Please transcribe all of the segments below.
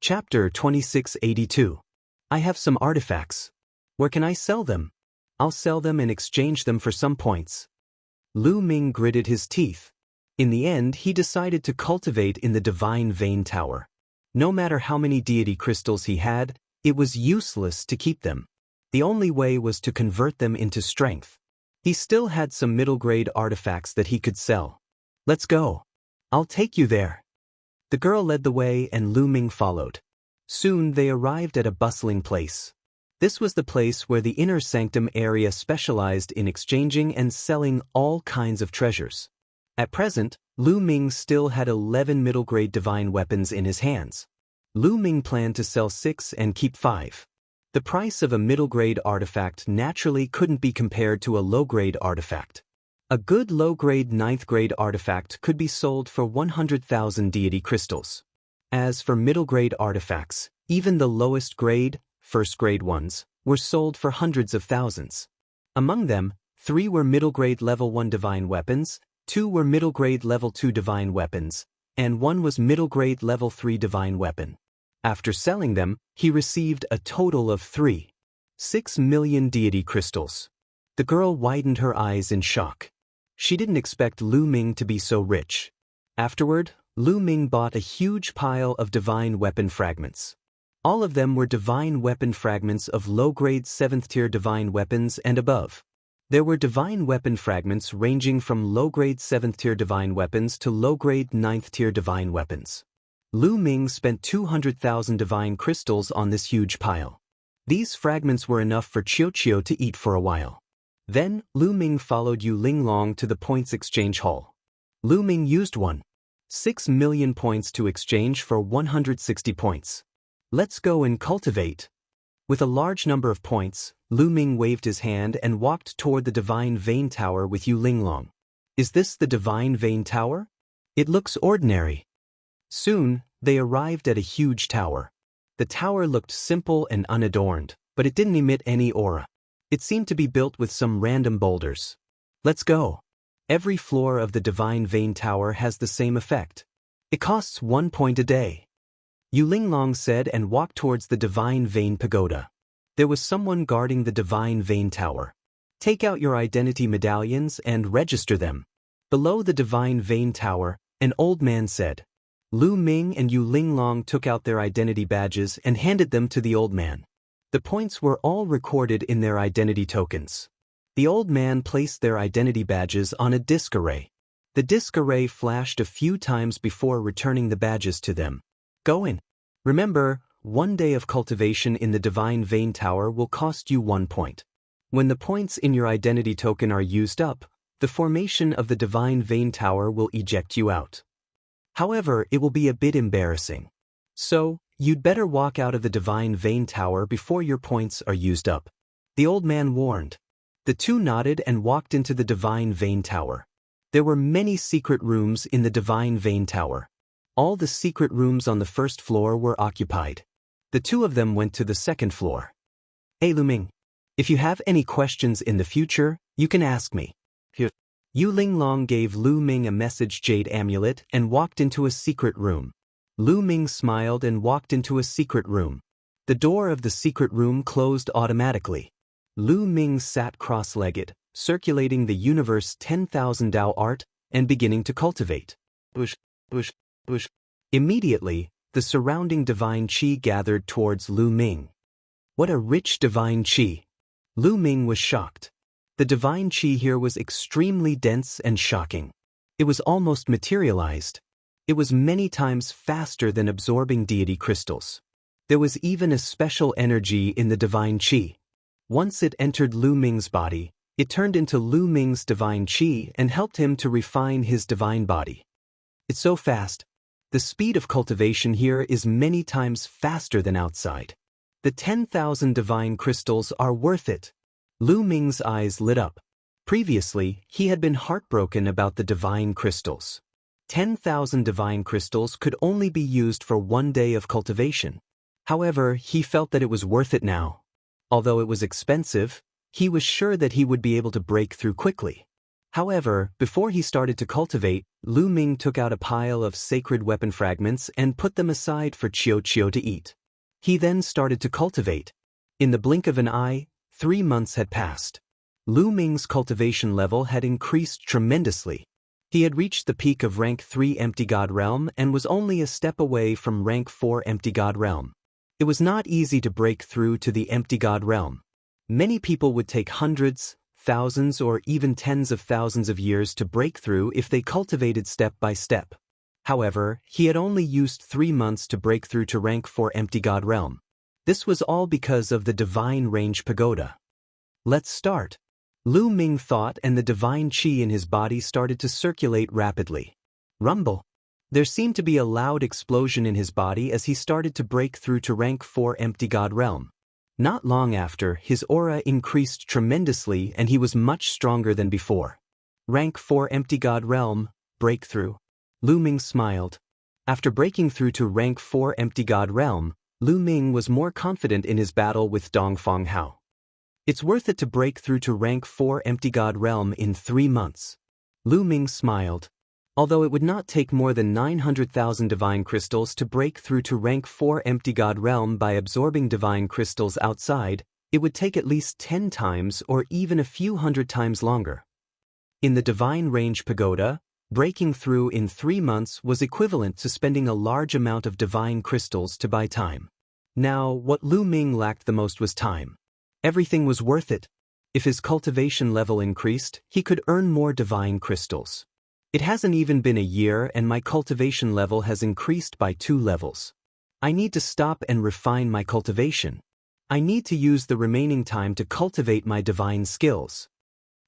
Chapter 2682. I have some artifacts. Where can I sell them? I'll sell them and exchange them for some points. Lu Ming gritted his teeth. In the end, he decided to cultivate in the Divine Vein Tower. No matter how many deity crystals he had, it was useless to keep them. The only way was to convert them into strength. He still had some middle-grade artifacts that he could sell. Let's go. I'll take you there. The girl led the way and Lu Ming followed. Soon they arrived at a bustling place. This was the place where the inner sanctum area specialized in exchanging and selling all kinds of treasures. At present, Lu Ming still had 11 middle-grade divine weapons in his hands. Lu Ming planned to sell 6 and keep 5. The price of a middle-grade artifact naturally couldn't be compared to a low-grade artifact. A good low-grade 9th-grade artifact could be sold for 100,000 deity crystals. As for middle-grade artifacts, even the lowest grade, first-grade ones, were sold for hundreds of thousands. Among them, 3 were middle-grade level 1 divine weapons, 2 were middle-grade level 2 divine weapons, and 1 was middle-grade level 3 divine weapon. After selling them, he received a total of 6 million deity crystals. The girl widened her eyes in shock. She didn't expect Lu Ming to be so rich. Afterward, Lu Ming bought a huge pile of divine weapon fragments. All of them were divine weapon fragments of low-grade 7th-tier divine weapons and above. There were divine weapon fragments ranging from low-grade 7th-tier divine weapons to low-grade 9th-tier divine weapons. Lu Ming spent 200,000 divine crystals on this huge pile. These fragments were enough for Qiuqiu to eat for a while. Then, Lu Ming followed Yu Linglong to the points exchange hall. Lu Ming used 6 million points to exchange for 160 points. Let's go and cultivate. With a large number of points, Lu Ming waved his hand and walked toward the Divine Vein Tower with Yu Linglong. Is this the Divine Vein Tower? It looks ordinary. Soon, they arrived at a huge tower. The tower looked simple and unadorned, but it didn't emit any aura. It seemed to be built with some random boulders. Let's go. Every floor of the Divine Vein Tower has the same effect. It costs 1 point a day. Yu Linglong said and walked towards the Divine Vein Pagoda. There was someone guarding the Divine Vein Tower. Take out your identity medallions and register them. Below the Divine Vein Tower, an old man said. Lu Ming and Yu Linglong took out their identity badges and handed them to the old man. The points were all recorded in their identity tokens. The old man placed their identity badges on a disk array. The disk array flashed a few times before returning the badges to them. Go in. Remember, 1 day of cultivation in the Divine Vein Tower will cost you 1 point. When the points in your identity token are used up, the formation of the Divine Vein Tower will eject you out. However, it will be a bit embarrassing. So, you'd better walk out of the Divine Vein Tower before your points are used up. The old man warned. The two nodded and walked into the Divine Vein Tower. There were many secret rooms in the Divine Vein Tower. All the secret rooms on the first floor were occupied. The two of them went to the second floor. Hey Lu Ming, if you have any questions in the future, you can ask me. Here. Yu Linglong gave Lu Ming a message jade amulet and walked into a secret room. Lu Ming smiled and walked into a secret room. The door of the secret room closed automatically. Lu Ming sat cross-legged, circulating the universe 10,000 Dao art and beginning to cultivate. Bush. Immediately, the surrounding divine qi gathered towards Lu Ming. What a rich divine qi! Lu Ming was shocked. The divine qi here was extremely dense and shocking. It was almost materialized. It was many times faster than absorbing deity crystals. There was even a special energy in the divine qi. Once it entered Lu Ming's body, it turned into Lu Ming's divine qi and helped him to refine his divine body. It's so fast. The speed of cultivation here is many times faster than outside. The 10,000 divine crystals are worth it. Lu Ming's eyes lit up. Previously, he had been heartbroken about the divine crystals. 10,000 divine crystals could only be used for 1 day of cultivation. However, he felt that it was worth it now. Although it was expensive, he was sure that he would be able to break through quickly. However, before he started to cultivate, Lu Ming took out a pile of sacred weapon fragments and put them aside for Qiu Qiu to eat. He then started to cultivate. In the blink of an eye, 3 months had passed. Lu Ming's cultivation level had increased tremendously. He had reached the peak of rank 3 Empty God Realm and was only a step away from rank 4 Empty God Realm. It was not easy to break through to the Empty God Realm. Many people would take hundreds, thousands, or even tens of thousands of years to break through if they cultivated step by step. However, he had only used 3 months to break through to rank 4 Empty God Realm. This was all because of the Divine Range Pagoda. Let's start. Lu Ming thought, and the divine qi in his body started to circulate rapidly. Rumble. There seemed to be a loud explosion in his body as he started to break through to rank 4 Empty God Realm. Not long after, his aura increased tremendously and he was much stronger than before. Rank 4 Empty God Realm, breakthrough. Lu Ming smiled. After breaking through to rank 4 Empty God Realm, Lu Ming was more confident in his battle with Dongfang Hao. It's worth it to break through to rank 4 Empty God Realm in 3 months. Lu Ming smiled. Although it would not take more than 900,000 divine crystals to break through to rank 4 Empty God Realm by absorbing divine crystals outside, it would take at least 10 times or even a few hundred times longer. In the Divine Range Pagoda, breaking through in 3 months was equivalent to spending a large amount of divine crystals to buy time. Now, what Lu Ming lacked the most was time. Everything was worth it. If his cultivation level increased, he could earn more divine crystals. It hasn't even been a year and my cultivation level has increased by 2 levels. I need to stop and refine my cultivation. I need to use the remaining time to cultivate my divine skills.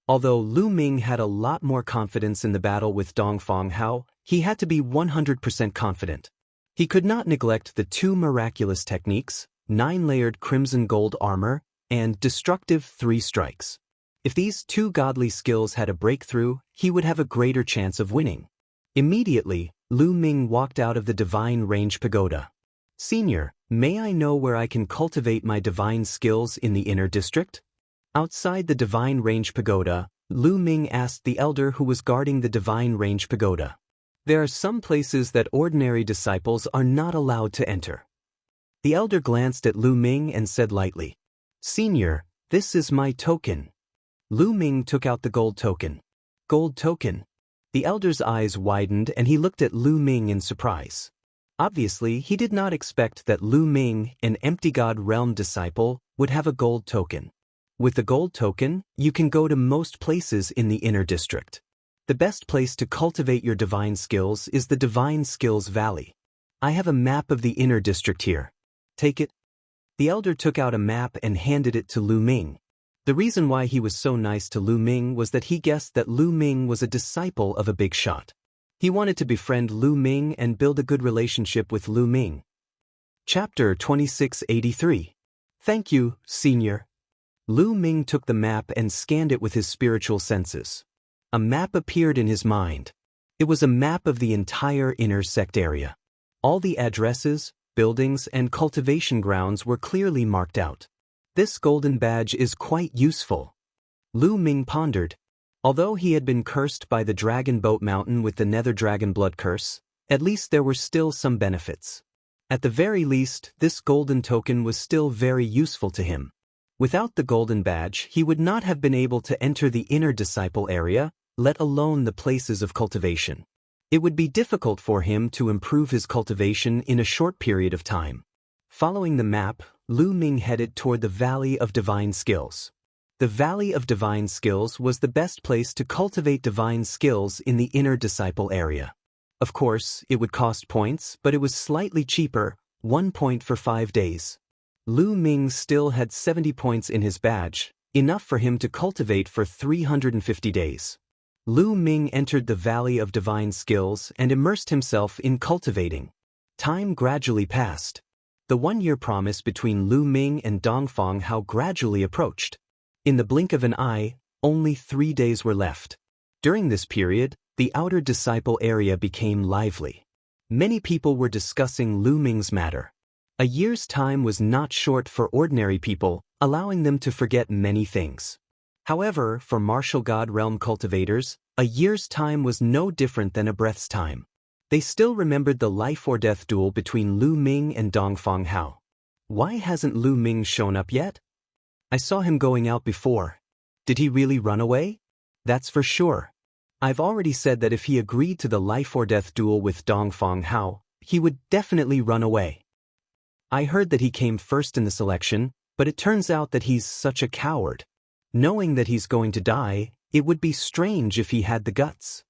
Although Lu Ming had a lot more confidence in the battle with Dongfang Hao, he had to be 100% confident. He could not neglect the 2 miraculous techniques, 9-layered crimson gold armor, and destructive 3 strikes. If these 2 godly skills had a breakthrough, he would have a greater chance of winning. Immediately, Lu Ming walked out of the Divine Range Pagoda. Senior, may I know where I can cultivate my divine skills in the inner district? Outside the Divine Range Pagoda, Lu Ming asked the elder who was guarding the Divine Range Pagoda. There are some places that ordinary disciples are not allowed to enter. The elder glanced at Lu Ming and said lightly, Senior, this is my token. Lu Ming took out the gold token. Gold token. The elder's eyes widened and he looked at Lu Ming in surprise. Obviously, he did not expect that Lu Ming, an Empty God Realm disciple, would have a gold token. With the gold token, you can go to most places in the inner district. The best place to cultivate your divine skills is the Divine Skills Valley. I have a map of the inner district here. Take it. The elder took out a map and handed it to Lu Ming. The reason why he was so nice to Lu Ming was that he guessed that Lu Ming was a disciple of a big shot. He wanted to befriend Lu Ming and build a good relationship with Lu Ming. Chapter 2683. Thank you, Senior. Lu Ming took the map and scanned it with his spiritual senses. A map appeared in his mind. It was a map of the entire inner sect area. All the addresses, buildings, and cultivation grounds were clearly marked out. This golden badge is quite useful. Lu Ming pondered. Although he had been cursed by the Dragon Boat Mountain with the Nether Dragon Blood Curse, at least there were still some benefits. At the very least, this golden token was still very useful to him. Without the golden badge, he would not have been able to enter the inner disciple area, let alone the places of cultivation. It would be difficult for him to improve his cultivation in a short period of time. Following the map, Lu Ming headed toward the Valley of Divine Skills. The Valley of Divine Skills was the best place to cultivate divine skills in the inner disciple area. Of course, it would cost points, but it was slightly cheaper, 1 point for 5 days. Lu Ming still had 70 points in his badge, enough for him to cultivate for 350 days. Lu Ming entered the Valley of Divine Skills and immersed himself in cultivating. Time gradually passed. The 1-year promise between Lu Ming and Dongfang Hao gradually approached. In the blink of an eye, only 3 days were left. During this period, the outer disciple area became lively. Many people were discussing Lu Ming's matter. A year's time was not short for ordinary people, allowing them to forget many things. However, for martial god realm cultivators, a year's time was no different than a breath's time. They still remembered the life or death duel between Lu Ming and Dongfang Hao. Why hasn't Lu Ming shown up yet? I saw him going out before. Did he really run away? That's for sure. I've already said that if he agreed to the life or death duel with Dongfang Hao, he would definitely run away. I heard that he came first in the selection, but it turns out that he's such a coward. Knowing that he's going to die, it would be strange if he had the guts.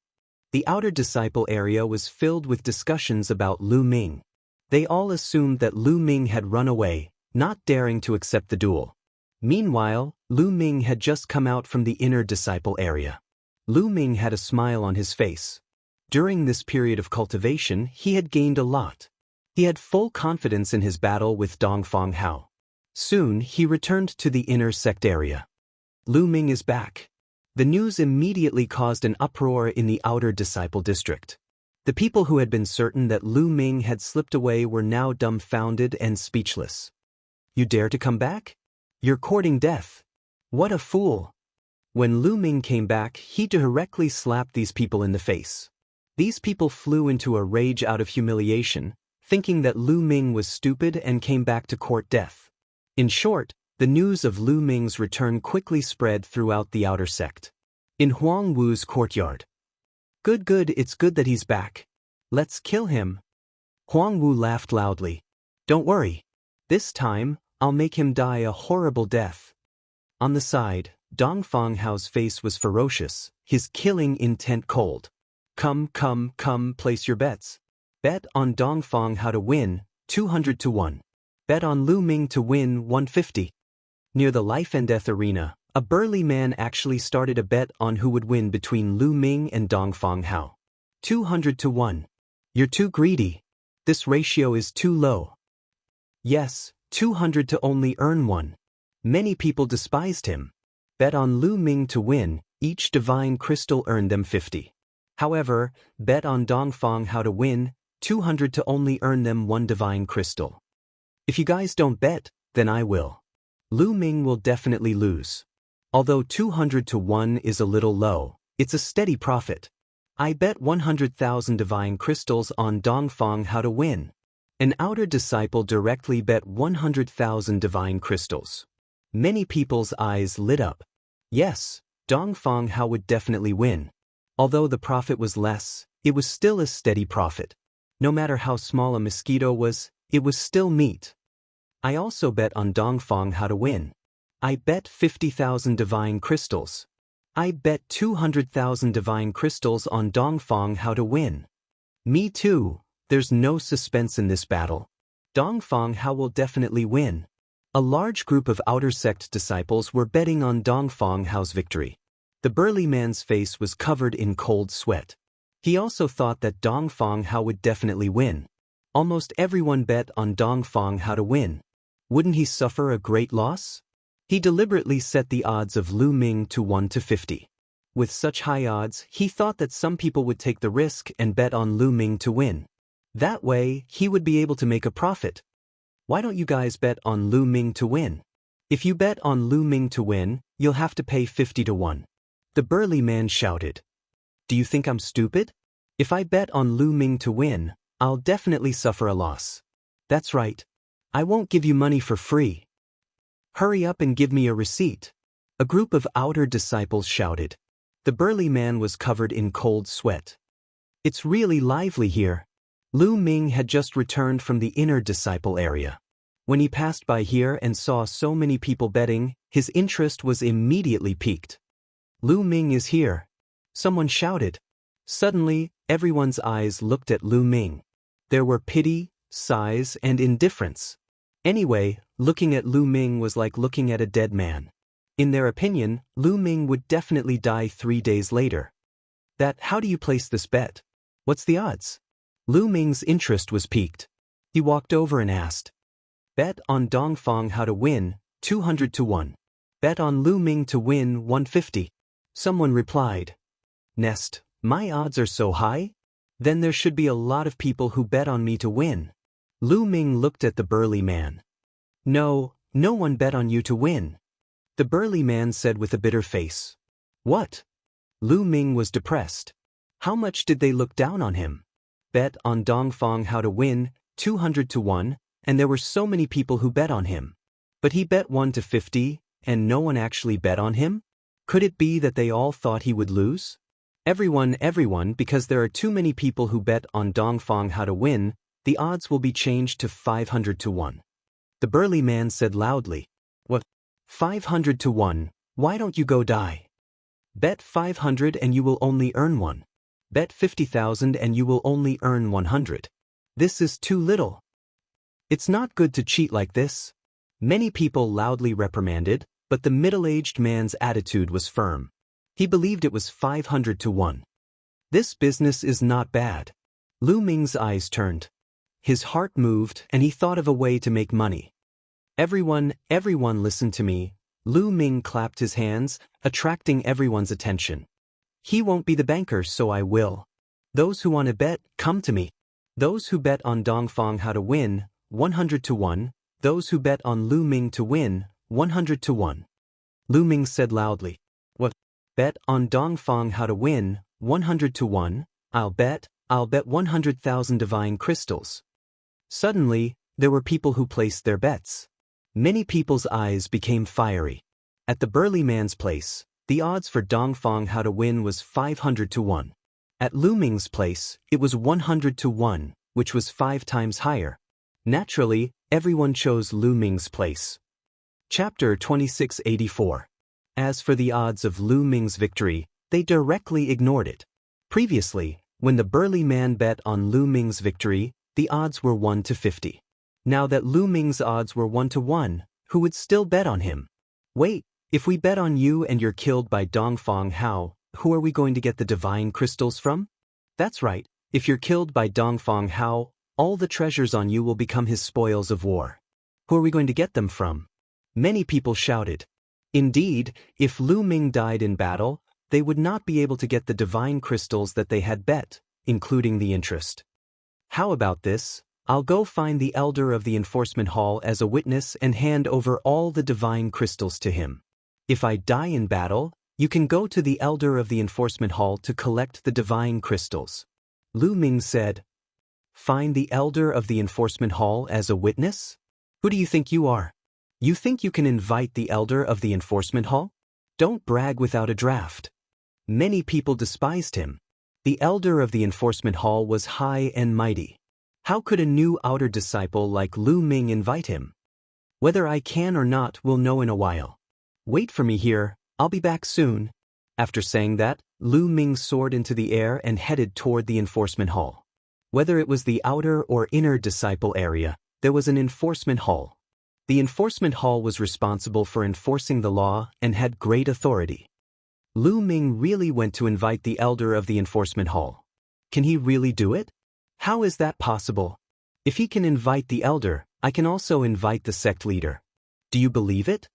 The outer disciple area was filled with discussions about Lu Ming. They all assumed that Lu Ming had run away, not daring to accept the duel. Meanwhile, Lu Ming had just come out from the inner disciple area. Lu Ming had a smile on his face. During this period of cultivation, he had gained a lot. He had full confidence in his battle with Dongfang Hao. Soon, he returned to the inner sect area. Lu Ming is back. The news immediately caused an uproar in the outer disciple district. The people who had been certain that Lu Ming had slipped away were now dumbfounded and speechless. You dare to come back? You're courting death. What a fool. When Lu Ming came back, he directly slapped these people in the face. These people flew into a rage out of humiliation, thinking that Lu Ming was stupid and came back to court death. In short, the news of Lu Ming's return quickly spread throughout the outer sect. In Huang Wu's courtyard. Good, it's good that he's back. Let's kill him. Huang Wu laughed loudly. Don't worry. This time, I'll make him die a horrible death. On the side, Dongfang Hao's face was ferocious, his killing intent cold. Come, place your bets. Bet on Dongfang Hao to win, 200 to 1. Bet on Lu Ming to win, 150. Near the life and death arena, a burly man actually started a bet on who would win between Lu Ming and Dongfang Hao. 200 to 1. You're too greedy. This ratio is too low. Yes, 200 to only earn 1. Many people despised him. Bet on Lu Ming to win, each divine crystal earned them 50. However, bet on Dongfang Hao to win, 200 to only earn them 1 divine crystal. If you guys don't bet, then I will. Lu Ming will definitely lose. Although 200 to 1 is a little low, it's a steady profit. I bet 100,000 divine crystals on Dongfang Hao to win. An outer disciple directly bet 100,000 divine crystals. Many people's eyes lit up. Yes, Dongfang Hao would definitely win. Although the profit was less, it was still a steady profit. No matter how small a mosquito was, it was still meat. I also bet on Dongfang Hao to win. I bet 50,000 divine crystals. I bet 200,000 divine crystals on Dongfang Hao to win. Me too, there's no suspense in this battle. Dongfang Hao will definitely win. A large group of outer sect disciples were betting on Dongfang Hao's victory. The burly man's face was covered in cold sweat. He also thought that Dongfang Hao would definitely win. Almost everyone bet on Dongfang Hao to win. Wouldn't he suffer a great loss? He deliberately set the odds of Lu Ming to 1 to 50. With such high odds, he thought that some people would take the risk and bet on Lu Ming to win. That way, he would be able to make a profit. Why don't you guys bet on Lu Ming to win? If you bet on Lu Ming to win, you'll have to pay 50 to 1. The burly man shouted. Do you think I'm stupid? If I bet on Lu Ming to win, I'll definitely suffer a loss. That's right. I won't give you money for free. Hurry up and give me a receipt. A group of outer disciples shouted. The burly man was covered in cold sweat. It's really lively here. Lu Ming had just returned from the inner disciple area. When he passed by here and saw so many people betting, his interest was immediately piqued. Lu Ming is here. Someone shouted. Suddenly, everyone's eyes looked at Lu Ming. There were pity, sighs, and indifference. Anyway, looking at Lu Ming was like looking at a dead man. In their opinion, Lu Ming would definitely die 3 days later. How do you place this bet? What's the odds? Lu Ming's interest was piqued. He walked over and asked. Bet on Dongfang Hao to win, 200 to 1. Bet on Lu Ming to win, 150. Someone replied. Nest, my odds are so high? Then there should be a lot of people who bet on me to win. Lu Ming looked at the burly man. No one bet on you to win. The burly man said with a bitter face. What? Lu Ming was depressed. How much did they look down on him? Bet on Dongfang how to win, 200 to 1, and there were so many people who bet on him. But he bet 1 to 50, and no one actually bet on him? Could it be that they all thought he would lose? Everyone, because there are too many people who bet on Dongfang how to win, the odds will be changed to 500 to 1. The burly man said loudly. What? 500 to 1, why don't you go die? Bet 500 and you will only earn 1. Bet 50,000 and you will only earn 100. This is too little. It's not good to cheat like this. Many people loudly reprimanded, but the middle-aged man's attitude was firm. He believed it was 500 to 1. This business is not bad. Lu Ming's eyes turned. His heart moved and he thought of a way to make money. Everyone listen to me. Lu Ming clapped his hands, attracting everyone's attention. He won't be the banker, so I will. Those who want to bet, come to me. Those who bet on Dongfang how to win, 100 to 1. Those who bet on Lu Ming to win, 100 to 1. Lu Ming said loudly. What? Bet on Dongfang how to win, 100 to 1. I'll bet 100,000 divine crystals. Suddenly, there were people who placed their bets. Many people's eyes became fiery. At the burly man's place, the odds for Dongfang how to win was 500 to 1. At Lu Ming's place, it was 100 to 1, which was 5 times higher. Naturally, everyone chose Lu Ming's place. Chapter 2684. As for the odds of Lu Ming's victory, they directly ignored it. Previously, when the burly man bet on Lu Ming's victory, the odds were 1 to 50. Now that Lu Ming's odds were 1 to 1, who would still bet on him? Wait, if we bet on you and you're killed by Dongfang how, who are we going to get the divine crystals from? That's right, if you're killed by Dongfang how, all the treasures on you will become his spoils of war. Who are we going to get them from? Many people shouted. Indeed, if Lu Ming died in battle, they would not be able to get the divine crystals that they had bet, including the interest. How about this? I'll go find the elder of the enforcement hall as a witness and hand over all the divine crystals to him. If I die in battle, you can go to the elder of the enforcement hall to collect the divine crystals. Lu Ming said. Find the elder of the enforcement hall as a witness? Who do you think you are? You think you can invite the elder of the enforcement hall? Don't brag without a draft. Many people despised him. The elder of the enforcement hall was high and mighty. How could a new outer disciple like Lu Ming invite him? Whether I can or not, we'll know in a while. Wait for me here, I'll be back soon. After saying that, Lu Ming soared into the air and headed toward the enforcement hall. Whether it was the outer or inner disciple area, there was an enforcement hall. The enforcement hall was responsible for enforcing the law and had great authority. Lu Ming really went to invite the elder of the enforcement hall. Can he really do it? How is that possible? If he can invite the elder, I can also invite the sect leader. Do you believe it?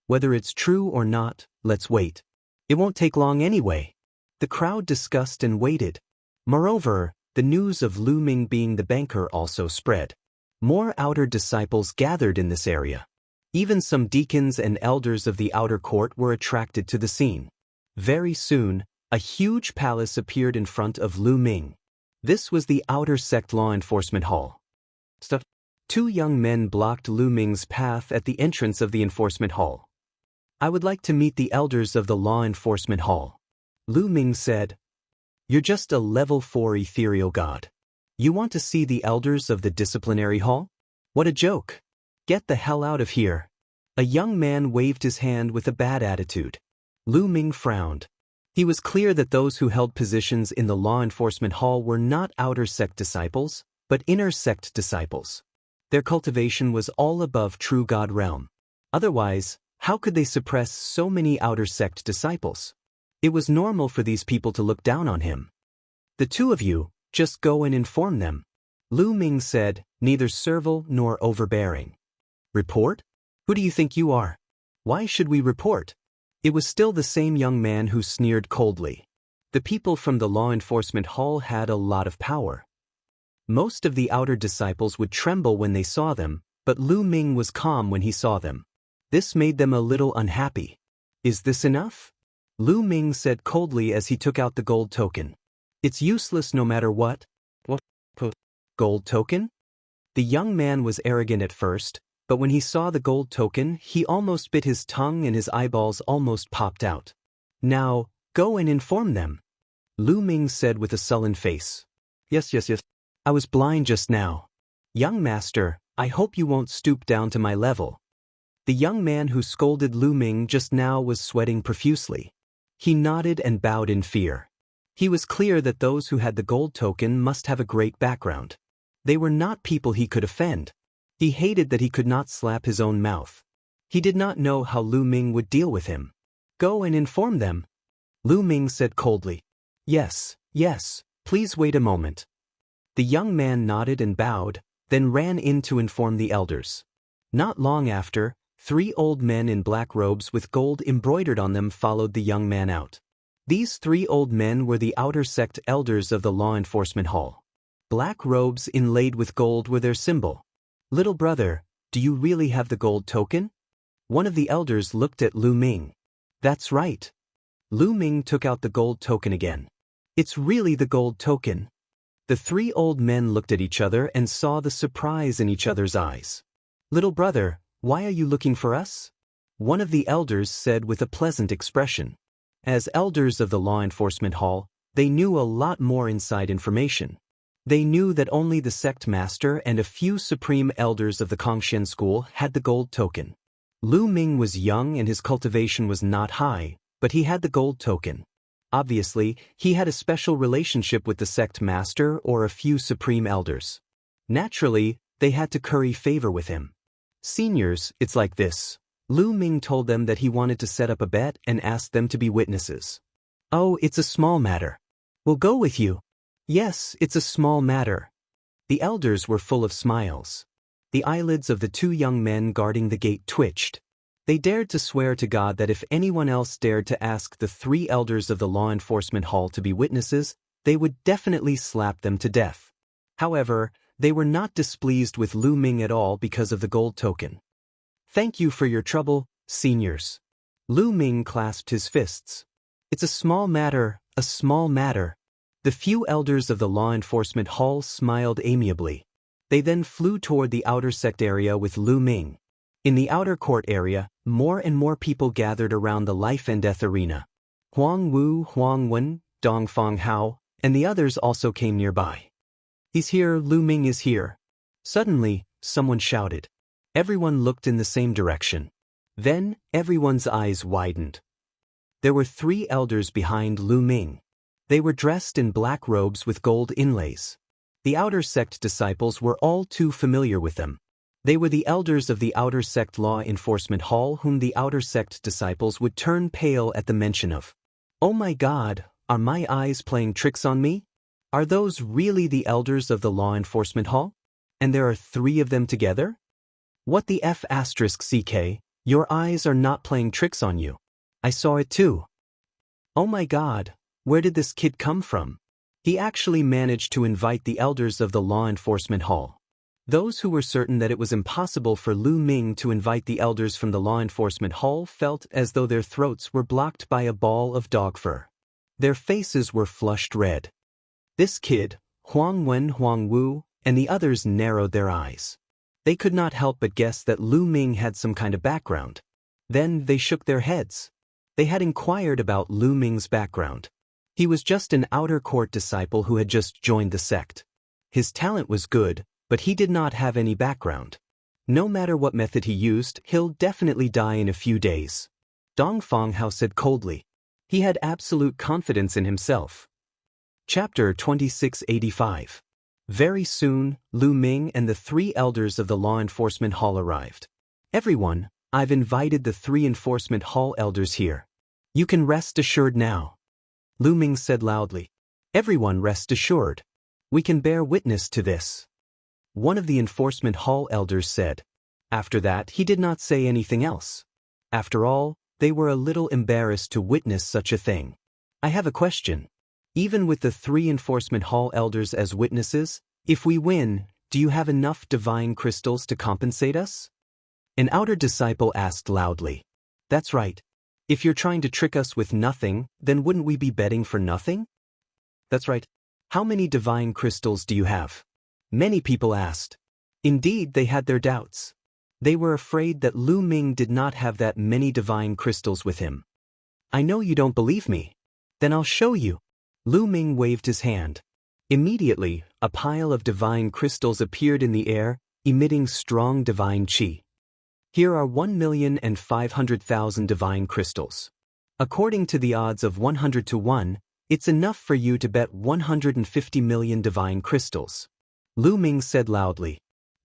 Whether it's true or not, let's wait. It won't take long anyway. The crowd discussed and waited. Moreover, the news of Lu Ming being the banker also spread. More outer disciples gathered in this area. Even some deacons and elders of the outer court were attracted to the scene. Very soon, a huge palace appeared in front of Lu Ming. This was the outer sect law enforcement hall. Two young men blocked Lu Ming's path at the entrance of the enforcement hall. I would like to meet the elders of the law enforcement hall. Lu Ming said. You're just a level 4 ethereal god. You want to see the elders of the disciplinary hall? What a joke. Get the hell out of here. A young man waved his hand with a bad attitude. Lu Ming frowned. He was clear that those who held positions in the law enforcement hall were not outer sect disciples, but inner sect disciples. Their cultivation was all above true God realm. Otherwise, how could they suppress so many outer sect disciples? It was normal for these people to look down on him. The two of you, just go and inform them. Lu Ming said, neither servile nor overbearing. Report? Who do you think you are? Why should we report? It was still the same young man who sneered coldly. The people from the law enforcement hall had a lot of power. Most of the outer disciples would tremble when they saw them, but Lu Ming was calm when he saw them. This made them a little unhappy. Is this enough? Lu Ming said coldly as he took out the gold token. It's useless no matter what. What? Gold token? The young man was arrogant at first, but when he saw the gold token, he almost bit his tongue and his eyeballs almost popped out. Now, go and inform them. Lu Ming said with a sullen face. Yes. I was blind just now. Young master, I hope you won't stoop down to my level. The young man who scolded Lu Ming just now was sweating profusely. He nodded and bowed in fear. He was clear that those who had the gold token must have a great background. They were not people he could offend. He hated that he could not slap his own mouth. He did not know how Lu Ming would deal with him. Go and inform them. Lu Ming said coldly. Yes, please wait a moment. The young man nodded and bowed, then ran in to inform the elders. Not long after, 3 old men in black robes with gold embroidered on them followed the young man out. These 3 old men were the outer sect elders of the law enforcement hall. Black robes inlaid with gold were their symbol. Little brother, do you really have the gold token? One of the elders looked at Lu Ming. That's right. Lu Ming took out the gold token again. It's really the gold token. The 3 old men looked at each other and saw the surprise in each other's eyes. Little brother, why are you looking for us? One of the elders said with a pleasant expression. As elders of the law enforcement hall, they knew a lot more inside information. They knew that only the sect master and a few supreme elders of the Kongshen school had the gold token. Lu Ming was young and his cultivation was not high, but he had the gold token. Obviously, he had a special relationship with the sect master or a few supreme elders. Naturally, they had to curry favor with him. Seniors, it's like this. Lu Ming told them that he wanted to set up a bet and asked them to be witnesses. Oh, it's a small matter. We'll go with you. Yes, it's a small matter. The elders were full of smiles. The eyelids of the 2 young men guarding the gate twitched. They dared to swear to God that if anyone else dared to ask the 3 elders of the law enforcement hall to be witnesses, they would definitely slap them to death. However, they were not displeased with Lu Ming at all because of the gold token. Thank you for your trouble, seniors. Lu Ming clasped his fists. It's a small matter, a small matter. The few elders of the law enforcement hall smiled amiably. They then flew toward the outer sect area with Lu Ming. In the outer court area, more and more people gathered around the life and death arena. Huang Wu, Huang Wen, Dongfang Hao, and the others also came nearby. He's here, Lu Ming is here. Suddenly, someone shouted. Everyone looked in the same direction. Then, everyone's eyes widened. There were 3 elders behind Lu Ming. They were dressed in black robes with gold inlays. The outer sect disciples were all too familiar with them. They were the elders of the outer sect law enforcement hall whom the outer sect disciples would turn pale at the mention of. Oh my God, are my eyes playing tricks on me? Are those really the elders of the law enforcement hall? And there are 3 of them together? What the F***CK, your eyes are not playing tricks on you. I saw it too. Oh my God, where did this kid come from? He actually managed to invite the elders of the law enforcement hall. Those who were certain that it was impossible for Lu Ming to invite the elders from the law enforcement hall felt as though their throats were blocked by a ball of dog fur. Their faces were flushed red. This kid, Huang Wen, Huang Wu, and the others narrowed their eyes. They could not help but guess that Lu Ming had some kind of background. Then they shook their heads. They had inquired about Lu Ming's background. He was just an outer court disciple who had just joined the sect. His talent was good, but he did not have any background. No matter what method he used, he'll definitely die in a few days. Dongfang Hao said coldly. He had absolute confidence in himself. Chapter 2685. Very soon, Lu Ming and the 3 elders of the law enforcement hall arrived. Everyone, I've invited the 3 enforcement hall elders here. You can rest assured now. Lu Ming said loudly. Everyone rest assured. We can bear witness to this. One of the enforcement hall elders said. After that, he did not say anything else. After all, they were a little embarrassed to witness such a thing. I have a question. Even with the 3 enforcement hall elders as witnesses, if we win, do you have enough divine crystals to compensate us? An outer disciple asked loudly. That's right. If you're trying to trick us with nothing, then wouldn't we be betting for nothing? That's right. How many divine crystals do you have? Many people asked. Indeed, they had their doubts. They were afraid that Lu Ming did not have that many divine crystals with him. I know you don't believe me. Then I'll show you. Lu Ming waved his hand. Immediately, a pile of divine crystals appeared in the air, emitting strong divine qi. Here are 1,500,000 divine crystals. According to the odds of 100 to 1, it's enough for you to bet 150 million divine crystals. Lu Ming said loudly.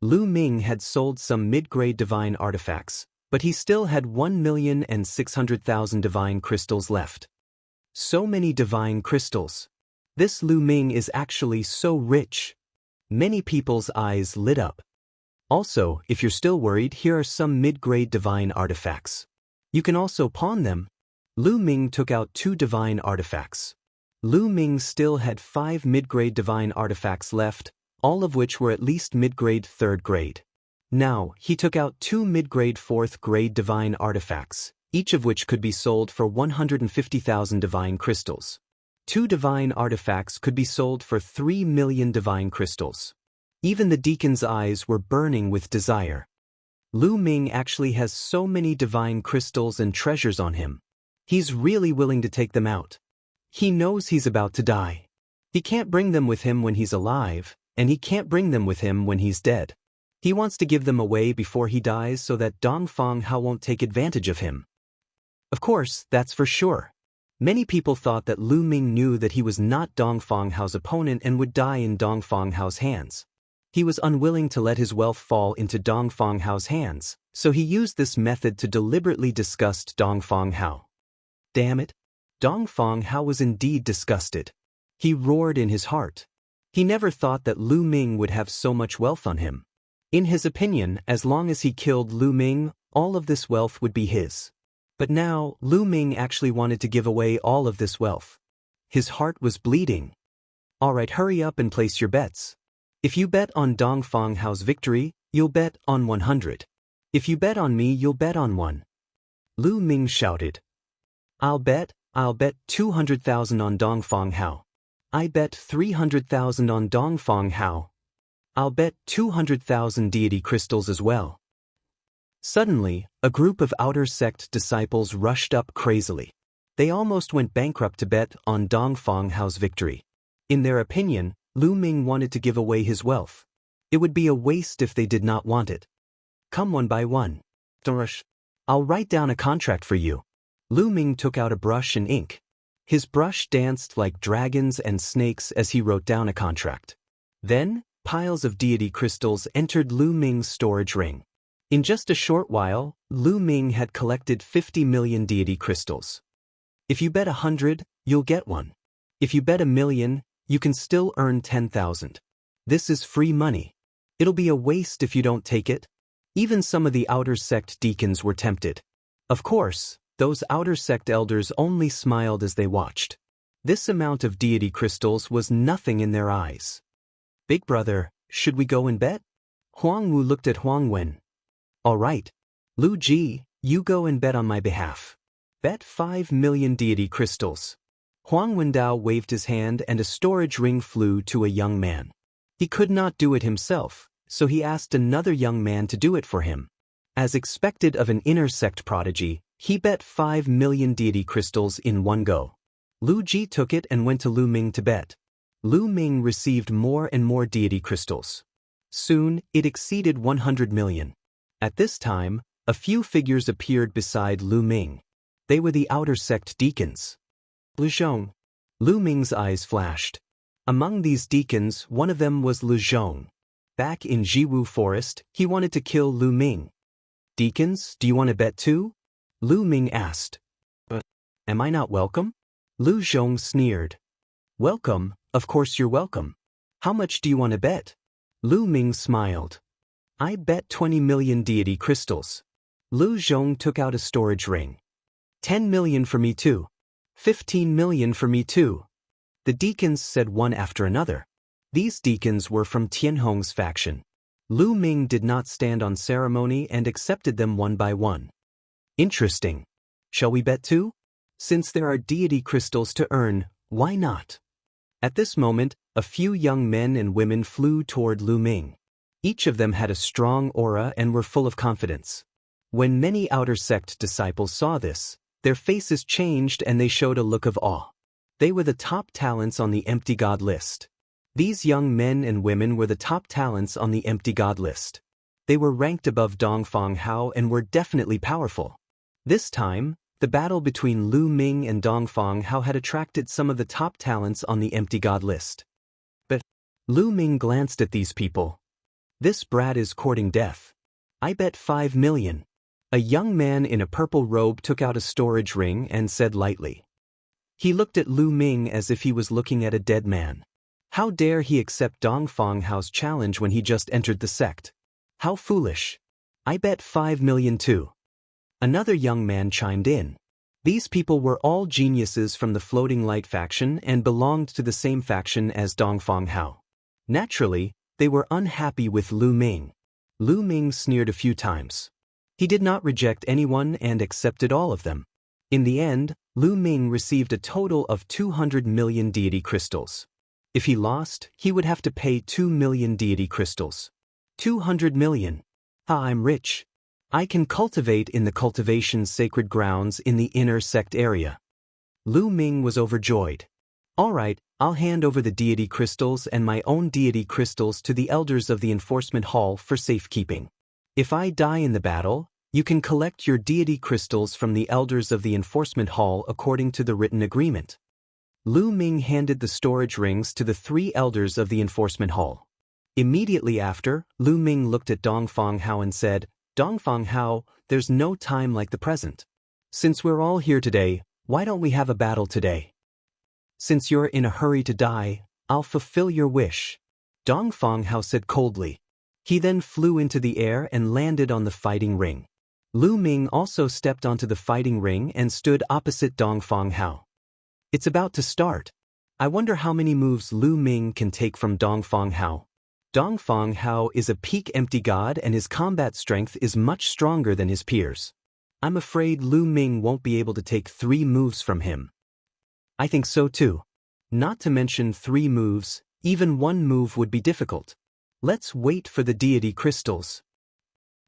Lu Ming had sold some mid-grade divine artifacts, but he still had 1,600,000 divine crystals left. So many divine crystals. This Lu Ming is actually so rich. Many people's eyes lit up. Also, if you're still worried, here are some mid-grade divine artifacts. You can also pawn them. Lu Ming took out 2 divine artifacts. Lu Ming still had 5 mid-grade divine artifacts left, all of which were at least mid-grade 3rd grade. Now, he took out 2 mid-grade 4th grade divine artifacts, each of which could be sold for 150,000 divine crystals. 2 divine artifacts could be sold for 3 million divine crystals. Even the deacon's eyes were burning with desire. Lu Ming actually has so many divine crystals and treasures on him. He's really willing to take them out. He knows he's about to die. He can't bring them with him when he's alive, and he can't bring them with him when he's dead. He wants to give them away before he dies so that Dongfang Hao won't take advantage of him. Of course, that's for sure. Many people thought that Lu Ming knew that he was not Dongfang Hao's opponent and would die in Dongfang Hao's hands. He was unwilling to let his wealth fall into Dongfang Hao's hands, so he used this method to deliberately disgust Dongfang Hao. Damn it! Dongfang Hao was indeed disgusted. He roared in his heart. He never thought that Lu Ming would have so much wealth on him. In his opinion, as long as he killed Lu Ming, all of this wealth would be his. But now, Lu Ming actually wanted to give away all of this wealth. His heart was bleeding. Alright, hurry up and place your bets. If you bet on Dongfang Hao's victory, you'll bet on 100. If you bet on me, you'll bet on 1. Lu Ming shouted. I'll bet 200,000 on Dongfang Hao. I bet 300,000 on Dongfang Hao. I'll bet 200,000 deity crystals as well. Suddenly, a group of outer sect disciples rushed up crazily. They almost went bankrupt to bet on Dongfang Hao's victory. In their opinion, Lu Ming wanted to give away his wealth. It would be a waste if they did not want it. Come one by one. Don't rush. I'll write down a contract for you. Lu Ming took out a brush and ink. His brush danced like dragons and snakes as he wrote down a contract. Then, piles of deity crystals entered Lu Ming's storage ring. In just a short while, Lu Ming had collected 50 million deity crystals. If you bet 100, you'll get 1. If you bet 1,000,000, you can still earn 10,000. This is free money. It'll be a waste if you don't take it. Even some of the outer sect deacons were tempted. Of course, those outer sect elders only smiled as they watched. This amount of deity crystals was nothing in their eyes. Big brother, should we go and bet? Huang Wu looked at Huang Wen. All right. Lu Ji, you go and bet on my behalf. Bet 5 million deity crystals. Huang Wendao waved his hand and a storage ring flew to a young man. He could not do it himself, so he asked another young man to do it for him. As expected of an inner sect prodigy, he bet 5 million deity crystals in one go. Lu Ji took it and went to Lu Ming to bet. Lu Ming received more and more deity crystals. Soon, it exceeded 100 million. At this time, a few figures appeared beside Lu Ming. They were the outer sect deacons. Lu Zhong. Lu Ming's eyes flashed. Among these deacons, one of them was Lu Zhong. Back in Jiwu Forest, he wanted to kill Lu Ming. Deacons, do you want to bet too? Lu Ming asked. But, am I not welcome? Lu Zhong sneered. Welcome, of course you're welcome. How much do you want to bet? Lu Ming smiled. I bet 20 million deity crystals. Lu Zhong took out a storage ring. 10 million for me too. 15 million for me too. The deacons said one after another. These deacons were from Tianhong's faction. Lu Ming did not stand on ceremony and accepted them one by one. Interesting. Shall we bet too? Since there are deity crystals to earn, why not? At this moment, a few young men and women flew toward Lu Ming. Each of them had a strong aura and were full of confidence. When many outer sect disciples saw this, their faces changed and they showed a look of awe. They were the top talents on the empty god list. These young men and women were the top talents on the empty god list. They were ranked above Dongfang Hao and were definitely powerful. This time, the battle between Lu Ming and Dongfang Hao had attracted some of the top talents on the empty god list. But Lu Ming glanced at these people. This brat is courting death. I bet 5 million. A young man in a purple robe took out a storage ring and said lightly. He looked at Lu Ming as if he was looking at a dead man. How dare he accept Dongfang Hao's challenge when he just entered the sect? How foolish. I bet 5 million too. Another young man chimed in. These people were all geniuses from the Floating Light faction and belonged to the same faction as Dongfang Hao. Naturally, they were unhappy with Lu Ming. Lu Ming sneered a few times. He did not reject anyone and accepted all of them. In the end, Lu Ming received a total of 200 million deity crystals. If he lost, he would have to pay 2 million deity crystals. 200 million. Ah, I'm rich. I can cultivate in the cultivation's sacred grounds in the inner sect area. Lu Ming was overjoyed. All right, I'll hand over the deity crystals and my own deity crystals to the elders of the enforcement hall for safekeeping. If I die in the battle, you can collect your deity crystals from the elders of the enforcement hall according to the written agreement. Lu Ming handed the storage rings to the 3 elders of the enforcement hall. Immediately after, Lu Ming looked at Dongfang Hao and said, Dongfang Hao, there's no time like the present. Since we're all here today, why don't we have a battle today? Since you're in a hurry to die, I'll fulfill your wish. Dongfang Hao said coldly. He then flew into the air and landed on the fighting ring. Lu Ming also stepped onto the fighting ring and stood opposite Dongfang Hao. It's about to start. I wonder how many moves Lu Ming can take from Dongfang Hao. Dongfang Hao is a peak empty god and his combat strength is much stronger than his peers. I'm afraid Lu Ming won't be able to take 3 moves from him. I think so too. Not to mention 3 moves, even 1 move would be difficult. Let's wait for the deity crystals.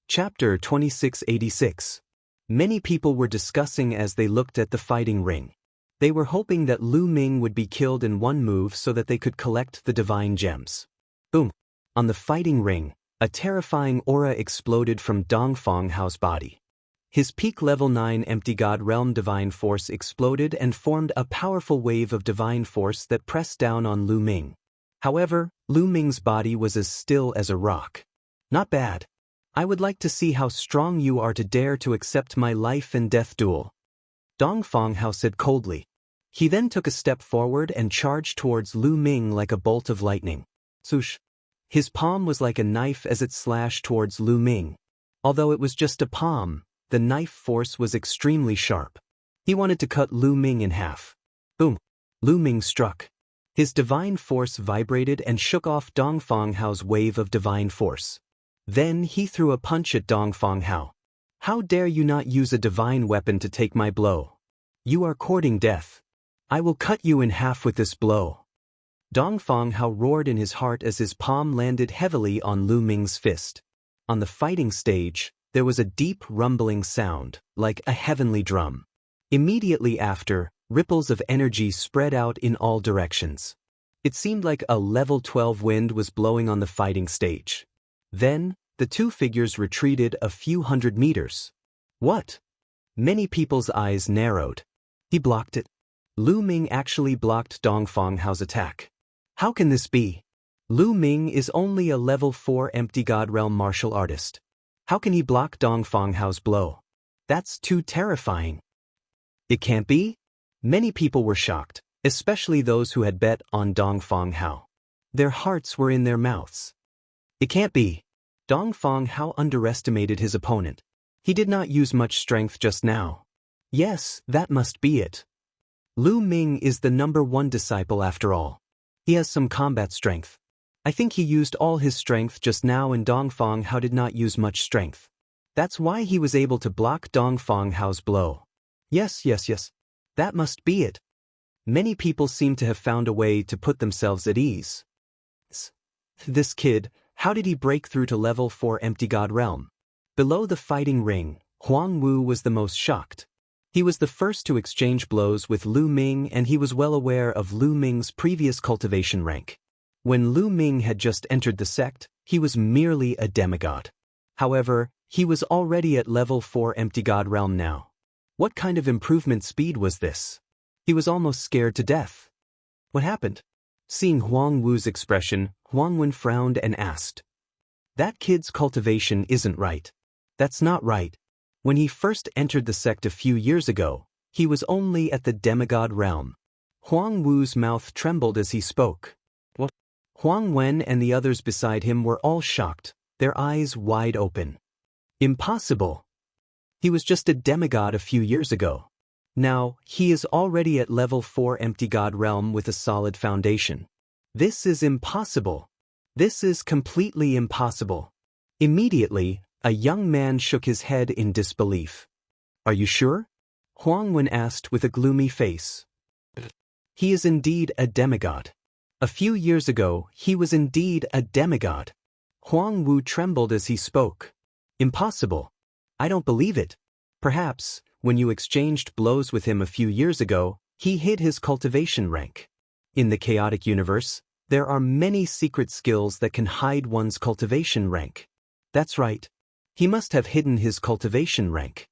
Chapter 2686. Many people were discussing as they looked at the fighting ring. They were hoping that Lu Ming would be killed in 1 move so that they could collect the divine gems. Boom. On the fighting ring, a terrifying aura exploded from Dongfang Hao's body. His peak level 9 empty god realm divine force exploded and formed a powerful wave of divine force that pressed down on Lu Ming. However, Lu Ming's body was as still as a rock. Not bad. I would like to see how strong you are to dare to accept my life and death duel. Dongfang Hao said coldly. He then took a step forward and charged towards Lu Ming like a bolt of lightning. Swoosh. His palm was like a knife as it slashed towards Lu Ming. Although it was just a palm, the knife force was extremely sharp. He wanted to cut Lu Ming in half. Boom. Lu Ming struck. His divine force vibrated and shook off Dongfang Hao's wave of divine force. Then he threw a punch at Dongfang Hao. How dare you not use a divine weapon to take my blow? You are courting death. I will cut you in half with this blow. Dongfang Hao roared in his heart as his palm landed heavily on Lu Ming's fist. On the fighting stage, there was a deep rumbling sound, like a heavenly drum. Immediately after, ripples of energy spread out in all directions. It seemed like a level 12 wind was blowing on the fighting stage. Then, the 2 figures retreated a few hundred meters. What? Many people's eyes narrowed. He blocked it. Lu Ming actually blocked Dongfang Hao's attack. How can this be? Lu Ming is only a level 4 empty god realm martial artist. How can he block Dongfang Hao's blow? That's too terrifying. It can't be? Many people were shocked, especially those who had bet on Dongfang Hao. Their hearts were in their mouths. It can't be. Dongfang Hao underestimated his opponent. He did not use much strength just now. Yes, that must be it. Lu Ming is the #1 disciple after all. He has some combat strength. I think he used all his strength just now and Dongfang Hao did not use much strength. That's why he was able to block Dongfang Hao's blow. Yes. That must be it. Many people seem to have found a way to put themselves at ease. This kid, how did he break through to level 4 Empty God Realm? Below the fighting ring, Huang Wu was the most shocked. He was the first to exchange blows with Lu Ming and he was well aware of Lu Ming's previous cultivation rank. When Lu Ming had just entered the sect, he was merely a demigod. However, he was already at level 4 Empty God Realm now. What kind of improvement speed was this? He was almost scared to death. What happened? Seeing Huang Wu's expression, Huang Wen frowned and asked. That kid's cultivation isn't right. That's not right. When he first entered the sect a few years ago, he was only at the demigod realm. Huang Wu's mouth trembled as he spoke. What? Huang Wen and the others beside him were all shocked, their eyes wide open. Impossible. He was just a demigod a few years ago. Now, he is already at level 4 Empty God Realm with a solid foundation. This is impossible. This is completely impossible. Immediately, a young man shook his head in disbelief. Are you sure? Huang Wen asked with a gloomy face. He is indeed a demigod. A few years ago, he was indeed a demigod. Huang Wu trembled as he spoke. Impossible. I don't believe it. Perhaps, when you exchanged blows with him a few years ago, he hid his cultivation rank. In the chaotic universe, there are many secret skills that can hide one's cultivation rank. That's right. He must have hidden his cultivation rank.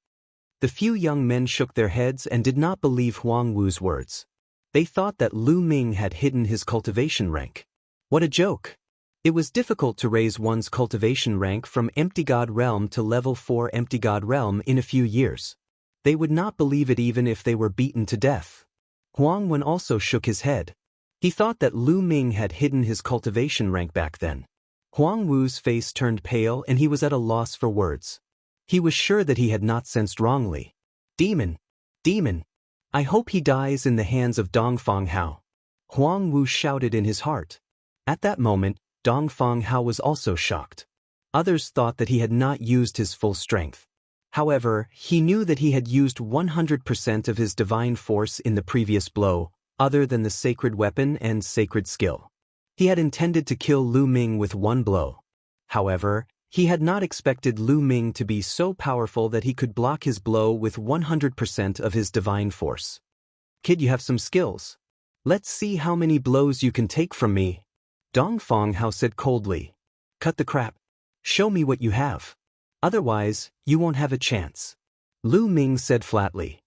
The few young men shook their heads and did not believe Huang Wu's words. They thought that Lu Ming had hidden his cultivation rank. What a joke! It was difficult to raise one's cultivation rank from Empty God Realm to level 4 Empty God Realm in a few years. They would not believe it even if they were beaten to death. Huang Wen also shook his head. He thought that Lu Ming had hidden his cultivation rank back then. Huang Wu's face turned pale and he was at a loss for words. He was sure that he had not sensed wrongly. Demon! Demon! I hope he dies in the hands of Dongfang Hao. Huang Wu shouted in his heart. At that moment, Dongfang Hao was also shocked. Others thought that he had not used his full strength. However, he knew that he had used 100% of his divine force in the previous blow, other than the sacred weapon and sacred skill. He had intended to kill Lu Ming with one blow. However, he had not expected Lu Ming to be so powerful that he could block his blow with 100% of his divine force. Kid, you have some skills. Let's see how many blows you can take from me. Dongfang Hao said coldly. Cut the crap. Show me what you have. Otherwise, you won't have a chance. Lu Ming said flatly.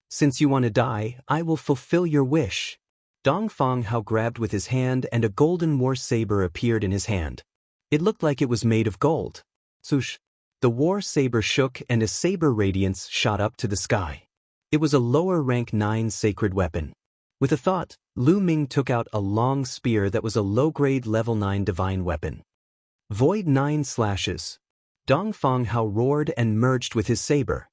Since you want to die, I will fulfill your wish. Dongfang Hao grabbed with his hand and a golden war saber appeared in his hand. It looked like it was made of gold. Swoosh! The war saber shook and a saber radiance shot up to the sky. It was a lower rank 9 sacred weapon. With a thought, Lu Ming took out a long spear that was a low-grade level 9 divine weapon. Void 9 slashes. Dongfang Hao roared and merged with his saber.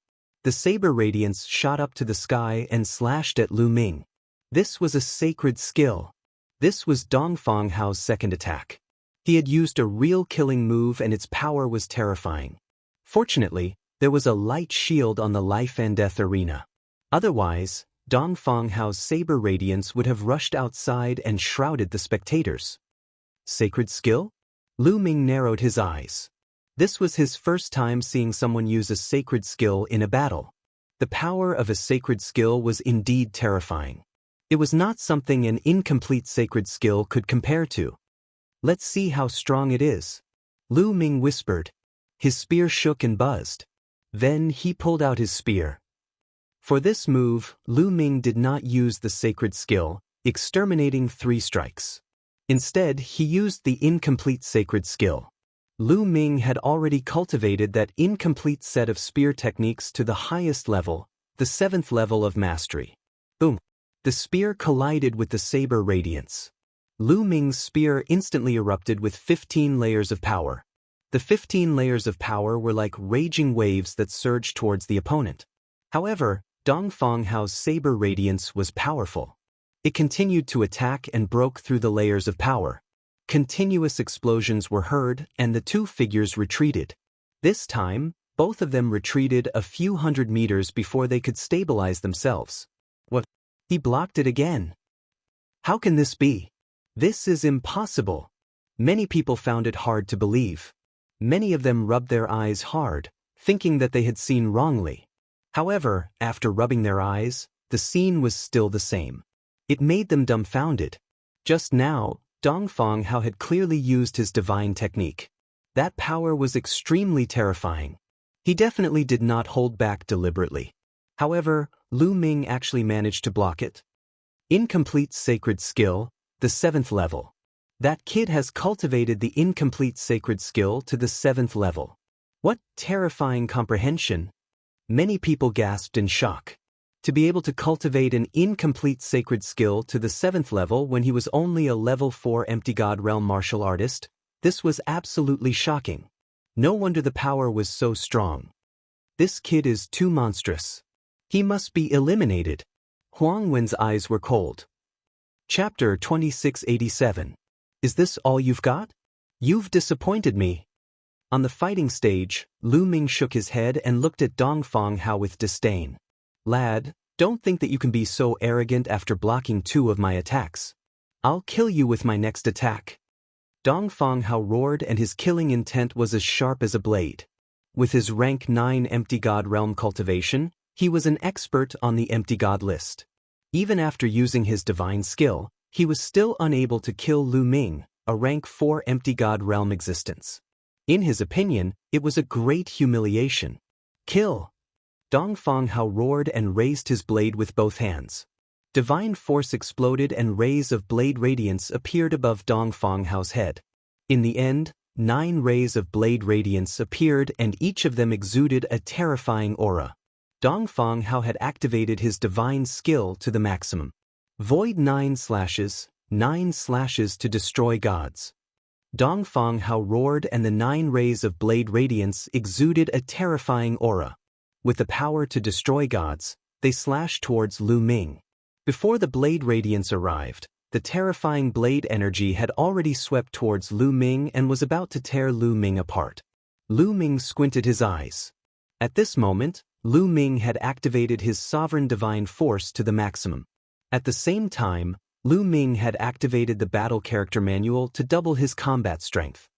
The saber radiance shot up to the sky and slashed at Lu Ming. This was a sacred skill. This was Dongfang Hao's second attack. He had used a real killing move and its power was terrifying. Fortunately, there was a light shield on the life and death arena. Otherwise, Dongfang Hao's saber radiance would have rushed outside and shrouded the spectators. Sacred skill? Lu Ming narrowed his eyes. This was his first time seeing someone use a sacred skill in a battle. The power of a sacred skill was indeed terrifying. It was not something an incomplete sacred skill could compare to. Let's see how strong it is. Lu Ming whispered. His spear shook and buzzed. Then he pulled out his spear. For this move, Lu Ming did not use the sacred skill, exterminating 3 strikes. Instead, he used the incomplete sacred skill. Lu Ming had already cultivated that incomplete set of spear techniques to the highest level, the 7th level of mastery. Boom! The spear collided with the saber radiance. Lu Ming's spear instantly erupted with 15 layers of power. The 15 layers of power were like raging waves that surged towards the opponent. However, Dongfang Hao's saber radiance was powerful. It continued to attack and broke through the layers of power. Continuous explosions were heard and the two figures retreated. This time, both of them retreated a few hundred meters before they could stabilize themselves. What? He blocked it again. How can this be? This is impossible. Many people found it hard to believe. Many of them rubbed their eyes hard, thinking that they had seen wrongly. However, after rubbing their eyes, the scene was still the same. It made them dumbfounded. Just now, Dongfang Hao had clearly used his divine technique. That power was extremely terrifying. He definitely did not hold back deliberately. However, Lu Ming actually managed to block it. Incomplete sacred skill, the 7th level. That kid has cultivated the incomplete sacred skill to the 7th level. What terrifying comprehension! Many people gasped in shock. To be able to cultivate an incomplete sacred skill to the 7th level when he was only a level 4 empty god realm martial artist, this was absolutely shocking. No wonder the power was so strong. This kid is too monstrous. He must be eliminated. Huang Wen's eyes were cold. Chapter 2687. Is this all you've got? You've disappointed me. On the fighting stage, Lu Ming shook his head and looked at Dongfang Hao with disdain. Lad, don't think that you can be so arrogant after blocking 2 of my attacks. I'll kill you with my next attack. Dongfang Hao roared and his killing intent was as sharp as a blade. With his rank 9 empty god realm cultivation, he was an expert on the empty god list. Even after using his divine skill, he was still unable to kill Lu Ming, a rank 4 empty god realm existence. In his opinion, it was a great humiliation. Kill! Dongfang Hao roared and raised his blade with both hands. Divine force exploded and rays of blade radiance appeared above Dongfang Hao's head. In the end, 9 rays of blade radiance appeared and each of them exuded a terrifying aura. Dongfang Hao had activated his divine skill to the maximum. Void 9 slashes to destroy gods. Dongfang Hao roared and the 9 rays of blade radiance exuded a terrifying aura. With the power to destroy gods, they slashed towards Lu Ming. Before the blade radiance arrived, the terrifying blade energy had already swept towards Lu Ming and was about to tear Lu Ming apart. Lu Ming squinted his eyes. At this moment, Lu Ming had activated his sovereign divine force to the maximum. At the same time, Lu Ming had activated the battle character manual to double his combat strength.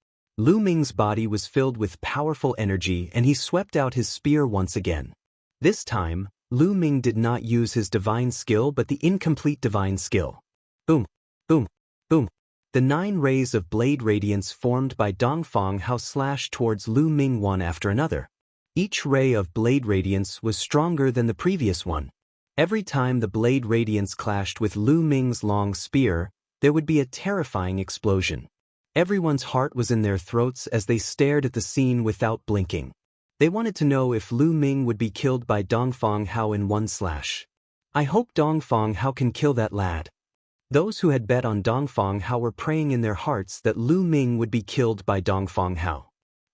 Lu Ming's body was filled with powerful energy and he swept out his spear once again. This time, Lu Ming did not use his divine skill but the incomplete divine skill. Boom, boom, boom. The 9 rays of blade radiance formed by Dongfang Hao slashed towards Lu Ming one after another. Each ray of blade radiance was stronger than the previous one. Every time the blade radiance clashed with Lu Ming's long spear, there would be a terrifying explosion. Everyone's heart was in their throats as they stared at the scene without blinking. They wanted to know if Lu Ming would be killed by Dongfang Hao in one slash. I hope Dongfang Hao can kill that lad. Those who had bet on Dongfang Hao were praying in their hearts that Lu Ming would be killed by Dongfang Hao.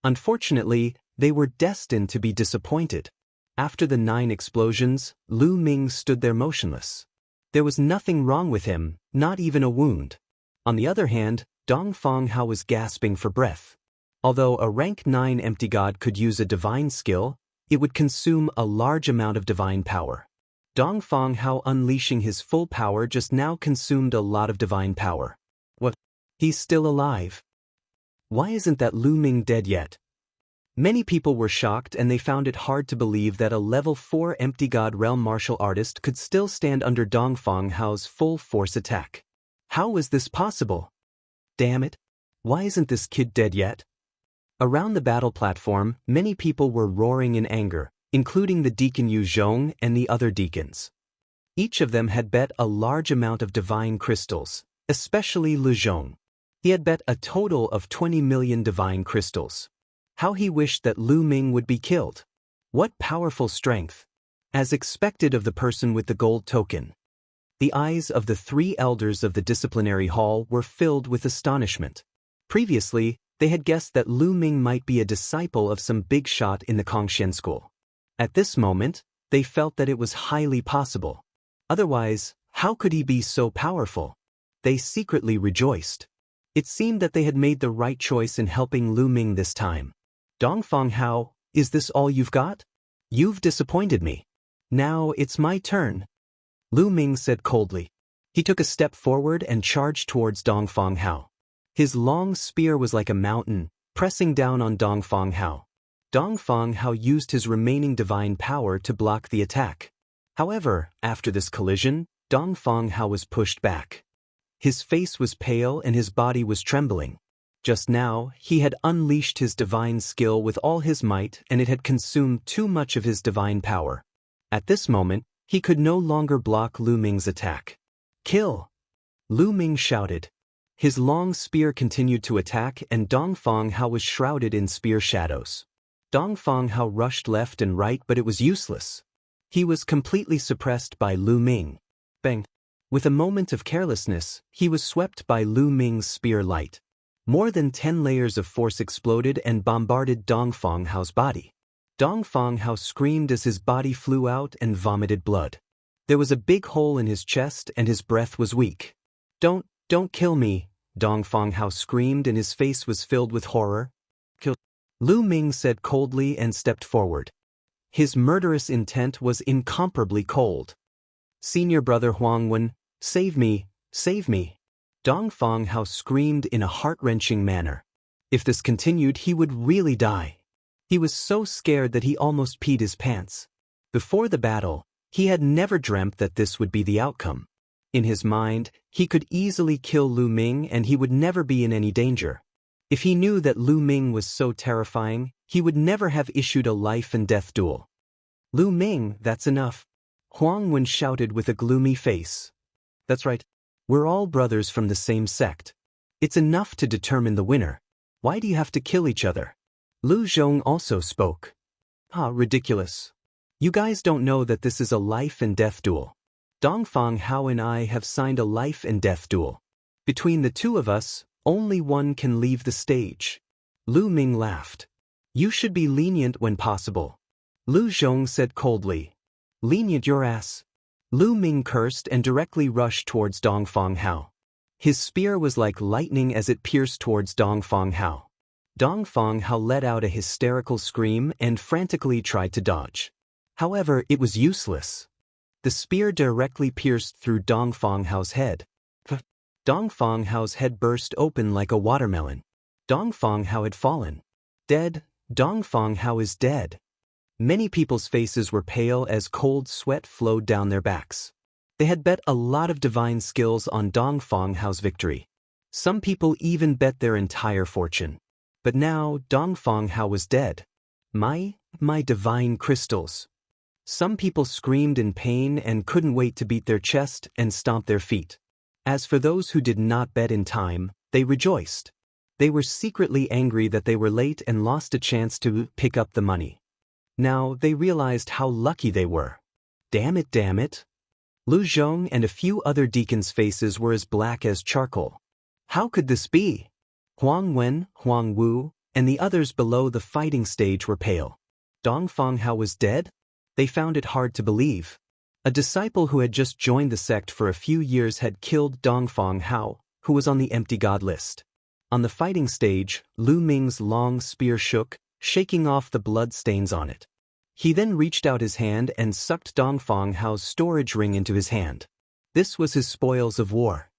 Unfortunately, they were destined to be disappointed. After the 9 explosions, Lu Ming stood there motionless. There was nothing wrong with him, not even a wound. On the other hand, Dongfang Hao was gasping for breath. Although a rank 9 empty god could use a divine skill, it would consume a large amount of divine power. Dongfang Hao unleashing his full power just now consumed a lot of divine power. What? He's still alive. Why isn't that Lu Ming dead yet? Many people were shocked and they found it hard to believe that a level 4 empty god realm martial artist could still stand under Dongfang Hao's full force attack. How was this possible? Damn it! Why isn't this kid dead yet? Around the battle platform, many people were roaring in anger, including the Deacon Yu Zhong and the other deacons. Each of them had bet a large amount of divine crystals, especially Lu Zhong. He had bet a total of 20 million divine crystals. How he wished that Lu Ming would be killed. What powerful strength! As expected of the person with the gold token. The eyes of the 3 elders of the disciplinary hall were filled with astonishment. Previously, they had guessed that Lu Ming might be a disciple of some big shot in the Kongxian school. At this moment, they felt that it was highly possible. Otherwise, how could he be so powerful? They secretly rejoiced. It seemed that they had made the right choice in helping Lu Ming this time. Dongfang Hao, is this all you've got? You've disappointed me. Now it's my turn. Lu Ming said coldly. He took a step forward and charged towards Dongfang Hao. His long spear was like a mountain, pressing down on Dongfang Hao. Dongfang Hao used his remaining divine power to block the attack. However, after this collision, Dongfang Hao was pushed back. His face was pale and his body was trembling. Just now, he had unleashed his divine skill with all his might and it had consumed too much of his divine power. At this moment, he could no longer block Lu Ming's attack. Kill! Lu Ming shouted. His long spear continued to attack and Dongfang Hao was shrouded in spear shadows. Dongfang Hao rushed left and right but it was useless. He was completely suppressed by Lu Ming. Bang! With a moment of carelessness, he was swept by Lu Ming's spear light. More than 10 layers of force exploded and bombarded Dongfang Hao's body. Dongfang Hao screamed as his body flew out and vomited blood. There was a big hole in his chest and his breath was weak. Don't kill me, Dongfang Hao screamed and his face was filled with horror. Kill. Lu Ming said coldly and stepped forward. His murderous intent was incomparably cold. Senior brother Huang Wen, save me, save me. Dongfang Hao screamed in a heart-wrenching manner. If this continued, he would really die. He was so scared that he almost peed his pants. Before the battle, he had never dreamt that this would be the outcome. In his mind, he could easily kill Lu Ming and he would never be in any danger. If he knew that Lu Ming was so terrifying, he would never have issued a life-and-death duel. Lu Ming, that's enough. Huang Wen shouted with a gloomy face. That's right. We're all brothers from the same sect. It's enough to determine the winner. Why do you have to kill each other? Lu Zhong also spoke. Ridiculous. You guys don't know that this is a life-and-death duel. Dongfang Hao and I have signed a life-and-death duel. Between the two of us, only one can leave the stage. Lu Ming laughed. You should be lenient when possible. Lu Zhong said coldly. Lenient your ass. Lu Ming cursed and directly rushed towards Dongfang Hao. His spear was like lightning as it pierced towards Dongfang Hao. Dongfang Hao let out a hysterical scream and frantically tried to dodge. However, it was useless. The spear directly pierced through Dongfang Hao's head. Dongfang Hao's head burst open like a watermelon. Dongfang Hao had fallen. Dead. Dongfang Hao is dead. Many people's faces were pale as cold sweat flowed down their backs. They had bet a lot of divine skills on Dongfang Hao's victory. Some people even bet their entire fortune. But now Dongfang Hao was dead. My divine crystals. Some people screamed in pain and couldn't wait to beat their chest and stomp their feet. As for those who did not bet in time, they rejoiced. They were secretly angry that they were late and lost a chance to pick up the money. Now they realized how lucky they were. Damn it. Lu Zhong and a few other deacons' faces were as black as charcoal. How could this be? Huang Wen, Huang Wu, and the others below the fighting stage were pale. Dongfang Hao was dead? They found it hard to believe. A disciple who had just joined the sect for a few years had killed Dongfang Hao, who was on the empty god list. On the fighting stage, Lu Ming's long spear shook, shaking off the blood stains on it. He then reached out his hand and sucked Dongfang Hao's storage ring into his hand. This was his spoils of war.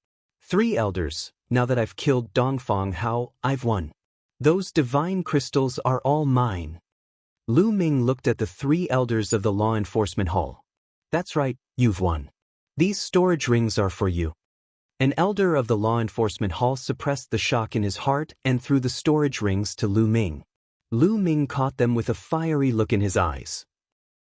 3 elders, now that I've killed Dongfang Hao, I've won. Those divine crystals are all mine. Lu Ming looked at the 3 elders of the law enforcement hall. That's right, you've won. These storage rings are for you. An elder of the law enforcement hall suppressed the shock in his heart and threw the storage rings to Lu Ming. Lu Ming caught them with a fiery look in his eyes.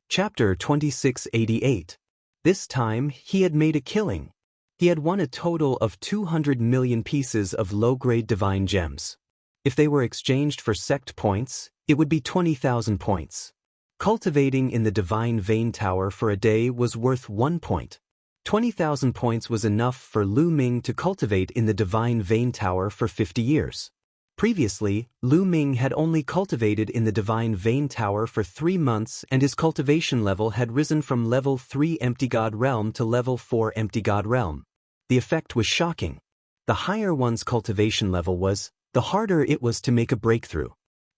Chapter 2688. This time, he had made a killing. He had won a total of 200 million pieces of low-grade divine gems. If they were exchanged for sect points, it would be 20,000 points. Cultivating in the divine vein tower for a day was worth 1 point. 20,000 points was enough for Lu Ming to cultivate in the divine vein tower for 50 years. Previously, Lu Ming had only cultivated in the divine vein tower for 3 months and his cultivation level had risen from level 3 empty god realm to level 4 empty god realm. The effect was shocking. The higher one's cultivation level was, the harder it was to make a breakthrough.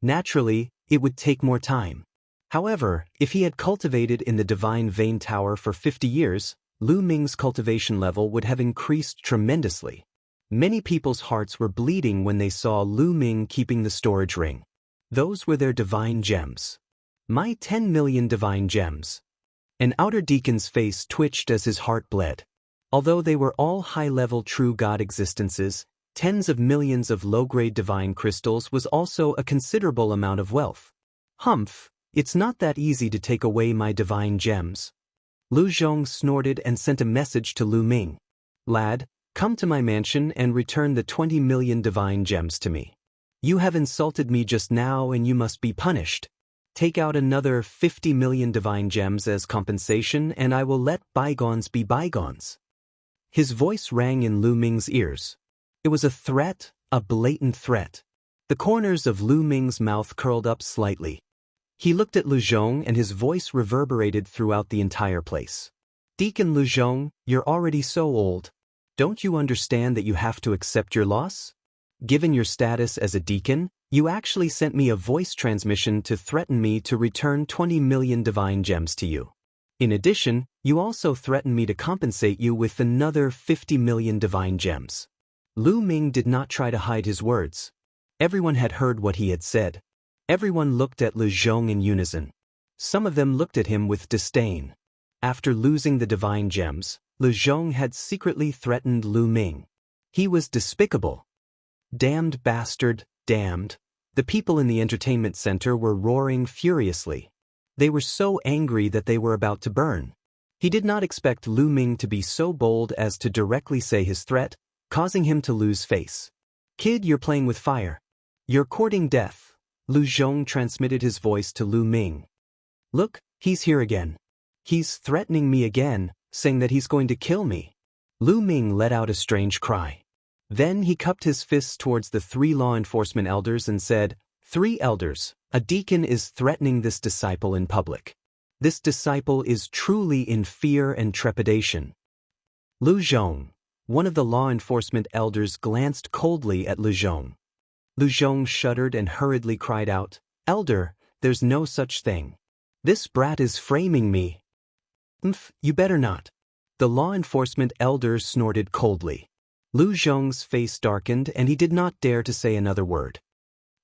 Naturally, it would take more time. However, if he had cultivated in the Divine Vein Tower for 50 years, Lu Ming's cultivation level would have increased tremendously. Many people's hearts were bleeding when they saw Lu Ming keeping the storage ring. Those were their divine gems. My 10 million divine gems. An outer deacon's face twitched as his heart bled. Although they were all high-level true God existences, tens of millions of low-grade divine crystals was also a considerable amount of wealth. Humph, it's not that easy to take away my divine gems. Lu Zhong snorted and sent a message to Lu Ming. Lad, come to my mansion and return the 20 million divine gems to me. You have insulted me just now and you must be punished. Take out another 50 million divine gems as compensation and I will let bygones be bygones. His voice rang in Lu Ming's ears. It was a threat, a blatant threat. The corners of Lu Ming's mouth curled up slightly. He looked at Lu Zhong and his voice reverberated throughout the entire place. Deacon Lu Zhong, you're already so old. Don't you understand that you have to accept your loss? Given your status as a deacon, you actually sent me a voice transmission to threaten me to return 20 million divine gems to you. In addition, you also threatened me to compensate you with another 50 million divine gems. Lu Ming did not try to hide his words. Everyone had heard what he had said. Everyone looked at Lu Zhong in unison. Some of them looked at him with disdain. After losing the divine gems, Lu Zhong had secretly threatened Lu Ming. He was despicable. Damned bastard, damned. The people in the entertainment center were roaring furiously. They were so angry that they were about to burn. He did not expect Lu Ming to be so bold as to directly say his threat, causing him to lose face. Kid, you're playing with fire. You're courting death. Lu Zhong transmitted his voice to Lu Ming. Look, he's here again. He's threatening me again, saying that he's going to kill me. Lu Ming let out a strange cry. Then he cupped his fists towards the 3 law enforcement elders and said, 3 elders, a deacon is threatening this disciple in public. This disciple is truly in fear and trepidation. Lu Zhong, one of the law enforcement elders, glanced coldly at Lu Zhong. Lu Zhong shuddered and hurriedly cried out, Elder, there's no such thing. This brat is framing me. You better not. The law enforcement elder snorted coldly. Lu Zhong's face darkened and he did not dare to say another word.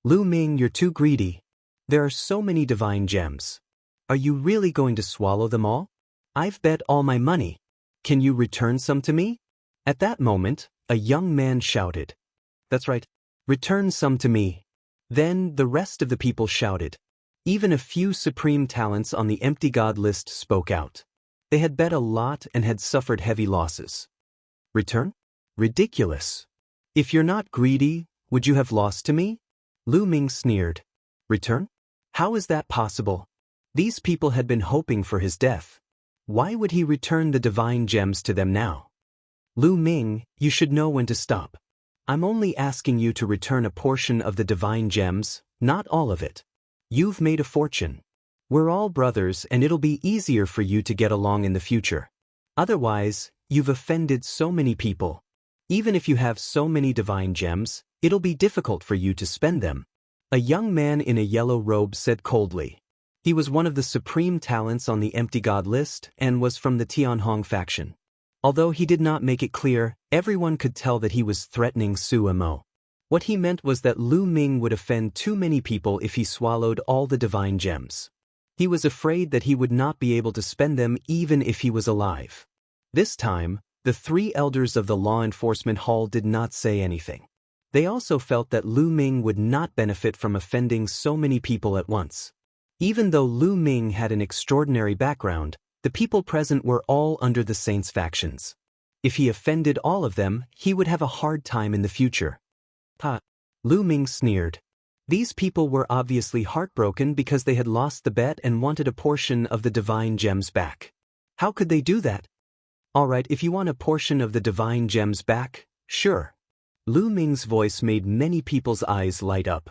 Lu Ming, you're too greedy. There are so many divine gems. Are you really going to swallow them all? I've bet all my money. Can you return some to me? At that moment, a young man shouted. That's right. Return some to me. Then the rest of the people shouted. Even a few supreme talents on the empty god list spoke out. They had bet a lot and had suffered heavy losses. Return? Ridiculous. If you're not greedy, would you have lost to me? Lu Ming sneered. Return? How is that possible? These people had been hoping for his death. Why would he return the divine gems to them now? Lu Ming, you should know when to stop. I'm only asking you to return a portion of the divine gems, not all of it. You've made a fortune. We're all brothers and it'll be easier for you to get along in the future. Otherwise, you've offended so many people. Even if you have so many divine gems, it'll be difficult for you to spend them. A young man in a yellow robe said coldly. He was one of the supreme talents on the empty god list and was from the Tianhong faction. Although he did not make it clear, everyone could tell that he was threatening Su Amo. What he meant was that Lu Ming would offend too many people if he swallowed all the divine gems. He was afraid that he would not be able to spend them even if he was alive. This time, the 3 elders of the law enforcement hall did not say anything. They also felt that Lu Ming would not benefit from offending so many people at once. Even though Lu Ming had an extraordinary background, the people present were all under the saints' factions. If he offended all of them, he would have a hard time in the future. Lu Ming sneered. These people were obviously heartbroken because they had lost the bet and wanted a portion of the divine gems back. How could they do that? All right, if you want a portion of the divine gems back, sure. Lu Ming's voice made many people's eyes light up.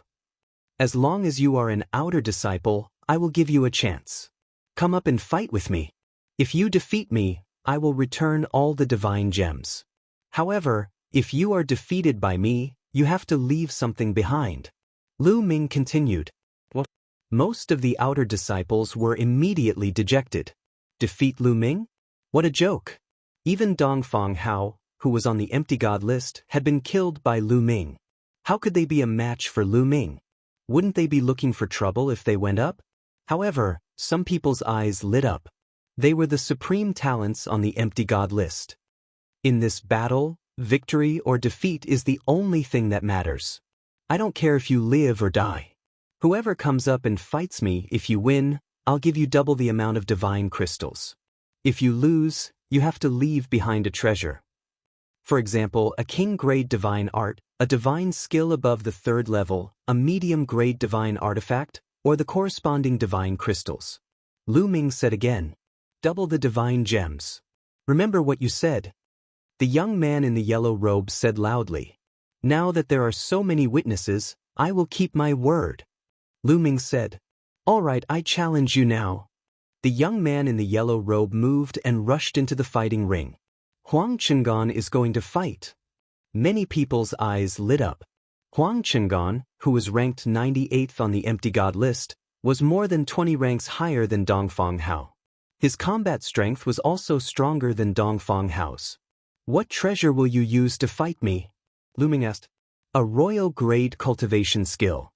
As long as you are an outer disciple, I will give you a chance. Come up and fight with me. If you defeat me, I will return all the divine gems. However, If you are defeated by me, you have to leave something behind. Lu Ming continued. What? Most of the outer disciples were immediately dejected. Defeat Lu Ming? What a joke! Even Dongfang Hao, who was on the empty god list, had been killed by Lu Ming. How could they be a match for Lu Ming? Wouldn't they be looking for trouble if they went up? However, some people's eyes lit up. They were the supreme talents on the empty god list. In this battle, victory or defeat is the only thing that matters. I don't care if you live or die. Whoever comes up and fights me, if you win, I'll give you double the amount of divine crystals. If you lose, you have to leave behind a treasure. For example, a king-grade divine art, a divine skill above the 3rd level, a medium-grade divine artifact, or the corresponding divine crystals. Lu Ming said again, double the divine gems. Remember what you said. The young man in the yellow robe said loudly, now that there are so many witnesses, I will keep my word. Lu Ming said, all right, I challenge you now. The young man in the yellow robe moved and rushed into the fighting ring. Huang Chengan is going to fight. Many people's eyes lit up. Huang Chengan, who was ranked 98th on the empty god list, was more than 20 ranks higher than Dongfang Hao. His combat strength was also stronger than Dongfang Hao's. What treasure will you use to fight me? Lu Ming asked. A royal grade cultivation skill.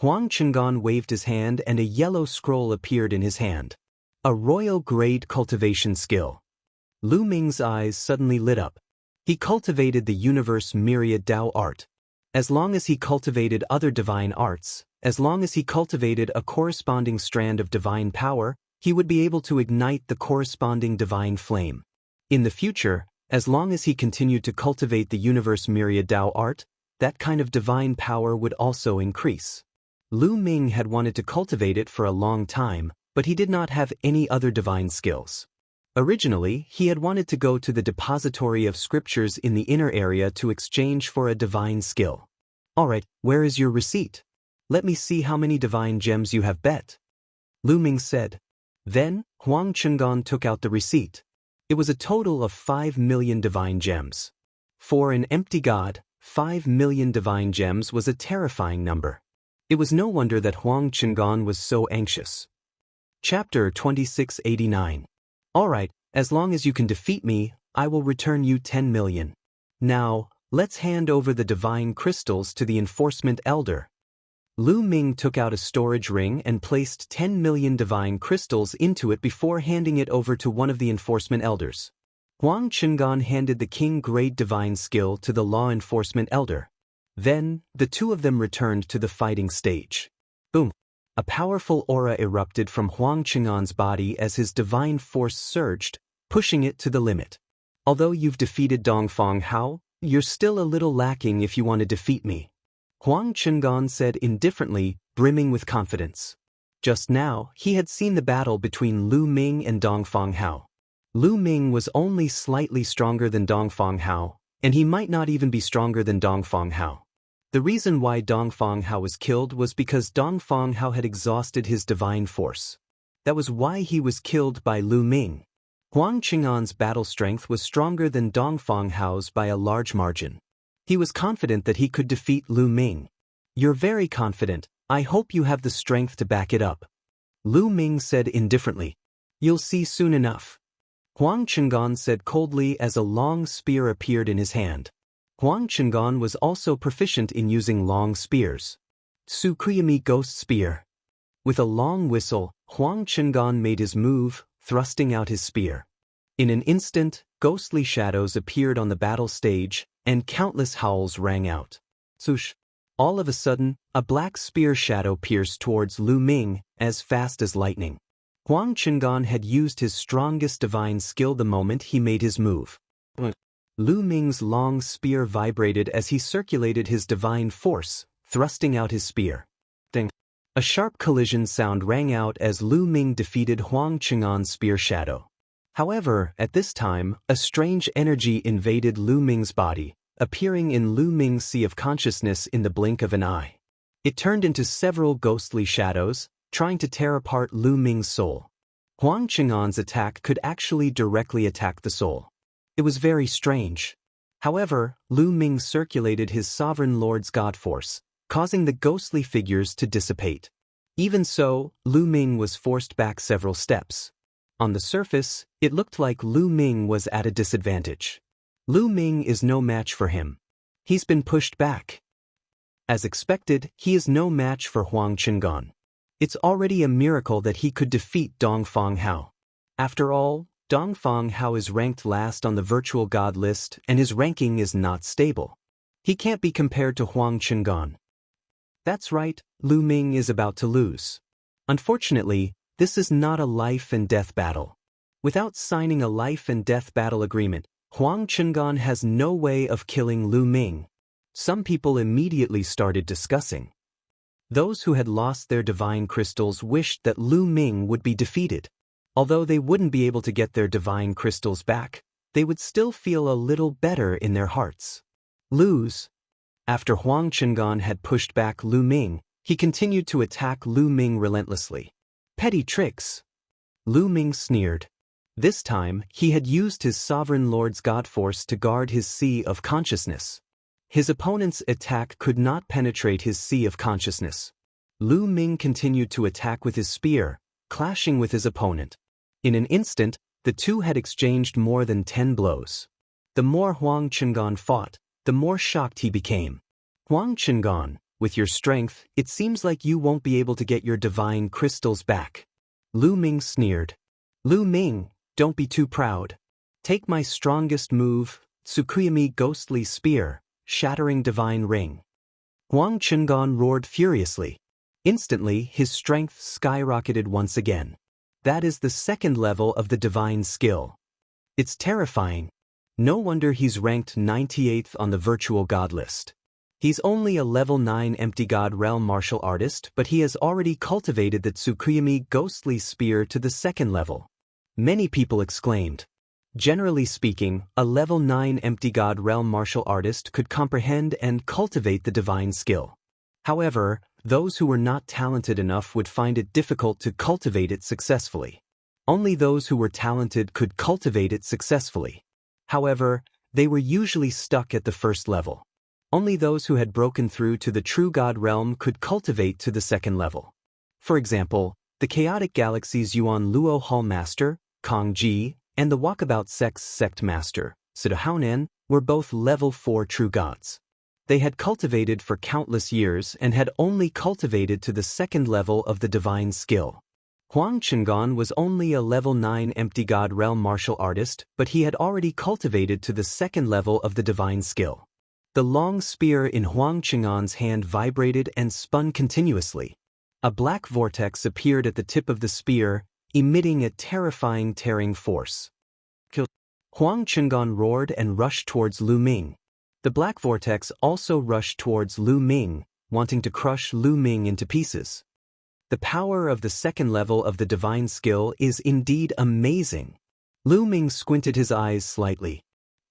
Huang Chengan waved his hand and a yellow scroll appeared in his hand. A royal grade cultivation skill. Lu Ming's eyes suddenly lit up. He cultivated the universe myriad Dao art. As long as he cultivated other divine arts, as long as he cultivated a corresponding strand of divine power, he would be able to ignite the corresponding divine flame. In the future, as long as he continued to cultivate the universe myriad Dao art, that kind of divine power would also increase. Lu Ming had wanted to cultivate it for a long time, but he did not have any other divine skills. Originally, he had wanted to go to the depository of scriptures in the inner area to exchange for a divine skill. Alright, where is your receipt? Let me see how many divine gems you have bet. Lu Ming said. Then, Huang Chengan took out the receipt. It was a total of 5 million divine gems. For an empty god, 5 million divine gems was a terrifying number. It was no wonder that Huang Chengan was so anxious. Chapter 2689. Alright, as long as you can defeat me, I will return you 10 million. Now, let's hand over the divine crystals to the enforcement elder. Lu Ming took out a storage ring and placed 10 million divine crystals into it before handing it over to one of the enforcement elders. Huang Chengan handed the king-grade divine skill to the law enforcement elder. Then, the two of them returned to the fighting stage. Boom! A powerful aura erupted from Huang Chengan's body as his divine force surged, pushing it to the limit. Although you've defeated Dongfang Hao, you're still a little lacking if you want to defeat me. Huang Chengan said indifferently, brimming with confidence. Just now, he had seen the battle between Lu Ming and Dongfang Hao. Lu Ming was only slightly stronger than Dongfang Hao, and he might not even be stronger than Dongfang Hao. The reason why Dongfang Hao was killed was because Dongfang Hao had exhausted his divine force. That was why he was killed by Lu Ming. Huang Chengan's battle strength was stronger than Dongfang Hao's by a large margin. He was confident that he could defeat Lu Ming. You're very confident, I hope you have the strength to back it up. Lu Ming said indifferently. You'll see soon enough. Huang Chengan said coldly as a long spear appeared in his hand. Huang Chengan was also proficient in using long spears. Tsukuyami Ghost Spear. With a long whistle, Huang Chengan made his move, thrusting out his spear. In an instant, ghostly shadows appeared on the battle stage, and countless howls rang out. Swoosh! All of a sudden, a black spear shadow pierced towards Lu Ming, as fast as lightning. Huang Chengan had used his strongest divine skill the moment he made his move. Lu Ming's long spear vibrated as he circulated his divine force, thrusting out his spear. Ding! A sharp collision sound rang out as Lu Ming defeated Huang Chengan's spear shadow. However, at this time, a strange energy invaded Lu Ming's body, appearing in Lu Ming's sea of consciousness in the blink of an eye. It turned into several ghostly shadows, trying to tear apart Lu Ming's soul. Huang Chengan's attack could actually directly attack the soul. It was very strange. However, Lu Ming circulated his sovereign lord's god force, causing the ghostly figures to dissipate. Even so, Lu Ming was forced back several steps. On the surface, it looked like Lu Ming was at a disadvantage. Lu Ming is no match for him. He's been pushed back. As expected, he is no match for Huang Qingan. It's already a miracle that he could defeat Dongfang Hao. After all, Dongfang Hao is ranked last on the virtual god list and his ranking is not stable. He can't be compared to Huang Qingan. That's right, Lu Ming is about to lose. Unfortunately, this is not a life and death battle. Without signing a life and death battle agreement, Huang Qingan has no way of killing Lu Ming. Some people immediately started discussing. Those who had lost their divine crystals wished that Lu Ming would be defeated. Although they wouldn't be able to get their divine crystals back, they would still feel a little better in their hearts. Lose. After Huang Qingan had pushed back Lu Ming, he continued to attack Lu Ming relentlessly. Petty tricks. Lu Ming sneered. This time, he had used his sovereign lord's god force to guard his sea of consciousness. His opponent's attack could not penetrate his sea of consciousness. Lu Ming continued to attack with his spear, clashing with his opponent. In an instant, the two had exchanged more than 10 blows. The more Huang Qingan fought, the more shocked he became. Huang Qingan, with your strength, it seems like you won't be able to get your divine crystals back. Lu Ming sneered. Lu Ming, don't be too proud. Take my strongest move, Tsukuyami Ghostly Spear, shattering divine ring. Huang Qingan roared furiously. Instantly, his strength skyrocketed once again. That is the second level of the divine skill. It's terrifying. No wonder he's ranked 98th on the virtual god list. He's only a level 9 empty god realm martial artist, but he has already cultivated the Tsukuyami Ghostly Spear to the second level. Many people exclaimed. Generally speaking, a level 9 empty god realm martial artist could comprehend and cultivate the divine skill. However, those who were not talented enough would find it difficult to cultivate it successfully. Only those who were talented could cultivate it successfully. However, they were usually stuck at the first level. Only those who had broken through to the true god realm could cultivate to the second level. For example, the Chaotic Galaxy's Yuan Luo Hall Master, Kong Ji, and the Walkabout Sect's Sect Master, Sida Haonen, were both level 4 true gods. They had cultivated for countless years and had only cultivated to the second level of the divine skill. Huang Qingan was only a level 9 empty god realm martial artist, but he had already cultivated to the second level of the divine skill. The long spear in Huang Qingan's hand vibrated and spun continuously. A black vortex appeared at the tip of the spear, emitting a terrifying tearing force. Huang Qingan roared and rushed towards Lu Ming. The black vortex also rushed towards Lu Ming, wanting to crush Lu Ming into pieces. The power of the second level of the divine skill is indeed amazing. Lu Ming squinted his eyes slightly.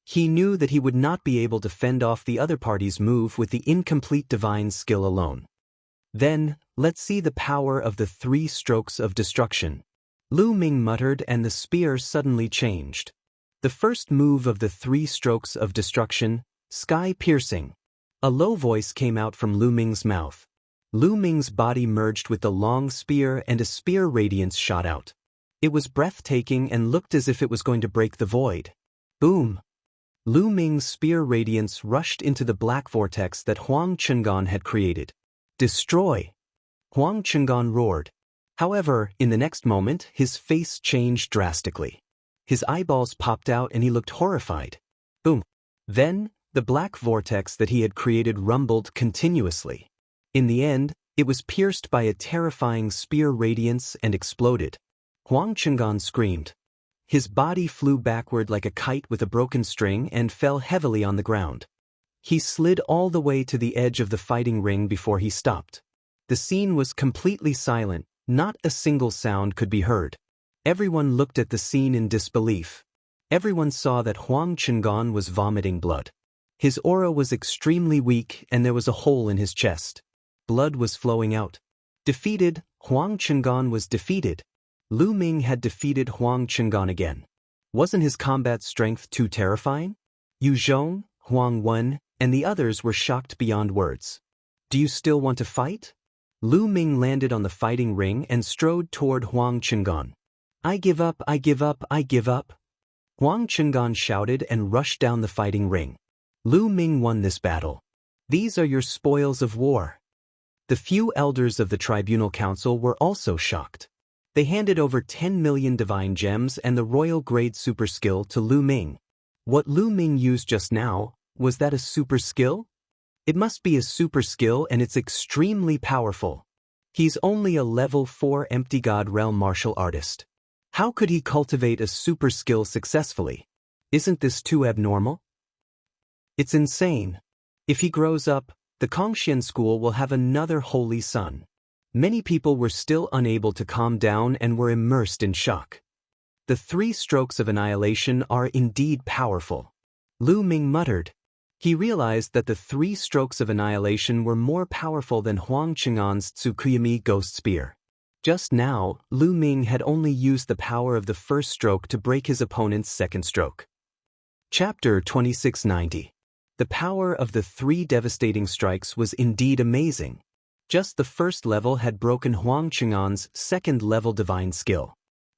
He knew that he would not be able to fend off the other party's move with the incomplete divine skill alone. Then, let's see the power of the 3 strokes of destruction. Lu Ming muttered and the spear suddenly changed. The first move of the 3 strokes of destruction, sky-piercing. A low voice came out from Lu Ming's mouth. Lu Ming's body merged with the long spear and a spear radiance shot out. It was breathtaking and looked as if it was going to break the void. Boom! Lu Ming's spear radiance rushed into the black vortex that Huang Qingan had created. Destroy! Huang Qingan roared. However, in the next moment, his face changed drastically. His eyeballs popped out and he looked horrified. Boom! Then, the black vortex that he had created rumbled continuously. In the end, it was pierced by a terrifying spear radiance and exploded. Huang Qingan screamed. His body flew backward like a kite with a broken string and fell heavily on the ground. He slid all the way to the edge of the fighting ring before he stopped. The scene was completely silent, not a single sound could be heard. Everyone looked at the scene in disbelief. Everyone saw that Huang Qingan was vomiting blood. His aura was extremely weak and there was a hole in his chest. Blood was flowing out. Defeated, Huang Qingan was defeated. Lu Ming had defeated Huang Qingan again. Wasn't his combat strength too terrifying? Yu Zhong, Huang won, and the others were shocked beyond words. Do you still want to fight? Lu Ming landed on the fighting ring and strode toward Huang Qingan. I give up, I give up, I give up. Huang Qingan shouted and rushed down the fighting ring. Lu Ming won this battle. These are your spoils of war. The few elders of the Tribunal Council were also shocked. They handed over 10 million divine gems and the royal grade super skill to Lu Ming. What Lu Ming used just now, was that a super skill? It must be a super skill and it's extremely powerful. He's only a level 4 empty god realm martial artist. How could he cultivate a super skill successfully? Isn't this too abnormal? It's insane. If he grows up, the Kongxian school will have another holy son. Many people were still unable to calm down and were immersed in shock. The 3 strokes of annihilation are indeed powerful. Lu Ming muttered. He realized that the 3 strokes of annihilation were more powerful than Huang Qingan's Tsukuyami ghost spear. Just now, Lu Ming had only used the power of the first stroke to break his opponent's second stroke. Chapter 2690. The power of the 3 devastating strikes was indeed amazing. Just the first level had broken Huang Qingan's second-level divine skill.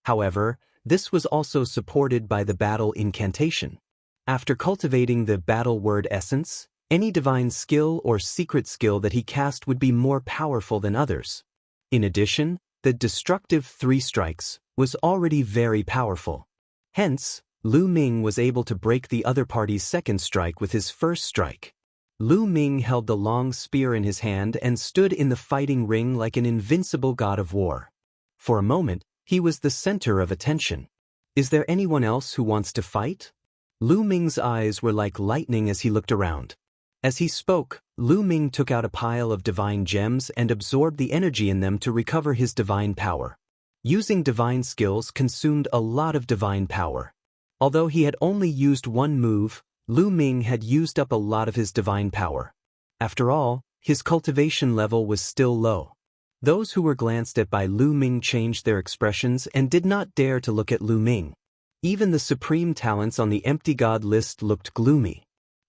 However, this was also supported by the battle incantation. After cultivating the battle word essence, any divine skill or secret skill that he cast would be more powerful than others. In addition, the destructive 3 strikes was already very powerful. Hence, Lu Ming was able to break the other party's second strike with his first strike. Lu Ming held the long spear in his hand and stood in the fighting ring like an invincible god of war. For a moment, he was the center of attention. Is there anyone else who wants to fight? Lu Ming's eyes were like lightning as he looked around. As he spoke, Lu Ming took out a pile of divine gems and absorbed the energy in them to recover his divine power. Using divine skills consumed a lot of divine power. Although he had only used one move, Lu Ming had used up a lot of his divine power. After all, his cultivation level was still low. Those who were glanced at by Lu Ming changed their expressions and did not dare to look at Lu Ming. Even the supreme talents on the empty god list looked gloomy.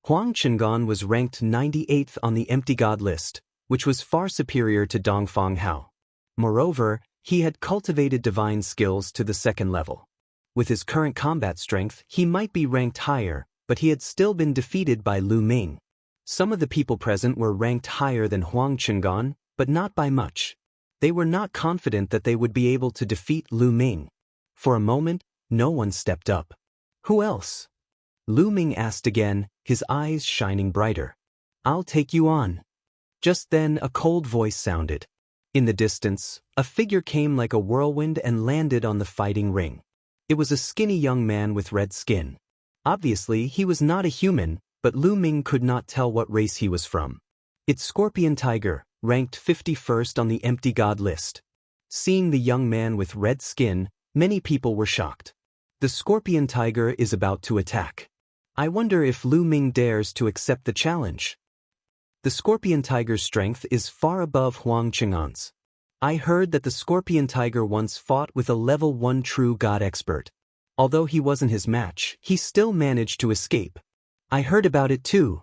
Huang Qingan was ranked 98th on the empty god list, which was far superior to Dongfang Hao. Moreover, he had cultivated divine skills to the second level. With his current combat strength, he might be ranked higher, but he had still been defeated by Lu Ming. Some of the people present were ranked higher than Huang Qingan, but not by much. They were not confident that they would be able to defeat Lu Ming. For a moment, no one stepped up. Who else? Lu Ming asked again, his eyes shining brighter. I'll take you on. Just then a cold voice sounded. In the distance, a figure came like a whirlwind and landed on the fighting ring. It was a skinny young man with red skin. Obviously, he was not a human, but Lu Ming could not tell what race he was from. It's Scorpion Tiger, ranked 51st on the empty god list. Seeing the young man with red skin, many people were shocked. The Scorpion Tiger is about to attack. I wonder if Lu Ming dares to accept the challenge. The Scorpion Tiger's strength is far above Huang Qingan's. I heard that the Scorpion Tiger once fought with a level 1 true god expert. Although he wasn't his match, he still managed to escape. I heard about it too.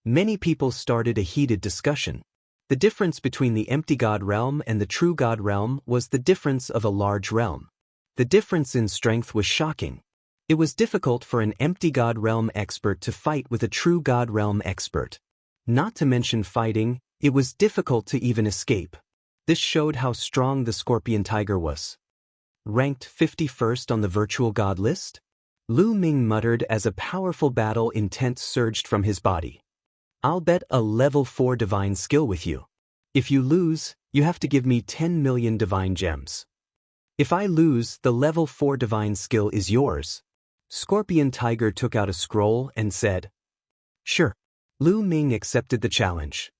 Many people started a heated discussion. The difference between the empty god realm and the true god realm was the difference of a large realm. The difference in strength was shocking. It was difficult for an empty god realm expert to fight with a true god realm expert. Not to mention fighting, it was difficult to even escape. This showed how strong the Scorpion Tiger was. Ranked 51st on the virtual god list? Lu Ming muttered as a powerful battle intent surged from his body. I'll bet a level 4 divine skill with you. If you lose, you have to give me 10 million divine gems. If I lose, the level 4 divine skill is yours. Scorpion Tiger took out a scroll and said, Sure. Lu Ming accepted the challenge.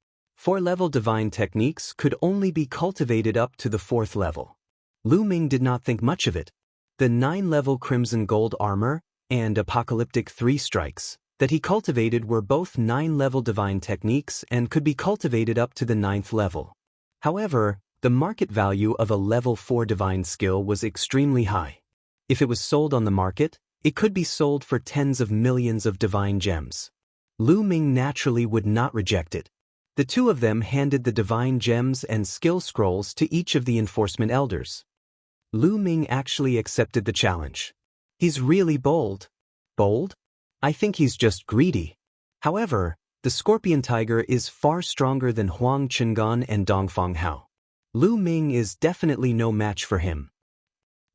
4-level divine techniques could only be cultivated up to the 4th level. Lu Ming did not think much of it. The 9-level crimson gold armor and apocalyptic 3 strikes that he cultivated were both 9-level divine techniques and could be cultivated up to the 9th level. However, the market value of a level 4 divine skill was extremely high. If it was sold on the market, it could be sold for tens of millions of divine gems. Lu Ming naturally would not reject it. The two of them handed the divine gems and skill scrolls to each of the enforcement elders. Lu Ming actually accepted the challenge. He's really bold. Bold? I think he's just greedy. However, the Scorpion Tiger is far stronger than Huang Qingan and Dongfang Hao. Lu Ming is definitely no match for him.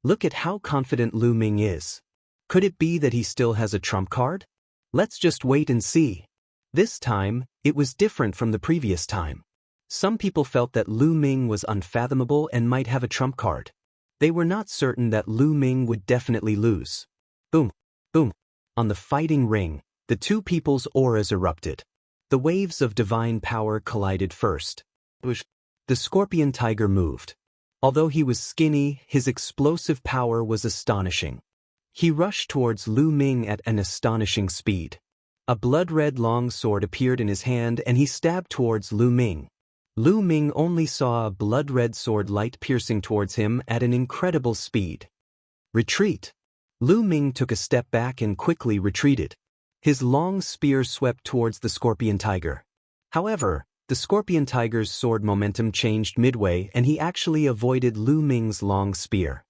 Look at how confident Lu Ming is. Could it be that he still has a trump card? Let's just wait and see. This time, it was different from the previous time. Some people felt that Lu Ming was unfathomable and might have a trump card. They were not certain that Lu Ming would definitely lose. Boom, boom. On the fighting ring, the two people's auras erupted. The waves of divine power collided first. The Scorpion Tiger moved. Although he was skinny, his explosive power was astonishing. He rushed towards Lu Ming at an astonishing speed. A blood-red long sword appeared in his hand and he stabbed towards Lu Ming. Lu Ming only saw a blood-red sword light piercing towards him at an incredible speed. Retreat! Lu Ming took a step back and quickly retreated. His long spear swept towards the Scorpion Tiger. However, the Scorpion Tiger's sword momentum changed midway and he actually avoided Lu Ming's long spear.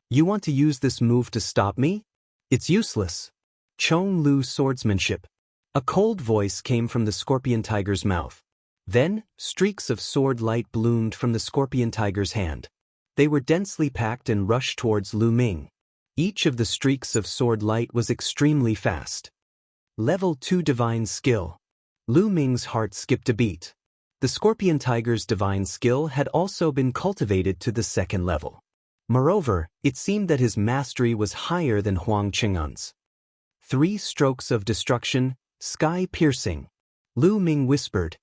You want to use this move to stop me? It's useless. Chong Lu swordsmanship. A cold voice came from the Scorpion Tiger's mouth. Then, streaks of sword light bloomed from the Scorpion Tiger's hand. They were densely packed and rushed towards Lu Ming. Each of the streaks of sword light was extremely fast. Level 2 Divine Skill. Lu Ming's heart skipped a beat. The Scorpion Tiger's divine skill had also been cultivated to the second level. Moreover, it seemed that his mastery was higher than Huang Qingan's. 3 strokes of destruction, sky-piercing. Lu Ming whispered.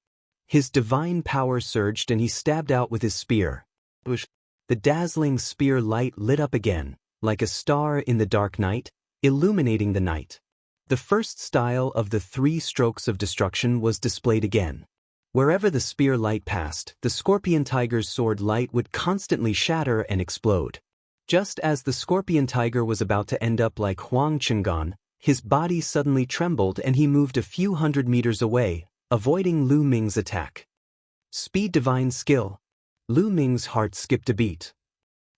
His divine power surged and he stabbed out with his spear. The dazzling spear light lit up again, like a star in the dark night, illuminating the night. The first style of the 3 strokes of destruction was displayed again. Wherever the spear light passed, the Scorpion Tiger's sword light would constantly shatter and explode. Just as the Scorpion Tiger was about to end up like Huang Qingan, his body suddenly trembled and he moved a few hundred meters away, avoiding Lu Ming's attack. Speed Divine Skill. Lu Ming's heart skipped a beat.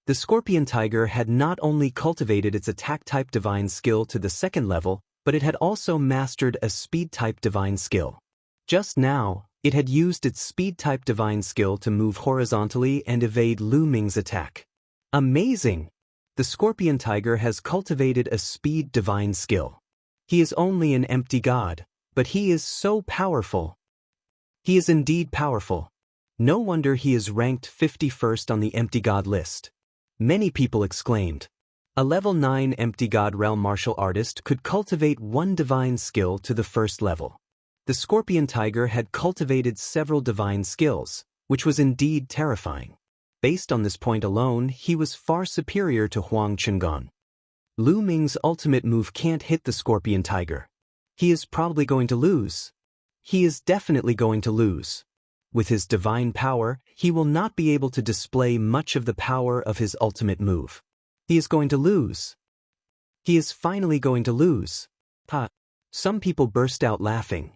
The Scorpion Tiger had not only cultivated its attack-type divine skill to the second level, but it had also mastered a speed-type divine skill. Just now, it had used its speed-type divine skill to move horizontally and evade Lu Ming's attack. Amazing! The Scorpion Tiger has cultivated a speed divine skill. He is only an empty god, but he is so powerful. He is indeed powerful. No wonder he is ranked 51st on the empty god list. Many people exclaimed. A level 9 empty god realm martial artist could cultivate 1 divine skill to the first level. The Scorpion Tiger had cultivated several divine skills, which was indeed terrifying. Based on this point alone, he was far superior to Huang Qingan. Lu Ming's ultimate move can't hit the Scorpion Tiger. He is probably going to lose. He is definitely going to lose. With his divine power, he will not be able to display much of the power of his ultimate move. He is going to lose. He is finally going to lose. Ha! Some people burst out laughing.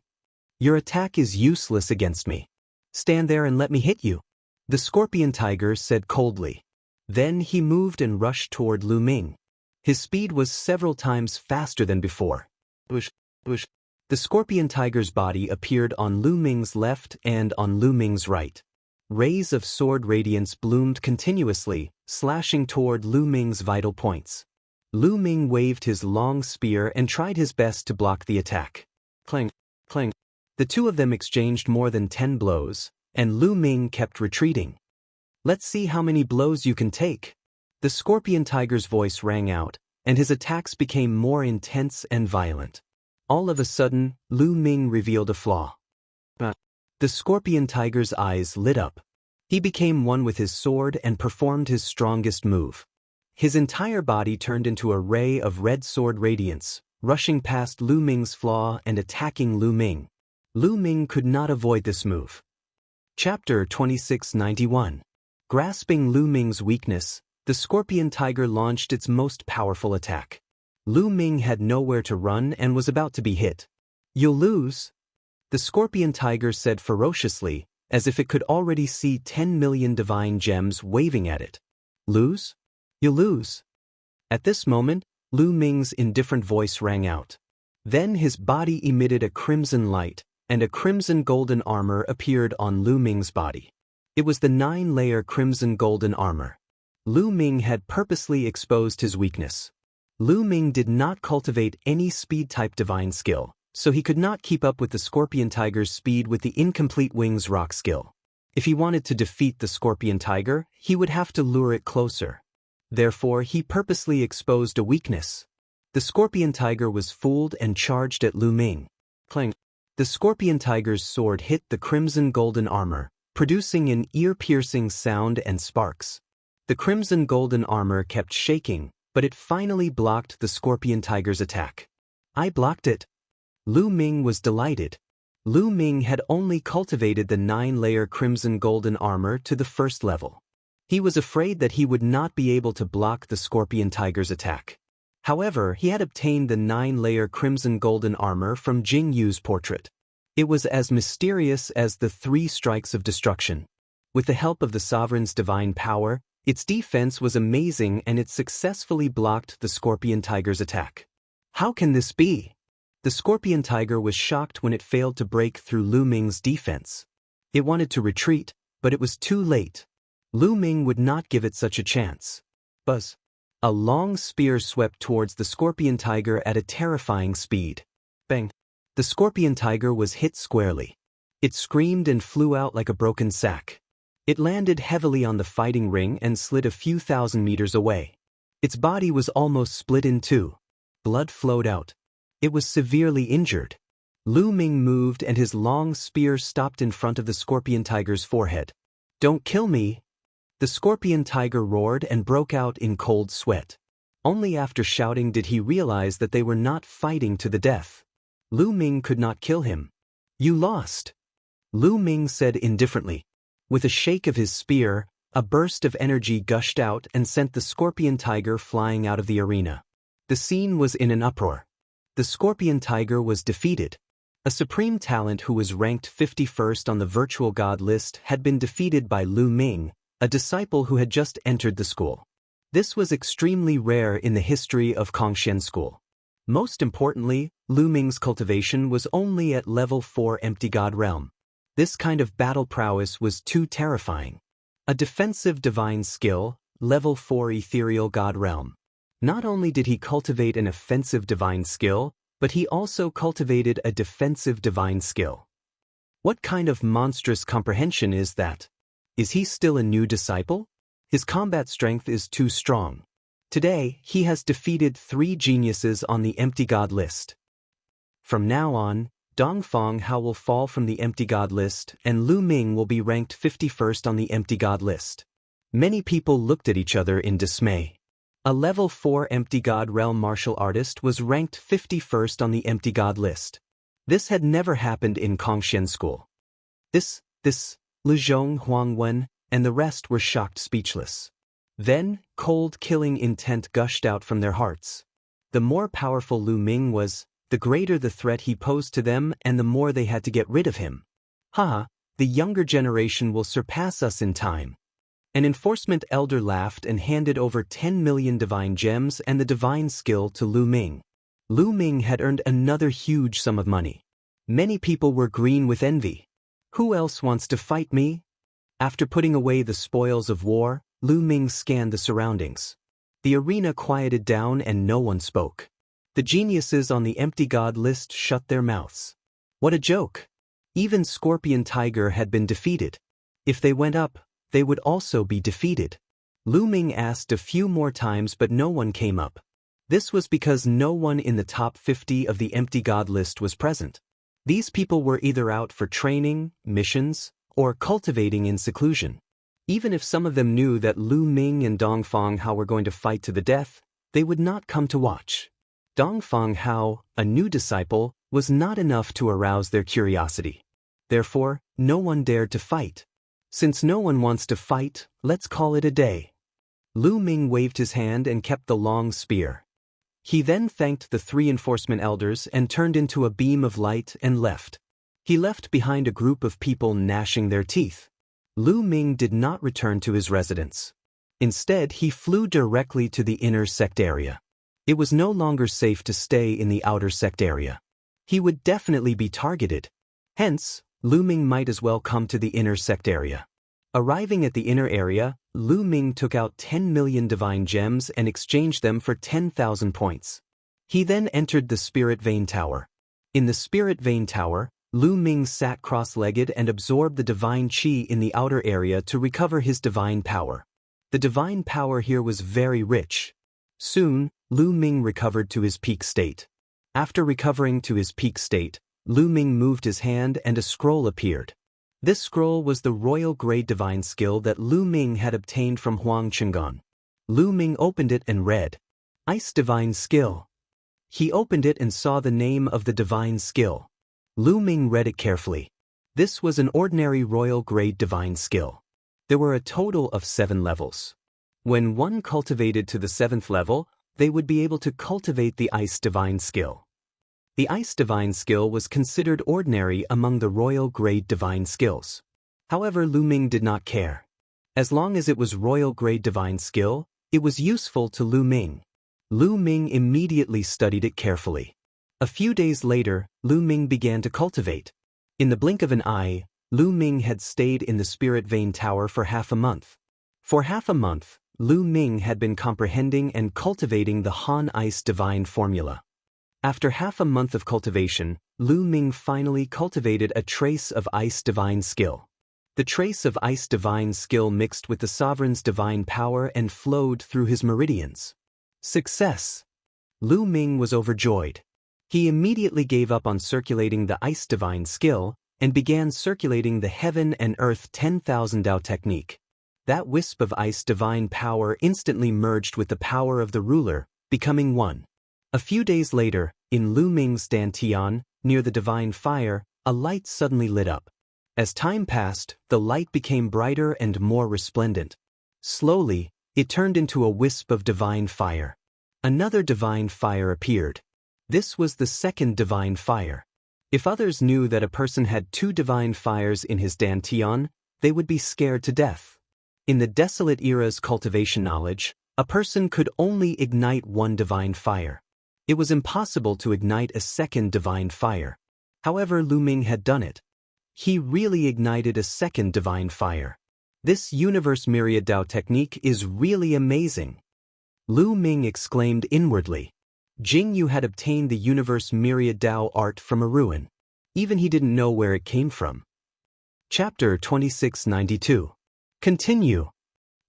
Your attack is useless against me. Stand there and let me hit you. The Scorpion Tiger said coldly. Then he moved and rushed toward Lu Ming. His speed was several times faster than before. The Scorpion Tiger's body appeared on Lu Ming's left and on Lu Ming's right. Rays of sword radiance bloomed continuously, slashing toward Lu Ming's vital points. Lu Ming waved his long spear and tried his best to block the attack. Clang, clang. The two of them exchanged more than 10 blows, and Lu Ming kept retreating. Let's see how many blows you can take. The Scorpion Tiger's voice rang out, and his attacks became more intense and violent. All of a sudden, Lu Ming revealed a flaw. The Scorpion Tiger's eyes lit up. He became one with his sword and performed his strongest move. His entire body turned into a ray of red sword radiance, rushing past Lu Ming's flaw and attacking Lu Ming. Lu Ming could not avoid this move. Chapter 2691. Grasping Lu Ming's weakness, the Scorpion Tiger launched its most powerful attack. Lu Ming had nowhere to run and was about to be hit. You'll lose, the scorpion tiger said ferociously, as if it could already see 10 million divine gems waving at it. Lose? You'll lose. At this moment, Lu Ming's indifferent voice rang out. Then his body emitted a crimson light, and a crimson golden armor appeared on Lu Ming's body. It was the 9-layer crimson golden armor. Lu Ming had purposely exposed his weakness. Lu Ming did not cultivate any speed-type divine skill, so he could not keep up with the scorpion tiger's speed with the incomplete wings rock skill. If he wanted to defeat the scorpion tiger, he would have to lure it closer. Therefore, he purposely exposed a weakness. The scorpion tiger was fooled and charged at Lu Ming. Clang! The scorpion tiger's sword hit the crimson golden armor, producing an ear-piercing sound and sparks. The crimson golden armor kept shaking, but it finally blocked the scorpion tiger's attack. I blocked it. Lu Ming was delighted. Lu Ming had only cultivated the 9-layer crimson golden armor to the first level. He was afraid that he would not be able to block the scorpion tiger's attack. However, he had obtained the 9-layer crimson golden armor from Jing Yu's portrait. It was as mysterious as the 3 strikes of destruction. With the help of the sovereign's divine power, its defense was amazing and it successfully blocked the scorpion tiger's attack. How can this be? The scorpion tiger was shocked when it failed to break through Lu Ming's defense. It wanted to retreat, but it was too late. Lu Ming would not give it such a chance. Buzz! A long spear swept towards the scorpion tiger at a terrifying speed. Bang! The scorpion tiger was hit squarely. It screamed and flew out like a broken sack. It landed heavily on the fighting ring and slid a few thousand meters away. Its body was almost split in two. Blood flowed out. It was severely injured. Lu Ming moved and his long spear stopped in front of the scorpion tiger's forehead. Don't kill me! The scorpion tiger roared and broke out in cold sweat. Only after shouting did he realize that they were not fighting to the death. Lu Ming could not kill him. You lost, Lu Ming said indifferently. With a shake of his spear, a burst of energy gushed out and sent the scorpion tiger flying out of the arena. The scene was in an uproar. The scorpion tiger was defeated. A supreme talent who was ranked 51st on the virtual god list had been defeated by Lu Ming, a disciple who had just entered the school. This was extremely rare in the history of Kongxian School. Most importantly, Lu Ming's cultivation was only at level 4 empty god realm. This kind of battle prowess was too terrifying. A defensive divine skill, level 4 ethereal god realm. Not only did he cultivate an offensive divine skill, but he also cultivated a defensive divine skill. What kind of monstrous comprehension is that? Is he still a new disciple? His combat strength is too strong. Today, he has defeated 3 geniuses on the empty god list. From now on, Dongfang Hao will fall from the empty god list and Lu Ming will be ranked 51st on the empty god list. Many people looked at each other in dismay. A level 4 empty god realm martial artist was ranked 51st on the empty god list. This had never happened in Kongxian School. This, Lu Zhong, Huang Wen, and the rest were shocked speechless. Then, cold killing intent gushed out from their hearts. The more powerful Lu Ming was, the greater the threat he posed to them and the more they had to get rid of him. The younger generation will surpass us in time. An enforcement elder laughed and handed over 10 million divine gems and the divine skill to Lu Ming. Lu Ming had earned another huge sum of money. Many people were green with envy. Who else wants to fight me? After putting away the spoils of war, Lu Ming scanned the surroundings. The arena quieted down and no one spoke. The geniuses on the empty god list shut their mouths. What a joke! Even Scorpion Tiger had been defeated. If they went up, they would also be defeated. Lu Ming asked a few more times but no one came up. This was because no one in the top 50 of the empty god list was present. These people were either out for training, missions, or cultivating in seclusion. Even if some of them knew that Lu Ming and Dongfang Hao were going to fight to the death, they would not come to watch. Dongfang Hao, a new disciple, was not enough to arouse their curiosity. Therefore, no one dared to fight. Since no one wants to fight, let's call it a day. Lu Ming waved his hand and kept the long spear. He then thanked the 3 enforcement elders and turned into a beam of light and left. He left behind a group of people gnashing their teeth. Lu Ming did not return to his residence. Instead, he flew directly to the inner sect area. It was no longer safe to stay in the outer sect area. He would definitely be targeted. Hence, Lu Ming might as well come to the inner sect area. Arriving at the inner area, Lu Ming took out 10 million divine gems and exchanged them for 10,000 points. He then entered the Spirit Vein Tower. In the Spirit Vein Tower, Lu Ming sat cross-legged and absorbed the divine qi in the outer area to recover his divine power. The divine power here was very rich. Soon, Lu Ming recovered to his peak state. After recovering to his peak state, Lu Ming moved his hand and a scroll appeared. This scroll was the royal grade divine skill that Lu Ming had obtained from Huang Qinggong. Lu Ming opened it and read, Ice Divine Skill. He opened it and saw the name of the divine skill. Lu Ming read it carefully. This was an ordinary royal grade divine skill. There were a total of 7 levels. When one cultivated to the 7th level, they would be able to cultivate the Ice Divine Skill. The Ice Divine Skill was considered ordinary among the royal grade divine skills. However, Lu Ming did not care. As long as it was royal grade divine skill, it was useful to Lu Ming. Lu Ming immediately studied it carefully. A few days later, Lu Ming began to cultivate. In the blink of an eye, Lu Ming had stayed in the Spirit Vein Tower for half a month. For half a month, Lu Ming had been comprehending and cultivating the Han Ice Divine Formula. After half a month of cultivation, Lu Ming finally cultivated a trace of Ice Divine Skill. The trace of Ice Divine Skill mixed with the Sovereign's divine power and flowed through his meridians. Success! Lu Ming was overjoyed. He immediately gave up on circulating the Ice Divine Skill and began circulating the Heaven and Earth 10,000 Dao technique. That wisp of ice divine power instantly merged with the power of the ruler, becoming one. A few days later, in Lu Ming's Dantian, near the divine fire, a light suddenly lit up. As time passed, the light became brighter and more resplendent. Slowly, it turned into a wisp of divine fire. Another divine fire appeared. This was the second divine fire. If others knew that a person had 2 divine fires in his Dantian, they would be scared to death. In the Desolate Era's cultivation knowledge, a person could only ignite 1 divine fire. It was impossible to ignite a second divine fire. However, Lu Ming had done it. He really ignited a second divine fire. This Universe Myriad Dao technique is really amazing. Lu Ming exclaimed inwardly. Jing Yu had obtained the Universe Myriad Dao art from a ruin. Even he didn't know where it came from. Chapter 2692. Continue.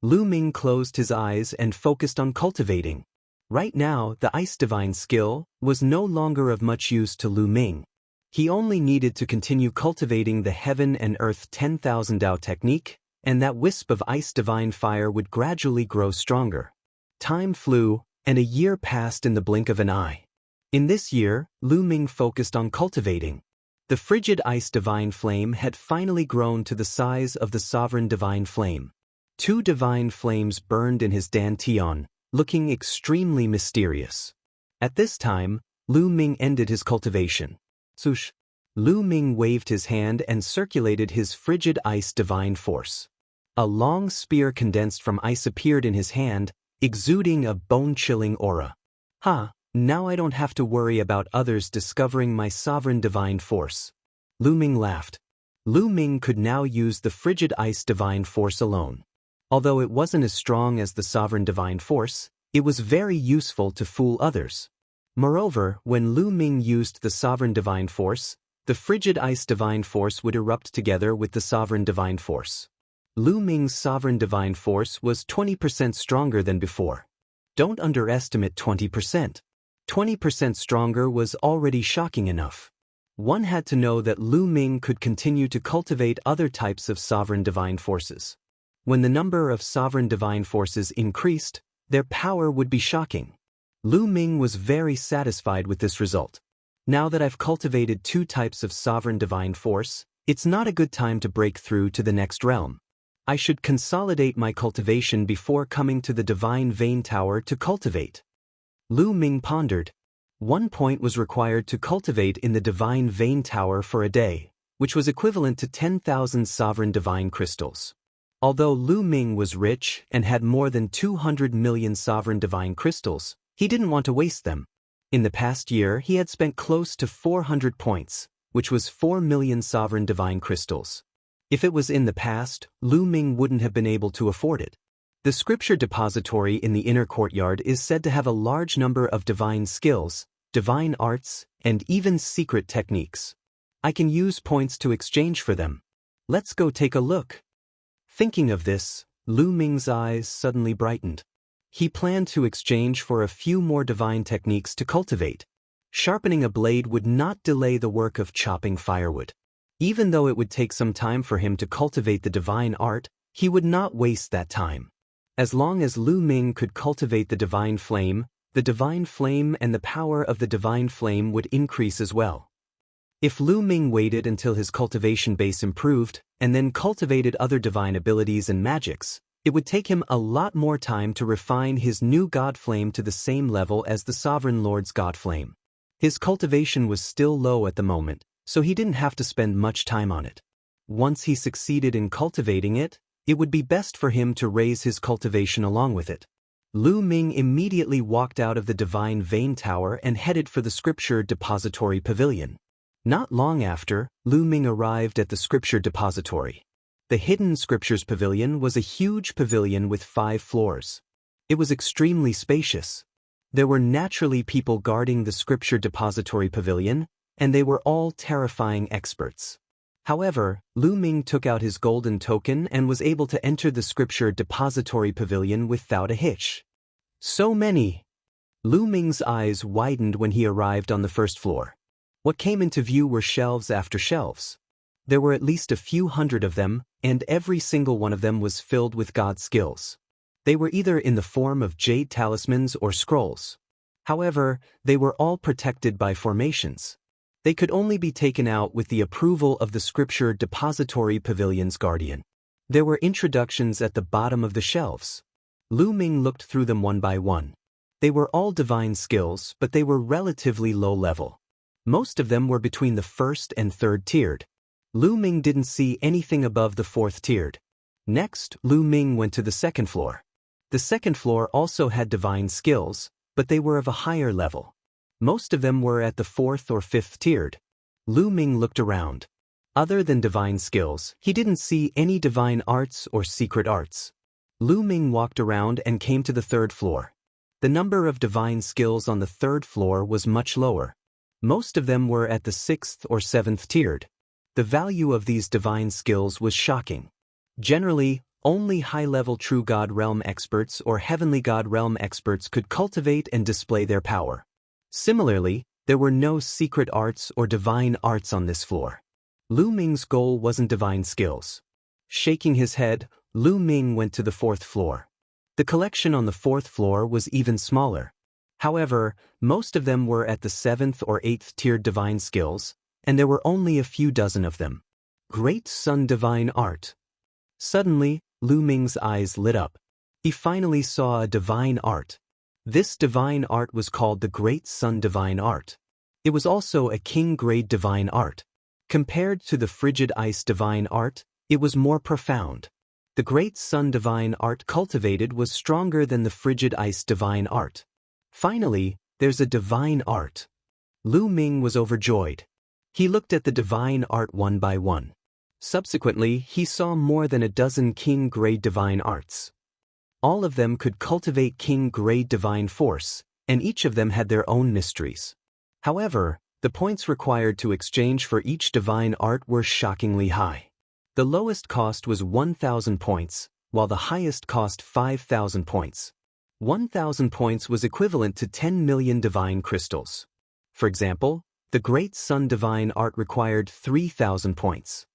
Lu Ming closed his eyes and focused on cultivating. Right now, the Ice Divine Skill was no longer of much use to Lu Ming. He only needed to continue cultivating the Heaven and Earth 10,000 Dao technique, and that wisp of Ice Divine Fire would gradually grow stronger. Time flew, and a year passed in the blink of an eye. In this year, Lu Ming focused on cultivating. The frigid Ice Divine Flame had finally grown to the size of the Sovereign Divine Flame. 2 divine flames burned in his Dantian, looking extremely mysterious. At this time, Lu Ming ended his cultivation. Swoosh! Lu Ming waved his hand and circulated his frigid ice divine force. A long spear condensed from ice appeared in his hand, exuding a bone-chilling aura. Now I don't have to worry about others discovering my sovereign divine force. Lu Ming laughed. Lu Ming could now use the frigid ice divine force alone. Although it wasn't as strong as the sovereign divine force, it was very useful to fool others. Moreover, when Lu Ming used the sovereign divine force, the frigid ice divine force would erupt together with the sovereign divine force. Lu Ming's sovereign divine force was 20% stronger than before. Don't underestimate 20%. 20% stronger was already shocking enough. One had to know that Lu Ming could continue to cultivate other types of sovereign divine forces. When the number of sovereign divine forces increased, their power would be shocking. Lu Ming was very satisfied with this result. Now that I've cultivated 2 types of sovereign divine force, it's not a good time to break through to the next realm. I should consolidate my cultivation before coming to the Divine Vein Tower to cultivate. Lu Ming pondered. 1 point was required to cultivate in the Divine Vein Tower for a day, which was equivalent to 10,000 sovereign divine crystals. Although Lu Ming was rich and had more than 200 million sovereign divine crystals, he didn't want to waste them. In the past year, he had spent close to 400 points, which was 4 million sovereign divine crystals. If it was in the past, Lu Ming wouldn't have been able to afford it. The scripture depository in the inner courtyard is said to have a large number of divine skills, divine arts, and even secret techniques. I can use points to exchange for them. Let's go take a look. Thinking of this, Lu Ming's eyes suddenly brightened. He planned to exchange for a few more divine techniques to cultivate. Sharpening a blade would not delay the work of chopping firewood. Even though it would take some time for him to cultivate the divine art, he would not waste that time. As long as Lu Ming could cultivate the divine flame and the power of the divine flame would increase as well. If Lu Ming waited until his cultivation base improved, and then cultivated other divine abilities and magics, it would take him a lot more time to refine his new god flame to the same level as the Sovereign Lord's god flame. His cultivation was still low at the moment, so he didn't have to spend much time on it. Once he succeeded in cultivating it, it would be best for him to raise his cultivation along with it. Lu Ming immediately walked out of the Divine Vein Tower and headed for the Scripture Depository Pavilion. Not long after, Lu Ming arrived at the Scripture Depository. The Hidden Scriptures Pavilion was a huge pavilion with 5 floors. It was extremely spacious. There were naturally people guarding the Scripture Depository Pavilion, and they were all terrifying experts. However, Lu Ming took out his golden token and was able to enter the Scripture Depository Pavilion without a hitch. So many! Lu Ming's eyes widened when he arrived on the first floor. What came into view were shelves after shelves. There were at least a few hundred of them, and every single one of them was filled with god skills. They were either in the form of jade talismans or scrolls. However, they were all protected by formations. They could only be taken out with the approval of the Scripture Depository Pavilion's guardian. There were introductions at the bottom of the shelves. Lu Ming looked through them one by one. They were all divine skills, but they were relatively low level. Most of them were between the 1st and 3rd tiered. Lu Ming didn't see anything above the 4th tiered. Next, Lu Ming went to the 2nd floor. The 2nd floor also had divine skills, but they were of a higher level. Most of them were at the 4th or 5th tiered. Lu Ming looked around. Other than divine skills, he didn't see any divine arts or secret arts. Lu Ming walked around and came to the 3rd floor. The number of divine skills on the 3rd floor was much lower. Most of them were at the 6th or 7th tiered. The value of these divine skills was shocking. Generally, only high-level True God Realm experts or Heavenly God Realm experts could cultivate and display their power. Similarly, there were no secret arts or divine arts on this floor. Lu Ming's goal wasn't divine skills. Shaking his head, Lu Ming went to the 4th floor. The collection on the 4th floor was even smaller. However, most of them were at the 7th or 8th tiered divine skills, and there were only a few dozen of them. Great Sun Divine Art. Suddenly, Lu Ming's eyes lit up. He finally saw a divine art. This divine art was called the Great Sun Divine Art. It was also a king-grade divine art. Compared to the Frigid Ice Divine Art, it was more profound. The Great Sun Divine Art cultivated was stronger than the Frigid Ice Divine Art. Finally, there's a divine art. Lu Ming was overjoyed. He looked at the divine art one by one. Subsequently, he saw more than a dozen king-grade divine arts. All of them could cultivate king-grade divine force, and each of them had their own mysteries. However, the points required to exchange for each divine art were shockingly high. The lowest cost was 1,000 points, while the highest cost 5,000 points. 1,000 points was equivalent to 10 million divine crystals. For example, the Great Sun Divine Art required 3,000 points.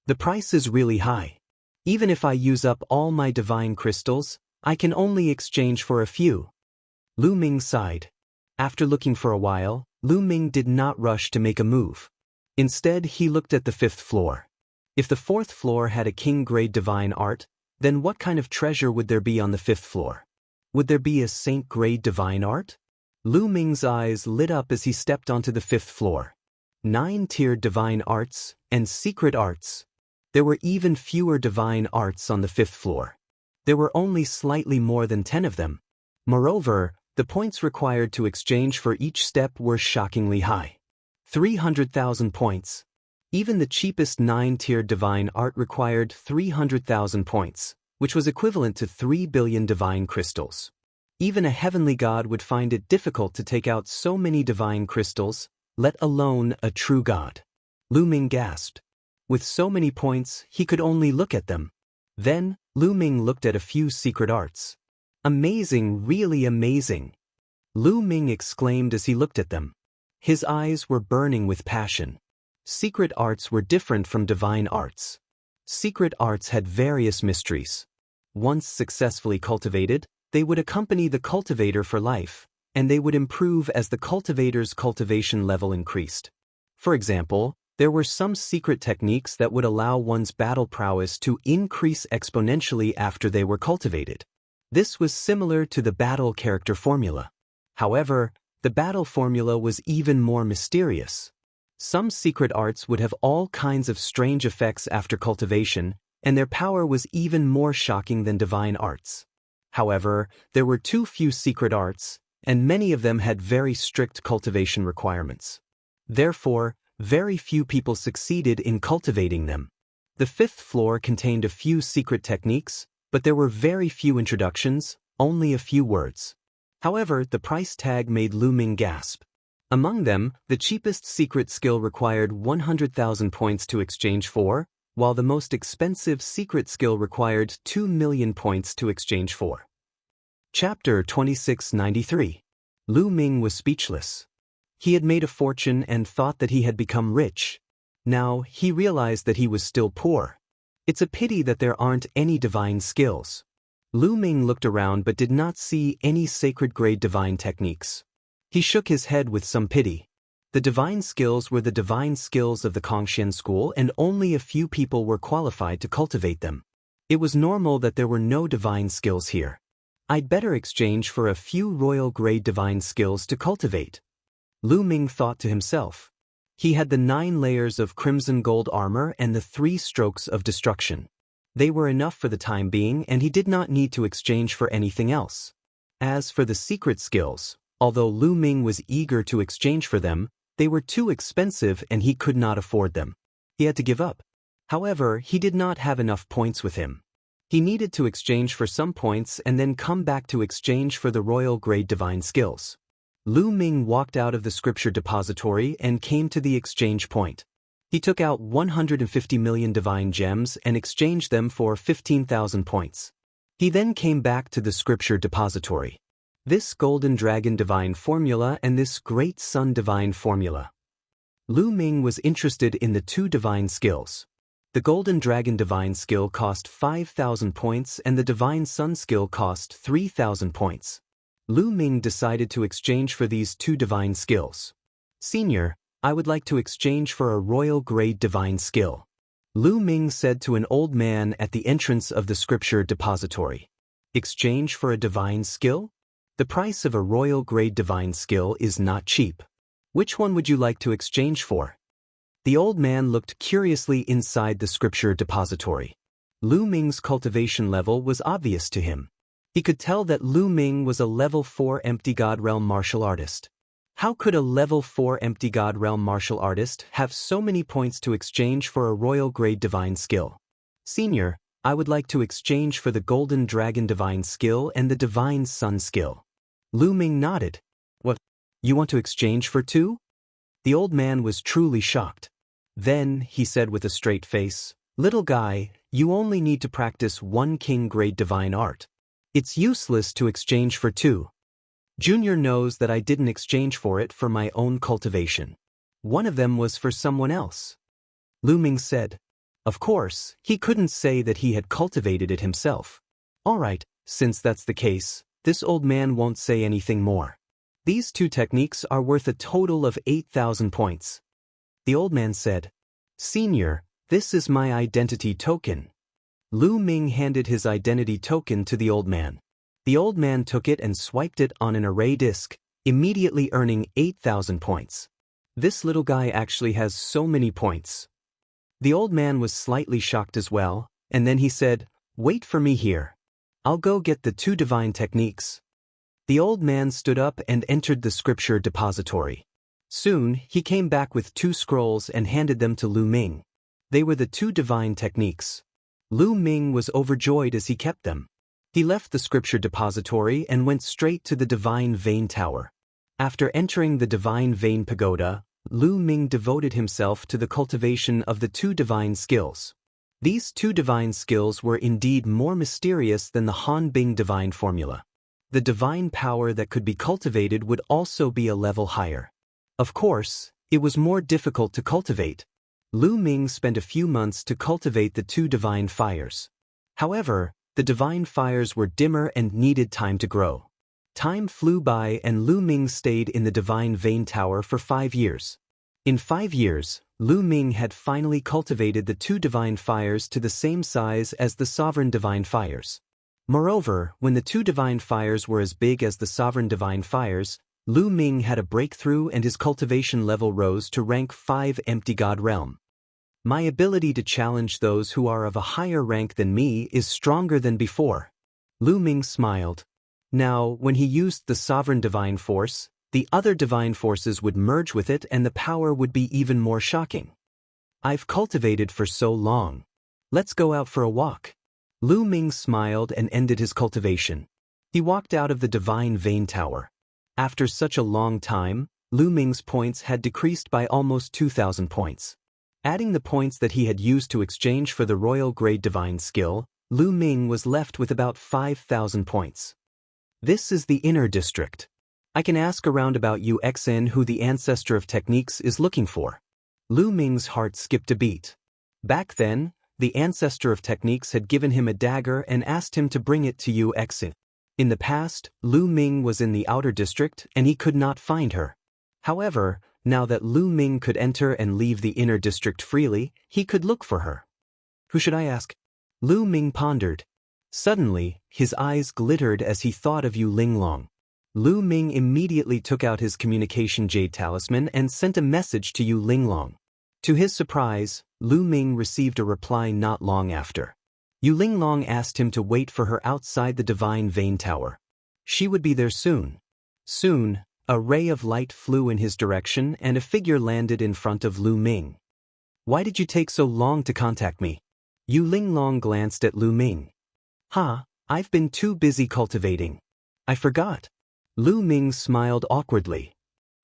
The price is really high. Even if I use up all my divine crystals, I can only exchange for a few. Lu Ming sighed. After looking for a while, Lu Ming did not rush to make a move. Instead, he looked at the 5th floor. If the 4th floor had a king-grade divine art, then what kind of treasure would there be on the 5th floor? Would there be a saint-grade divine art? Lu Ming's eyes lit up as he stepped onto the 5th floor. 9-tiered divine arts and secret arts. There were even fewer divine arts on the 5th floor. There were only slightly more than 10 of them. Moreover, the points required to exchange for each step were shockingly high. 300,000 points. Even the cheapest 9-tiered divine art required 300,000 points, which was equivalent to 3 billion divine crystals. Even a heavenly god would find it difficult to take out so many divine crystals, let alone a true god. Lu Ming gasped. With so many points, he could only look at them. Then, Lu Ming looked at a few secret arts. Amazing, really amazing. Lu Ming exclaimed as he looked at them. His eyes were burning with passion. Secret arts were different from divine arts. Secret arts had various mysteries. Once successfully cultivated, they would accompany the cultivator for life, and they would improve as the cultivator's cultivation level increased. For example, there were some secret techniques that would allow one's battle prowess to increase exponentially after they were cultivated. This was similar to the battle character formula. However, the battle formula was even more mysterious. Some secret arts would have all kinds of strange effects after cultivation, and their power was even more shocking than divine arts. However, there were too few secret arts, and many of them had very strict cultivation requirements. Therefore, very few people succeeded in cultivating them. The 5th floor contained a few secret techniques, but there were very few introductions, only a few words. However, the price tag made Lu Ming gasp. Among them, the cheapest secret skill required 100,000 points to exchange for, while the most expensive secret skill required 2 million points to exchange for. Chapter 2693. Lu Ming was speechless. He had made a fortune and thought that he had become rich. Now, he realized that he was still poor. It's a pity that there aren't any divine skills. Lu Ming looked around but did not see any sacred-grade divine techniques. He shook his head with some pity. The divine skills were the divine skills of the Kongxian school, and only a few people were qualified to cultivate them. It was normal that there were no divine skills here. I'd better exchange for a few royal-grade divine skills to cultivate. Lu Ming thought to himself. He had the 9 layers of crimson gold armor and the 3 strokes of destruction. They were enough for the time being, and he did not need to exchange for anything else. As for the secret skills, although Lu Ming was eager to exchange for them, they were too expensive and he could not afford them. He had to give up. However, he did not have enough points with him. He needed to exchange for some points and then come back to exchange for the royal-grade divine skills. Lu Ming walked out of the scripture depository and came to the exchange point. He took out 150 million divine gems and exchanged them for 15,000 points. He then came back to the scripture depository. This golden dragon divine formula and this great sun divine formula. Lu Ming was interested in the 2 divine skills. The golden dragon divine skill cost 5,000 points and the divine sun skill cost 3,000 points. Lu Ming decided to exchange for these 2 divine skills. Senior, I would like to exchange for a royal-grade divine skill. Lu Ming said to an old man at the entrance of the scripture depository. Exchange for a divine skill? The price of a royal-grade divine skill is not cheap. Which one would you like to exchange for? The old man looked curiously inside the scripture depository. Lu Ming's cultivation level was obvious to him. He could tell that Lu Ming was a level 4 empty god realm martial artist. How could a level 4 empty god realm martial artist have so many points to exchange for a royal-grade divine skill? Senior, I would like to exchange for the golden dragon divine skill and the divine sun skill. Lu Ming nodded. What? You want to exchange for 2? The old man was truly shocked. Then, he said with a straight face, Little guy, you only need to practice 1 king-grade divine art. It's useless to exchange for 2. Junior knows that I didn't exchange for it for my own cultivation. One of them was for someone else. Lu Ming said. Of course, he couldn't say that he had cultivated it himself. All right, since that's the case, this old man won't say anything more. These 2 techniques are worth a total of 8,000 points. The old man said, Senior, this is my identity token. Lu Ming handed his identity token to the old man. The old man took it and swiped it on an array disk, immediately earning 8,000 points. This little guy actually has so many points. The old man was slightly shocked as well, and then he said, "Wait for me here. I'll go get the 2 divine techniques." The old man stood up and entered the scripture depository. Soon, he came back with 2 scrolls and handed them to Lu Ming. They were the 2 divine techniques. Lu Ming was overjoyed as he kept them. He left the scripture depository and went straight to the Divine Vein Tower. After entering the Divine Vein Pagoda, Lu Ming devoted himself to the cultivation of the 2 divine skills. These 2 divine skills were indeed more mysterious than the Han Bing divine formula. The divine power that could be cultivated would also be a level higher. Of course, it was more difficult to cultivate. Lu Ming spent a few months to cultivate the 2 divine fires. However, the divine fires were dimmer and needed time to grow. Time flew by and Lu Ming stayed in the Divine Vein Tower for 5 years. In 5 years, Lu Ming had finally cultivated the 2 divine fires to the same size as the sovereign divine fires. Moreover, when the 2 divine fires were as big as the sovereign divine fires, Lu Ming had a breakthrough and his cultivation level rose to rank 5 Empty God Realm. My ability to challenge those who are of a higher rank than me is stronger than before. Lu Ming smiled. Now, when he used the sovereign divine force, the other divine forces would merge with it and the power would be even more shocking. I've cultivated for so long. Let's go out for a walk. Lu Ming smiled and ended his cultivation. He walked out of the Divine Vein Tower. After such a long time, Lu Ming's points had decreased by almost 2,000 points. Adding the points that he had used to exchange for the Royal Grade Divine Skill, Lu Ming was left with about 5,000 points. This is the inner district. I can ask around about UXN who the ancestor of techniques is looking for. Lu Ming's heart skipped a beat. Back then, the ancestor of techniques had given him a dagger and asked him to bring it to UXN. In the past, Lu Ming was in the outer district and he could not find her. However, now that Lu Ming could enter and leave the inner district freely, he could look for her. Who should I ask? Lu Ming pondered. Suddenly, his eyes glittered as he thought of Yu Linglong. Lu Ming immediately took out his communication jade talisman and sent a message to Yu Linglong. To his surprise, Lu Ming received a reply not long after. Yu Linglong asked him to wait for her outside the Divine Vein Tower. She would be there soon. Soon, a ray of light flew in his direction and a figure landed in front of Lu Ming. Why did you take so long to contact me? Yu Linglong glanced at Lu Ming. I've been too busy cultivating. I forgot. Lu Ming smiled awkwardly.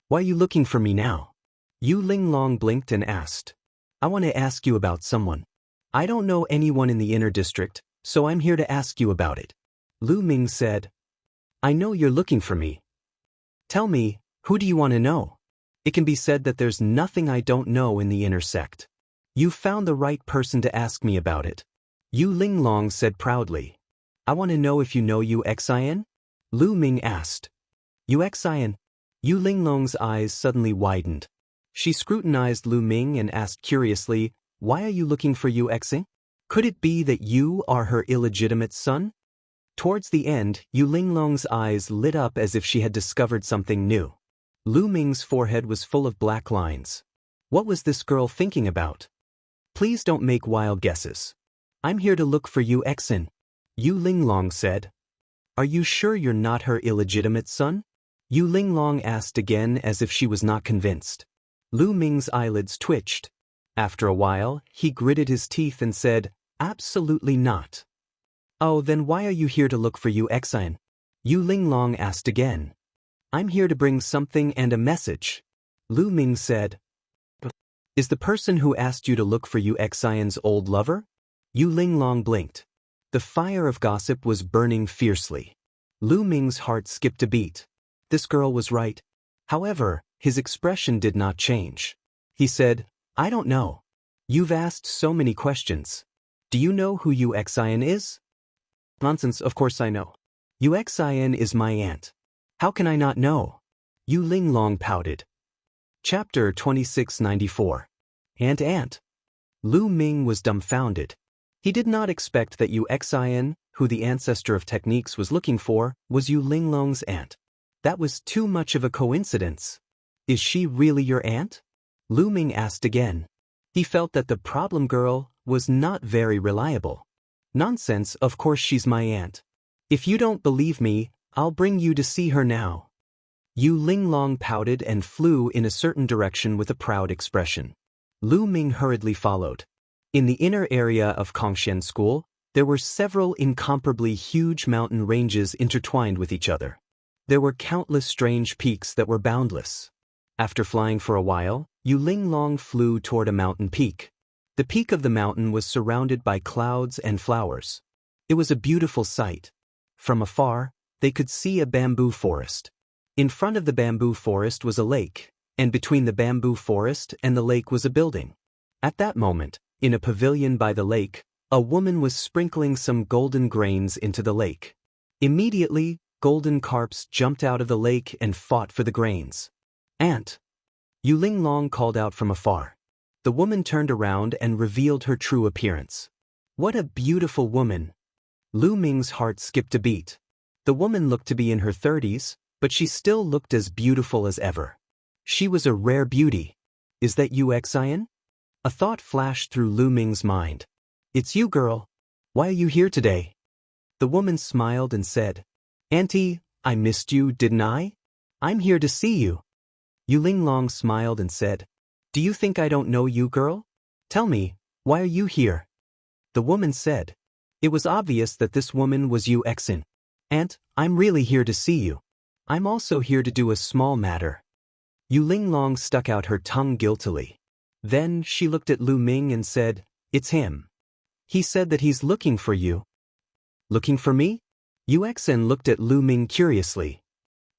Why are you looking for me now? Yu Linglong blinked and asked. I want to ask you about someone. I don't know anyone in the inner district, so I'm here to ask you about it. Lu Ming said. I know you're looking for me. Tell me, who do you want to know? It can be said that there's nothing I don't know in the inner sect. You found the right person to ask me about it. Yu Linglong said proudly. I want to know if you know UXIN? Lu Ming asked. UXIN? Yu Linglong's eyes suddenly widened. She scrutinized Lu Ming and asked curiously, why are you looking for UXIN? Could it be that you are her illegitimate son? Towards the end, Yu Linglong's eyes lit up as if she had discovered something new. Lu Ming's forehead was full of black lines. What was this girl thinking about? Please don't make wild guesses. I'm here to look for UXIN. Yu Linglong said. Are you sure you're not her illegitimate son? Yu Linglong asked again as if she was not convinced. Lu Ming's eyelids twitched. After a while, he gritted his teeth and said, absolutely not. Oh, then why are you here to look for UXIN? Yu Linglong asked again. I'm here to bring something and a message. Lu Ming said. Is the person who asked you to look for UXIN's old lover? Yu Linglong blinked. The fire of gossip was burning fiercely. Lu Ming's heart skipped a beat. This girl was right. However, his expression did not change. He said, I don't know. You've asked so many questions. Do you know who UXIN is? Nonsense, of course I know. UXIN is my aunt. How can I not know? Yu Linglong pouted. Chapter 2694. Aunt. Lu Ming was dumbfounded. He did not expect that UXIN, who the ancestor of techniques was looking for, was Yu Linglong's aunt. That was too much of a coincidence. Is she really your aunt? Lu Ming asked again. He felt that the problem girl was not very reliable. Nonsense, of course she's my aunt. If you don't believe me, I'll bring you to see her now. Yu Linglong pouted and flew in a certain direction with a proud expression. Lu Ming hurriedly followed. In the inner area of Kongshan School, there were several incomparably huge mountain ranges intertwined with each other. There were countless strange peaks that were boundless. After flying for a while, Yu Linglong flew toward a mountain peak. The peak of the mountain was surrounded by clouds and flowers. It was a beautiful sight. From afar, they could see a bamboo forest. In front of the bamboo forest was a lake, and between the bamboo forest and the lake was a building. At that moment, in a pavilion by the lake, a woman was sprinkling some golden grains into the lake. Immediately, golden carps jumped out of the lake and fought for the grains. "Aunt!" Yu Linglong called out from afar. The woman turned around and revealed her true appearance. What a beautiful woman! Lu Ming's heart skipped a beat. The woman looked to be in her 30s, but she still looked as beautiful as ever. She was a rare beauty. Is that you, Xian? A thought flashed through Lu Ming's mind. It's you, girl. Why are you here today? The woman smiled and said, Auntie, I missed you, didn't I? I'm here to see you. Yu Linglong smiled and said, Do you think I don't know you, girl? Tell me, why are you here? The woman said. It was obvious that this woman was Yu Xin. Aunt, I'm really here to see you. I'm also here to do a small matter. Yu Linglong stuck out her tongue guiltily. Then she looked at Lu Ming and said, It's him. He said that he's looking for you. Looking for me? Yu Xin looked at Lu Ming curiously.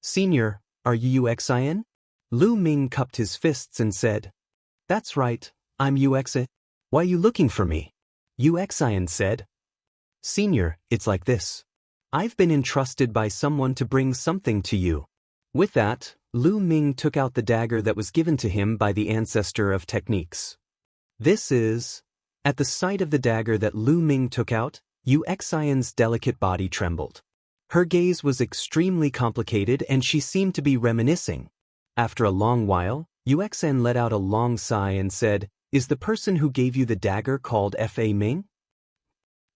Senior, are you Yu Xin? Lu Ming cupped his fists and said, That's right, I'm Yu Xin. Why are you looking for me? Yu Xin said, Senior, it's like this. I've been entrusted by someone to bring something to you. With that, Lu Ming took out the dagger that was given to him by the ancestor of techniques. This is... At the sight of the dagger that Lu Ming took out, Yu Xion's delicate body trembled. Her gaze was extremely complicated and she seemed to be reminiscing. After a long while, Yu Xian let out a long sigh and said, Is the person who gave you the dagger called Fa Ming?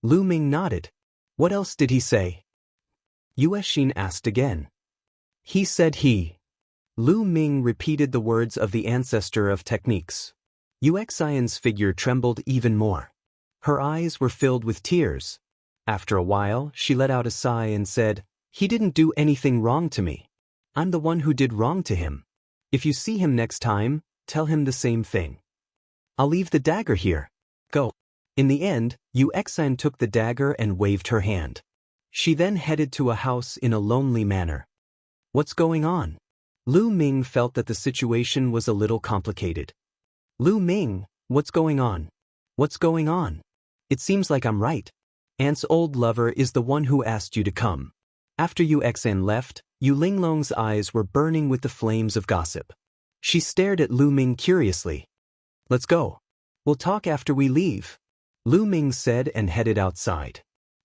Lu Ming nodded. What else did he say? Yu Xin asked again. He said he. Lu Ming repeated the words of the ancestor of techniques. Yu Xion's figure trembled even more. Her eyes were filled with tears. After a while, she let out a sigh and said, He didn't do anything wrong to me. I'm the one who did wrong to him. If you see him next time, tell him the same thing. I'll leave the dagger here. Go. In the end, Yu Xian took the dagger and waved her hand. She then headed to a house in a lonely manner. What's going on? Lu Ming felt that the situation was a little complicated. Lu Ming, what's going on? What's going on? It seems like I'm right. Aunt's old lover is the one who asked you to come. After Yu Xian left, Yu Linglong's eyes were burning with the flames of gossip. She stared at Lu Ming curiously. Let's go. We'll talk after we leave. Lu Ming said and headed outside.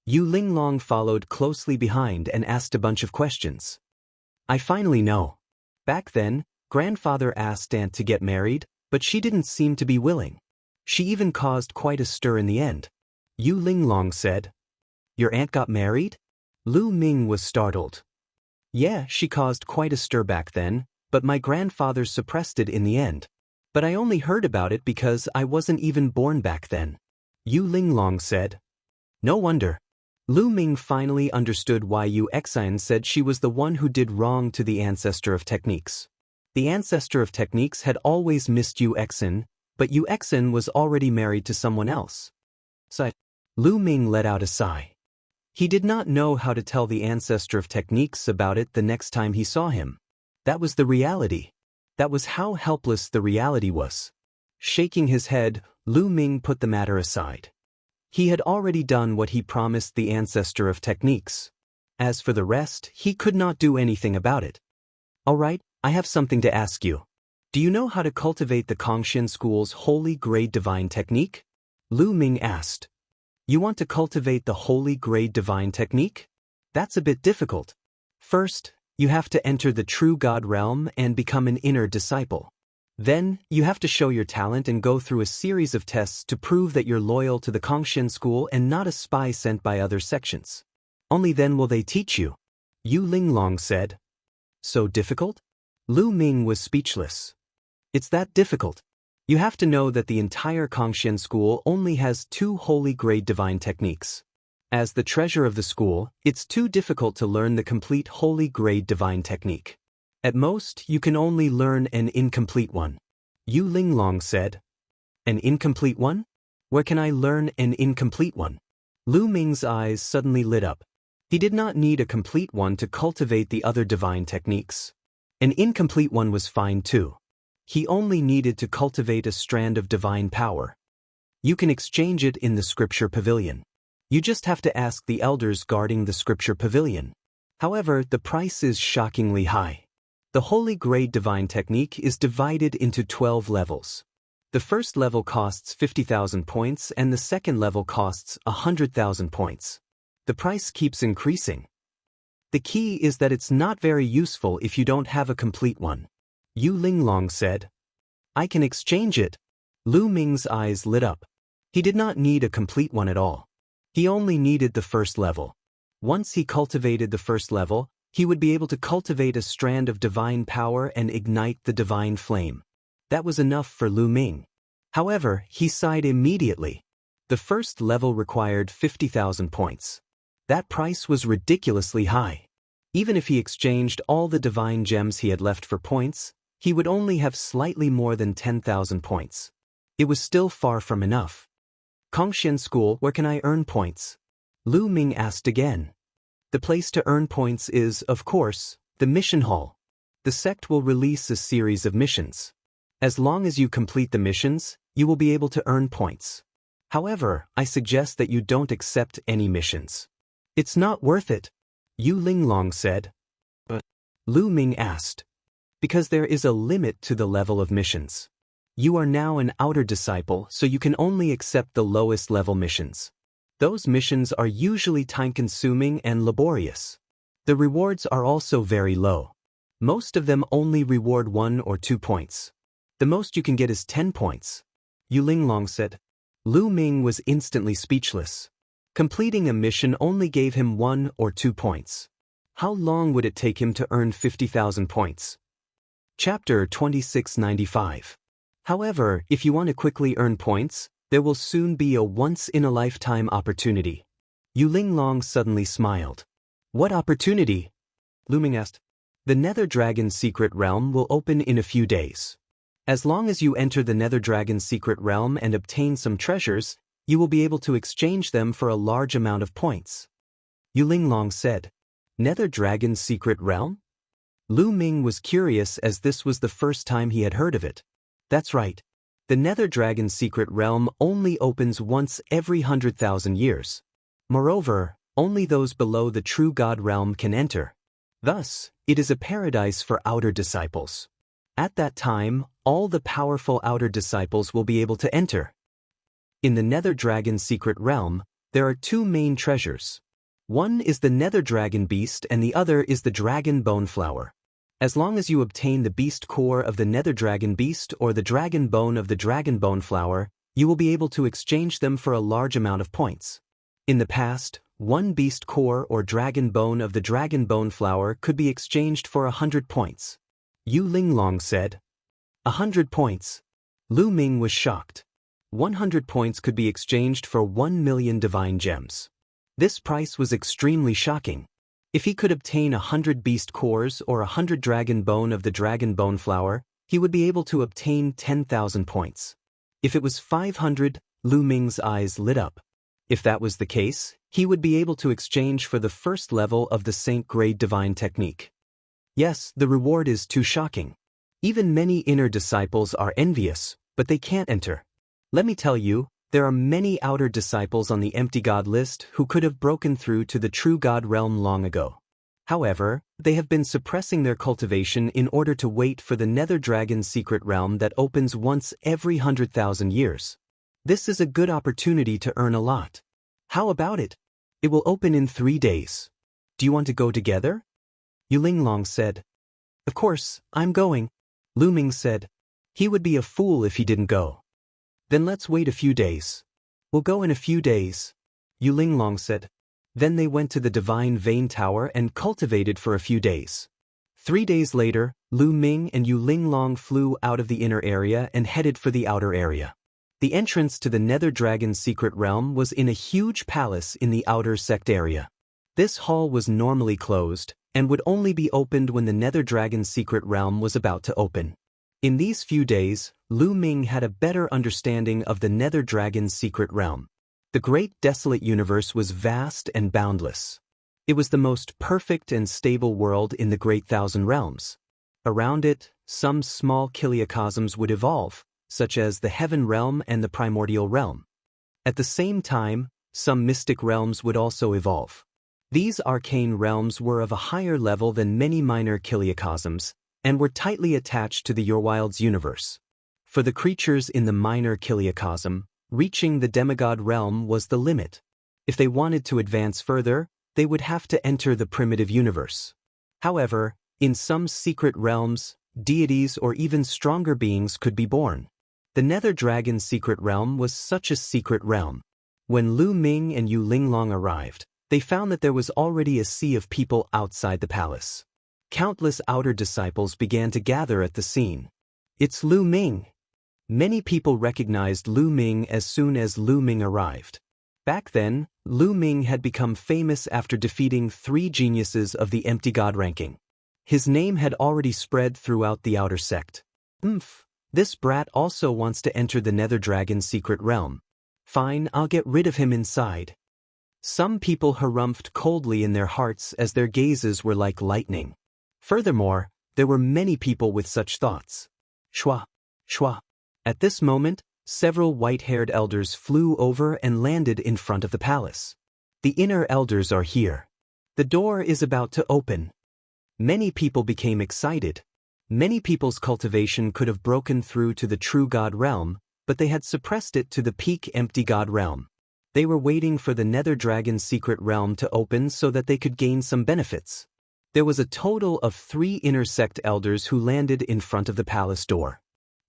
Yu Linglong followed closely behind and asked a bunch of questions. I finally know. Back then, grandfather asked Aunt to get married, but she didn't seem to be willing. She even caused quite a stir in the end. Yu Linglong said, Your aunt got married? Lu Ming was startled. Yeah, she caused quite a stir back then, but my grandfather suppressed it in the end. But I only heard about it because I wasn't even born back then. Yu Linglong said. No wonder. Lu Ming finally understood why Yu Xian said she was the one who did wrong to the ancestor of techniques. The ancestor of techniques had always missed Yu Xian, but Yu Xian was already married to someone else. So, Lu Ming let out a sigh. He did not know how to tell the ancestor of techniques about it the next time he saw him. That was the reality. That was how helpless the reality was. Shaking his head, Lu Ming put the matter aside. He had already done what he promised the ancestor of techniques. As for the rest, he could not do anything about it. All right, I have something to ask you. Do you know how to cultivate the Kongshan School's Holy Grade Divine Technique? Lu Ming asked. You want to cultivate the Holy Grade Divine Technique? That's a bit difficult. First, You have to enter the true God realm and become an inner disciple. Then, you have to show your talent and go through a series of tests to prove that you're loyal to the Kongxian school and not a spy sent by other sections. Only then will they teach you. Yu Linglong said. So difficult? Lu Ming was speechless. It's that difficult. You have to know that the entire Kongxian school only has 2 holy grade divine techniques. As the treasure of the school, it's too difficult to learn the complete holy grade divine technique. At most, you can only learn an incomplete one. Yu Linglong said. An incomplete one? Where can I learn an incomplete one? Lu Ming's eyes suddenly lit up. He did not need a complete one to cultivate the other divine techniques. An incomplete one was fine too. He only needed to cultivate a strand of divine power. You can exchange it in the scripture pavilion. You just have to ask the elders guarding the scripture pavilion. However, the price is shockingly high. The holy grade divine technique is divided into 12 levels. The first level costs 50,000 points and the second level costs 100,000 points. The price keeps increasing. The key is that it's not very useful if you don't have a complete one. Yu Linglong said. I can exchange it. Lu Ming's eyes lit up. He did not need a complete one at all. He only needed the first level. Once he cultivated the first level, he would be able to cultivate a strand of divine power and ignite the divine flame. That was enough for Lu Ming. However, he sighed immediately. The first level required 50,000 points. That price was ridiculously high. Even if he exchanged all the divine gems he had left for points, he would only have slightly more than 10,000 points. It was still far from enough. Kongxian School, where can I earn points? Lu Ming asked again. The place to earn points is, of course, the mission hall. The sect will release a series of missions. As long as you complete the missions, you will be able to earn points. However, I suggest that you don't accept any missions. It's not worth it, Yu Linglong said. But Lu Ming asked. Because there is a limit to the level of missions. You are now an outer disciple, so you can only accept the lowest level missions. Those missions are usually time-consuming and laborious. The rewards are also very low. Most of them only reward 1 or 2 points. The most you can get is 10 points. Yu Linglong said. Lu Ming was instantly speechless. Completing a mission only gave him 1 or 2 points. How long would it take him to earn 50,000 points? Chapter 2695. However, if you want to quickly earn points, there will soon be a once-in-a-lifetime opportunity. Yu Linglong suddenly smiled. What opportunity? Lu Ming asked. The Nether Dragon's secret realm will open in a few days. As long as you enter the Nether Dragon's secret realm and obtain some treasures, you will be able to exchange them for a large amount of points. Yu Linglong said. Nether Dragon's secret realm? Lu Ming was curious as this was the first time he had heard of it. That's right. The Nether Dragon's secret realm only opens once every 100,000 years. Moreover, only those below the true God realm can enter. Thus, it is a paradise for outer disciples. At that time, all the powerful outer disciples will be able to enter. In the Nether Dragon's secret realm, there are 2 main treasures. One is the Nether Dragon Beast and the other is the Dragon Bone Flower. As long as you obtain the beast core of the Nether Dragon Beast or the Dragon Bone of the Dragon Bone Flower, you will be able to exchange them for a large amount of points. In the past, 1 beast core or Dragon Bone of the Dragon Bone Flower could be exchanged for 100 points. Yu Linglong said. 100 points. Lu Ming was shocked. 100 points could be exchanged for 1 million divine gems. This price was extremely shocking. If he could obtain 100 beast cores or 100 dragon bone of the dragon bone flower, he would be able to obtain 10,000 points. If it was 500, Lu Ming's eyes lit up. If that was the case, he would be able to exchange for the first level of the Saint Grade Divine Technique. Yes, the reward is too shocking. Even many inner disciples are envious, but they can't enter. Let me tell you, there are many outer disciples on the empty God list who could have broken through to the true God realm long ago. However, they have been suppressing their cultivation in order to wait for the Nether Dragon's secret realm that opens once every 100,000 years. This is a good opportunity to earn a lot. How about it? It will open in 3 days. Do you want to go together? Yu Linglong said. Of course, I'm going. Lu Ming said. He would be a fool if he didn't go. Then let's wait a few days. We'll go in a few days, Yu Linglong said. Then they went to the Divine Vein Tower and cultivated for a few days. 3 days later, Lu Ming and Yu Linglong flew out of the inner area and headed for the outer area. The entrance to the Nether Dragon's secret realm was in a huge palace in the outer sect area. This hall was normally closed and would only be opened when the Nether Dragon's secret realm was about to open. In these few days, Lu Ming had a better understanding of the Nether Dragon's secret realm. The great desolate universe was vast and boundless. It was the most perfect and stable world in the Great Thousand Realms. Around it, some small kiliocosms would evolve, such as the Heaven Realm and the Primordial Realm. At the same time, some mystic realms would also evolve. These arcane realms were of a higher level than many minor kiliocosms, and were tightly attached to the Yorwild's universe. For the creatures in the minor kiliocosm, reaching the demigod realm was the limit. If they wanted to advance further, they would have to enter the primitive universe. However, in some secret realms, deities or even stronger beings could be born. The Nether Dragon's secret realm was such a secret realm. When Lu Ming and Yu Linglong arrived, they found that there was already a sea of people outside the palace. Countless outer disciples began to gather at the scene. It's Lu Ming. Many people recognized Lu Ming as soon as Lu Ming arrived. Back then, Lu Ming had become famous after defeating 3 geniuses of the Empty God ranking. His name had already spread throughout the outer sect. This brat also wants to enter the Nether Dragon's secret realm. Fine, I'll get rid of him inside. Some people harumphed coldly in their hearts as their gazes were like lightning. Furthermore, there were many people with such thoughts. Shwa, shwa. At this moment, several white-haired elders flew over and landed in front of the palace. The inner elders are here. The door is about to open. Many people became excited. Many people's cultivation could have broken through to the true God realm, but they had suppressed it to the peak empty God realm. They were waiting for the Nether Dragon's secret realm to open so that they could gain some benefits. There was a total of 3 inner sect elders who landed in front of the palace door.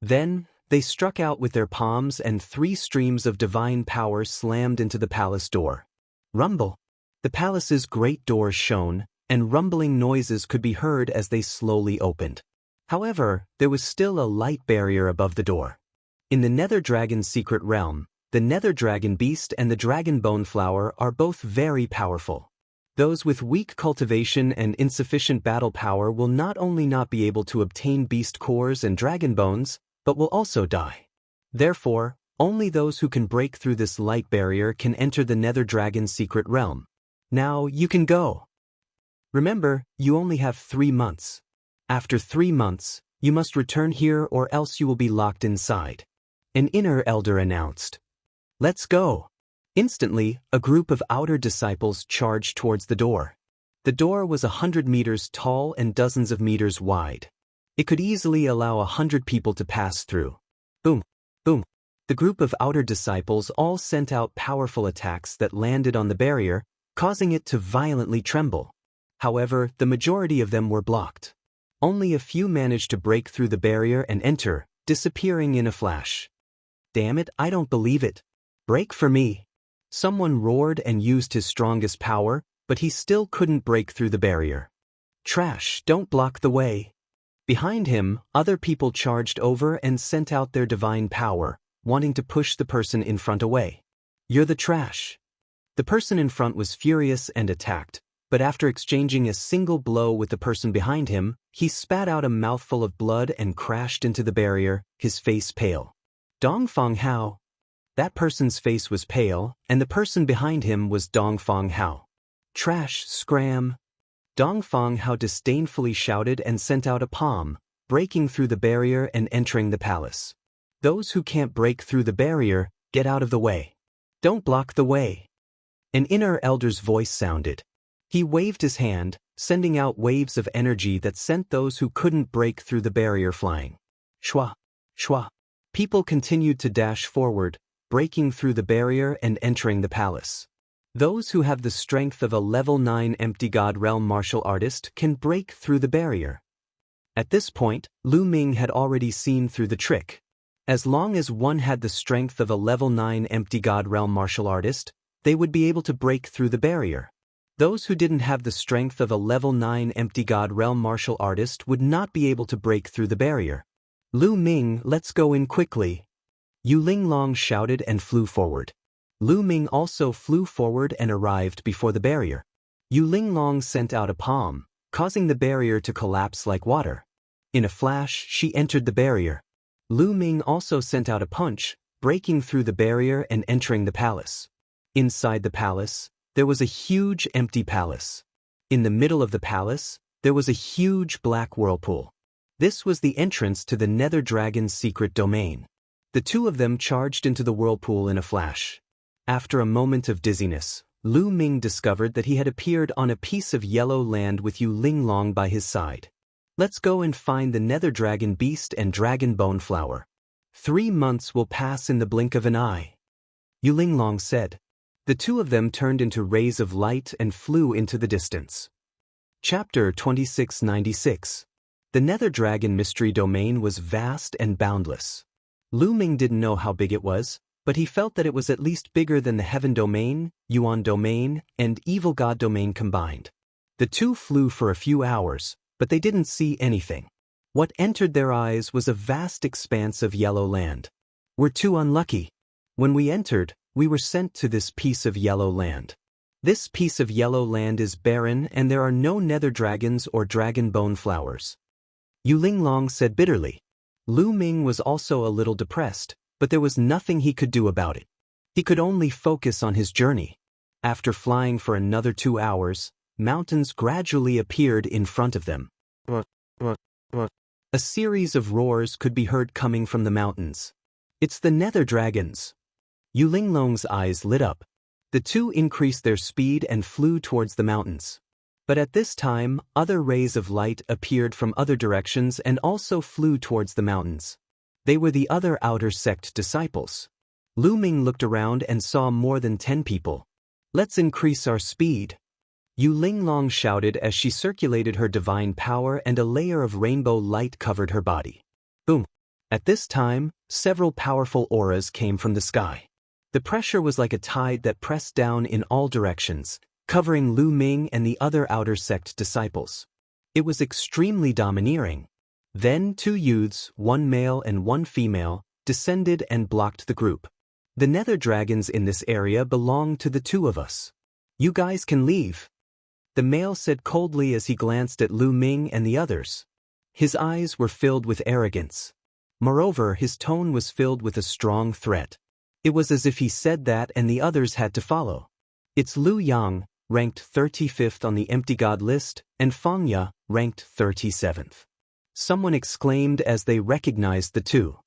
Then, they struck out with their palms and 3 streams of divine power slammed into the palace door. Rumble. The palace's great doors shone, and rumbling noises could be heard as they slowly opened. However, there was still a light barrier above the door. In the Nether Dragon's secret realm, the Nether Dragon Beast and the Dragon Bone Flower are both very powerful. Those with weak cultivation and insufficient battle power will not only not be able to obtain beast cores and dragon bones, but will also die. Therefore, only those who can break through this light barrier can enter the Nether Dragon's secret realm. Now you can go. Remember, you only have 3 months. After 3 months, you must return here or else you will be locked inside. An inner elder announced. Let's go. Instantly, a group of outer disciples charged towards the door. The door was 100 meters tall and dozens of meters wide. It could easily allow 100 people to pass through. Boom, boom. The group of outer disciples all sent out powerful attacks that landed on the barrier, causing it to violently tremble. However, the majority of them were blocked. Only a few managed to break through the barrier and enter, disappearing in a flash. Damn it, I don't believe it. Break for me. Someone roared and used his strongest power, but he still couldn't break through the barrier. Trash, don't block the way. Behind him, other people charged over and sent out their divine power, wanting to push the person in front away. You're the trash. The person in front was furious and attacked, but after exchanging a single blow with the person behind him, he spat out a mouthful of blood and crashed into the barrier, his face pale. Dongfang Hao. That person's face was pale, and the person behind him was Dongfang Hao. Trash, scram. Dongfang Hao disdainfully shouted and sent out a palm, breaking through the barrier and entering the palace. Those who can't break through the barrier, get out of the way. Don't block the way. An inner elder's voice sounded. He waved his hand, sending out waves of energy that sent those who couldn't break through the barrier flying. Shwa, shwa. People continued to dash forward, breaking through the barrier and entering the palace. Those who have the strength of a level 9 empty god realm martial artist can break through the barrier. At this point, Lu Ming had already seen through the trick. As long as one had the strength of a level 9 empty god realm martial artist, they would be able to break through the barrier. Those who didn't have the strength of a level 9 empty god realm martial artist would not be able to break through the barrier. Lu Ming, let's go in quickly. Yu Linglong shouted and flew forward. Lu Ming also flew forward and arrived before the barrier. Yu Linglong sent out a palm, causing the barrier to collapse like water. In a flash, she entered the barrier. Lu Ming also sent out a punch, breaking through the barrier and entering the palace. Inside the palace, there was a huge empty palace. In the middle of the palace, there was a huge black whirlpool. This was the entrance to the Nether Dragon's secret domain. The two of them charged into the whirlpool in a flash. After a moment of dizziness, Lu Ming discovered that he had appeared on a piece of yellow land with Yu Linglong by his side. Let's go and find the Nether Dragon Beast and Dragon Bone Flower. 3 months will pass in the blink of an eye. Yu Linglong said. The two of them turned into rays of light and flew into the distance. Chapter 2696. The Nether Dragon Mystery Domain was vast and boundless. Lu Ming didn't know how big it was, but he felt that it was at least bigger than the Heaven Domain, Yuan Domain, and Evil God Domain combined. The two flew for a few hours, but they didn't see anything. What entered their eyes was a vast expanse of yellow land. We're too unlucky. When we entered, we were sent to this piece of yellow land. This piece of yellow land is barren and there are no nether dragons or dragon bone flowers. Yu Linglong said bitterly. Lu Ming was also a little depressed, but there was nothing he could do about it. He could only focus on his journey. After flying for another 2 hours, mountains gradually appeared in front of them. A series of roars could be heard coming from the mountains. It's the nether dragons. Yu Linglong's eyes lit up. The two increased their speed and flew towards the mountains. But at this time, other rays of light appeared from other directions and also flew towards the mountains. They were the other outer sect disciples. Lu Ming looked around and saw more than 10 people. Let's increase our speed. Yu Linglong shouted as she circulated her divine power and a layer of rainbow light covered her body. Boom! At this time, several powerful auras came from the sky. The pressure was like a tide that pressed down in all directions, covering Lu Ming and the other outer sect disciples. It was extremely domineering. Then 2 youths, 1 male and 1 female, descended and blocked the group. The nether dragons in this area belong to the 2 of us. You guys can leave. The male said coldly as he glanced at Lu Ming and the others. His eyes were filled with arrogance. Moreover, his tone was filled with a strong threat. It was as if he said that and the others had to follow. It's Lu Yang, ranked 35th on the empty god list, and Fang Ya, ranked 37th. Someone exclaimed as they recognized the two.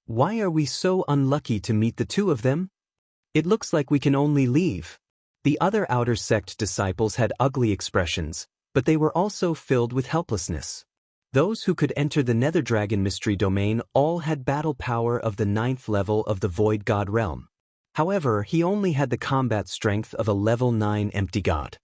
Why are we so unlucky to meet the 2 of them? It looks like we can only leave. The other outer sect disciples had ugly expressions, but they were also filled with helplessness. Those who could enter the Nether Dragon Mystery Domain all had battle power of the 9th level of the Void God realm. However, he only had the combat strength of a level 9 empty god.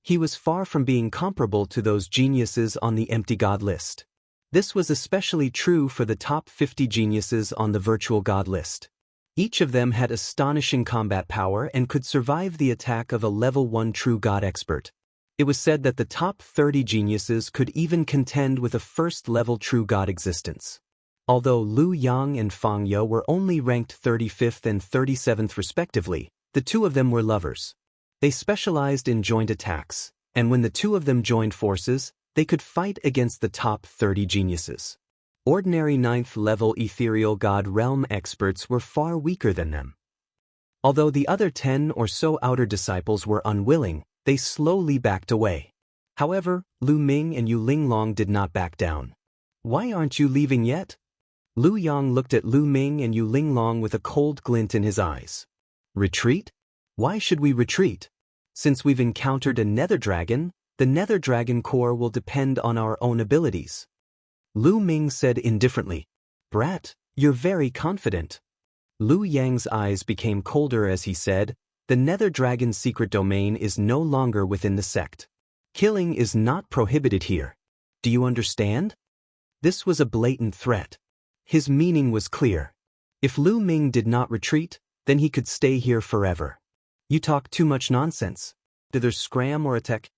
He was far from being comparable to those geniuses on the empty god list. This was especially true for the top 50 geniuses on the virtual god list. Each of them had astonishing combat power and could survive the attack of a level 1 true god expert. It was said that the top 30 geniuses could even contend with a first-level true god existence. Although Lu Yang and Fang Ya were only ranked 35th and 37th respectively, the 2 of them were lovers. They specialized in joint attacks, and when the 2 of them joined forces, they could fight against the top 30 geniuses. Ordinary 9th-level ethereal god realm experts were far weaker than them. Although the other 10 or so outer disciples were unwilling, they slowly backed away. However, Lu Ming and Yu Linglong did not back down. Why aren't you leaving yet? Lu Yang looked at Lu Ming and Yu Linglong with a cold glint in his eyes. Retreat? Why should we retreat? Since we've encountered a nether dragon, the nether dragon core will depend on our own abilities. Lu Ming said indifferently. Brat, you're very confident. Lu Yang's eyes became colder as he said, The Nether Dragon's secret domain is no longer within the sect. Killing is not prohibited here. Do you understand? This was a blatant threat. His meaning was clear. If Lu Ming did not retreat, then he could stay here forever. You talk too much nonsense. Did there scram or attack?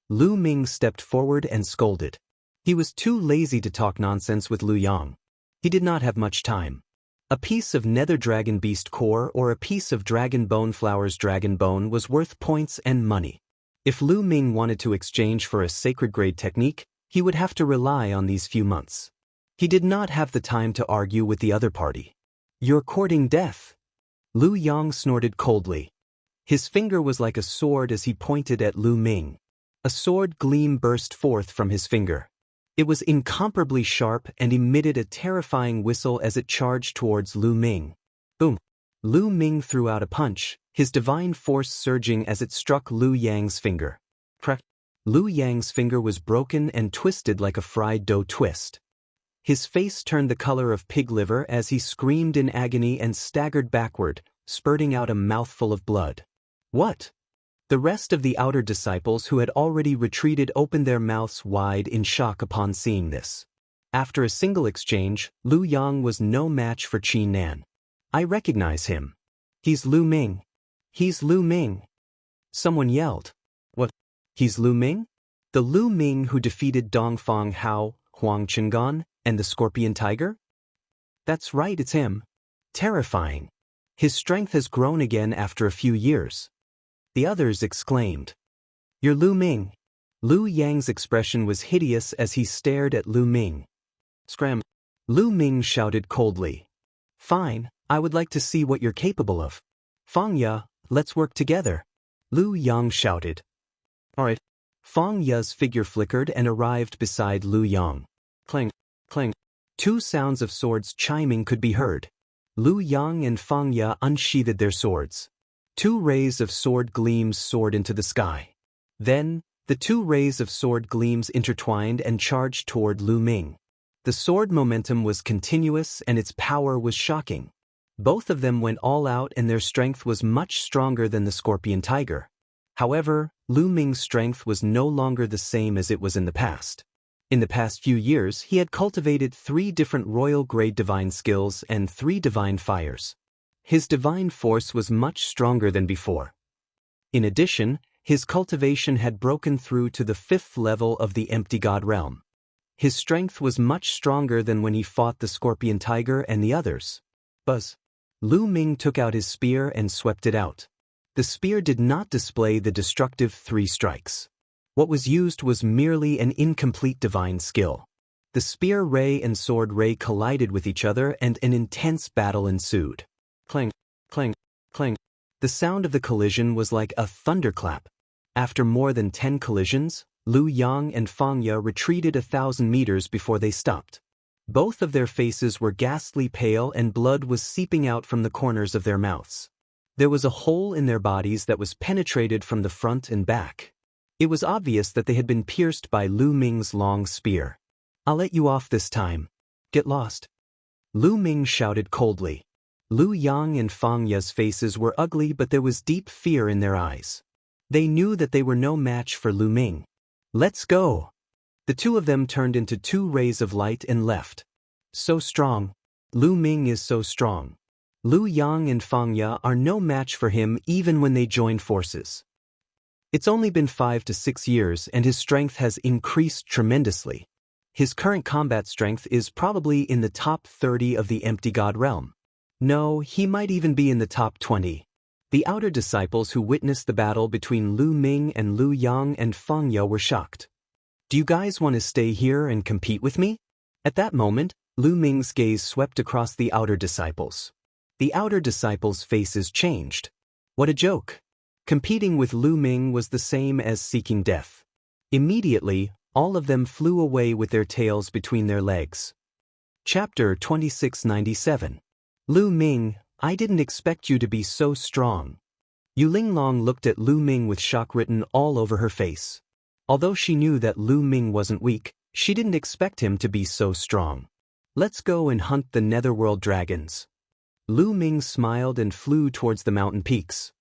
Lu Ming stepped forward and scolded. He was too lazy to talk nonsense with Lu Yang. He did not have much time. A piece of Nether Dragon Beast core or a piece of Dragon Bone Flowers Dragon Bone was worth points and money. If Lu Ming wanted to exchange for a sacred grade technique, he would have to rely on these few months. He did not have the time to argue with the other party. You're courting death. Lu Yang snorted coldly. His finger was like a sword as he pointed at Lu Ming. A sword gleam burst forth from his finger. It was incomparably sharp and emitted a terrifying whistle as it charged towards Lu Ming. Boom! Lu Ming threw out a punch, his divine force surging as it struck Lu Yang's finger. Crack! Lu Yang's finger was broken and twisted like a fried dough twist. His face turned the color of pig liver as he screamed in agony and staggered backward, spurting out a mouthful of blood. What? The rest of the outer disciples who had already retreated opened their mouths wide in shock upon seeing this. After a single exchange, Lu Yang was no match for Qi Nan. I recognize him. He's Lu Ming. He's Lu Ming. Someone yelled. What? He's Lu Ming? The Lu Ming who defeated Dongfang Hao, Huang Qingan, and the Scorpion Tiger? That's right, it's him. Terrifying. His strength has grown again after a few years. The others exclaimed. You're Lu Ming. Lu Yang's expression was hideous as he stared at Lu Ming. Scram. Lu Ming shouted coldly. Fine, I would like to see what you're capable of. Fang Ya, let's work together. Lu Yang shouted. Alright. Fang Ya's figure flickered and arrived beside Lu Yang. Clang, clang. Two sounds of swords chiming could be heard. Lu Yang and Fang Ya unsheathed their swords. Two rays of sword gleams soared into the sky. Then, the two rays of sword gleams intertwined and charged toward Lu Ming. The sword momentum was continuous and its power was shocking. Both of them went all out and their strength was much stronger than the Scorpion Tiger. However, Lu Ming's strength was no longer the same as it was in the past. In the past few years, he had cultivated 3 different royal-grade divine skills and 3 divine fires. His divine force was much stronger than before. In addition, his cultivation had broken through to the 5th level of the Empty God realm. His strength was much stronger than when he fought the Scorpion Tiger and the others. Buzz. Lu Ming took out his spear and swept it out. The spear did not display the destructive 3 strikes. What was used was merely an incomplete divine skill. The spear ray and sword ray collided with each other and an intense battle ensued. Clang, clang, clang. The sound of the collision was like a thunderclap. After more than 10 collisions, Lu Yang and Fang Ya retreated 1,000 meters before they stopped. Both of their faces were ghastly pale and blood was seeping out from the corners of their mouths. There was a hole in their bodies that was penetrated from the front and back. It was obvious that they had been pierced by Lu Ming's long spear. I'll let you off this time. Get lost. Lu Ming shouted coldly. Lu Yang and Fang Ya's faces were ugly, but there was deep fear in their eyes. They knew that they were no match for Lu Ming. Let's go. The two of them turned into 2 rays of light and left. So strong. Lu Ming is so strong. Lu Yang and Fang Ya are no match for him even when they join forces. It's only been 5 to 6 years and his strength has increased tremendously. His current combat strength is probably in the top 30 of the Empty God realm. No, he might even be in the top 20. The outer disciples who witnessed the battle between Lu Ming and Lu Yang and Fang Ya were shocked. Do you guys want to stay here and compete with me? At that moment, Lu Ming's gaze swept across the outer disciples. The outer disciples' faces changed. What a joke. Competing with Lu Ming was the same as seeking death. Immediately, all of them flew away with their tails between their legs. Chapter 2697. Lu Ming, I didn't expect you to be so strong. Yu Linglong looked at Lu Ming with shock written all over her face. Although she knew that Lu Ming wasn't weak, she didn't expect him to be so strong. Let's go and hunt the netherworld dragons. Lu Ming smiled and flew towards the mountain peaks.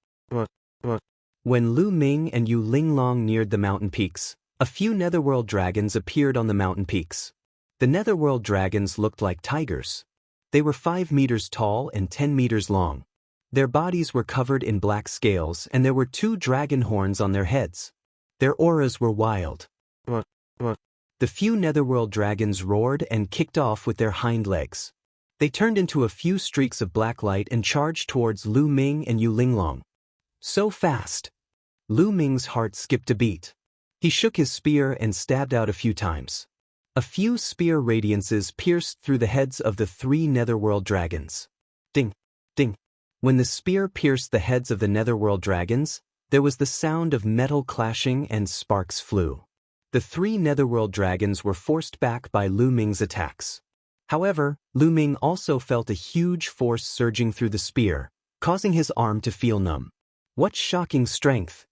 When Lu Ming and Yu Linglong neared the mountain peaks, a few netherworld dragons appeared on the mountain peaks. The netherworld dragons looked like tigers. They were 5 meters tall and 10 meters long. Their bodies were covered in black scales and there were 2 dragon horns on their heads. Their auras were wild. The few netherworld dragons roared and kicked off with their hind legs. They turned into a few streaks of black light and charged towards Lu Ming and Yu Linglong. So fast! Lu Ming's heart skipped a beat. He shook his spear and stabbed out a few times. A few spear radiances pierced through the heads of the 3 netherworld dragons. Ding! Ding! When the spear pierced the heads of the netherworld dragons, there was the sound of metal clashing and sparks flew. The 3 netherworld dragons were forced back by Lu Ming's attacks. However, Lu Ming also felt a huge force surging through the spear, causing his arm to feel numb. What shocking strength!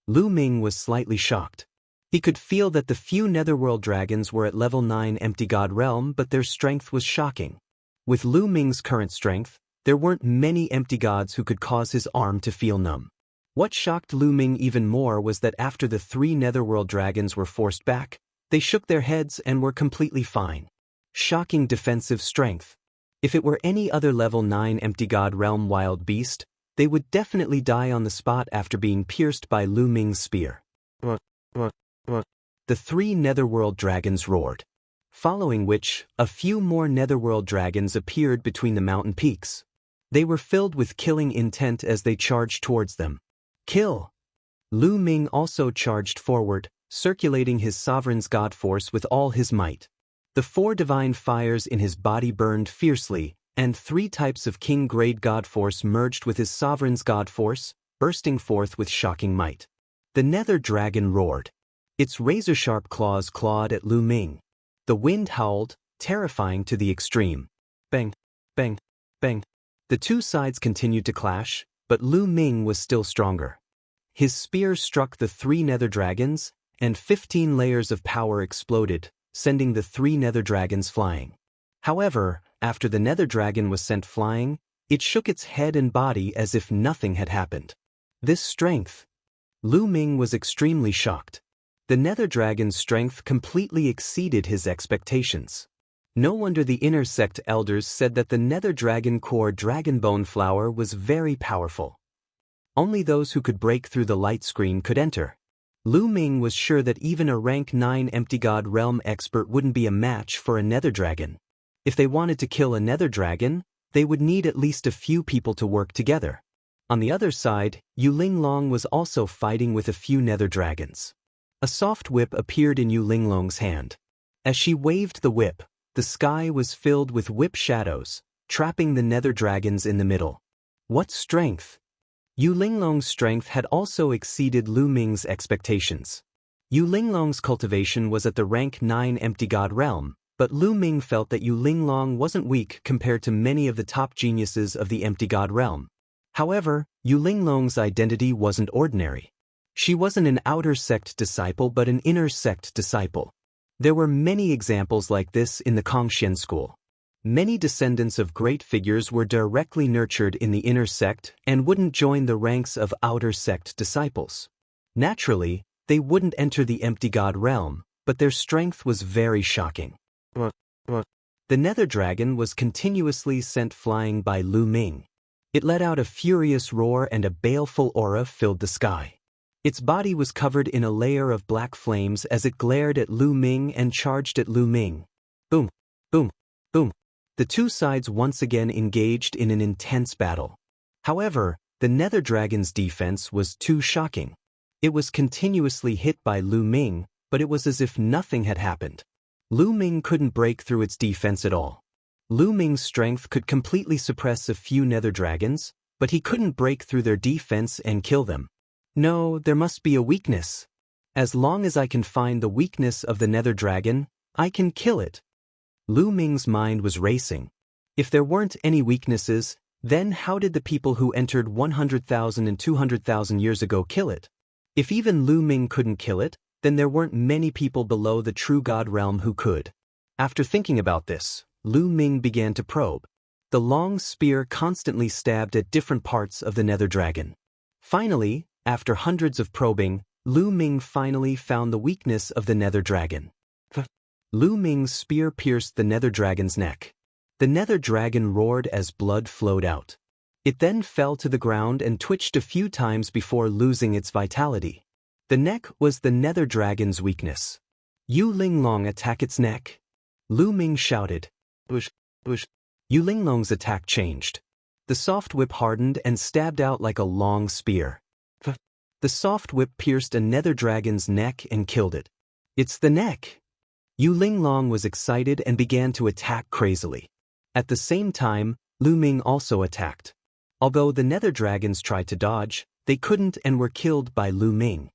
Lu Ming was slightly shocked. He could feel that the few netherworld dragons were at level 9 empty god realm, but their strength was shocking. With Lu Ming's current strength, there weren't many empty gods who could cause his arm to feel numb. What shocked Lu Ming even more was that after the 3 netherworld dragons were forced back, they shook their heads and were completely fine. Shocking defensive strength. If it were any other level 9 empty god realm wild beast, they would definitely die on the spot after being pierced by Lu Ming's spear. The 3 netherworld dragons roared. Following which, a few more netherworld dragons appeared between the mountain peaks. They were filled with killing intent as they charged towards them. Kill! Lu Ming also charged forward, circulating his sovereign's god force with all his might. The 4 divine fires in his body burned fiercely, and 3 types of king-grade god force merged with his sovereign's god force, bursting forth with shocking might. The nether dragon roared. Its razor-sharp claws clawed at Lu Ming. The wind howled, terrifying to the extreme. Bang! Bang! Bang! The 2 sides continued to clash, but Lu Ming was still stronger. His spear struck the 3 nether dragons, and 15 layers of power exploded, sending the 3 nether dragons flying. However, after the nether dragon was sent flying, it shook its head and body as if nothing had happened. This strength! Lu Ming was extremely shocked. The nether dragon's strength completely exceeded his expectations. No wonder the inner sect elders said that the nether dragon core dragonbone flower was very powerful. Only those who could break through the light screen could enter. Lu Ming was sure that even a rank 9 empty god realm expert wouldn't be a match for a nether dragon. If they wanted to kill a nether dragon, they would need at least a few people to work together. On the other side, Yu Linglong was also fighting with a few nether dragons. A soft whip appeared in Yu Linglong's hand. As she waved the whip, the sky was filled with whip shadows, trapping the nether dragons in the middle. What strength! Yu Linglong's strength had also exceeded Lu Ming's expectations. Yu Linglong's cultivation was at the rank 9 empty god realm, but Lu Ming felt that Yu Linglong wasn't weak compared to many of the top geniuses of the empty god realm. However, Yu Linglong's identity wasn't ordinary. She wasn't an outer sect disciple but an inner sect disciple. There were many examples like this in the Kongxian school. Many descendants of great figures were directly nurtured in the inner sect and wouldn't join the ranks of outer sect disciples. Naturally, they wouldn't enter the empty god realm, but their strength was very shocking. The nether dragon was continuously sent flying by Lu Ming. It let out a furious roar and a baleful aura filled the sky. Its body was covered in a layer of black flames as it glared at Lu Ming and charged at Lu Ming. Boom! Boom! Boom! The 2 sides once again engaged in an intense battle. However, the nether dragon's defense was too shocking. It was continuously hit by Lu Ming, but it was as if nothing had happened. Lu Ming couldn't break through its defense at all. Lu Ming's strength could completely suppress a few nether dragons, but he couldn't break through their defense and kill them. No, there must be a weakness. As long as I can find the weakness of the nether dragon, I can kill it. Lu Ming's mind was racing. If there weren't any weaknesses, then how did the people who entered 100,000 and 200,000 years ago kill it? If even Lu Ming couldn't kill it, then there weren't many people below the true god realm who could. After thinking about this, Lu Ming began to probe. The long spear constantly stabbed at different parts of the nether dragon. Finally, After hundreds of probing, Lu Ming finally found the weakness of the Nether Dragon. Lu Ming's spear pierced the Nether Dragon's neck. The Nether Dragon roared as blood flowed out. It then fell to the ground and twitched a few times before losing its vitality. The neck was the Nether Dragon's weakness. Yu Linglong, attack its neck. Lu Ming shouted. Bush. Yu Linglong's attack changed. The soft whip hardened and stabbed out like a long spear. The soft whip pierced a Nether Dragon's neck and killed it. It's the neck! Yu Linglong was excited and began to attack crazily. At the same time, Lu Ming also attacked. Although the Nether Dragons tried to dodge, they couldn't and were killed by Lu Ming.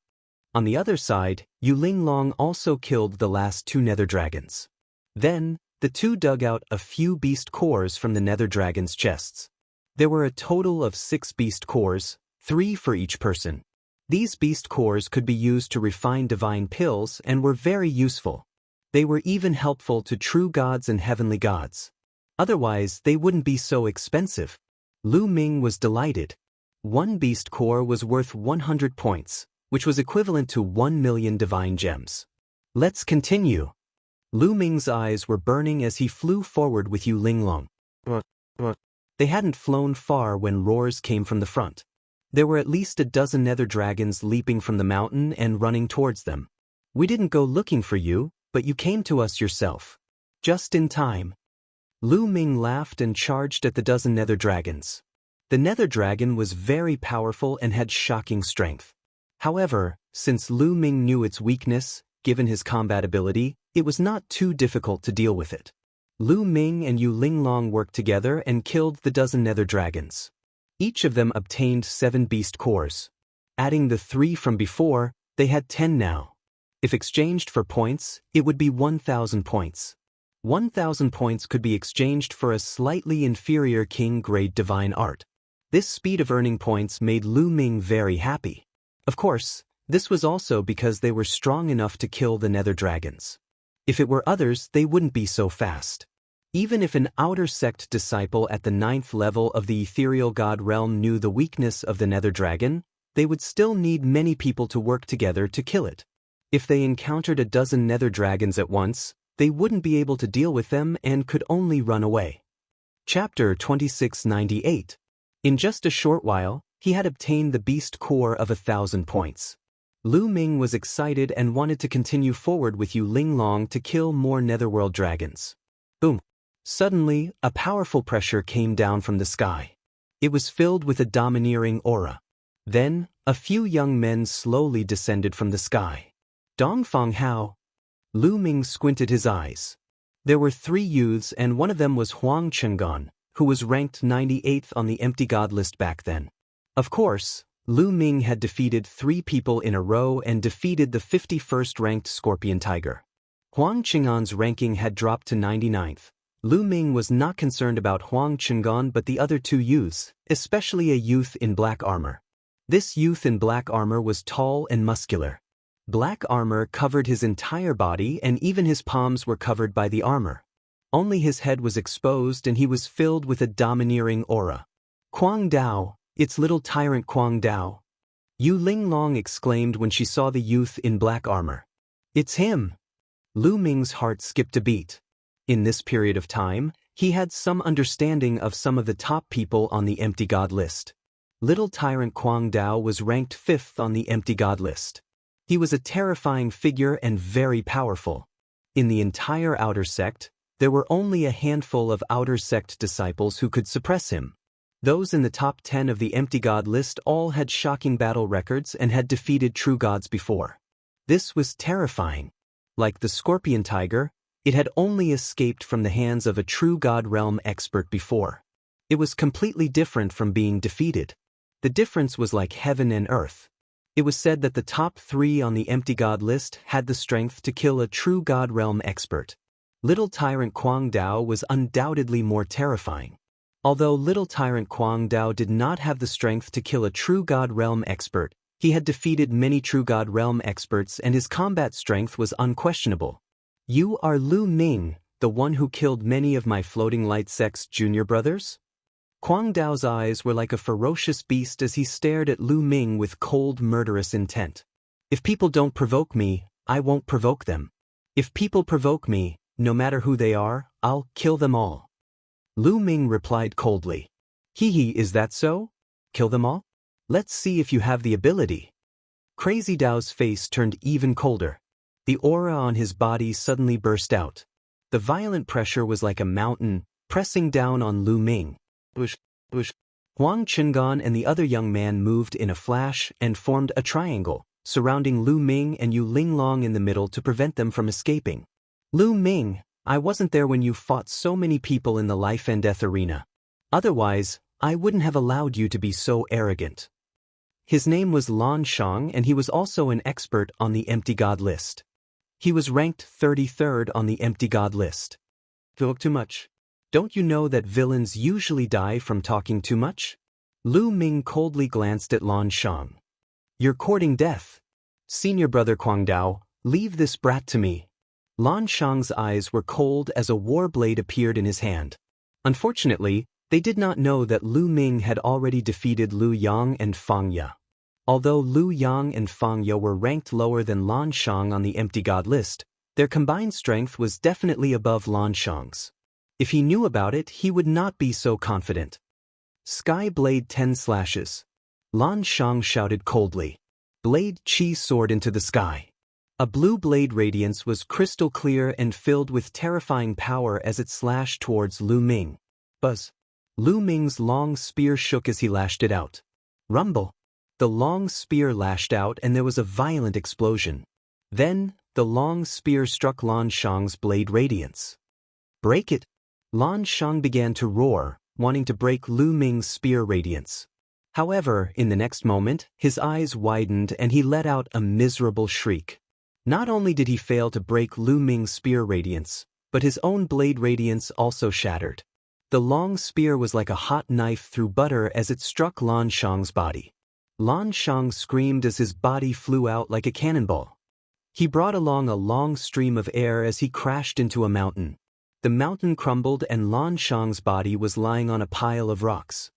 On the other side, Yu Linglong also killed the last two Nether Dragons. Then, the two dug out a few beast cores from the Nether Dragon's chests. There were a total of 6 beast cores, 3 for each person. These beast cores could be used to refine divine pills and were very useful. They were even helpful to true gods and heavenly gods. Otherwise, they wouldn't be so expensive. Lu Ming was delighted. 1 beast core was worth 100 points, which was equivalent to 1 million divine gems. Let's continue. Lu Ming's eyes were burning as he flew forward with Yu Linglong. They hadn't flown far when roars came from the front. There were at least a dozen Nether Dragons leaping from the mountain and running towards them. We didn't go looking for you, but you came to us yourself. Just in time. Lu Ming laughed and charged at the dozen Nether Dragons. The Nether Dragon was very powerful and had shocking strength. However, since Lu Ming knew its weakness, given his combat ability, it was not too difficult to deal with it. Lu Ming and Yu Linglong worked together and killed the dozen Nether Dragons. Each of them obtained 7 beast cores. Adding the 3 from before, they had 10 now. If exchanged for points, it would be 1,000 points. 1,000 points could be exchanged for a slightly inferior king-grade divine art. This speed of earning points made Lu Ming very happy. Of course, this was also because they were strong enough to kill the Nether Dragons. If it were others, they wouldn't be so fast. Even if an outer sect disciple at the 9th level of the ethereal god realm knew the weakness of the Nether Dragon, they would still need many people to work together to kill it. If they encountered a dozen Nether Dragons at once, they wouldn't be able to deal with them and could only run away. Chapter 2698. In just a short while, he had obtained the beast core of 1,000 points. Lu Ming was excited and wanted to continue forward with Yu Linglong to kill more Netherworld dragons. Boom! Suddenly, a powerful pressure came down from the sky. It was filled with a domineering aura. Then, a few young men slowly descended from the sky. Dongfang Hao. Lu Ming squinted his eyes. There were 3 youths and one of them was Huang Chengan, who was ranked 98th on the empty god list back then. Of course, Lu Ming had defeated 3 people in a row and defeated the 51st ranked Scorpion Tiger. Huang Chengan's ranking had dropped to 99th. Lu Ming was not concerned about Huang Chengan but the other 2 youths, especially a youth in black armor. This youth in black armor was tall and muscular. Black armor covered his entire body and even his palms were covered by the armor. Only his head was exposed and he was filled with a domineering aura. Quang Dao, it's little tyrant Quang Dao. Yu Linglong exclaimed when she saw the youth in black armor. It's him! Lu Ming's heart skipped a beat. In this period of time, he had some understanding of some of the top people on the empty god list. Little tyrant Quang Dao was ranked 5th on the empty god list. He was a terrifying figure and very powerful. In the entire outer sect, there were only a handful of outer sect disciples who could suppress him. Those in the top 10 of the empty god list all had shocking battle records and had defeated true gods before. This was terrifying. Like the Scorpion Tiger, it had only escaped from the hands of a true god realm expert before. It was completely different from being defeated. The difference was like heaven and earth. It was said that the top 3 on the empty god list had the strength to kill a true god realm expert. Little tyrant Quang Dao was undoubtedly more terrifying. Although little tyrant Quang Dao did not have the strength to kill a true god realm expert, he had defeated many true god realm experts and his combat strength was unquestionable. You are Lu Ming, the one who killed many of my floating light sect's junior brothers? Kwang Dao's eyes were like a ferocious beast as he stared at Lu Ming with cold, murderous intent. If people don't provoke me, I won't provoke them. If people provoke me, no matter who they are, I'll kill them all. Lu Ming replied coldly. Is that so? Kill them all? Let's see if you have the ability. Crazy Dao's face turned even colder. The aura on his body suddenly burst out. The violent pressure was like a mountain, pressing down on Lu Ming. Huang Qingan and the other young man moved in a flash and formed a triangle, surrounding Lu Ming and Yu Linglong in the middle to prevent them from escaping. Lu Ming, I wasn't there when you fought so many people in the life and death arena. Otherwise, I wouldn't have allowed you to be so arrogant. His name was Lan Shang and he was also an expert on the Empty God list. He was ranked 33rd on the Empty God list. Talk too much. Don't you know that villains usually die from talking too much? Lu Ming coldly glanced at Lan Shang. You're courting death. Senior brother Kwang Dao, leave this brat to me. Lan Shang's eyes were cold as a war blade appeared in his hand. Unfortunately, they did not know that Lu Ming had already defeated Lu Yang and Fang Ya. Although Lu Yang and Fang Ya were ranked lower than Lan Shang on the Empty God list, their combined strength was definitely above Lan Shang's. If he knew about it, he would not be so confident. Sky Blade 10 slashes. Lan Shang shouted coldly. Blade Chi soared into the sky. A blue blade radiance was crystal clear and filled with terrifying power as it slashed towards Lu Ming. Buzz. Lu Ming's long spear shook as he lashed it out. Rumble. The long spear lashed out and there was a violent explosion. Then, the long spear struck Lan Shang's blade radiance. Break it. Lan Shang began to roar, wanting to break Lu Ming's spear radiance. However, in the next moment, his eyes widened and he let out a miserable shriek. Not only did he fail to break Lu Ming's spear radiance, but his own blade radiance also shattered. The long spear was like a hot knife through butter as it struck Lan Shang's body. Lan Shang screamed as his body flew out like a cannonball. He brought along a long stream of air as he crashed into a mountain. The mountain crumbled and Lan Shang's body was lying on a pile of rocks.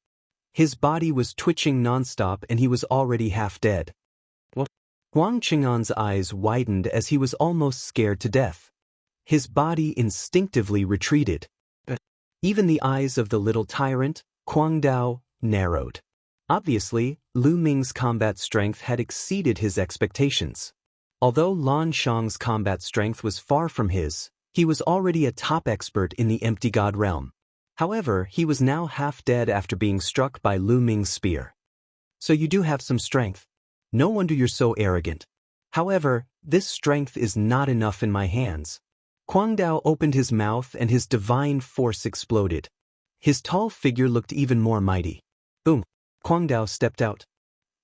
His body was twitching nonstop and he was already half dead. What? Huang Qingan's eyes widened as he was almost scared to death. His body instinctively retreated. Even the eyes of the little tyrant, Kwang Dao, narrowed. Obviously, Lu Ming's combat strength had exceeded his expectations. Although Lan Shang's combat strength was far from his, he was already a top expert in the Empty God realm. However, he was now half dead after being struck by Lu Ming's spear. So you do have some strength. No wonder you're so arrogant. However, this strength is not enough in my hands. Kwang Dao opened his mouth and his divine force exploded. His tall figure looked even more mighty. Boom! Kwang Dao stepped out.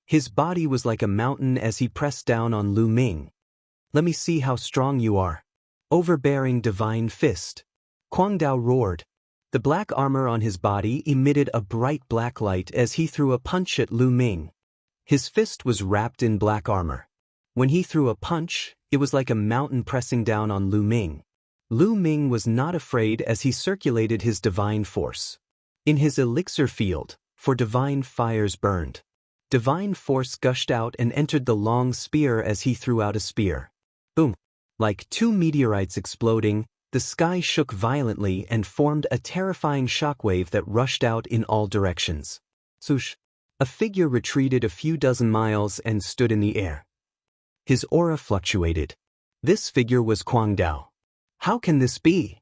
His body was like a mountain as he pressed down on Lu Ming. Let me see how strong you are. Overbearing divine fist. Kwang Dao roared. The black armor on his body emitted a bright black light as he threw a punch at Lu Ming. His fist was wrapped in black armor. When he threw a punch, it was like a mountain pressing down on Lu Ming. Lu Ming was not afraid as he circulated his divine force. In his elixir field, for divine fires burned. Divine force gushed out and entered the long spear as he threw out a spear. Boom! Like two meteorites exploding, the sky shook violently and formed a terrifying shockwave that rushed out in all directions. Swoosh! A figure retreated a few dozen miles and stood in the air. His aura fluctuated. This figure was Kwang Dao. How can this be?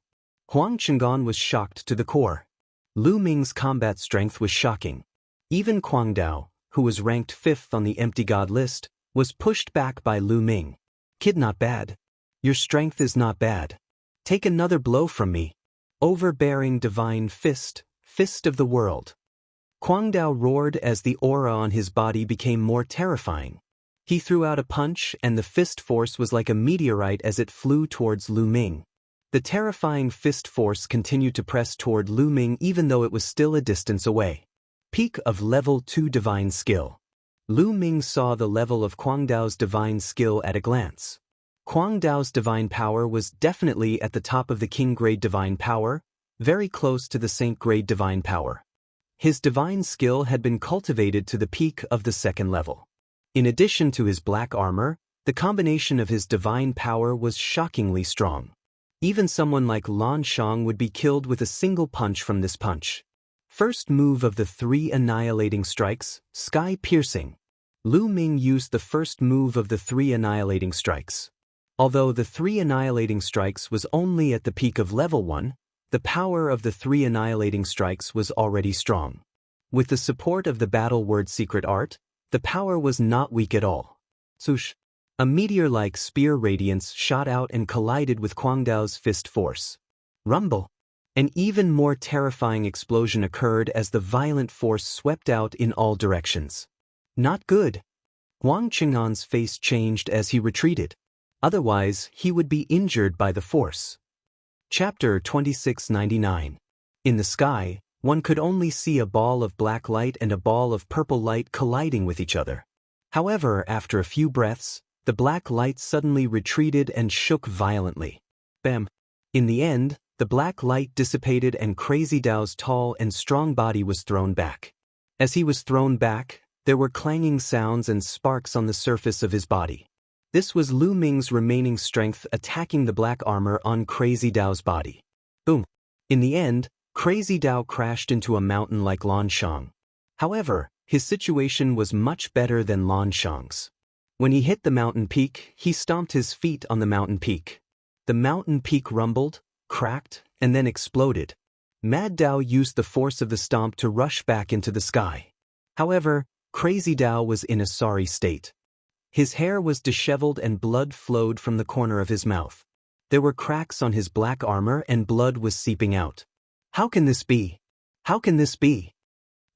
Huang Qingan was shocked to the core. Lu Ming's combat strength was shocking. Even Kwang Dao, who was ranked 5th on the Empty God list, was pushed back by Lu Ming. Kid, not bad. Your strength is not bad. Take another blow from me. Overbearing divine fist, fist of the world. Kwang Dao roared as the aura on his body became more terrifying. He threw out a punch and the fist force was like a meteorite as it flew towards Lu Ming. The terrifying fist force continued to press toward Lu Ming even though it was still a distance away. Peak of level 2 divine skill. Lu Ming saw the level of Kwang Dao's divine skill at a glance. Kwang Dao's divine power was definitely at the top of the king grade divine power, very close to the saint grade divine power. His divine skill had been cultivated to the peak of the second level. In addition to his black armor, the combination of his divine power was shockingly strong. Even someone like Lan Shang would be killed with a single punch from this punch. First move of the 3 annihilating strikes, sky-piercing. Lu Ming used the first move of the 3 annihilating strikes. Although the 3 annihilating strikes was only at the peak of level 1, the power of the 3 annihilating strikes was already strong. With the support of the battle word secret art, the power was not weak at all. Swoosh! A meteor-like spear radiance shot out and collided with Kwang Dao's fist force. Rumble! An even more terrifying explosion occurred as the violent force swept out in all directions. Not good. Huang Qing'an's face changed as he retreated. Otherwise, he would be injured by the force. Chapter 2699. In the sky, one could only see a ball of black light and a ball of purple light colliding with each other. However, after a few breaths, the black light suddenly retreated and shook violently. Bam! In the end, the black light dissipated and Crazy Dao's tall and strong body was thrown back. As he was thrown back, there were clanging sounds and sparks on the surface of his body. This was Lu Ming's remaining strength attacking the black armor on Crazy Dao's body. Boom! In the end, Crazy Dao crashed into a mountain like Lan Shang. However, his situation was much better than Lan Shang's. When he hit the mountain peak, he stomped his feet on the mountain peak. The mountain peak rumbled, cracked, and then exploded. Mad Dao used the force of the stomp to rush back into the sky. However, Crazy Dao was in a sorry state. His hair was disheveled and blood flowed from the corner of his mouth. There were cracks on his black armor and blood was seeping out. How can this be? How can this be?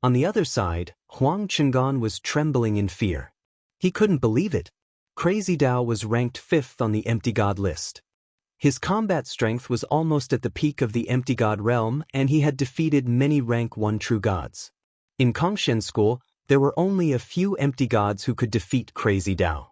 On the other side, Huang Qing'an was trembling in fear. He couldn't believe it. Crazy Dao was ranked 5th on the Empty God list. His combat strength was almost at the peak of the Empty God realm and he had defeated many rank 1 true gods. In Kongshen School, there were only a few Empty Gods who could defeat Crazy Dao.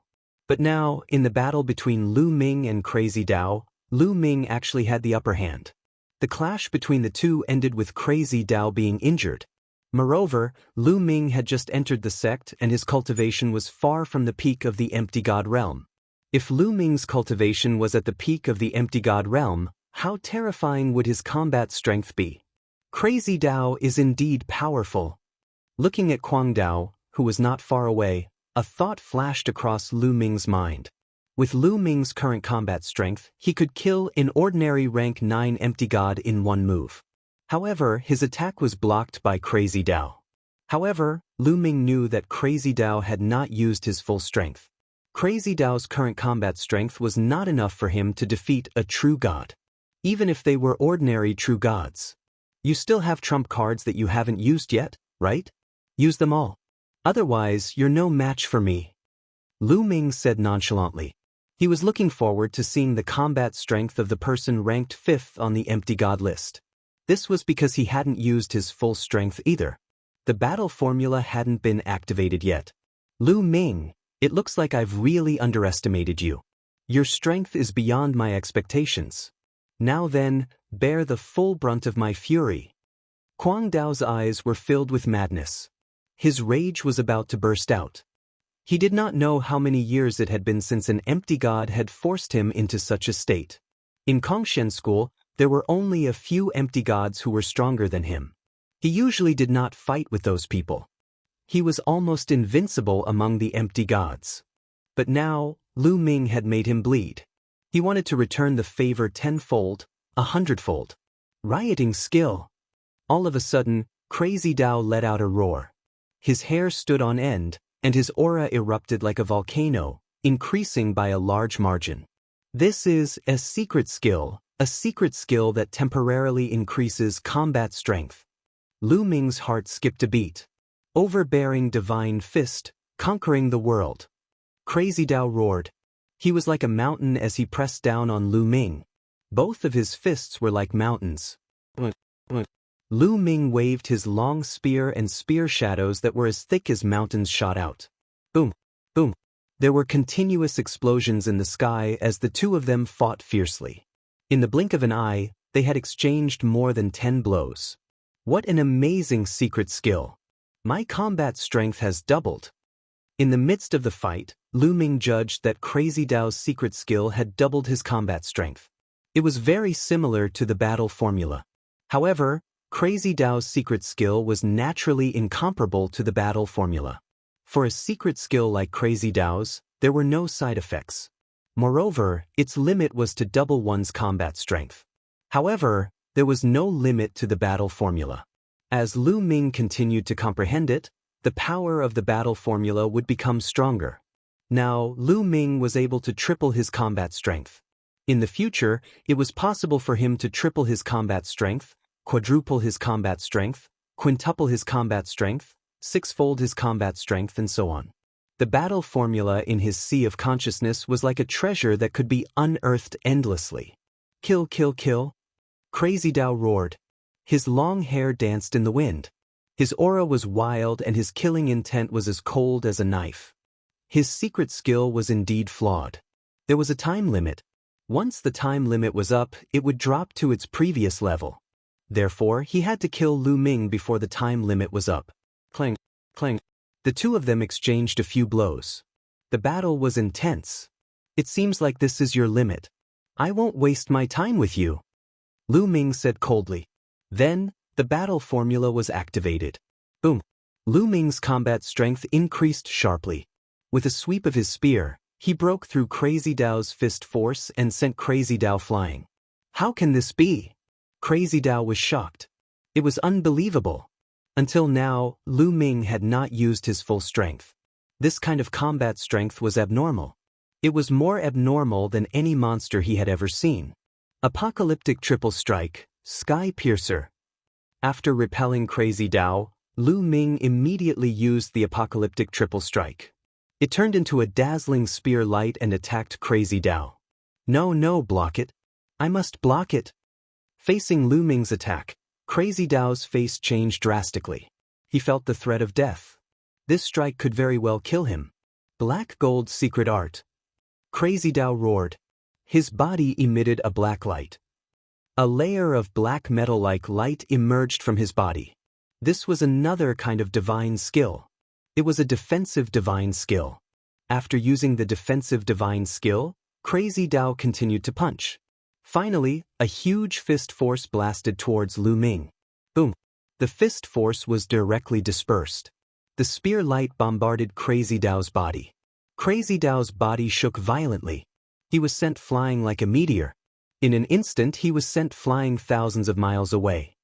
But now, in the battle between Lu Ming and Crazy Dao, Lu Ming actually had the upper hand. The clash between the two ended with Crazy Dao being injured. Moreover, Lu Ming had just entered the sect and his cultivation was far from the peak of the Empty God realm. If Lu Ming's cultivation was at the peak of the Empty God realm, how terrifying would his combat strength be? Crazy Dao is indeed powerful. Looking at Kwang Dao, who was not far away, a thought flashed across Lu Ming's mind. With Lu Ming's current combat strength, he could kill an ordinary rank 9 Empty God in one move. However, his attack was blocked by Crazy Dao. However, Lu Ming knew that Crazy Dao had not used his full strength. Crazy Dao's current combat strength was not enough for him to defeat a true god. Even if they were ordinary true gods. You still have trump cards that you haven't used yet, right? Use them all. Otherwise, you're no match for me. Lu Ming said nonchalantly. He was looking forward to seeing the combat strength of the person ranked 5th on the Empty God list. This was because he hadn't used his full strength either. The battle formula hadn't been activated yet. Lu Ming, it looks like I've really underestimated you. Your strength is beyond my expectations. Now then, bear the full brunt of my fury. Kwang Dao's eyes were filled with madness. His rage was about to burst out. He did not know how many years it had been since an Empty God had forced him into such a state. In Kongshen School, there were only a few Empty Gods who were stronger than him. He usually did not fight with those people. He was almost invincible among the Empty Gods. But now, Lu Ming had made him bleed. He wanted to return the favor 10-fold, 100-fold. Rioting skill. All of a sudden, Crazy Dao let out a roar. His hair stood on end, and his aura erupted like a volcano, increasing by a large margin. This is a secret skill that temporarily increases combat strength. Lu Ming's heart skipped a beat. Overbearing divine fist, conquering the world. Crazy Dao roared. He was like a mountain as he pressed down on Lu Ming. Both of his fists were like mountains. Lu Ming waved his long spear and spear shadows that were as thick as mountains shot out. Boom, boom. There were continuous explosions in the sky as the two of them fought fiercely. In the blink of an eye, they had exchanged more than 10 blows. What an amazing secret skill. My combat strength has doubled. In the midst of the fight, Lu Ming judged that Crazy Dao's secret skill had doubled his combat strength. It was very similar to the battle formula. However, Crazy Dao's secret skill was naturally incomparable to the battle formula. For a secret skill like Crazy Dao's, there were no side effects. Moreover, its limit was to double one's combat strength. However, there was no limit to the battle formula. As Lu Ming continued to comprehend it, the power of the battle formula would become stronger. Now, Lu Ming was able to triple his combat strength. In the future, it was possible for him to triple his combat strength, quadruple his combat strength, quintuple his combat strength, sixfold his combat strength, and so on. The battle formula in his sea of consciousness was like a treasure that could be unearthed endlessly. Kill, kill, kill. Crazy Dao roared. His long hair danced in the wind. His aura was wild and his killing intent was as cold as a knife. His secret skill was indeed flawed. There was a time limit. Once the time limit was up, it would drop to its previous level. Therefore, he had to kill Lu Ming before the time limit was up. Clang, clang. The two of them exchanged a few blows. The battle was intense. It seems like this is your limit. I won't waste my time with you, Lu Ming said coldly. Then, the battle formula was activated. Boom. Lu Ming's combat strength increased sharply. With a sweep of his spear, he broke through Crazy Dao's fist force and sent Crazy Dao flying. How can this be? Crazy Dao was shocked. It was unbelievable. Until now, Lu Ming had not used his full strength. This kind of combat strength was abnormal. It was more abnormal than any monster he had ever seen. Apocalyptic Triple Strike, Sky Piercer. After repelling Crazy Dao, Lu Ming immediately used the Apocalyptic Triple Strike. It turned into a dazzling spear light and attacked Crazy Dao. No, block it. I must block it. Facing Lu Ming's attack, Crazy Dao's face changed drastically. He felt the threat of death. This strike could very well kill him. Black Gold Secret Art. Crazy Dao roared. His body emitted a black light. A layer of black metal-like light emerged from his body. This was another kind of divine skill. It was a defensive divine skill. After using the defensive divine skill, Crazy Dao continued to punch. Finally, a huge fist force blasted towards Lu Ming. Boom. The fist force was directly dispersed. The spear light bombarded Crazy Dao's body. Crazy Dao's body shook violently. He was sent flying like a meteor. In an instant he was sent flying thousands of miles away.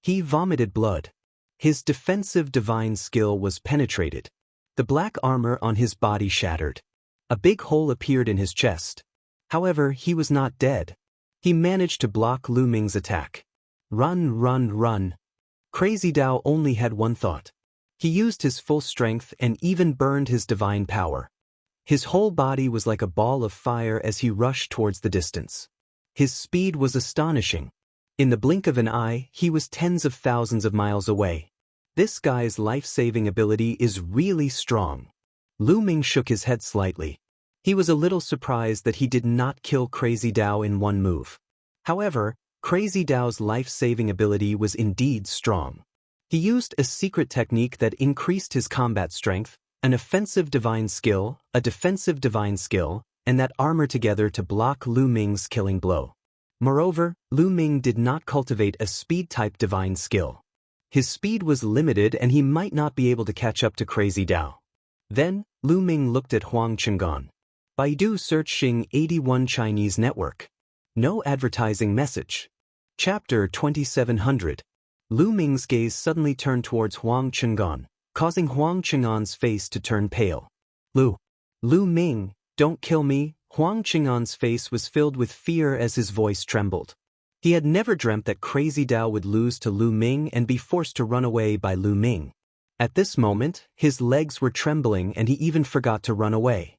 He vomited blood. His defensive divine skill was penetrated. The black armor on his body shattered. A big hole appeared in his chest. However, he was not dead. He managed to block Lu Ming's attack. Run. Crazy Dao only had one thought. He used his full strength and even burned his divine power. His whole body was like a ball of fire as he rushed towards the distance. His speed was astonishing. In the blink of an eye, he was tens of thousands of miles away. This guy's life-saving ability is really strong. Lu Ming shook his head slightly. He was a little surprised that he did not kill Crazy Dao in one move. However, Crazy Dao's life-saving ability was indeed strong. He used a secret technique that increased his combat strength, an offensive divine skill, a defensive divine skill, and that armor together to block Lu Ming's killing blow. Moreover, Lu Ming did not cultivate a speed-type divine skill. His speed was limited and he might not be able to catch up to Crazy Dao. Then, Lu Ming looked at Huang Chengan. Baidu search Xing 81 Chinese network. No advertising message. Chapter 2700. Lu Ming's gaze suddenly turned towards Huang Chengan, causing Huang Chengan's face to turn pale. Lu Ming, don't kill me. Huang Chengan's face was filled with fear as his voice trembled. He had never dreamt that Crazy Dao would lose to Lu Ming and be forced to run away by Lu Ming. At this moment, his legs were trembling and he even forgot to run away.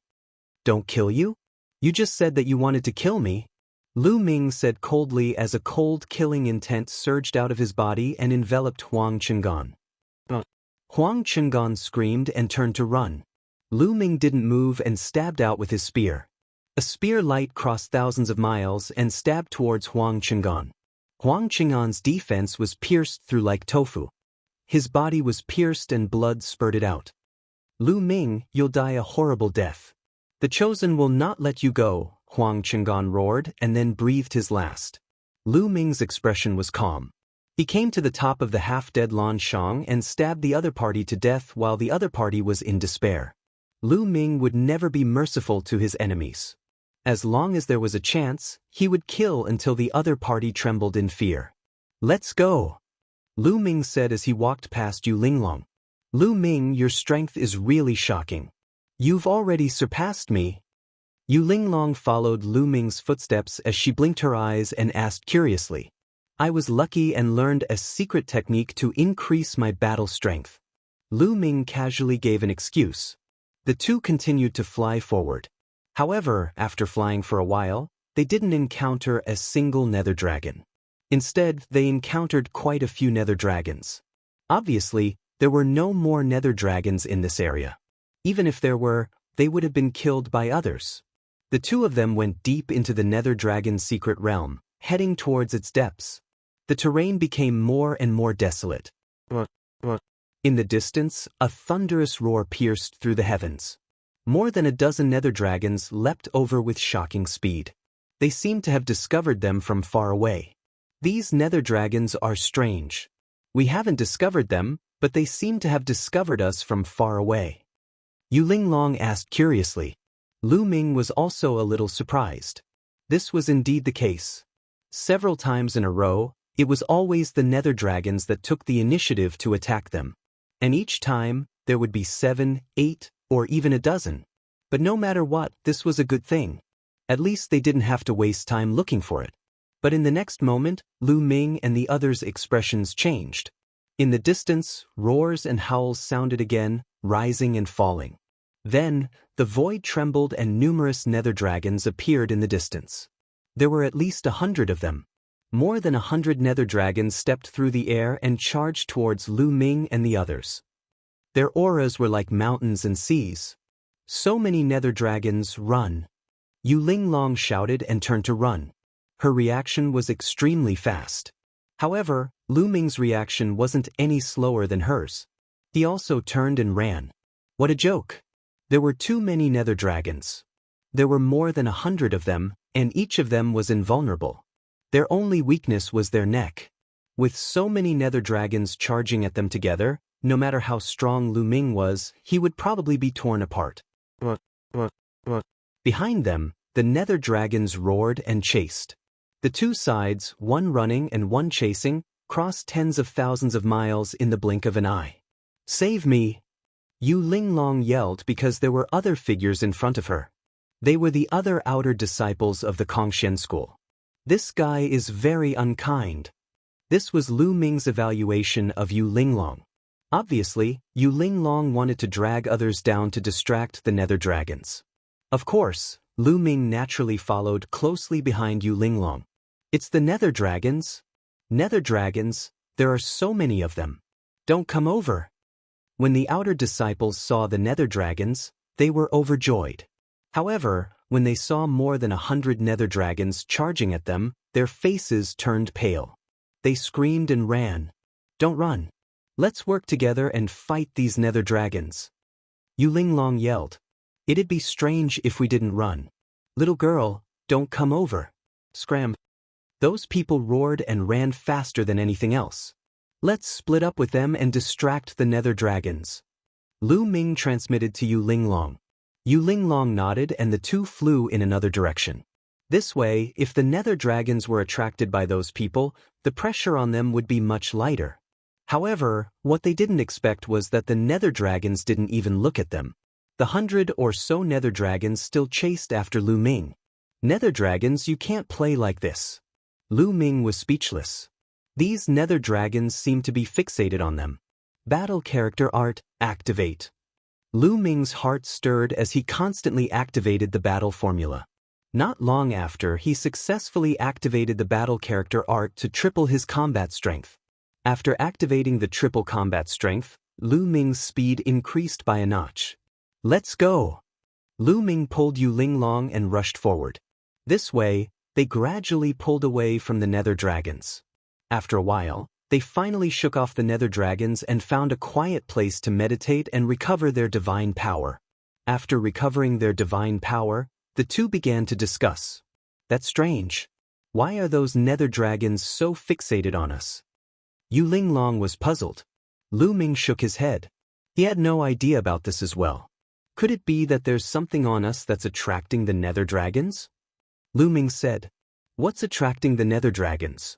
Don't kill you? You just said that you wanted to kill me. Lu Ming said coldly as a cold killing intent surged out of his body and enveloped Huang Chengan. Huang Chengan screamed and turned to run. Lu Ming didn't move and stabbed out with his spear. A spear light crossed thousands of miles and stabbed towards Huang Chengan. Huang Qing'an's defense was pierced through like tofu. His body was pierced and blood spurted out. Lu Ming, you'll die a horrible death. The Chosen will not let you go, Huang Qing'an roared and then breathed his last. Lu Ming's expression was calm. He came to the top of the half-dead Lan Shang and stabbed the other party to death while the other party was in despair. Lu Ming would never be merciful to his enemies. As long as there was a chance, he would kill until the other party trembled in fear. Let's go, Lu Ming said as he walked past Yu Linglong. Lu Ming, your strength is really shocking. You've already surpassed me. Yu Linglong followed Lu Ming's footsteps as she blinked her eyes and asked curiously. I was lucky and learned a secret technique to increase my battle strength. Lu Ming casually gave an excuse. The two continued to fly forward. However, after flying for a while, they didn't encounter a single nether dragon. Instead, they encountered quite a few nether dragons. Obviously, there were no more nether dragons in this area. Even if there were, they would have been killed by others. The two of them went deep into the nether dragon's secret realm, heading towards its depths. The terrain became more and more desolate. In the distance, a thunderous roar pierced through the heavens. More than a dozen nether dragons leapt over with shocking speed. They seemed to have discovered them from far away. These nether dragons are strange. We haven't discovered them, but they seem to have discovered us from far away. Yu Linglong asked curiously. Lu Ming was also a little surprised. This was indeed the case. Several times in a row, it was always the nether dragons that took the initiative to attack them. And each time, there would be 7, 8, or even a dozen. But no matter what, this was a good thing. At least they didn't have to waste time looking for it. But in the next moment, Lu Ming and the others' expressions changed. In the distance, roars and howls sounded again, rising and falling. Then, the void trembled and numerous nether dragons appeared in the distance. There were at least 100 of them. More than 100 nether dragons stepped through the air and charged towards Lu Ming and the others. Their auras were like mountains and seas. So many nether dragons, run. Yu Linglong shouted and turned to run. Her reaction was extremely fast. However, Lu Ming's reaction wasn't any slower than hers. He also turned and ran. What a joke! There were too many nether dragons. There were more than 100 of them, and each of them was invulnerable. Their only weakness was their neck. With so many nether dragons charging at them together, no matter how strong Lu Ming was, he would probably be torn apart. Behind them, the nether dragons roared and chased. The two sides, one running and one chasing, crossed tens of thousands of miles in the blink of an eye. Save me! Yu Linglong yelled because there were other figures in front of her. They were the other outer disciples of the Kongshen school. This guy is very unkind. This was Lu Ming's evaluation of Yu Linglong. Obviously, Yu Linglong wanted to drag others down to distract the nether dragons. Of course, Lu Ming naturally followed closely behind Yu Linglong. It's the nether dragons. Nether dragons, there are so many of them. Don't come over. When the outer disciples saw the nether dragons, they were overjoyed. However, when they saw more than 100 nether dragons charging at them, their faces turned pale. They screamed and ran. Don't run. Let's work together and fight these nether dragons. Yu Linglong yelled. It'd be strange if we didn't run. Little girl, don't come over. Scram. Those people roared and ran faster than anything else. Let's split up with them and distract the nether dragons. Lu Ming transmitted to Yu Linglong. Yu Linglong nodded and the two flew in another direction. This way, if the nether dragons were attracted by those people, the pressure on them would be much lighter. However, what they didn't expect was that the nether dragons didn't even look at them. The 100 or so nether dragons still chased after Lu Ming. Nether dragons, you can't play like this. Lu Ming was speechless. These nether dragons seemed to be fixated on them. Battle character art, activate. Lu Ming's heart stirred as he constantly activated the battle formula. Not long after, he successfully activated the battle character art to triple his combat strength. After activating the triple combat strength, Lu Ming's speed increased by a notch. Let's go! Lu Ming pulled Yu Linglong and rushed forward. This way, they gradually pulled away from the nether dragons. After a while, they finally shook off the nether dragons and found a quiet place to meditate and recover their divine power. After recovering their divine power, the two began to discuss. That's strange. Why are those nether dragons so fixated on us? Yu Linglong was puzzled. Lu Ming shook his head. He had no idea about this as well. Could it be that there's something on us that's attracting the nether dragons? Lu Ming said, "What's attracting the nether dragons?"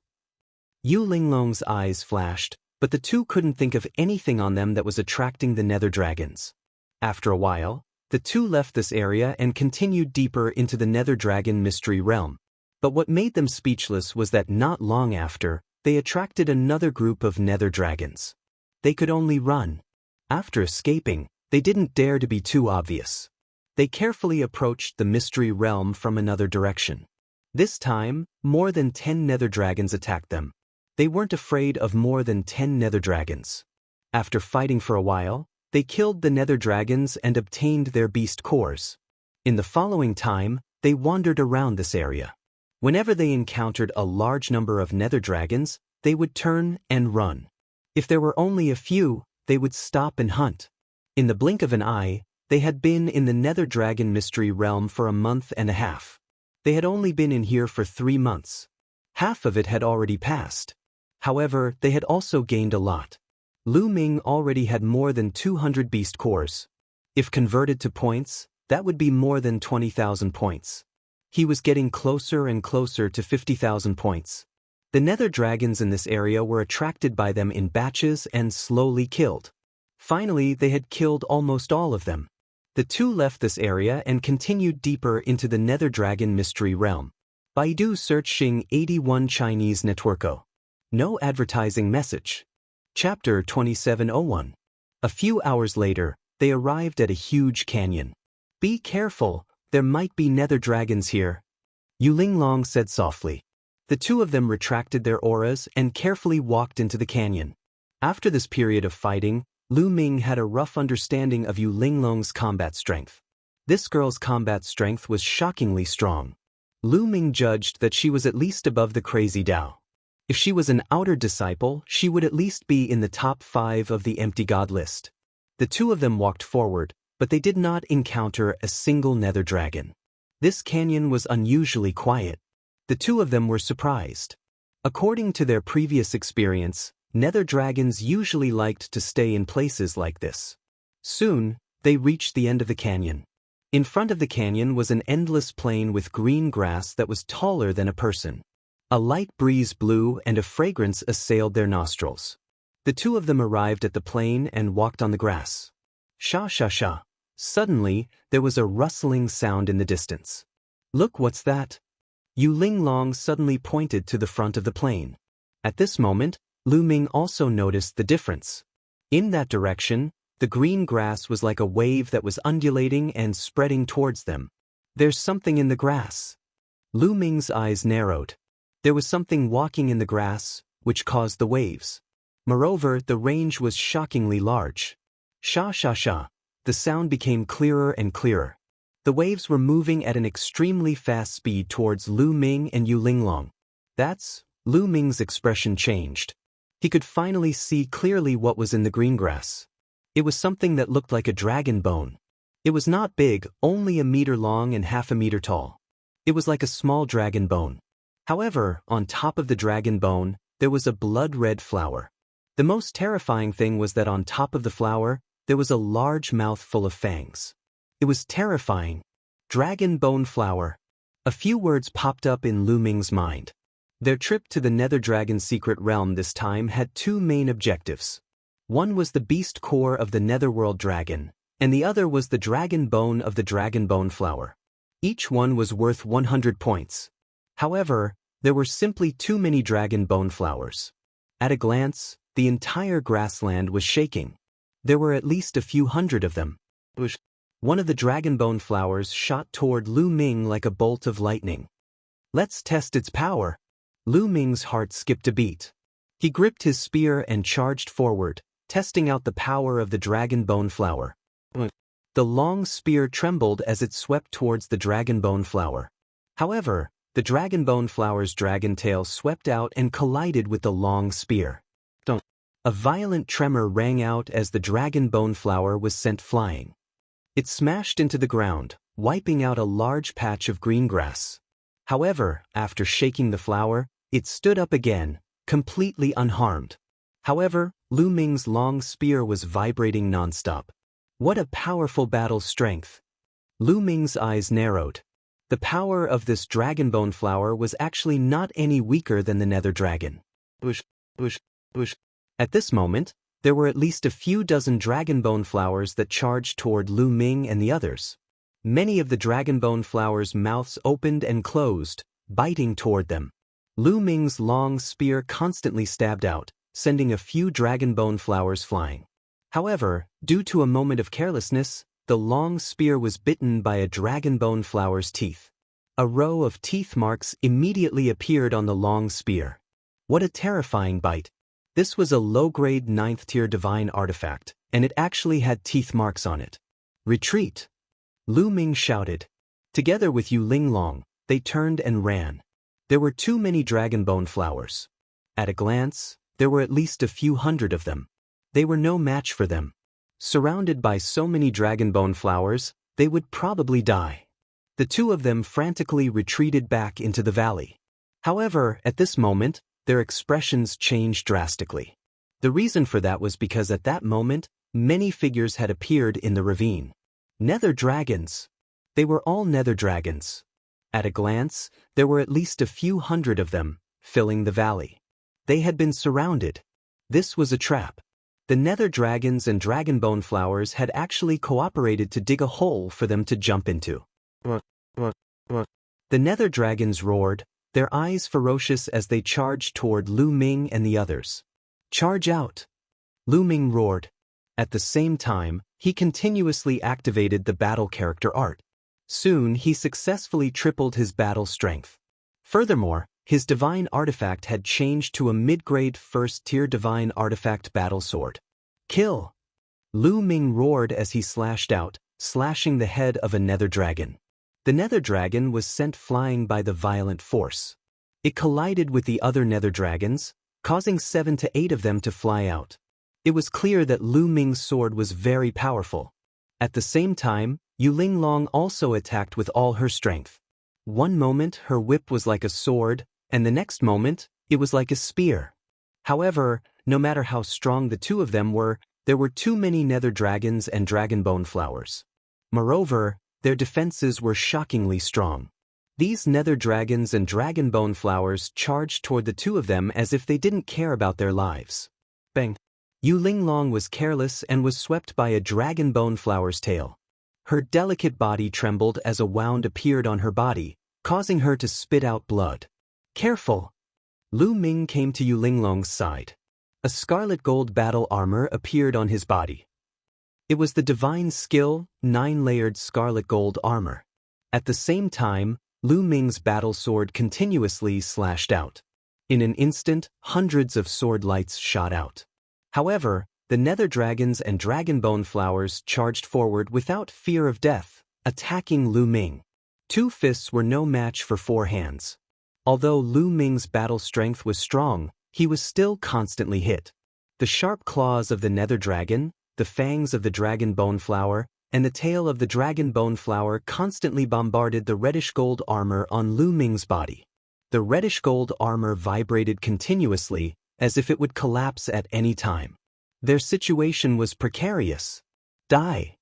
Yu Linglong's eyes flashed, but the two couldn't think of anything on them that was attracting the nether dragons. After a while, the two left this area and continued deeper into the nether dragon mystery realm. But what made them speechless was that not long after, they attracted another group of nether dragons. They could only run. After escaping, they didn't dare to be too obvious. They carefully approached the mystery realm from another direction. This time, more than 10 nether dragons attacked them. They weren't afraid of more than 10 nether dragons. After fighting for a while, they killed the nether dragons and obtained their beast cores. In the following time, they wandered around this area. Whenever they encountered a large number of nether dragons, they would turn and run. If there were only a few, they would stop and hunt. In the blink of an eye, they had been in the nether dragon mystery realm for a month and a half. They had only been in here for 3 months. Half of it had already passed. However, they had also gained a lot. Lu Ming already had more than 200 beast cores. If converted to points, that would be more than 20,000 points. He was getting closer and closer to 50,000 points. The nether dragons in this area were attracted by them in batches and slowly killed. Finally, they had killed almost all of them. The two left this area and continued deeper into the nether dragon mystery realm. Baidu searching 81 Chinese networko. No advertising message. Chapter 2701. A few hours later, they arrived at a huge canyon. Be careful, there might be nether dragons here, Yu Linglong said softly. The two of them retracted their auras and carefully walked into the canyon. After this period of fighting, Lu Ming had a rough understanding of Yu Linglong's combat strength. This girl's combat strength was shockingly strong. Lu Ming judged that she was at least above the crazy Dao. If she was an outer disciple, she would at least be in the top 5 of the empty god list. The two of them walked forward, but they did not encounter a single nether dragon. This canyon was unusually quiet. The two of them were surprised. According to their previous experience, nether dragons usually liked to stay in places like this. Soon, they reached the end of the canyon. In front of the canyon was an endless plain with green grass that was taller than a person. A light breeze blew and a fragrance assailed their nostrils. The two of them arrived at the plain and walked on the grass. Sha sha sha. Suddenly, there was a rustling sound in the distance. Look, what's that? Yu Linglong suddenly pointed to the front of the plain. At this moment, Lu Ming also noticed the difference. In that direction, the green grass was like a wave that was undulating and spreading towards them. There's something in the grass. Lu Ming's eyes narrowed. There was something walking in the grass, which caused the waves. Moreover, the range was shockingly large. Sha sha sha. The sound became clearer and clearer. The waves were moving at an extremely fast speed towards Lu Ming and Yu Linglong. Lu Ming's expression changed. He could finally see clearly what was in the green grass. It was something that looked like a dragon bone. It was not big, only a meter long and half a meter tall. It was like a small dragon bone. However, on top of the dragon bone, there was a blood-red flower. The most terrifying thing was that on top of the flower, there was a large mouth full of fangs. It was terrifying. Dragon bone flower. A few words popped up in Lu Ming's mind. Their trip to the nether dragon secret realm this time had 2 main objectives. One was the beast core of the netherworld dragon, and the other was the dragon bone of the dragon bone flower. Each one was worth 100 points. However, there were simply too many dragon bone flowers. At a glance, the entire grassland was shaking. There were at least a few hundred of them. One of the dragon bone flowers shot toward Lu Ming like a bolt of lightning. Let's test its power. Lu Ming's heart skipped a beat. He gripped his spear and charged forward, testing out the power of the dragon bone flower. The long spear trembled as it swept towards the dragon bone flower. However, The dragon bone flower's dragon tail swept out and collided with the long spear. A violent tremor rang out as the dragon bone flower was sent flying. It smashed into the ground, wiping out a large patch of green grass. However, after shaking the flower, it stood up again, completely unharmed. However, Lu Ming's long spear was vibrating nonstop. What a powerful battle strength! Lu Ming's eyes narrowed. The power of this dragon bone flower was actually not any weaker than the nether dragon. At this moment, there were at least a few dozen dragon bone flowers that charged toward Lu Ming and the others. Many of the dragon bone flowers' mouths opened and closed, biting toward them. Lu Ming's long spear constantly stabbed out, sending a few dragon bone flowers flying. However, due to a moment of carelessness, the long spear was bitten by a dragon bone flower's teeth. A row of teeth marks immediately appeared on the long spear. What a terrifying bite! This was a low-grade 9th-tier divine artifact, and it actually had teeth marks on it. Retreat! Lu Ming shouted. Together with Yu Linglong, they turned and ran. There were too many dragon bone flowers. At a glance, there were at least a few hundred of them. They were no match for them. Surrounded by so many dragon bone flowers, they would probably die. The two of them frantically retreated back into the valley. However, at this moment, their expressions changed drastically. The reason for that was because at that moment, many figures had appeared in the ravine. Nether dragons. They were all nether dragons. At a glance, there were at least a few hundred of them, filling the valley. They had been surrounded. This was a trap. The nether dragons and dragon bone flowers had actually cooperated to dig a hole for them to jump into. The nether dragons roared, their eyes ferocious as they charged toward Lu Ming and the others. Charge out! Lu Ming roared. At the same time, he continuously activated the battle character art. Soon he successfully tripled his battle strength. Furthermore, his divine artifact had changed to a mid-grade 1st-tier divine artifact battle sword. Kill! Lu Ming roared as he slashed out, slashing the head of a nether dragon. The nether dragon was sent flying by the violent force. It collided with the other nether dragons, causing 7 to 8 of them to fly out. It was clear that Lu Ming's sword was very powerful. At the same time, Yu Linglong also attacked with all her strength. One moment her whip was like a sword, and the next moment, it was like a spear. However, no matter how strong the two of them were, there were too many nether dragons and dragon bone flowers. Moreover, their defenses were shockingly strong. These nether dragons and dragon bone flowers charged toward the two of them as if they didn't care about their lives. Bang! Yu Linglong was careless and was swept by a dragon bone flower's tail. Her delicate body trembled as a wound appeared on her body, causing her to spit out blood. Careful! Lu Ming came to Yu Linglong's side. A scarlet gold battle armor appeared on his body. It was the divine skill, 9-layered scarlet gold armor. At the same time, Lu Ming's battle sword continuously slashed out. In an instant, hundreds of sword lights shot out. However, the nether dragons and dragon bone flowers charged forward without fear of death, attacking Lu Ming. 2 fists were no match for 4 hands. Although Lu Ming's battle strength was strong, he was still constantly hit. The sharp claws of the nether dragon, the fangs of the dragon bone flower, and the tail of the dragon bone flower constantly bombarded the reddish-gold armor on Lu Ming's body. The reddish-gold armor vibrated continuously, as if it would collapse at any time. Their situation was precarious. Die!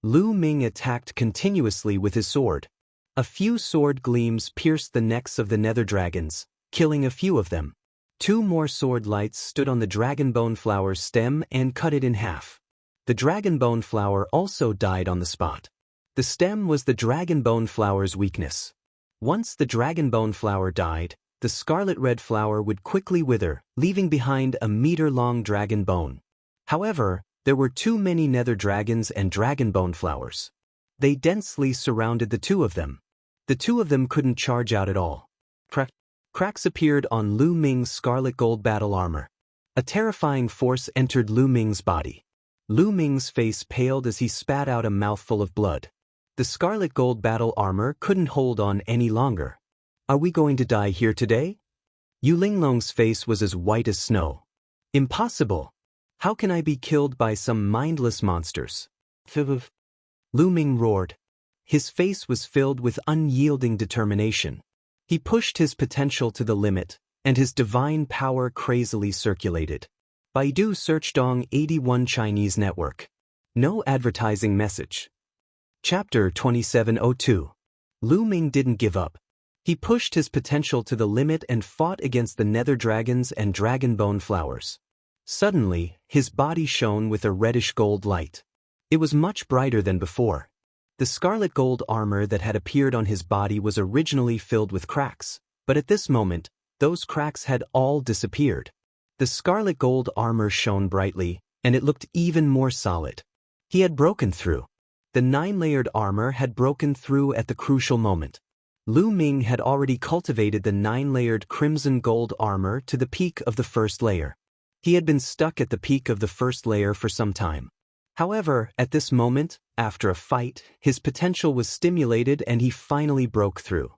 Lu Ming attacked continuously with his sword. A few sword gleams pierced the necks of the nether dragons, killing a few of them. 2 more sword lights stood on the dragon bone flower's stem and cut it in half. The dragon bone flower also died on the spot. The stem was the dragon bone flower's weakness. Once the dragon bone flower died, the scarlet red flower would quickly wither, leaving behind a meter-long dragon bone. However, there were too many nether dragons and dragon bone flowers. They densely surrounded the two of them. The two of them couldn't charge out at all. Cracks appeared on Lu Ming's scarlet gold battle armor. A terrifying force entered Lu Ming's body. Lu Ming's face paled as he spat out a mouthful of blood. The scarlet gold battle armor couldn't hold on any longer. Are we going to die here today? Yu Linglong's face was as white as snow. Impossible! How can I be killed by some mindless monsters? Lu Ming roared. His face was filled with unyielding determination. He pushed his potential to the limit, and his divine power crazily circulated. Baidu Search Dong 81 Chinese Network. No advertising message. Chapter 2702. Lu Ming didn't give up. He pushed his potential to the limit and fought against the nether dragons and dragon bone flowers. Suddenly, his body shone with a reddish gold light. It was much brighter than before. The scarlet gold armor that had appeared on his body was originally filled with cracks, but at this moment, those cracks had all disappeared. The scarlet gold armor shone brightly, and it looked even more solid. He had broken through. The 9-layered armor had broken through at the crucial moment. Lu Ming had already cultivated the 9-layered crimson gold armor to the peak of the first layer. He had been stuck at the peak of the first layer for some time. However, at this moment, after a fight, his potential was stimulated and he finally broke through.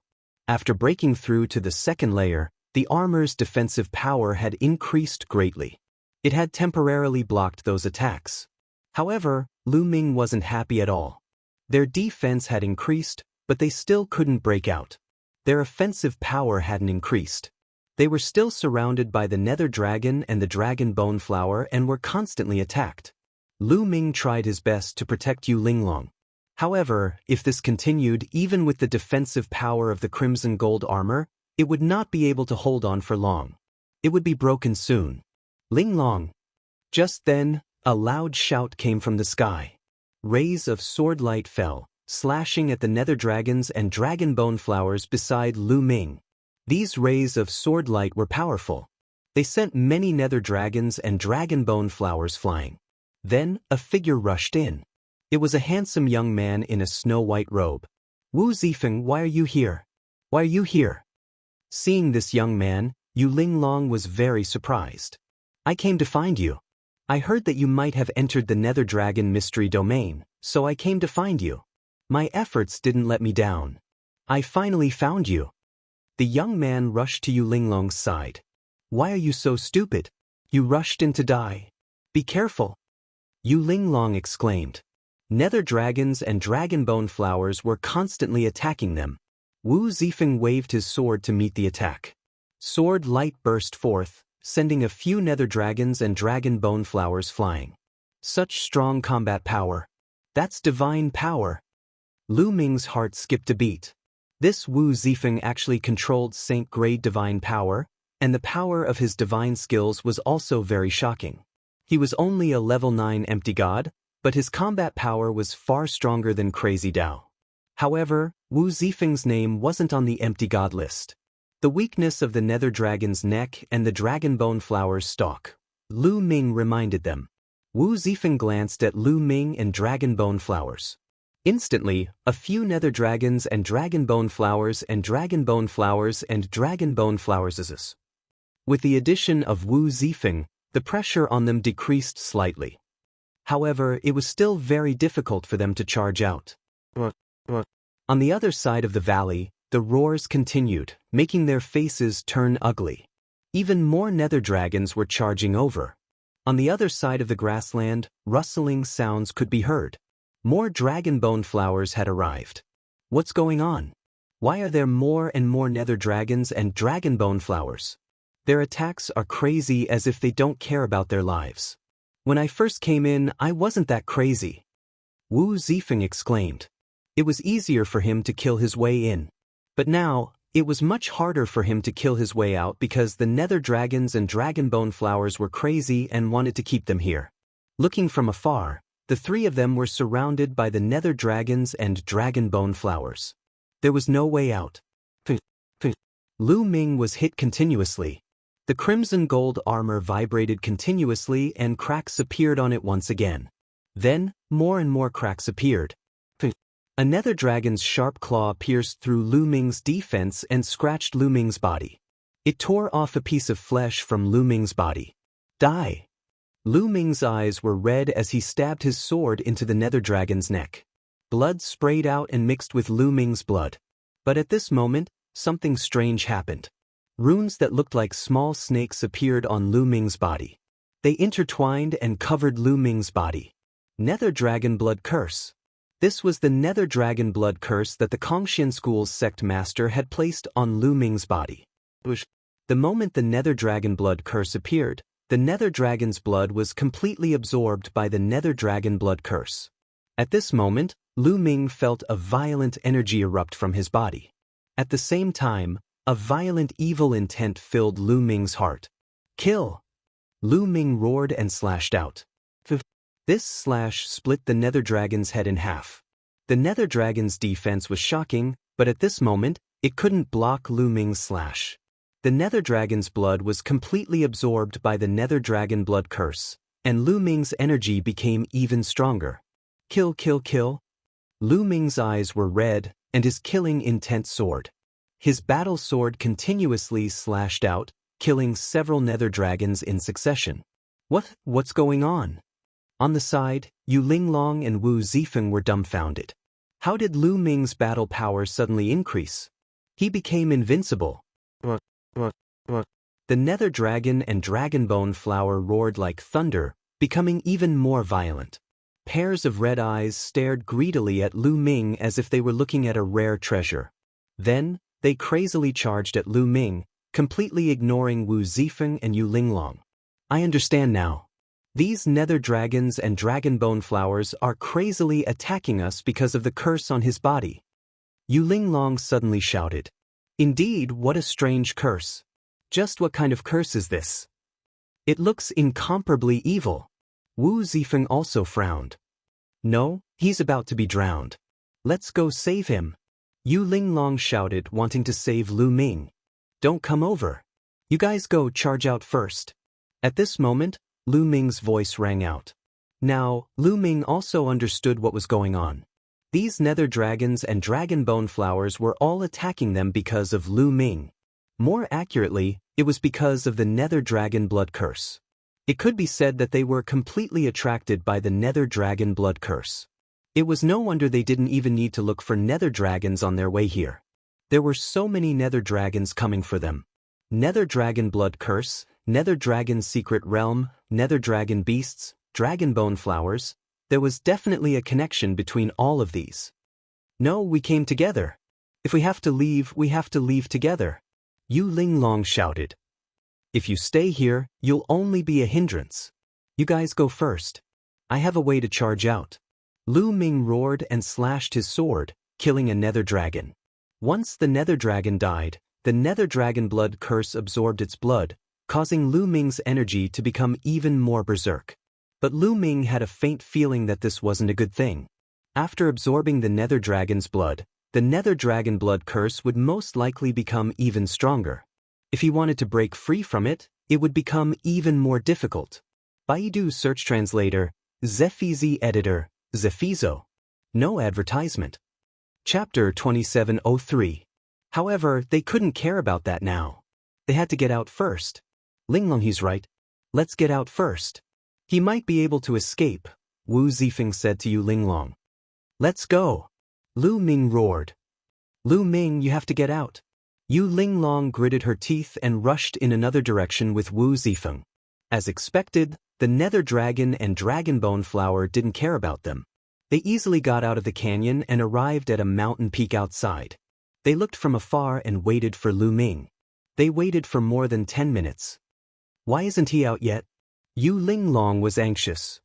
After breaking through to the second layer, the armor's defensive power had increased greatly. It had temporarily blocked those attacks. However, Lu Ming wasn't happy at all. Their defense had increased, but they still couldn't break out. Their offensive power hadn't increased. They were still surrounded by the nether dragon and the dragon bone flower and were constantly attacked. Lu Ming tried his best to protect Yu Linglong. However, if this continued even with the defensive power of the crimson gold armor, it would not be able to hold on for long. It would be broken soon. Linglong! Just then, a loud shout came from the sky. Rays of sword light fell, slashing at the nether dragons and dragon bone flowers beside Lu Ming. These rays of sword light were powerful. They sent many nether dragons and dragon bone flowers flying. Then, a figure rushed in. It was a handsome young man in a snow-white robe. Wu Zifeng, why are you here? Why are you here? Seeing this young man, Yu Linglong was very surprised. I came to find you. I heard that you might have entered the nether dragon mystery domain, so I came to find you. My efforts didn't let me down. I finally found you. The young man rushed to Yu Linglong's side. Why are you so stupid? You rushed in to die. Be careful. Yu Linglong exclaimed. Nether dragons and dragon bone flowers were constantly attacking them. Wu Zifeng waved his sword to meet the attack. Sword light burst forth, sending a few nether dragons and dragon bone flowers flying. Such strong combat power. That's divine power. Lu Ming's heart skipped a beat. This Wu Zifeng actually controlled Saint-grade divine power, and the power of his divine skills was also very shocking. He was only a level 9 empty god, but his combat power was far stronger than Crazy Dao. However, Wu Zifeng's name wasn't on the empty god list. The weakness of the nether dragon's neck and the dragon bone flower's stalk. Lu Ming reminded them. Wu Zifeng glanced at Lu Ming and dragon bone flowers. Instantly, a few nether dragons and dragon bone flowers and dragon bone flowers and dragon bone flowers. With the addition of Wu Zifeng, the pressure on them decreased slightly. However, it was still very difficult for them to charge out. On the other side of the valley, the roars continued, making their faces turn ugly. Even more nether dragons were charging over. On the other side of the grassland, rustling sounds could be heard. More dragon bone flowers had arrived. What's going on? Why are there more and more nether dragons and dragon bone flowers? Their attacks are crazy as if they don't care about their lives. When I first came in, I wasn't that crazy. Wu Zifeng exclaimed. It was easier for him to kill his way in. But now, it was much harder for him to kill his way out because the nether dragons and dragon bone flowers were crazy and wanted to keep them here. Looking from afar, the three of them were surrounded by the nether dragons and dragon bone flowers. There was no way out. Lu Ming was hit continuously. The crimson gold armor vibrated continuously and cracks appeared on it once again. Then, more and more cracks appeared. A nether dragon's sharp claw pierced through Lu Ming's defense and scratched Lu Ming's body. It tore off a piece of flesh from Lu Ming's body. Die! Lu Ming's eyes were red as he stabbed his sword into the nether dragon's neck. Blood sprayed out and mixed with Lu Ming's blood. But at this moment, something strange happened. Runes that looked like small snakes appeared on Lu Ming's body. They intertwined and covered Lu Ming's body. Nether Dragon Blood Curse. This was the Nether Dragon Blood Curse that the Kongxian School's sect master had placed on Lu Ming's body. The moment the Nether Dragon Blood Curse appeared, the Nether Dragon's blood was completely absorbed by the Nether Dragon Blood Curse. At this moment, Lu Ming felt a violent energy erupt from his body. At the same time, a violent evil intent filled Lu Ming's heart. Kill! Lu Ming roared and slashed out. This slash split the Nether Dragon's head in half. The Nether Dragon's defense was shocking, but at this moment, it couldn't block Lu Ming's slash. The Nether Dragon's blood was completely absorbed by the Nether Dragon Blood Curse, and Lu Ming's energy became even stronger. Kill, kill, kill. Lu Ming's eyes were red, and his killing intent soared. His battle sword continuously slashed out, killing several Nether Dragons in succession. What's going on? On the side, Yu Linglong and Wu Zifeng were dumbfounded. How did Lu Ming's battle power suddenly increase? He became invincible. The Nether Dragon and Dragonbone Flower roared like thunder, becoming even more violent. Pairs of red eyes stared greedily at Lu Ming as if they were looking at a rare treasure. Then, they crazily charged at Lu Ming, completely ignoring Wu Zifeng and Yu Linglong. I understand now. These Nether Dragons and Dragonbone Flowers are crazily attacking us because of the curse on his body. Yu Linglong suddenly shouted. Indeed, what a strange curse. Just what kind of curse is this? It looks incomparably evil. Wu Zifeng also frowned. No, he's about to be drowned. Let's go save him. Yu Linglong shouted, wanting to save Lu Ming. Don't come over. You guys go charge out first. At this moment, Lu Ming's voice rang out. Now, Lu Ming also understood what was going on. These Nether Dragons and Dragonbone Flowers were all attacking them because of Lu Ming. More accurately, it was because of the Nether Dragon Blood Curse. It could be said that they were completely attracted by the Nether Dragon Blood Curse. It was no wonder they didn't even need to look for Nether Dragons on their way here. There were so many Nether Dragons coming for them. Nether Dragon Blood Curse, Nether Dragon Secret Realm, Nether Dragon Beasts, Dragonbone Flowers. There was definitely a connection between all of these. No, we came together. If we have to leave, we have to leave together. Yu Linglong shouted. If you stay here, you'll only be a hindrance. You guys go first. I have a way to charge out. Lu Ming roared and slashed his sword, killing a Nether Dragon. Once the Nether Dragon died, the Nether Dragon Blood Curse absorbed its blood, causing Lu Ming's energy to become even more berserk. But Lu Ming had a faint feeling that this wasn't a good thing. After absorbing the Nether Dragon's blood, the Nether Dragon Blood Curse would most likely become even stronger. If he wanted to break free from it, it would become even more difficult. Baidu Search Translator, Zefizi Editor, Zefizo. No advertisement. Chapter 2703. However, they couldn't care about that now. They had to get out first. Linglong, he's right. Let's get out first. He might be able to escape, Wu Zifeng said to Yu Linglong. Let's go. Lu Ming roared. Lu Ming, you have to get out. Yu Linglong gritted her teeth and rushed in another direction with Wu Zifeng. As expected, the Nether Dragon and Dragonbone Flower didn't care about them. They easily got out of the canyon and arrived at a mountain peak outside. They looked from afar and waited for Lu Ming. They waited for more than 10 minutes. Why isn't he out yet? Yu Linglong was anxious.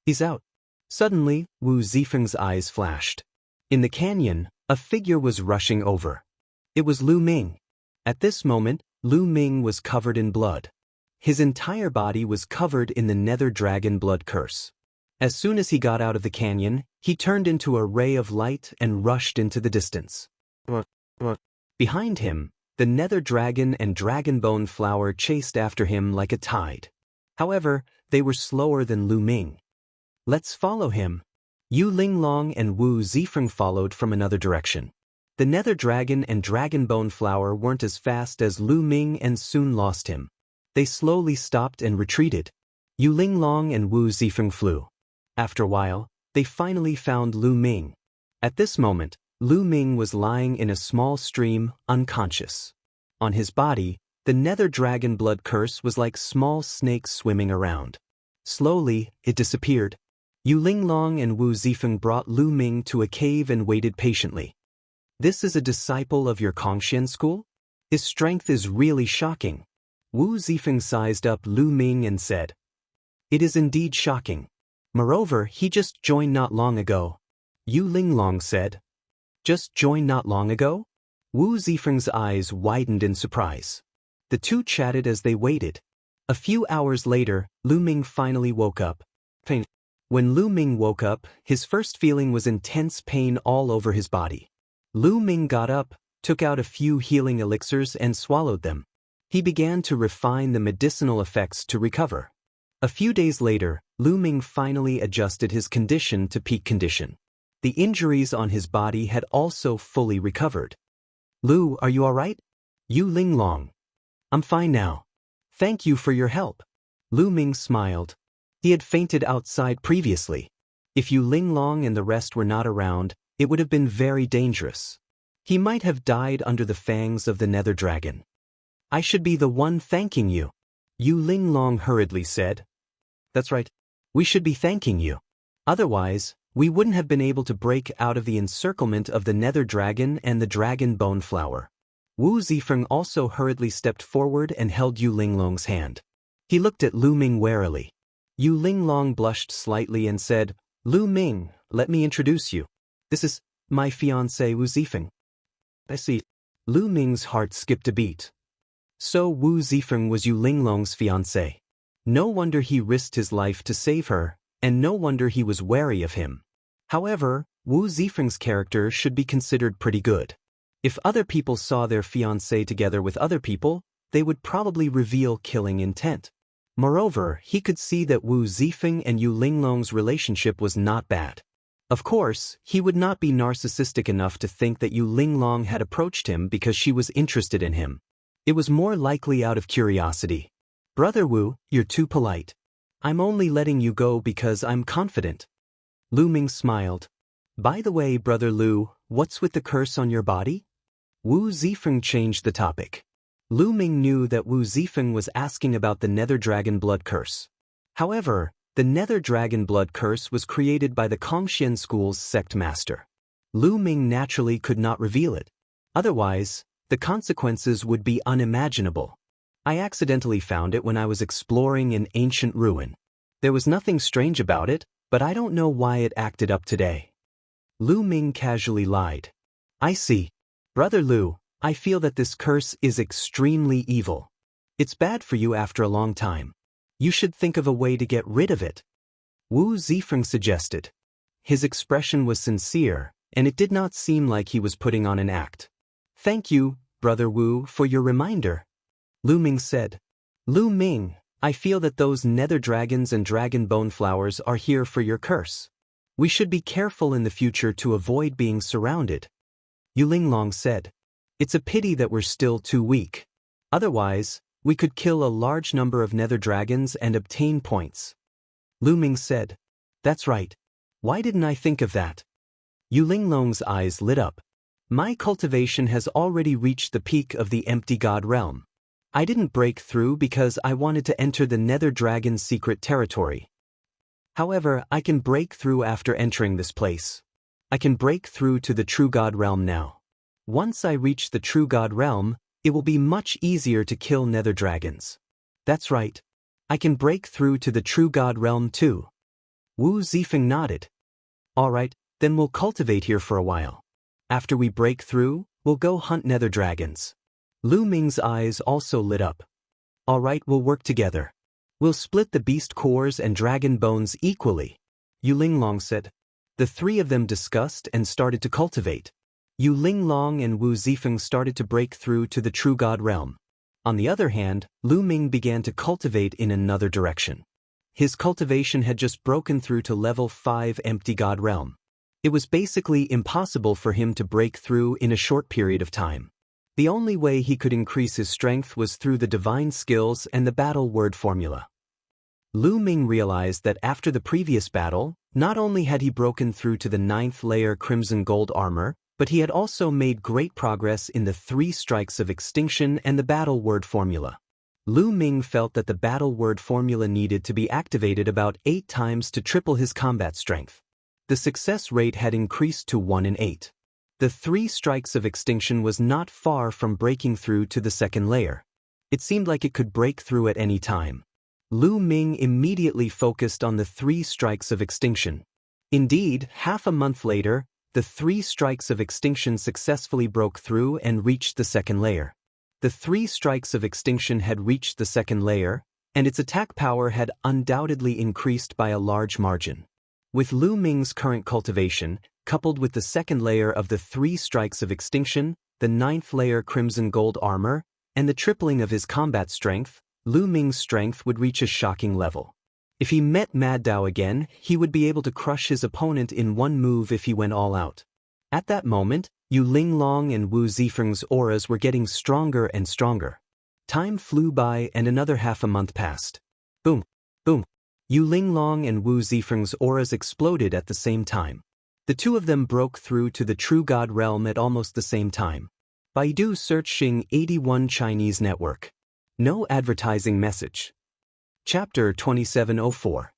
He's out. Suddenly, Wu Zifeng's eyes flashed. In the canyon, a figure was rushing over. It was Lu Ming. At this moment, Lu Ming was covered in blood. His entire body was covered in the Nether Dragon Blood Curse. As soon as he got out of the canyon, he turned into a ray of light and rushed into the distance. Behind him, the Nether Dragon and Dragonbone Flower chased after him like a tide. However, they were slower than Lu Ming. Let's follow him. Yu Linglong and Wu Zifeng followed from another direction. The Nether Dragon and Dragonbone Flower weren't as fast as Lu Ming and soon lost him. They slowly stopped and retreated. Yu Linglong and Wu Zifeng flew. After a while, they finally found Lu Ming. At this moment, Lu Ming was lying in a small stream, unconscious. On his body, the nether dragon blood curse was like small snakes swimming around. Slowly, it disappeared. Yu Linglong and Wu Zifeng brought Lu Ming to a cave and waited patiently. This is a disciple of your Kongxian school? His strength is really shocking. Wu Zifeng sized up Lu Ming and said, "It is indeed shocking. Moreover, he just joined not long ago." Yu Linglong said, "Just joined not long ago?" Wu Zifeng's eyes widened in surprise. The two chatted as they waited. A few hours later, Lu Ming finally woke up. Pain. When Lu Ming woke up, his first feeling was intense pain all over his body. Lu Ming got up, took out a few healing elixirs and swallowed them. He began to refine the medicinal effects to recover. A few days later, Lu Ming finally adjusted his condition to peak condition. The injuries on his body had also fully recovered. "Lu, are you all right?" Yu Linglong. "I'm fine now. Thank you for your help." Lu Ming smiled. He had fainted outside previously. If Yu Linglong and the rest were not around, it would have been very dangerous. He might have died under the fangs of the nether dragon. "I should be the one thanking you," Yu Linglong hurriedly said. "That's right. We should be thanking you. Otherwise, we wouldn't have been able to break out of the encirclement of the nether dragon and the dragon bone flower." Wu Zifeng also hurriedly stepped forward and held Yu Linglong's hand. He looked at Lu Ming warily. Yu Linglong blushed slightly and said, "Lu Ming, let me introduce you. This is my fiancé Wu Zifeng." "I see." Lu Ming's heart skipped a beat. So Wu Zifeng was Yu Linglong's fiancé. No wonder he risked his life to save her, and no wonder he was wary of him. However, Wu Zifeng's character should be considered pretty good. If other people saw their fiancé together with other people, they would probably reveal killing intent. Moreover, he could see that Wu Zifeng and Yu Linglong's relationship was not bad. Of course, he would not be narcissistic enough to think that Yu Linglong had approached him because she was interested in him. It was more likely out of curiosity. "Brother Wu, you're too polite. I'm only letting you go because I'm confident." Lu Ming smiled. "By the way, Brother Lu, what's with the curse on your body?" Wu Zifeng changed the topic. Lu Ming knew that Wu Zifeng was asking about the nether dragon blood curse. However, the nether dragon blood curse was created by the Kongxian school's sect master. Lu Ming naturally could not reveal it. Otherwise, the consequences would be unimaginable. "I accidentally found it when I was exploring an ancient ruin. There was nothing strange about it, but I don't know why it acted up today." Lu Ming casually lied. "I see. Brother Lu, I feel that this curse is extremely evil. It's bad for you after a long time. You should think of a way to get rid of it," Wu Zifeng suggested. His expression was sincere, and it did not seem like he was putting on an act. "Thank you, Brother Wu, for your reminder," Lu Ming said. "Lu Ming, I feel that those nether dragons and dragon bone flowers are here for your curse. We should be careful in the future to avoid being surrounded," Yu Linglong said. "It's a pity that we're still too weak. Otherwise, we could kill a large number of nether dragons and obtain points." Lu Ming said. "That's right. Why didn't I think of that?" Yu Linglong's eyes lit up. "My cultivation has already reached the peak of the empty god realm. I didn't break through because I wanted to enter the nether dragon's secret territory. However, I can break through after entering this place. I can break through to the true god realm now. Once I reach the true god realm, it will be much easier to kill nether dragons." "That's right. I can break through to the true god realm too." Wu Zifeng nodded. "All right, then we'll cultivate here for a while. After we break through, we'll go hunt nether dragons." Lu Ming's eyes also lit up. "All right, we'll work together. We'll split the beast cores and dragon bones equally," Yu Linglong said. The three of them discussed and started to cultivate. Yu Linglong and Wu Zifeng started to break through to the true god realm. On the other hand, Lu Ming began to cultivate in another direction. His cultivation had just broken through to level 5 empty god realm. It was basically impossible for him to break through in a short period of time. The only way he could increase his strength was through the divine skills and the battle word formula. Lu Ming realized that after the previous battle, not only had he broken through to the 9th layer crimson gold armor, But he had also made great progress in the 3 strikes of extinction and the battle word formula. Lu Ming felt that the battle word formula needed to be activated about 8 times to triple his combat strength. The success rate had increased to 1 in 8. The 3 strikes of extinction was not far from breaking through to the second layer. It seemed like it could break through at any time. Lu Ming immediately focused on the 3 strikes of extinction. Indeed, half a month later, the 3 strikes of extinction successfully broke through and reached the second layer. The 3 strikes of extinction had reached the second layer, and its attack power had undoubtedly increased by a large margin. With Lu Ming's current cultivation, coupled with the second layer of the 3 strikes of extinction, the 9th layer crimson gold armor, and the tripling of his combat strength, Lu Ming's strength would reach a shocking level. If he met Mad Dao again, he would be able to crush his opponent in one move if he went all out. At that moment, Yu Linglong and Wu Zifeng's auras were getting stronger and stronger. Time flew by and another half a month passed. Boom, boom. Yu Linglong and Wu Zifeng's auras exploded at the same time. The two of them broke through to the True God realm at almost the same time. Baidu search Xing 81 Chinese network. No advertising message. Chapter 2704.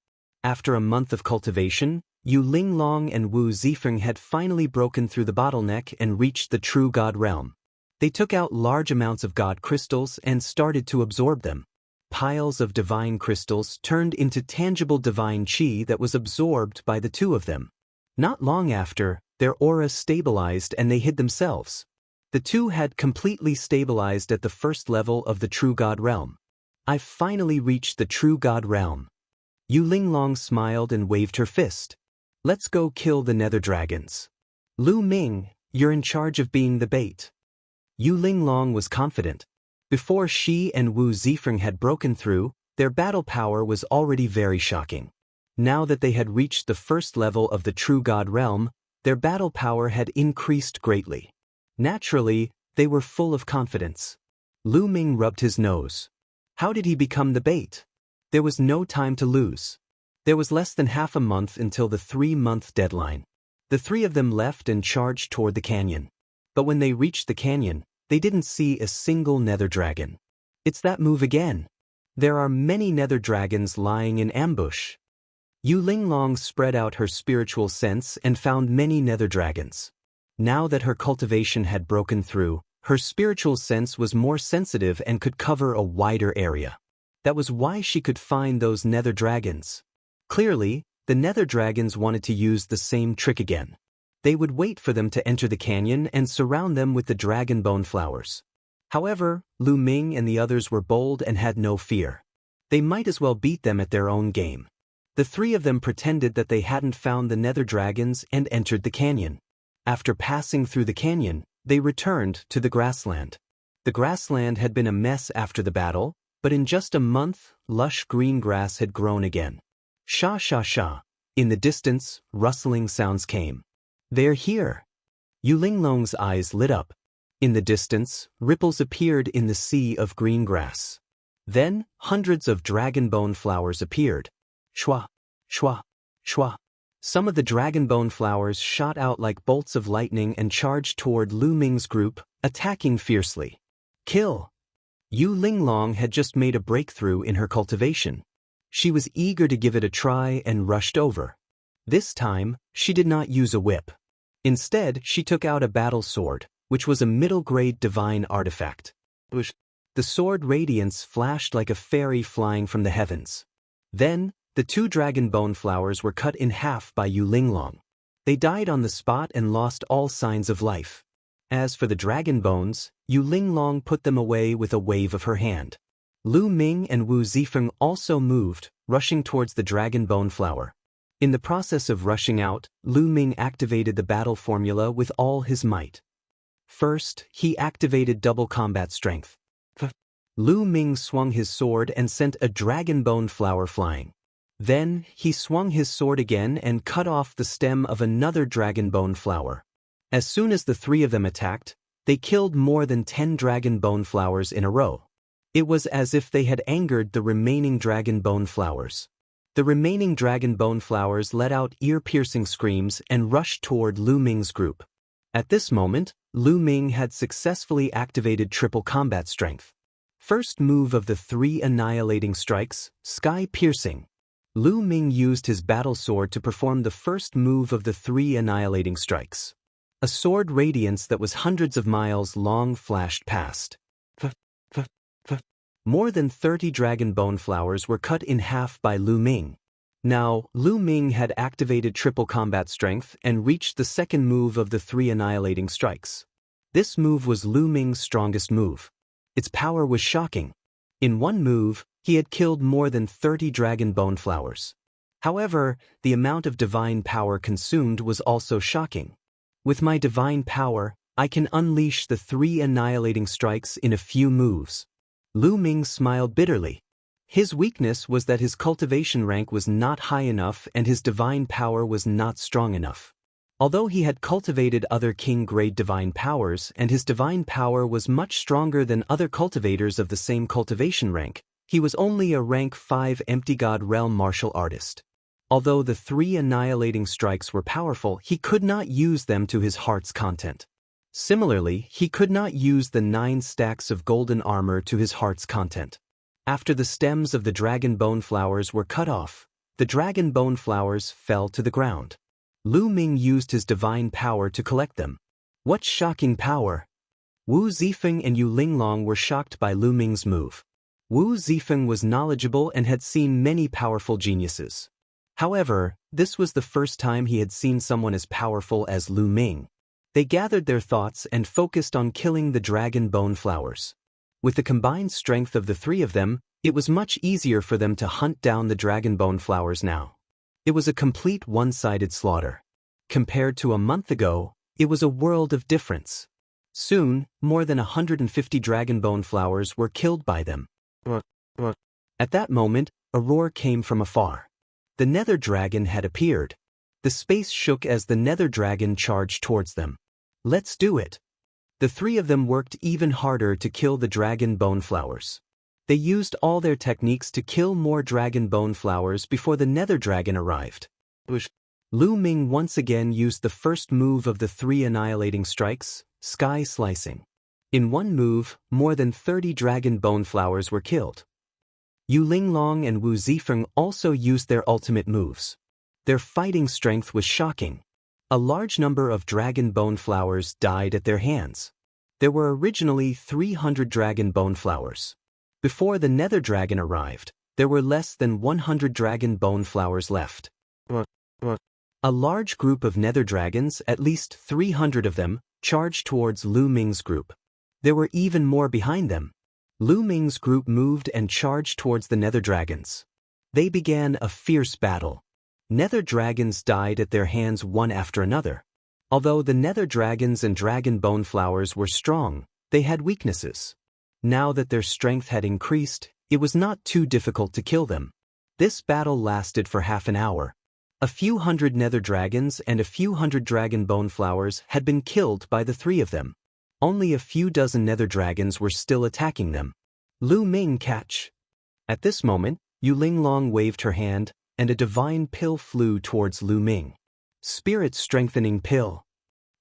After a month of cultivation, Yu Linglong and Wu Zifeng had finally broken through the bottleneck and reached the True God realm. They took out large amounts of God crystals and started to absorb them. Piles of divine crystals turned into tangible divine qi that was absorbed by the two of them. Not long after, their auras stabilized and they hid themselves. The two had completely stabilized at the first level of the True God realm. I've finally reached the True God realm. Yu Linglong smiled and waved her fist. Let's go kill the nether dragons. Lu Ming, you're in charge of being the bait. Yu Linglong was confident. Before she and Wu Zifeng had broken through, their battle power was already very shocking. Now that they had reached the first level of the True God realm, their battle power had increased greatly. Naturally, they were full of confidence. Lu Ming rubbed his nose. How did he become the bait? There was no time to lose. There was less than half a month until the 3-month deadline. The 3 of them left and charged toward the canyon. But when they reached the canyon, they didn't see a single nether dragon. It's that move again. There are many nether dragons lying in ambush. Yu Linglong spread out her spiritual sense and found many nether dragons. Now that her cultivation had broken through, her spiritual sense was more sensitive and could cover a wider area. That was why she could find those nether dragons. Clearly, the nether dragons wanted to use the same trick again. They would wait for them to enter the canyon and surround them with the dragon bone flowers. However, Lu Ming and the others were bold and had no fear. They might as well beat them at their own game. The 3 of them pretended that they hadn't found the nether dragons and entered the canyon. After passing through the canyon, they returned to the grassland. The grassland had been a mess after the battle, but in just a month, lush green grass had grown again. Sha sha sha. In the distance, rustling sounds came. They're here. Yu Linglong's eyes lit up. In the distance, ripples appeared in the sea of green grass. Then, hundreds of dragon bone flowers appeared. Shwa, shwa, shwa. Some of the dragon bone flowers shot out like bolts of lightning and charged toward Lu Ming's group, attacking fiercely. Kill! Yu Linglong had just made a breakthrough in her cultivation. She was eager to give it a try and rushed over. This time, she did not use a whip. Instead, she took out a battle sword, which was a middle-grade divine artifact. The sword radiance flashed like a fairy flying from the heavens. Then, the 2 dragon bone flowers were cut in half by Yu Linglong. They died on the spot and lost all signs of life. As for the dragon bones, Yu Linglong put them away with a wave of her hand. Lu Ming and Wu Zifeng also moved, rushing towards the dragon bone flower. In the process of rushing out, Lu Ming activated the battle formula with all his might. First, he activated double combat strength. Lu Ming swung his sword and sent a dragon bone flower flying. Then, he swung his sword again and cut off the stem of another dragon bone flower. As soon as the 3 of them attacked, they killed more than 10 dragon bone flowers in a row. It was as if they had angered the remaining dragon bone flowers. The remaining dragon bone flowers let out ear-piercing screams and rushed toward Lu Ming's group. At this moment, Lu Ming had successfully activated triple combat strength. First move of the 3 annihilating strikes, Sky Piercing. Lu Ming used his battle sword to perform the first move of the 3 annihilating strikes. A sword radiance that was hundreds of miles long flashed past. More than 30 dragon bone flowers were cut in half by Lu Ming. Now, Lu Ming had activated triple combat strength and reached the second move of the 3 annihilating strikes. This move was Lu Ming's strongest move. Its power was shocking. In one move, he had killed more than 30 dragon bone flowers. However, the amount of divine power consumed was also shocking. With my divine power, I can unleash the 3 annihilating strikes in a few moves. Lu Ming smiled bitterly. His weakness was that his cultivation rank was not high enough and his divine power was not strong enough. Although he had cultivated other king-grade divine powers and his divine power was much stronger than other cultivators of the same cultivation rank, he was only a rank 5 empty god realm martial artist. Although the 3 annihilating strikes were powerful, he could not use them to his heart's content. Similarly, he could not use the 9 stacks of golden armor to his heart's content. After the stems of the dragon bone flowers were cut off, the dragon bone flowers fell to the ground. Lu Ming used his divine power to collect them. What shocking power! Wu Zifeng and Yu Linglong were shocked by Lu Ming's move. Wu Zifeng was knowledgeable and had seen many powerful geniuses. However, this was the first time he had seen someone as powerful as Lu Ming. They gathered their thoughts and focused on killing the dragon bone flowers. With the combined strength of the 3 of them, it was much easier for them to hunt down the dragon bone flowers now. It was a complete one-sided slaughter. Compared to a month ago, it was a world of difference. Soon, more than 150 dragon bone flowers were killed by them. At that moment, a roar came from afar. The nether dragon had appeared. The space shook as the nether dragon charged towards them. Let's do it. The 3 of them worked even harder to kill the dragon bone flowers. They used all their techniques to kill more dragon bone flowers before the nether dragon arrived. Lu Ming once again used the first move of the 3 annihilating strikes, Sky Slicing. In one move, more than 30 dragon bone flowers were killed. Yu Linglong and Wu Zifeng also used their ultimate moves. Their fighting strength was shocking. A large number of dragon bone flowers died at their hands. There were originally 300 dragon bone flowers. Before the nether dragon arrived, there were less than 100 dragon bone flowers left. A large group of nether dragons, at least 300 of them, charged towards Lu Ming's group. There were even more behind them. Lu Ming's group moved and charged towards the nether dragons. They began a fierce battle. Nether dragons died at their hands one after another. Although the nether dragons and dragon bone flowers were strong, they had weaknesses. Now that their strength had increased, it was not too difficult to kill them. This battle lasted for half an hour. A few hundred nether dragons and a few hundred dragon bone flowers had been killed by the 3 of them. Only a few dozen nether dragons were still attacking them. Lu Ming catch. At this moment, Yu Linglong waved her hand, and a divine pill flew towards Lu Ming. Spirit strengthening pill.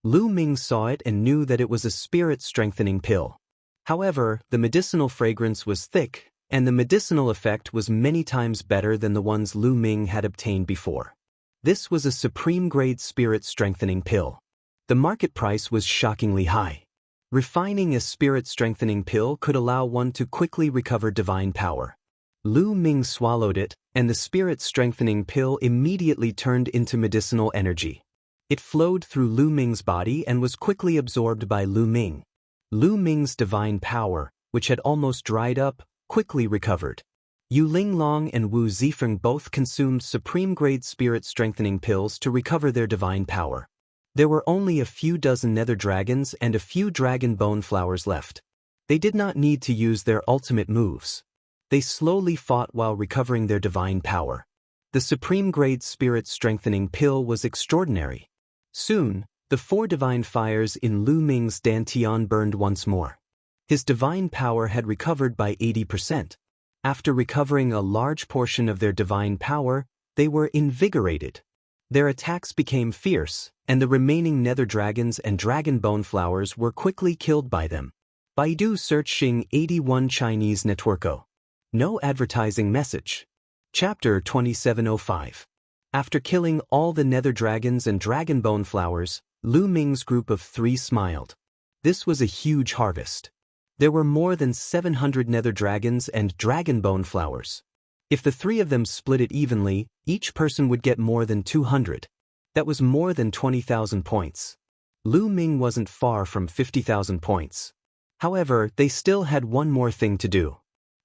Lu Ming saw it and knew that it was a spirit strengthening pill. However, the medicinal fragrance was thick, and the medicinal effect was many times better than the ones Lu Ming had obtained before. This was a supreme-grade spirit-strengthening pill. The market price was shockingly high. Refining a spirit-strengthening pill could allow one to quickly recover divine power. Lu Ming swallowed it, and the spirit-strengthening pill immediately turned into medicinal energy. It flowed through Lu Ming's body and was quickly absorbed by Lu Ming. Lu Ming's divine power, which had almost dried up, quickly recovered. Yu Linglong and Wu Zifeng both consumed supreme-grade spirit-strengthening pills to recover their divine power. There were only a few dozen nether dragons and a few dragon bone flowers left. They did not need to use their ultimate moves. They slowly fought while recovering their divine power. The supreme-grade spirit-strengthening pill was extraordinary. Soon, the 4 divine fires in Lu Ming's dantian burned once more. His divine power had recovered by 80%. After recovering a large portion of their divine power, they were invigorated. Their attacks became fierce, and the remaining nether dragons and dragon bone flowers were quickly killed by them. Baidu searching 81 Chinese networko. No advertising message. Chapter 2705. After killing all the nether dragons and dragon bone flowers, Lu Ming's group of 3 smiled. This was a huge harvest. There were more than 700 nether dragons and dragon bone flowers. If the 3 of them split it evenly, each person would get more than 200. That was more than 20,000 points. Lu Ming wasn't far from 50,000 points. However, they still had one more thing to do.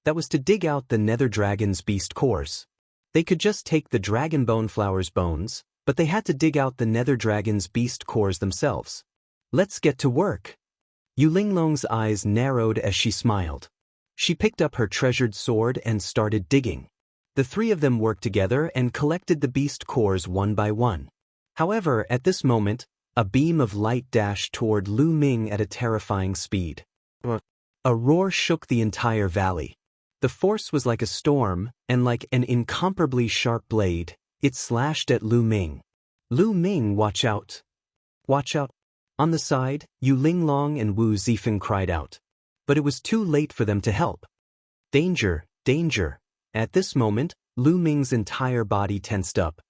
That was to dig out the nether dragon's beast cores. They could just take the dragon bone flower's bones, but they had to dig out the nether dragon's beast cores themselves. Let's get to work. Yu Linglong's eyes narrowed as she smiled. She picked up her treasured sword and started digging. The 3 of them worked together and collected the beast cores one by one. However, at this moment, a beam of light dashed toward Lu Ming at a terrifying speed. A roar shook the entire valley. The force was like a storm, and like an incomparably sharp blade, it slashed at Lu Ming. Lu Ming, watch out! Watch out! On the side, Yu Linglong and Wu Zifeng cried out. But it was too late for them to help. Danger, danger! At this moment, Lu Ming's entire body tensed up.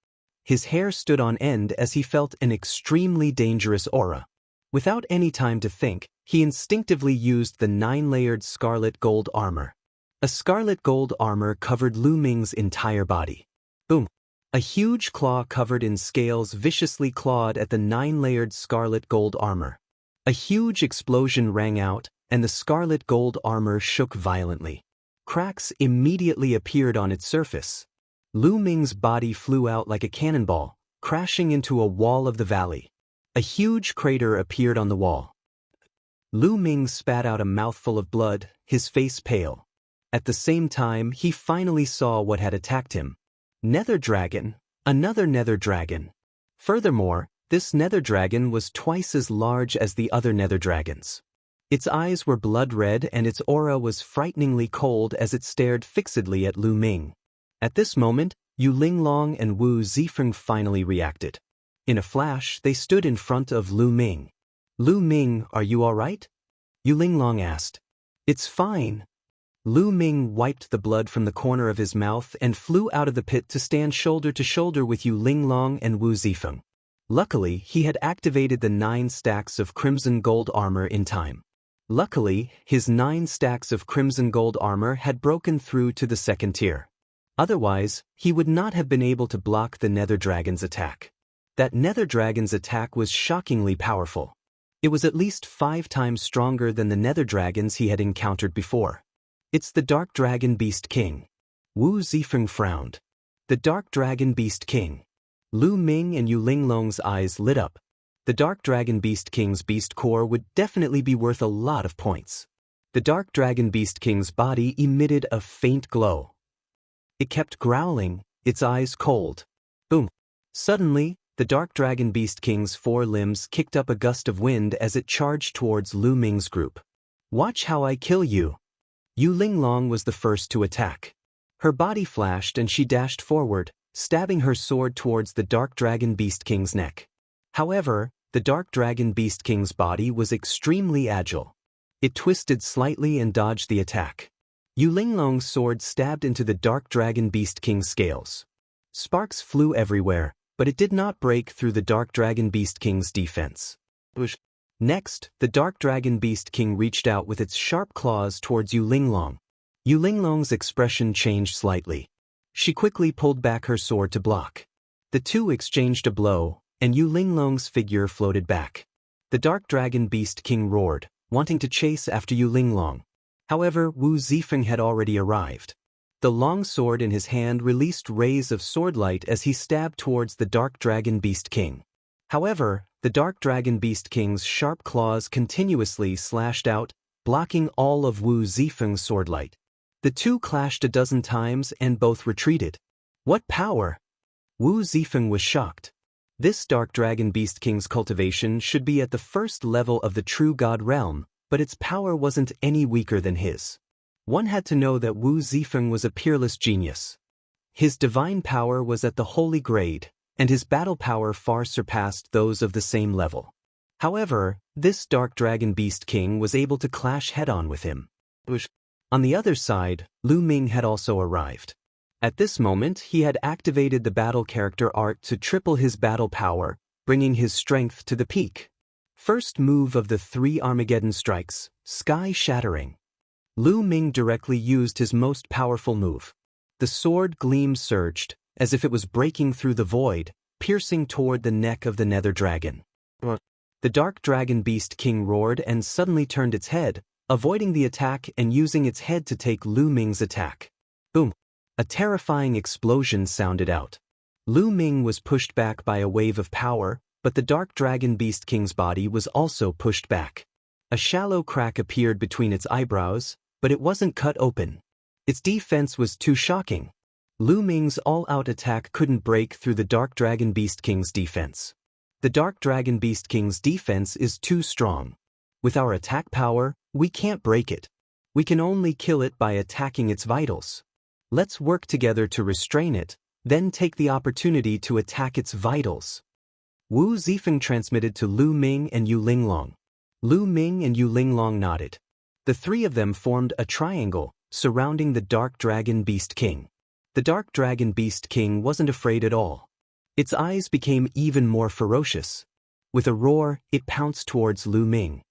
His hair stood on end as he felt an extremely dangerous aura. Without any time to think, he instinctively used the 9-layered scarlet gold armor. A scarlet gold armor covered Lu Ming's entire body. Boom! A huge claw covered in scales viciously clawed at the 9-layered scarlet gold armor. A huge explosion rang out, and the scarlet gold armor shook violently. Cracks immediately appeared on its surface. Lu Ming's body flew out like a cannonball, crashing into a wall of the valley. A huge crater appeared on the wall. Lu Ming spat out a mouthful of blood, his face pale. At the same time, he finally saw what had attacked him. Nether dragon, another nether dragon. Furthermore, this nether dragon was twice as large as the other nether dragons. Its eyes were blood red and its aura was frighteningly cold as it stared fixedly at Lu Ming. At this moment, Yu Linglong and Wu Zifeng finally reacted. In a flash, they stood in front of Lu Ming. Lu Ming, are you all right? Yu Linglong asked. It's fine. Lu Ming wiped the blood from the corner of his mouth and flew out of the pit to stand shoulder to shoulder with Yu Linglong and Wu Zifeng. Luckily, he had activated the 9 stacks of crimson gold armor in time. Luckily, his 9 stacks of crimson gold armor had broken through to the 2nd tier. Otherwise, he would not have been able to block the nether dragon's attack. That nether dragon's attack was shockingly powerful. It was at least 5 times stronger than the nether dragons he had encountered before. It's the Dark Dragon Beast King. Wu Zifeng frowned. The Dark Dragon Beast King. Lu Ming and Yu Linglong's eyes lit up. The Dark Dragon Beast King's beast core would definitely be worth a lot of points. The Dark Dragon Beast King's body emitted a faint glow. It kept growling, its eyes cold. Boom! Suddenly, the Dark Dragon Beast King's 4 limbs kicked up a gust of wind as it charged towards Lu Ming's group. Watch how I kill you! Yu Linglong was the first to attack. Her body flashed and she dashed forward, stabbing her sword towards the Dark Dragon Beast King's neck. However, the Dark Dragon Beast King's body was extremely agile. It twisted slightly and dodged the attack. Yu Linglong's sword stabbed into the Dark Dragon Beast King's scales. Sparks flew everywhere, but it did not break through the Dark Dragon Beast King's defense. Next, the Dark Dragon Beast King reached out with its sharp claws towards Yu Linglong. Yu Linglong's expression changed slightly. She quickly pulled back her sword to block. The two exchanged a blow, and Yu Linglong's figure floated back. The Dark Dragon Beast King roared, wanting to chase after Yu Linglong. However, Wu Zifeng had already arrived. The long sword in his hand released rays of swordlight as he stabbed towards the Dark Dragon Beast King. However, the Dark Dragon Beast King's sharp claws continuously slashed out, blocking all of Wu Zifeng's swordlight. The two clashed a dozen times and both retreated. What power! Wu Zifeng was shocked. This Dark Dragon Beast King's cultivation should be at the 1st level of the True God realm, but its power wasn't any weaker than his. One had to know that Wu Zifeng was a peerless genius. His divine power was at the holy grade, and his battle power far surpassed those of the same level. However, this Dark Dragon Beast King was able to clash head-on with him. On the other side, Lu Ming had also arrived. At this moment, he had activated the battle character art to triple his battle power, bringing his strength to the peak. First move of the 3 Armageddon strikes, Sky Shattering. Lu Ming directly used his most powerful move. The sword gleam surged, as if it was breaking through the void, piercing toward the neck of the Nether Dragon. The Dark Dragon Beast King roared and suddenly turned its head, avoiding the attack and using its head to take Lu Ming's attack. Boom! A terrifying explosion sounded out. Lu Ming was pushed back by a wave of power, but the Dark Dragon Beast King's body was also pushed back. A shallow crack appeared between its eyebrows, but it wasn't cut open. Its defense was too shocking. Lu Ming's all-out attack couldn't break through the Dark Dragon Beast King's defense. The Dark Dragon Beast King's defense is too strong. With our attack power, we can't break it. We can only kill it by attacking its vitals. Let's work together to restrain it, then take the opportunity to attack its vitals. Wu Zifeng transmitted to Lu Ming and Yu Linglong. Lu Ming and Yu Linglong nodded. The 3 of them formed a triangle, surrounding the Dark Dragon Beast King. The Dark Dragon Beast King wasn't afraid at all. Its eyes became even more ferocious. With a roar, it pounced towards Lu Ming.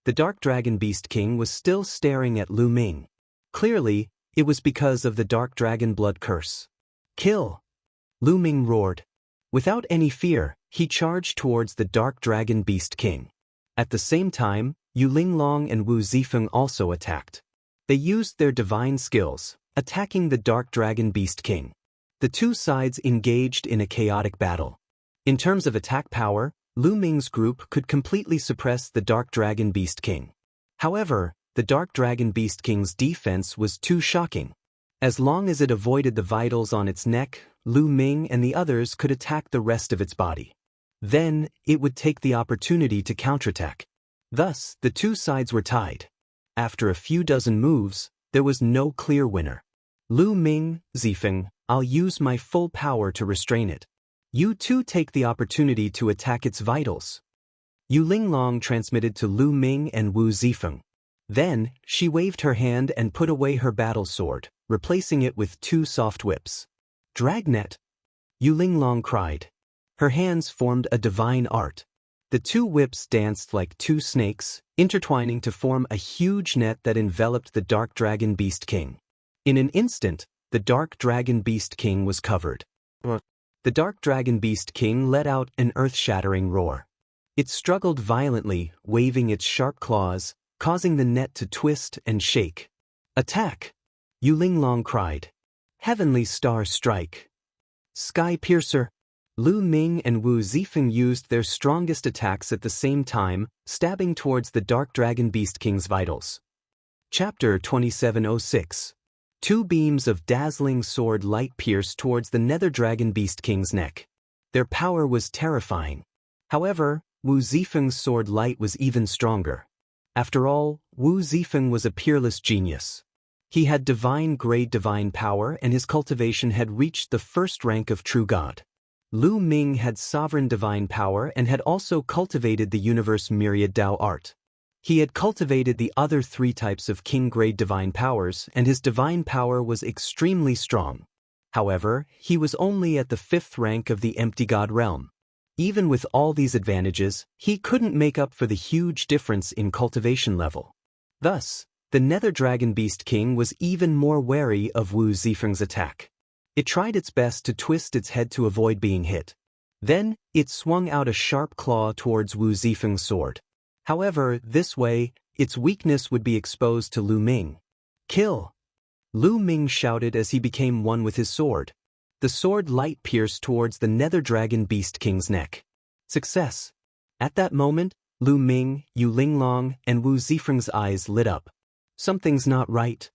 The Dark Dragon Beast King was still staring at Lu Ming. Clearly, it was because of the Dark Dragon Blood Curse. Kill! Lu Ming roared. Without any fear, he charged towards the Dark Dragon Beast King. At the same time, Yu Linglong and Wu Zifeng also attacked. They used their divine skills, attacking the Dark Dragon Beast King. The 2 sides engaged in a chaotic battle. In terms of attack power, Lu Ming's group could completely suppress the Dark Dragon Beast King. However, the Dark Dragon Beast King's defense was too shocking. As long as it avoided the vitals on its neck, Lu Ming and the others could attack the rest of its body. Then, it would take the opportunity to counterattack. Thus, the 2 sides were tied. After a few dozen moves, there was no clear winner. Lu Ming, Zifeng, I'll use my full power to restrain it. You 2 take the opportunity to attack its vitals. Yu Linglong transmitted to Lu Ming and Wu Zifeng. Then, she waved her hand and put away her battle sword, replacing it with 2 soft whips. Dragnet! Yu Linglong cried. Her hands formed a divine art. The 2 whips danced like 2 snakes, intertwining to form a huge net that enveloped the Dark Dragon Beast King. In an instant, the Dark Dragon Beast King was covered. The Dark Dragon Beast King let out an earth-shattering roar. It struggled violently, waving its sharp claws, causing the net to twist and shake. Attack! Yu Linglong cried. Heavenly Star Strike! Sky Piercer! Lu Ming and Wu Zifeng used their strongest attacks at the same time, stabbing towards the Dark Dragon Beast King's vitals. Chapter 2706. 2 beams of dazzling sword light pierced towards the Nether Dragon Beast King's neck. Their power was terrifying. However, Wu Zifeng's sword light was even stronger. After all, Wu Zifeng was a peerless genius. He had divine-grade divine power and his cultivation had reached the 1st rank of true god. Lu Ming had sovereign divine power and had also cultivated the universe myriad Dao art. He had cultivated the other 3 types of king-grade divine powers and his divine power was extremely strong. However, he was only at the 5th rank of the empty god realm. Even with all these advantages, he couldn't make up for the huge difference in cultivation level. Thus, the Nether Dragon Beast King was even more wary of Wu Zifeng's attack. It tried its best to twist its head to avoid being hit. Then, it swung out a sharp claw towards Wu Zifeng's sword. However, this way, its weakness would be exposed to Lu Ming. Kill! Lu Ming shouted as he became one with his sword. The sword light pierced towards the Nether Dragon Beast King's neck. Success! At that moment, Lu Ming, Yu Linglong, and Wu Zifeng's eyes lit up. Something's not right.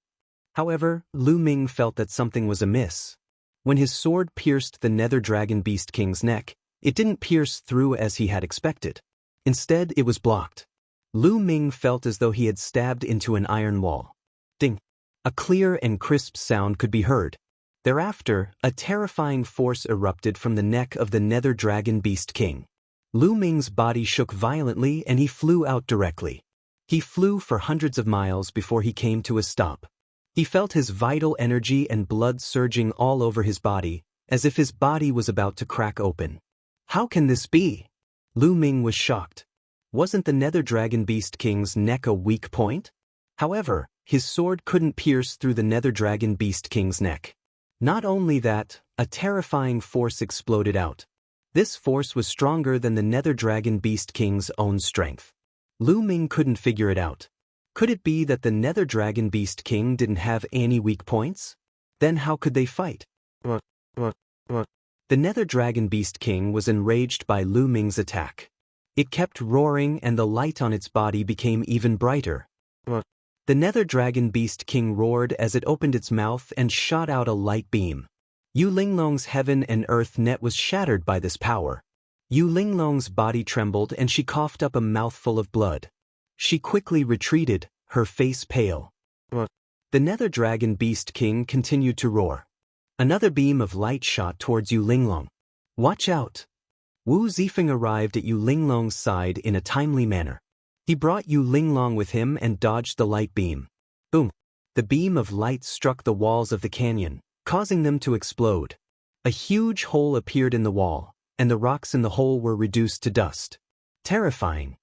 However, Lu Ming felt that something was amiss. When his sword pierced the Nether Dragon Beast King's neck, it didn't pierce through as he had expected. Instead, it was blocked. Lu Ming felt as though he had stabbed into an iron wall. Ding! A clear and crisp sound could be heard. Thereafter, a terrifying force erupted from the neck of the Nether Dragon Beast King. Lu Ming's body shook violently and he flew out directly. He flew for hundreds of miles before he came to a stop. He felt his vital energy and blood surging all over his body, as if his body was about to crack open. How can this be? Lu Ming was shocked. Wasn't the Nether Dragon Beast King's neck a weak point? However, his sword couldn't pierce through the Nether Dragon Beast King's neck. Not only that, a terrifying force exploded out. This force was stronger than the Nether Dragon Beast King's own strength. Lu Ming couldn't figure it out. Could it be that the Nether Dragon Beast King didn't have any weak points? Then how could they fight? The Nether Dragon Beast King was enraged by Lu Ming's attack. It kept roaring and the light on its body became even brighter. The Nether Dragon Beast King roared as it opened its mouth and shot out a light beam. Yu Linglong's heaven and earth net was shattered by this power. Yu Linglong's body trembled and she coughed up a mouthful of blood. She quickly retreated, her face pale. The Nether Dragon Beast King continued to roar. Another beam of light shot towards Yu Linglong. Watch out! Wu Zifeng arrived at Yu Linglong's side in a timely manner. He brought Yu Linglong with him and dodged the light beam. Boom! The beam of light struck the walls of the canyon, causing them to explode. A huge hole appeared in the wall, and the rocks in the hole were reduced to dust. Terrifying.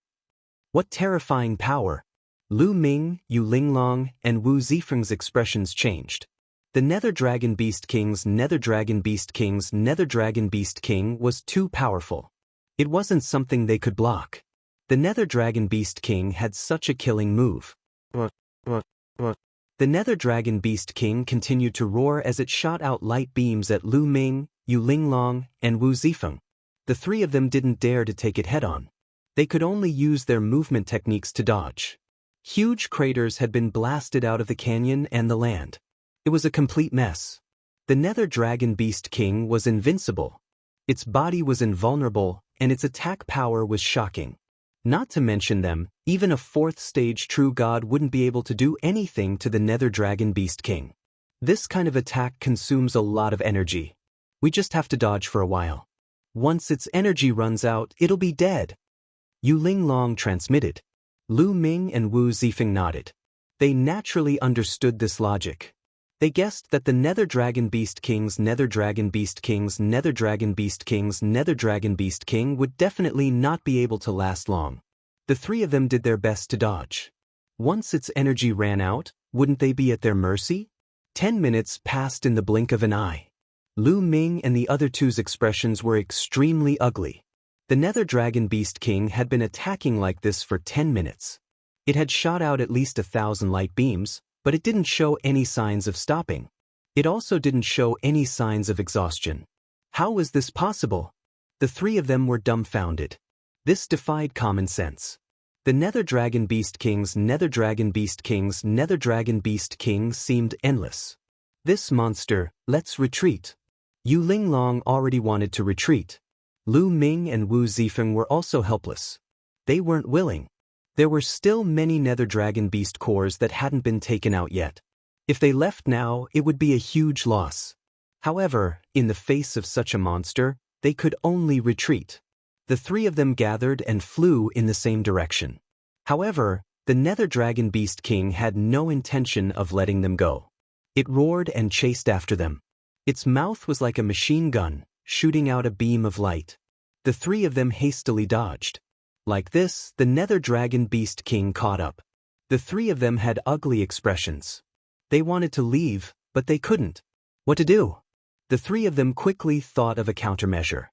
What terrifying power! Lu Ming, Yu Linglong, and Wu Zifeng's expressions changed. The Nether Dragon Beast King's Nether Dragon Beast King's Nether Dragon Beast King was too powerful. It wasn't something they could block. The Nether Dragon Beast King had such a killing move. The Nether Dragon Beast King continued to roar as it shot out light beams at Lu Ming, Yu Linglong, and Wu Zifeng. The three of them didn't dare to take it head-on. They could only use their movement techniques to dodge. Huge craters had been blasted out of the canyon and the land. It was a complete mess. The Nether Dragon Beast King was invincible. Its body was invulnerable, and its attack power was shocking. Not to mention them, even a fourth-stage true god wouldn't be able to do anything to the Nether Dragon Beast King. This kind of attack consumes a lot of energy. We just have to dodge for a while. Once its energy runs out, it'll be dead. Yu Linglong transmitted. Lu Ming and Wu Zifeng nodded. They naturally understood this logic. They guessed that the Nether Dragon Beast King's Nether Dragon Beast King's Nether Dragon Beast King's Nether Dragon Beast King would definitely not be able to last long. The three of them did their best to dodge. Once its energy ran out, wouldn't they be at their mercy? 10 minutes passed in the blink of an eye. Lu Ming and the other two's expressions were extremely ugly. The Nether Dragon Beast King had been attacking like this for 10 minutes. It had shot out at least 1,000 light beams, but it didn't show any signs of stopping. It also didn't show any signs of exhaustion. How was this possible? The three of them were dumbfounded. This defied common sense. The Nether Dragon Beast King's Nether Dragon Beast King's Nether Dragon Beast King seemed endless. This monster, let's retreat. Yu Linglong already wanted to retreat. Lu Ming and Wu Zifeng were also helpless. They weren't willing. There were still many Nether Dragon Beast cores that hadn't been taken out yet. If they left now, it would be a huge loss. However, in the face of such a monster, they could only retreat. The three of them gathered and flew in the same direction. However, the Nether Dragon Beast King had no intention of letting them go. It roared and chased after them. Its mouth was like a machine gun, shooting out a beam of light. The three of them hastily dodged. Like this, the Nether Dragon Beast King caught up. The three of them had ugly expressions. They wanted to leave, but they couldn't. What to do? The three of them quickly thought of a countermeasure.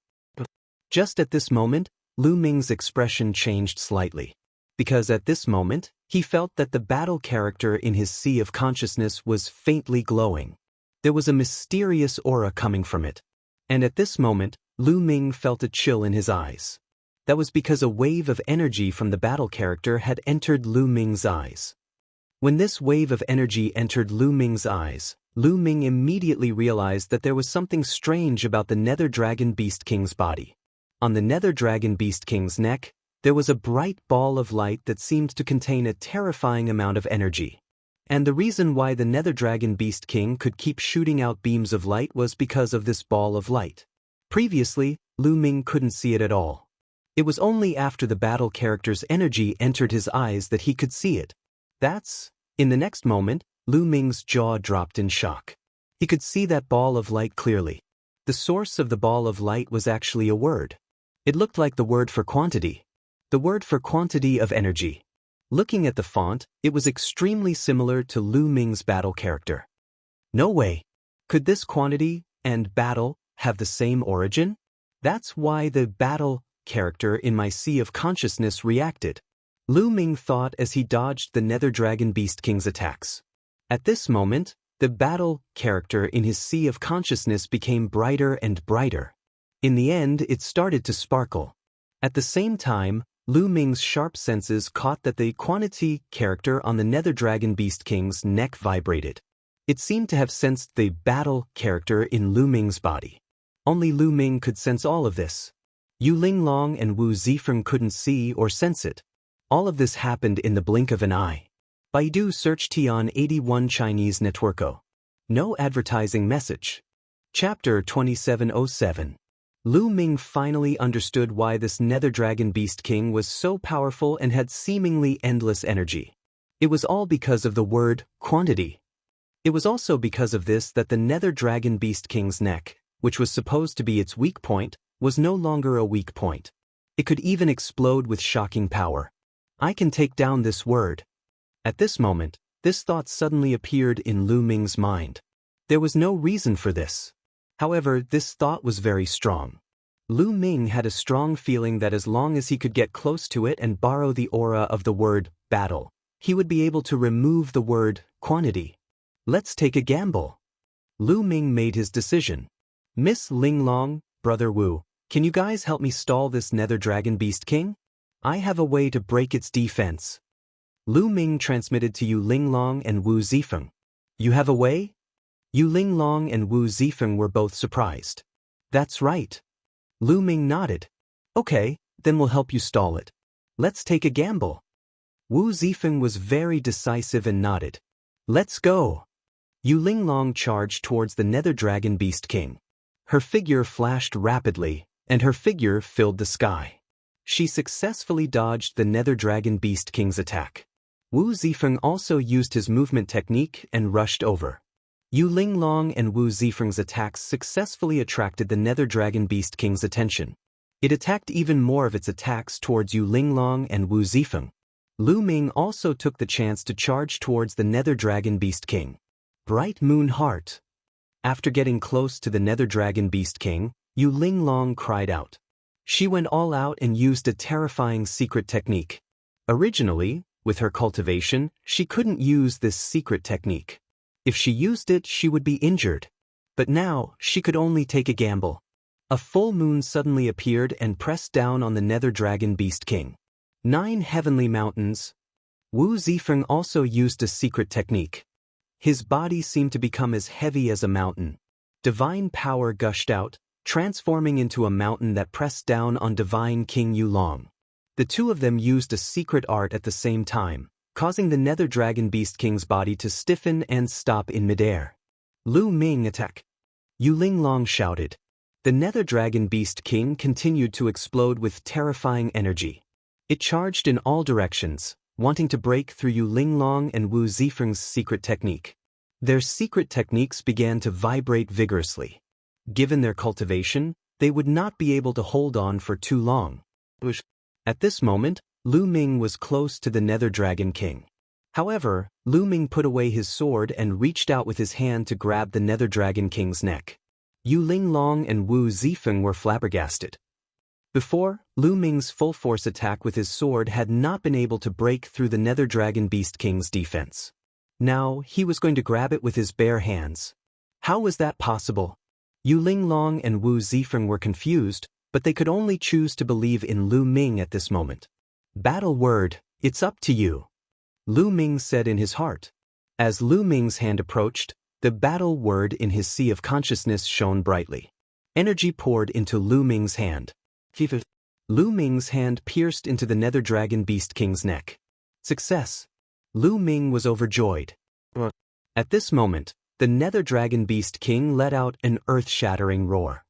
Just at this moment, Lu Ming's expression changed slightly. Because at this moment, he felt that the battle character in his sea of consciousness was faintly glowing. There was a mysterious aura coming from it. And at this moment, Lu Ming felt a chill in his eyes. That was because a wave of energy from the battle character had entered Lu Ming's eyes. When this wave of energy entered Lu Ming's eyes, Lu Ming immediately realized that there was something strange about the Nether Dragon Beast King's body. On the Nether Dragon Beast King's neck, there was a bright ball of light that seemed to contain a terrifying amount of energy. And the reason why the Nether Dragon Beast King could keep shooting out beams of light was because of this ball of light. Previously, Lu Ming couldn't see it at all. It was only after the battle character's energy entered his eyes that he could see it. In the next moment, Lu Ming's jaw dropped in shock. He could see that ball of light clearly. The source of the ball of light was actually a word. It looked like the word for quantity. The word for quantity of energy. Looking at the font, it was extremely similar to Lu Ming's battle character. No way. Could this quantity and battle have the same origin? That's why the battle character in my Sea of Consciousness reacted. Lu Ming thought as he dodged the Nether Dragon Beast King's attacks. At this moment, the battle character in his Sea of Consciousness became brighter and brighter. In the end, it started to sparkle. At the same time, Lu Ming's sharp senses caught that the quantity character on the Nether Dragon Beast King's neck vibrated. It seemed to have sensed the battle character in Lu Ming's body. Only Lu Ming could sense all of this. Yu Linglong and Wu Zifeng couldn't see or sense it. All of this happened in the blink of an eye. Baidu search Tian 81 Chinese Networko. No advertising message. Chapter 2707. Lu Ming finally understood why this Nether Dragon Beast King was so powerful and had seemingly endless energy. It was all because of the word quantity. It was also because of this that the Nether Dragon Beast King's neck, which was supposed to be its weak point, was no longer a weak point. It could even explode with shocking power. I can take down this word. At this moment, this thought suddenly appeared in Lu Ming's mind. There was no reason for this. However, this thought was very strong. Lu Ming had a strong feeling that as long as he could get close to it and borrow the aura of the word battle, he would be able to remove the word quantity. Let's take a gamble. Lu Ming made his decision. Miss Linglong, Brother Wu, can you guys help me stall this Nether Dragon Beast King? I have a way to break its defense. Lu Ming transmitted to Yu Linglong and Wu Zifeng. You have a way? Yu Linglong and Wu Zifeng were both surprised. That's right. Lu Ming nodded. Okay, then we'll help you stall it. Let's take a gamble. Wu Zifeng was very decisive and nodded. Let's go. Yu Linglong charged towards the Nether Dragon Beast King. Her figure flashed rapidly, and her figure filled the sky. She successfully dodged the Nether Dragon Beast King's attack. Wu Zifeng also used his movement technique and rushed over. Yu Linglong and Wu Zifeng's attacks successfully attracted the Nether Dragon Beast King's attention. It attacked even more of its attacks towards Yu Linglong and Wu Zifeng. Lu Ming also took the chance to charge towards the Nether Dragon Beast King. Bright Moon Heart. After getting close to the Nether Dragon Beast King, Yu Linglong cried out. She went all out and used a terrifying secret technique. Originally, with her cultivation, she couldn't use this secret technique. If she used it, she would be injured. But now, she could only take a gamble. A full moon suddenly appeared and pressed down on the Nether Dragon Beast King. 9 heavenly mountains. Wu Zifeng also used a secret technique. His body seemed to become as heavy as a mountain. Divine power gushed out, transforming into a mountain that pressed down on Divine King Yulong. The two of them used a secret art at the same time, causing the Nether Dragon Beast King's body to stiffen and stop in midair. Lu Ming attack. Yu Linglong shouted. The Nether Dragon Beast King continued to explode with terrifying energy. It charged in all directions, wanting to break through Yu Linglong and Wu Zifeng's secret technique. Their secret techniques began to vibrate vigorously. Given their cultivation, they would not be able to hold on for too long. At this moment, Lu Ming was close to the Nether Dragon King. However, Lu Ming put away his sword and reached out with his hand to grab the Nether Dragon King's neck. Yu Linglong and Wu Zifeng were flabbergasted. Before, Lu Ming's full-force attack with his sword had not been able to break through the Nether Dragon Beast King's defense. Now, he was going to grab it with his bare hands. How was that possible? Yu Linglong and Wu Zifeng were confused, but they could only choose to believe in Lu Ming at this moment. Battle word, it's up to you. Lu Ming said in his heart. As Lu Ming's hand approached, the battle word in his Sea of Consciousness shone brightly. Energy poured into Lu Ming's hand. Lu Ming's hand pierced into the Nether Dragon Beast King's neck. Success. Lu Ming was overjoyed. At this moment, the Nether Dragon Beast King let out an earth-shattering roar.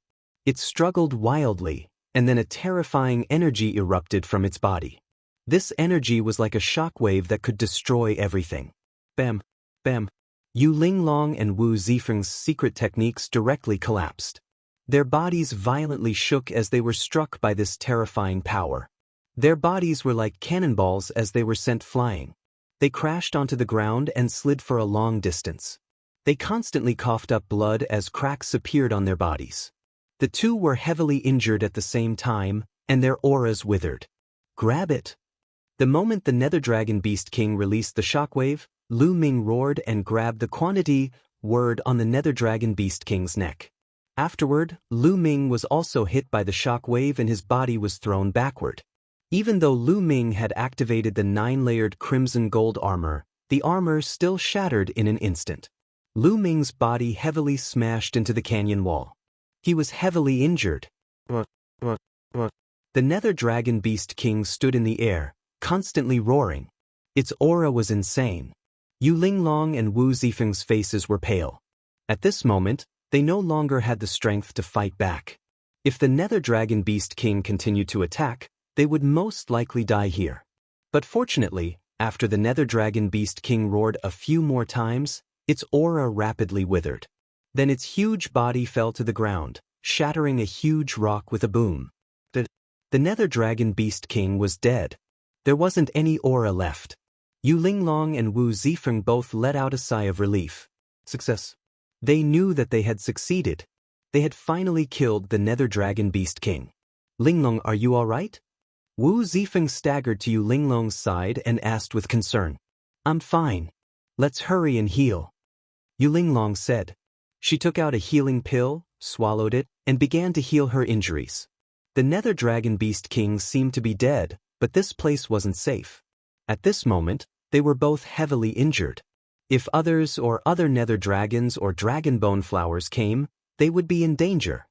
It struggled wildly, and then a terrifying energy erupted from its body. This energy was like a shockwave that could destroy everything. Bam, bam. Yu Linglong and Wu Zifeng's secret techniques directly collapsed. Their bodies violently shook as they were struck by this terrifying power. Their bodies were like cannonballs as they were sent flying. They crashed onto the ground and slid for a long distance. They constantly coughed up blood as cracks appeared on their bodies. The two were heavily injured at the same time, and their auras withered. Grab it! The moment the Nether Dragon Beast King released the shockwave, Lu Ming roared and grabbed the quantity word on the Nether Dragon Beast King's neck. Afterward, Lu Ming was also hit by the shockwave and his body was thrown backward. Even though Lu Ming had activated the 9-layered crimson gold armor, the armor still shattered in an instant. Lu Ming's body heavily smashed into the canyon wall. He was heavily injured. The Nether Dragon Beast King stood in the air, constantly roaring. Its aura was insane. Yu Linglong and Wu Zifeng's faces were pale. At this moment, they no longer had the strength to fight back. If the Nether Dragon Beast King continued to attack, they would most likely die here. But fortunately, after the Nether Dragon Beast King roared a few more times, its aura rapidly withered. Then its huge body fell to the ground, shattering a huge rock with a boom. The Nether Dragon Beast King was dead. There wasn't any aura left. Yu Linglong and Wu Zifeng both let out a sigh of relief. Success. They knew that they had succeeded. They had finally killed the Nether Dragon Beast King. Linglong, are you all right? Wu Zifeng staggered to Yu Linglong's side and asked with concern. I'm fine. Let's hurry and heal. Yu Linglong said. She took out a healing pill, swallowed it, and began to heal her injuries. The Nether Dragon Beast King seemed to be dead, but this place wasn't safe. At this moment, they were both heavily injured. If others or other Nether Dragons or Dragon Bone Flowers came, they would be in danger.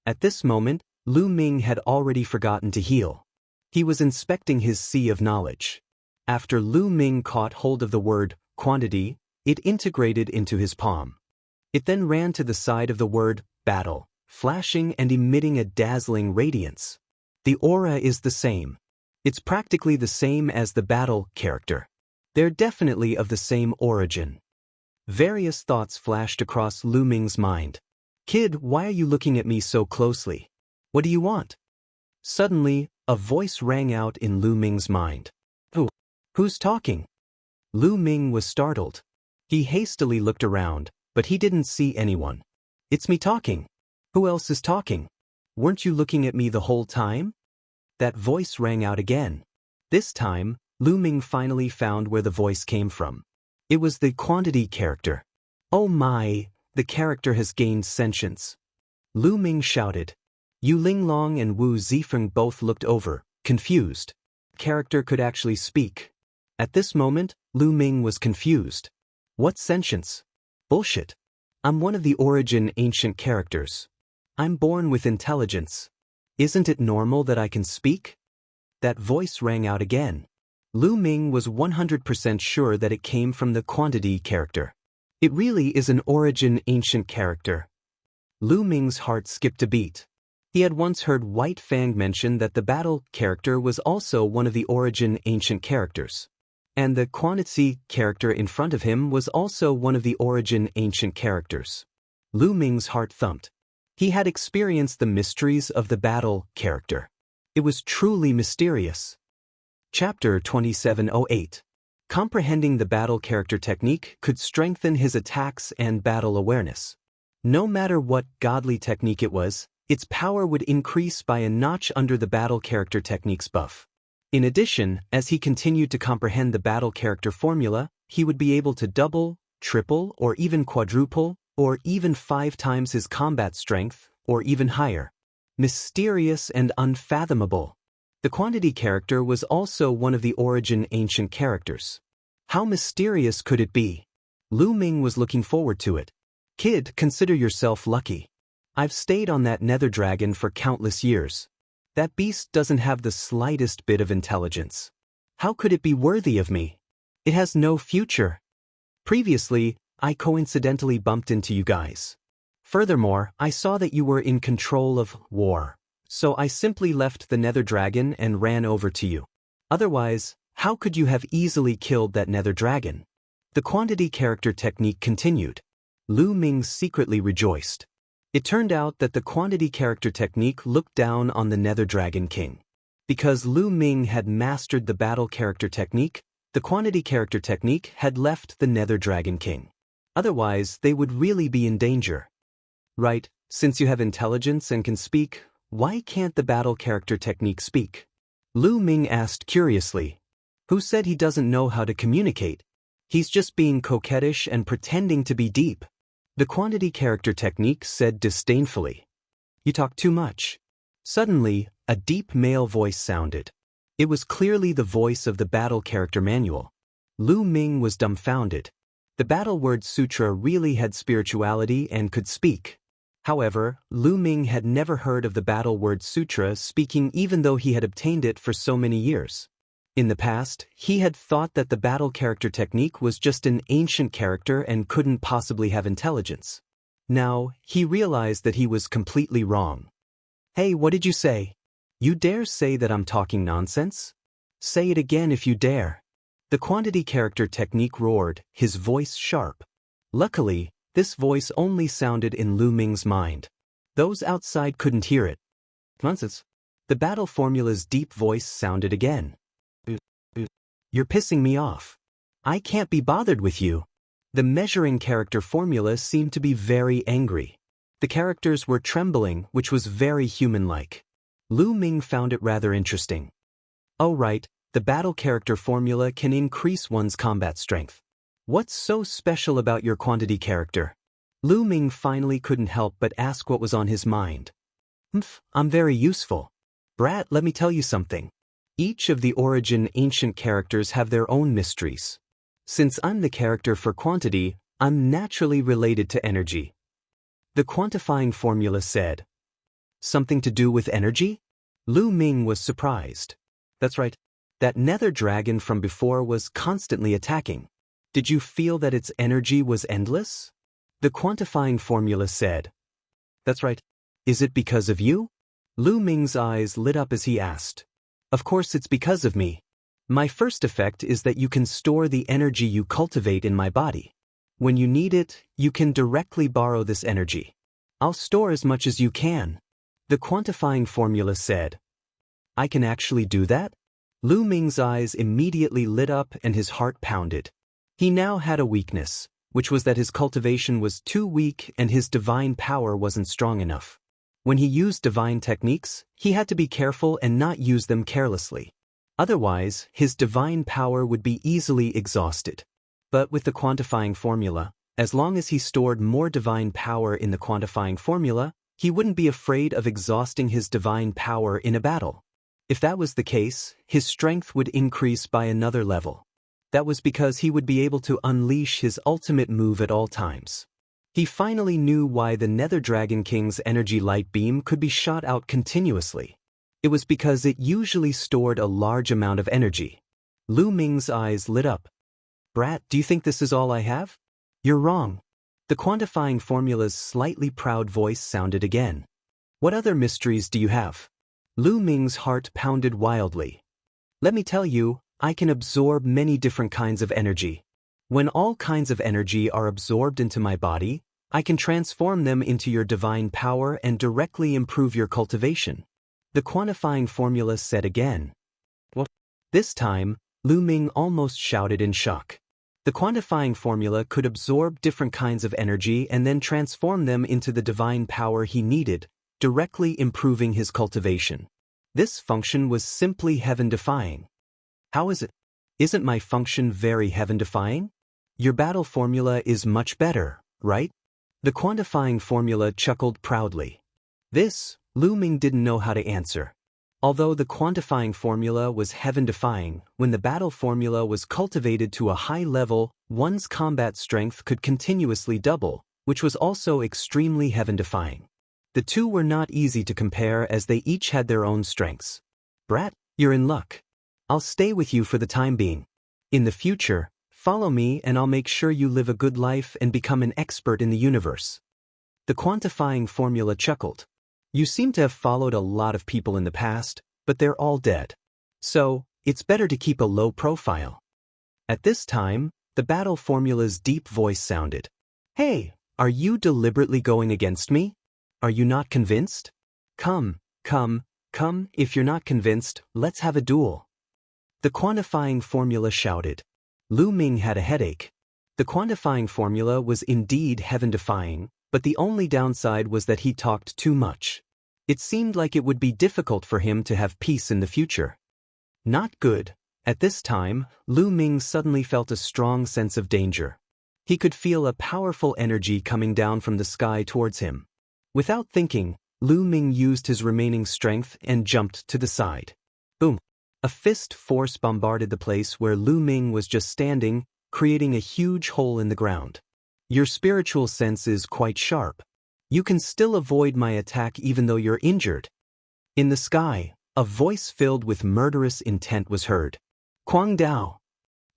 At this moment, Lu Ming had already forgotten to heal. He was inspecting his sea of knowledge. After Lu Ming caught hold of the word quantity, it integrated into his palm. It then ran to the side of the word battle, flashing and emitting a dazzling radiance. The aura is the same. It's practically the same as the battle character. They're definitely of the same origin. Various thoughts flashed across Lu Ming's mind. Kid, why are you looking at me so closely? What do you want? Suddenly, a voice rang out in Lu Ming's mind. Who's talking? Lu Ming was startled. He hastily looked around, but he didn't see anyone. It's me talking. Who else is talking? Weren't you looking at me the whole time? That voice rang out again. This time, Lu Ming finally found where the voice came from. It was the quantity character. Oh my, the character has gained sentience. Lu Ming shouted. Yu Linglong and Wu Zifeng both looked over, confused. The character could actually speak. At this moment, Lu Ming was confused. What sentience? Bullshit. I'm one of the origin ancient characters. I'm born with intelligence. Isn't it normal that I can speak? That voice rang out again. Lu Ming was 100% sure that it came from the quantity character. It really is an origin ancient character. Lu Ming's heart skipped a beat. He had once heard White Fang mention that the battle character was also one of the origin ancient characters. And the quantity character in front of him was also one of the origin ancient characters. Lu Ming's heart thumped. He had experienced the mysteries of the battle character. It was truly mysterious. Chapter 2708. Comprehending the battle character technique could strengthen his attacks and battle awareness. No matter what godly technique it was, its power would increase by a notch under the battle character technique's buff. In addition, as he continued to comprehend the battle character formula, he would be able to double, triple, or even quadruple, or even 5 times his combat strength, or even higher. Mysterious and unfathomable. The quantity character was also one of the origin ancient characters. How mysterious could it be? Lu Ming was looking forward to it. Kid, consider yourself lucky. I've stayed on that nether dragon for countless years. That beast doesn't have the slightest bit of intelligence. How could it be worthy of me? It has no future. Previously, I coincidentally bumped into you guys. Furthermore, I saw that you were in control of war, so I simply left the Nether Dragon and ran over to you. Otherwise, how could you have easily killed that Nether Dragon? The quantity character technique continued. Lu Ming secretly rejoiced. It turned out that the quantity character technique looked down on the Nether Dragon King. Because Lu Ming had mastered the battle character technique, the quantity character technique had left the Nether Dragon King. Otherwise, they would really be in danger. Right, since you have intelligence and can speak, why can't the battle character technique speak? Lu Ming asked curiously. Who said he doesn't know how to communicate? He's just being coquettish and pretending to be deep. The quantity character technique said disdainfully. You talk too much. Suddenly, a deep male voice sounded. It was clearly the voice of the battle character manual. Lu Ming was dumbfounded. The battle word sutra really had spirituality and could speak. However, Lu Ming had never heard of the battle word sutra speaking even though he had obtained it for so many years. In the past, he had thought that the battle character technique was just an ancient character and couldn't possibly have intelligence. Now, he realized that he was completely wrong. Hey, what did you say? You dare say that I'm talking nonsense? Say it again if you dare. The quantity character technique roared, his voice sharp. Luckily, this voice only sounded in Lu Ming's mind. Those outside couldn't hear it. Nonsense. The battle formula's deep voice sounded again. You're pissing me off. I can't be bothered with you. The measuring character formula seemed to be very angry. The characters were trembling, which was very human-like. Lu Ming found it rather interesting. Oh right, the battle character formula can increase one's combat strength. What's so special about your quantity character? Lu Ming finally couldn't help but ask what was on his mind. I'm very useful. Brat, let me tell you something. Each of the origin ancient characters have their own mysteries. Since I'm the character for quantity, I'm naturally related to energy. The quantifying formula said. Something to do with energy? Lu Ming was surprised. That's right. That Nether Dragon from before was constantly attacking. Did you feel that its energy was endless? The quantifying formula said. That's right. Is it because of you? Lu Ming's eyes lit up as he asked. Of course it's because of me. My first effect is that you can store the energy you cultivate in my body. When you need it, you can directly borrow this energy. I'll store as much as you can. The quantifying formula said. I can actually do that? Lu Ming's eyes immediately lit up and his heart pounded. He now had a weakness, which was that his cultivation was too weak and his divine power wasn't strong enough. When he used divine techniques, he had to be careful and not use them carelessly. Otherwise, his divine power would be easily exhausted. But with the quantifying formula, as long as he stored more divine power in the quantifying formula, he wouldn't be afraid of exhausting his divine power in a battle. If that was the case, his strength would increase by another level. That was because he would be able to unleash his ultimate move at all times. He finally knew why the Nether Dragon King's energy light beam could be shot out continuously. It was because it usually stored a large amount of energy. Lu Ming's eyes lit up. Brat, do you think this is all I have? You're wrong. The quantifying formula's slightly proud voice sounded again. What other mysteries do you have? Lu Ming's heart pounded wildly. Let me tell you, I can absorb many different kinds of energy. When all kinds of energy are absorbed into my body, I can transform them into your divine power and directly improve your cultivation. The quantifying formula said again. What? This time, Lu Ming almost shouted in shock. The quantifying formula could absorb different kinds of energy and then transform them into the divine power he needed, directly improving his cultivation. This function was simply heaven-defying. How is it? Isn't my function very heaven-defying? Your battle formula is much better, right? The quantifying formula chuckled proudly. This, Lu Ming didn't know how to answer. Although the quantifying formula was heaven-defying, when the battle formula was cultivated to a high level, one's combat strength could continuously double, which was also extremely heaven-defying. The two were not easy to compare as they each had their own strengths. Brat, you're in luck. I'll stay with you for the time being. In the future, Follow me and I'll make sure you live a good life and become an expert in the universe. The quantifying formula chuckled. You seem to have followed a lot of people in the past, but they're all dead. So, it's better to keep a low profile. At this time, the battle formula's deep voice sounded. Hey, are you deliberately going against me? Are you not convinced? Come, if you're not convinced, let's have a duel. The quantifying formula shouted. Lu Ming had a headache. The quantifying formula was indeed heaven-defying, but the only downside was that he talked too much. It seemed like it would be difficult for him to have peace in the future. Not good. At this time, Lu Ming suddenly felt a strong sense of danger. He could feel a powerful energy coming down from the sky towards him. Without thinking, Lu Ming used his remaining strength and jumped to the side. Boom! A fist force bombarded the place where Lu Ming was just standing, creating a huge hole in the ground. Your spiritual sense is quite sharp. You can still avoid my attack even though you're injured. In the sky, a voice filled with murderous intent was heard. Kuang Dao.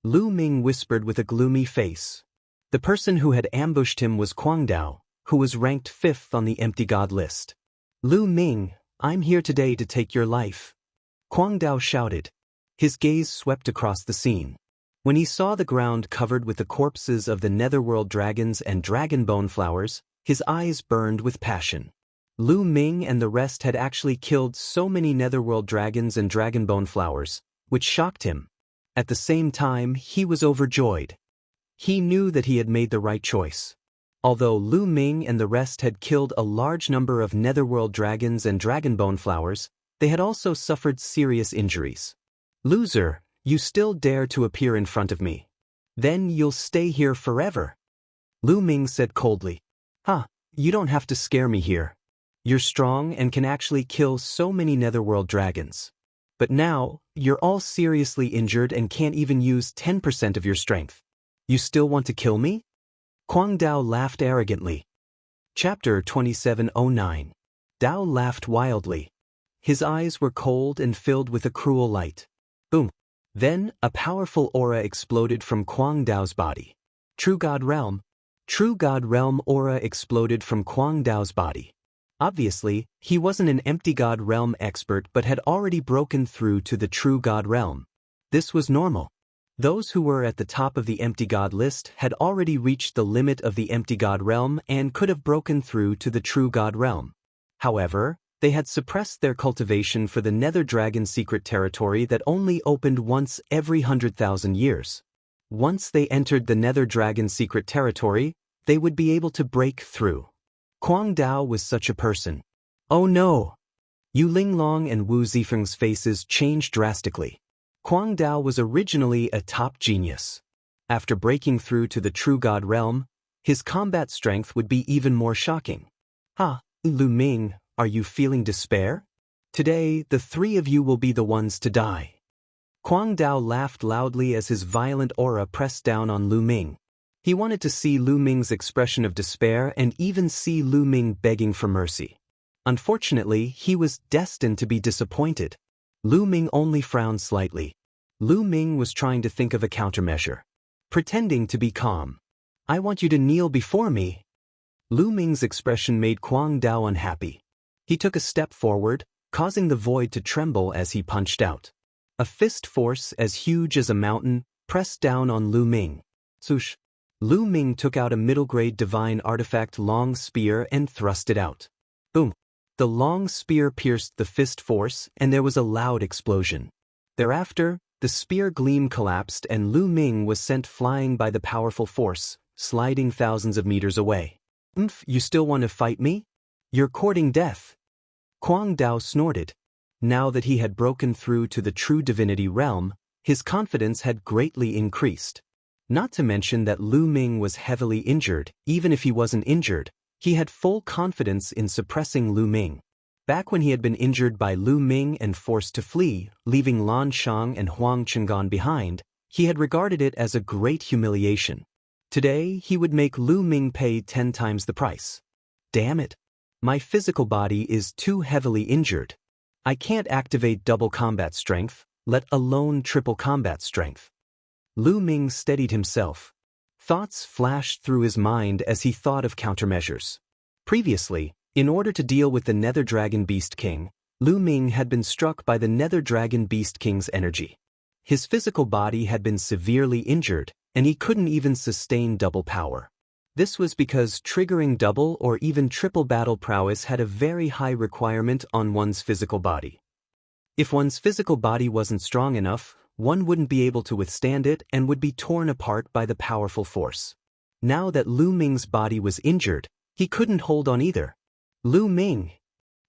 Lu Ming whispered with a gloomy face. The person who had ambushed him was Kuang Dao, who was ranked 5th on the empty god list. Lu Ming, I'm here today to take your life. Kuang Dao shouted. His gaze swept across the scene. When he saw the ground covered with the corpses of the netherworld dragons and dragon bone flowers, his eyes burned with passion. Lu Ming and the rest had actually killed so many netherworld dragons and dragon bone flowers, which shocked him. At the same time, he was overjoyed. He knew that he had made the right choice. Although Lu Ming and the rest had killed a large number of netherworld dragons and dragon bone flowers, they had also suffered serious injuries. Loser, you still dare to appear in front of me. Then you'll stay here forever. Lu Ming said coldly. You don't have to scare me here. You're strong and can actually kill so many netherworld dragons. But now, you're all seriously injured and can't even use 10% of your strength. You still want to kill me? Kuang Dao laughed arrogantly. Chapter 2709. Dao laughed wildly. His eyes were cold and filled with a cruel light. Boom. Then, a powerful aura exploded from Kuang Dao's body. True God Realm. True God Realm aura exploded from Kuang Dao's body. Obviously, he wasn't an empty God Realm expert but had already broken through to the True God Realm. This was normal. Those who were at the top of the empty God list had already reached the limit of the empty God Realm and could have broken through to the True God Realm. However, they had suppressed their cultivation for the Nether Dragon secret territory that only opened once every 100,000 years. Once they entered the Nether Dragon secret territory, they would be able to break through. Kuang Dao was such a person. Oh no! Yu Linglong and Wu Zifeng's faces changed drastically. Kuang Dao was originally a top genius. After breaking through to the True God Realm, his combat strength would be even more shocking. Lu Ming, are you feeling despair? Today, the three of you will be the ones to die. Kuang Dao laughed loudly as his violent aura pressed down on Lu Ming. He wanted to see Lu Ming's expression of despair and even see Lu Ming begging for mercy. Unfortunately, he was destined to be disappointed. Lu Ming only frowned slightly. Lu Ming was trying to think of a countermeasure. Pretending to be calm. I want you to kneel before me. Lu Ming's expression made Kuang Dao unhappy. He took a step forward, causing the void to tremble as he punched out. A fist force as huge as a mountain pressed down on Lu Ming. Swoosh! Lu Ming took out a middle-grade divine artifact long spear and thrust it out. Boom! The long spear pierced the fist force and there was a loud explosion. Thereafter, the spear gleam collapsed and Lu Ming was sent flying by the powerful force, sliding thousands of meters away. You still want to fight me? You're courting death. Kuang Dao snorted. Now that he had broken through to the true divinity realm, his confidence had greatly increased. Not to mention that Lu Ming was heavily injured. Even if he wasn't injured, he had full confidence in suppressing Lu Ming. Back when he had been injured by Lu Ming and forced to flee, leaving Lan Shang and Huang Chengan behind, he had regarded it as a great humiliation. Today, he would make Lu Ming pay 10 times the price. Damn it! My physical body is too heavily injured. I can't activate double combat strength, let alone triple combat strength. Lu Ming steadied himself. Thoughts flashed through his mind as he thought of countermeasures. Previously, in order to deal with the Nether Dragon Beast King, Lu Ming had been struck by the Nether Dragon Beast King's energy. His physical body had been severely injured, and he couldn't even sustain double power. This was because triggering double or even triple battle prowess had a very high requirement on one's physical body. If one's physical body wasn't strong enough, one wouldn't be able to withstand it and would be torn apart by the powerful force. Now that Lu Ming's body was injured, he couldn't hold on either. Lu Ming!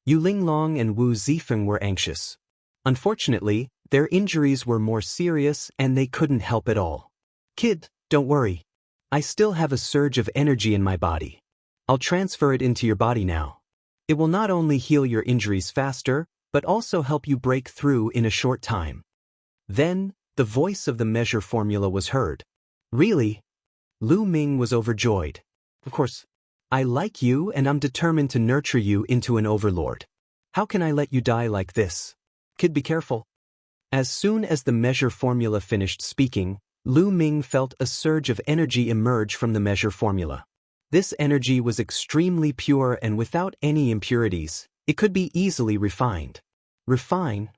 Yu Linglong and Wu Zifeng were anxious. Unfortunately, their injuries were more serious and they couldn't help at all. Kid, don't worry. I still have a surge of energy in my body. I'll transfer it into your body now. It will not only heal your injuries faster, but also help you break through in a short time. Then, the voice of the measure formula was heard. Really? Lu Ming was overjoyed. Of course, I like you and I'm determined to nurture you into an overlord. How can I let you die like this? Kid, be careful. As soon as the measure formula finished speaking, Lu Ming felt a surge of energy emerge from the measure formula. This energy was extremely pure and without any impurities. It could be easily refined. Refine.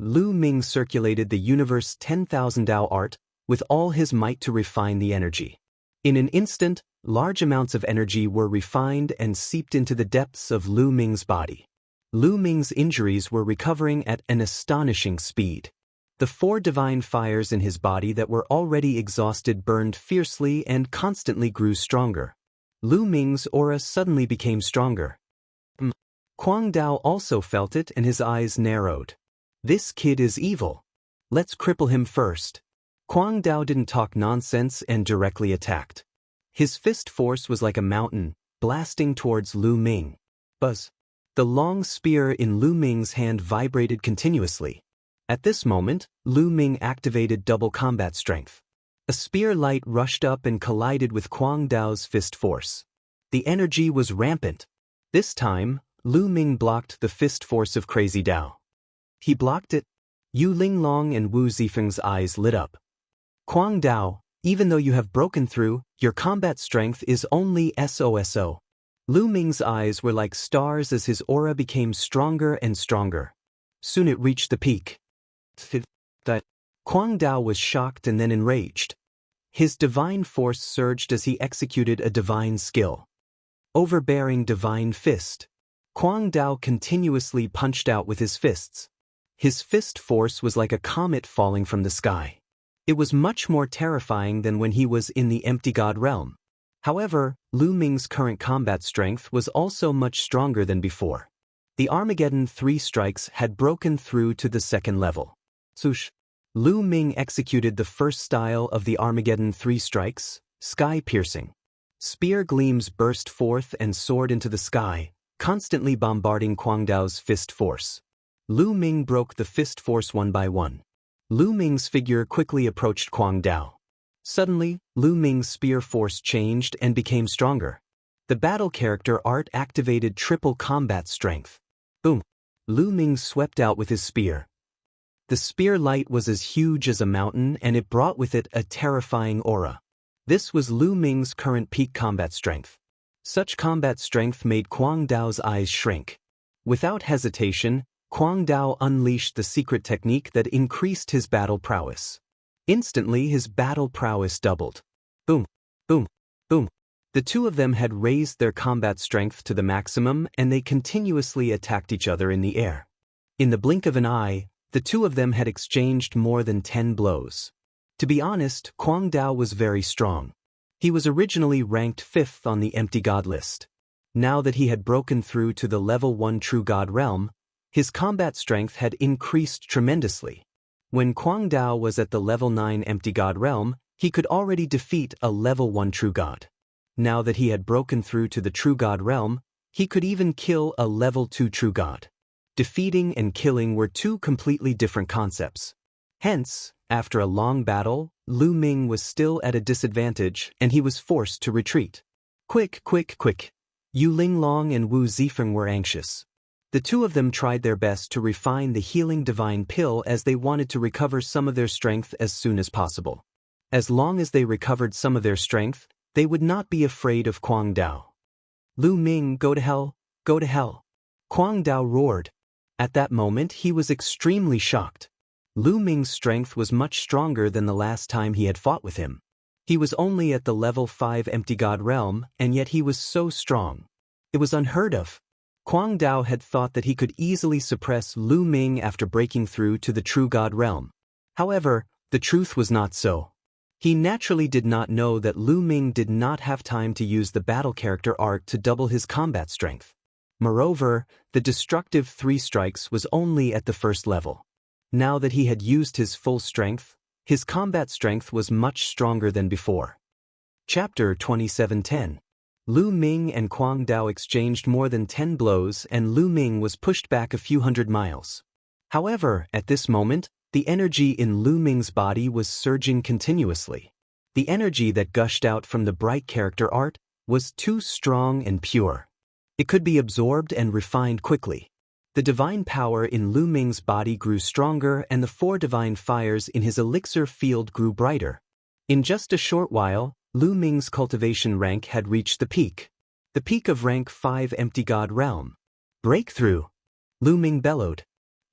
Lu Ming circulated the universe 10,000 Dao art with all his might to refine the energy. In an instant, large amounts of energy were refined and seeped into the depths of Lu Ming's body. Lu Ming's injuries were recovering at an astonishing speed. The 4 divine fires in his body that were already exhausted burned fiercely and constantly grew stronger. Lu Ming's aura suddenly became stronger. Kuang Dao also felt it and his eyes narrowed. This kid is evil. Let's cripple him first. Kuang Dao didn't talk nonsense and directly attacked. His fist force was like a mountain, blasting towards Lu Ming. Buzz. The long spear in Lu Ming's hand vibrated continuously. At this moment, Lu Ming activated double combat strength. A spear light rushed up and collided with Kuang Dao's fist force. The energy was rampant. This time, Lu Ming blocked the fist force of Crazy Dao. He blocked it. Yu Linglong and Wu Zifeng's eyes lit up. Kuang Dao, even though you have broken through, your combat strength is only SOSO. Lu Ming's eyes were like stars as his aura became stronger and stronger. Soon it reached the peak. Kuang Dao was shocked and then enraged. His divine force surged as he executed a divine skill. Overbearing divine fist. Kuang Dao continuously punched out with his fists. His fist force was like a comet falling from the sky. It was much more terrifying than when he was in the empty god realm. However, Lu Ming's current combat strength was also much stronger than before. The Armageddon 3 strikes had broken through to the second level. Swoosh. Lu Ming executed the first style of the Armageddon 3 strikes, sky-piercing. Spear gleams burst forth and soared into the sky, constantly bombarding Kuang Dao's fist force. Lu Ming broke the fist force one by one. Lu Ming's figure quickly approached Kuang Dao. Suddenly, Lu Ming's spear force changed and became stronger. The battle character art activated triple combat strength. Boom! Lu Ming swept out with his spear. The spear light was as huge as a mountain and it brought with it a terrifying aura. This was Lu Ming's current peak combat strength. Such combat strength made Kuang Dao's eyes shrink. Without hesitation, Kuang Dao unleashed the secret technique that increased his battle prowess. Instantly his battle prowess doubled. Boom, boom, boom. The two of them had raised their combat strength to the maximum and they continuously attacked each other in the air. In the blink of an eye, the two of them had exchanged more than 10 blows. To be honest, Kuang Dao was very strong. He was originally ranked 5th on the empty god list. Now that he had broken through to the level 1 true god realm, his combat strength had increased tremendously. When Kuang Dao was at the level 9 empty god realm, he could already defeat a level 1 true god. Now that he had broken through to the true god realm, he could even kill a level 2 true god. Defeating and killing were two completely different concepts. Hence, after a long battle, Lu Ming was still at a disadvantage and he was forced to retreat. Quick! Yu Linglong and Wu Zifeng were anxious. The two of them tried their best to refine the healing divine pill as they wanted to recover some of their strength as soon as possible. As long as they recovered some of their strength, they would not be afraid of Kwang Dao. Lu Ming, go to hell, go to hell. Kwang Dao roared. At that moment he was extremely shocked. Lu Ming's strength was much stronger than the last time he had fought with him. He was only at the level 5 empty god realm, and yet he was so strong. It was unheard of. Kwang Dao had thought that he could easily suppress Lu Ming after breaking through to the true god realm. However, the truth was not so. He naturally did not know that Lu Ming did not have time to use the battle character art to double his combat strength. Moreover, the destructive 3 strikes was only at the first level. Now that he had used his full strength, his combat strength was much stronger than before. Chapter 27:10. Lu Ming and Kwang Dao exchanged more than 10 blows and Lu Ming was pushed back a few hundred miles. However, at this moment, the energy in Lu Ming's body was surging continuously. The energy that gushed out from the bright character art was too strong and pure. It could be absorbed and refined quickly. The divine power in Lu Ming's body grew stronger and the 4 divine fires in his elixir field grew brighter. In just a short while, Lu Ming's cultivation rank had reached the peak of rank 5 empty god realm. Breakthrough! Lu Ming bellowed.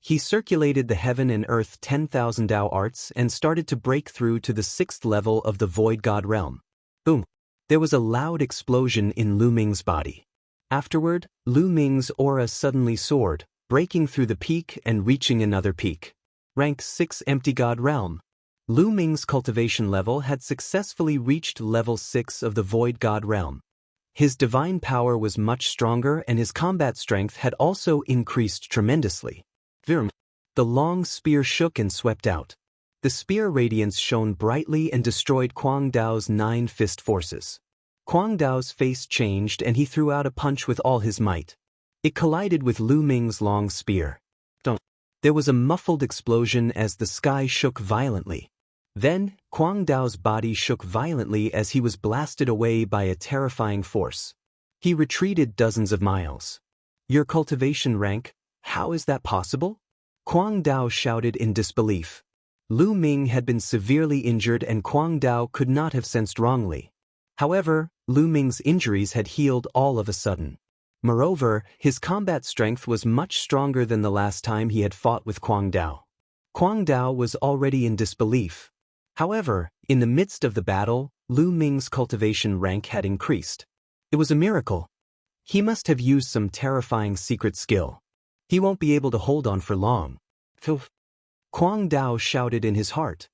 He circulated the heaven and earth 10,000 Dao arts and started to break through to the 6th level of the void god realm. Boom! There was a loud explosion in Lu Ming's body. Afterward, Lu Ming's aura suddenly soared, breaking through the peak and reaching another peak. Rank 6 empty god realm. Lu Ming's cultivation level had successfully reached level 6 of the void god realm. His divine power was much stronger and his combat strength had also increased tremendously. Virm. The long spear shook and swept out. The spear radiance shone brightly and destroyed Kwang Dao's 9 fist forces. Kwang Dao's face changed and he threw out a punch with all his might. It collided with Lu Ming's long spear. There was a muffled explosion as the sky shook violently. Then, Kwang Dao's body shook violently as he was blasted away by a terrifying force. He retreated dozens of miles. Your cultivation rank, how is that possible? Kwang Dao shouted in disbelief. Lu Ming had been severely injured and Kwang Dao could not have sensed wrongly. However, Lu Ming's injuries had healed all of a sudden. Moreover, his combat strength was much stronger than the last time he had fought with Kwang Dao. Kwang Dao was already in disbelief. However, in the midst of the battle, Lu Ming's cultivation rank had increased. It was a miracle. He must have used some terrifying secret skill. He won't be able to hold on for long. Kwang Dao shouted in his heart.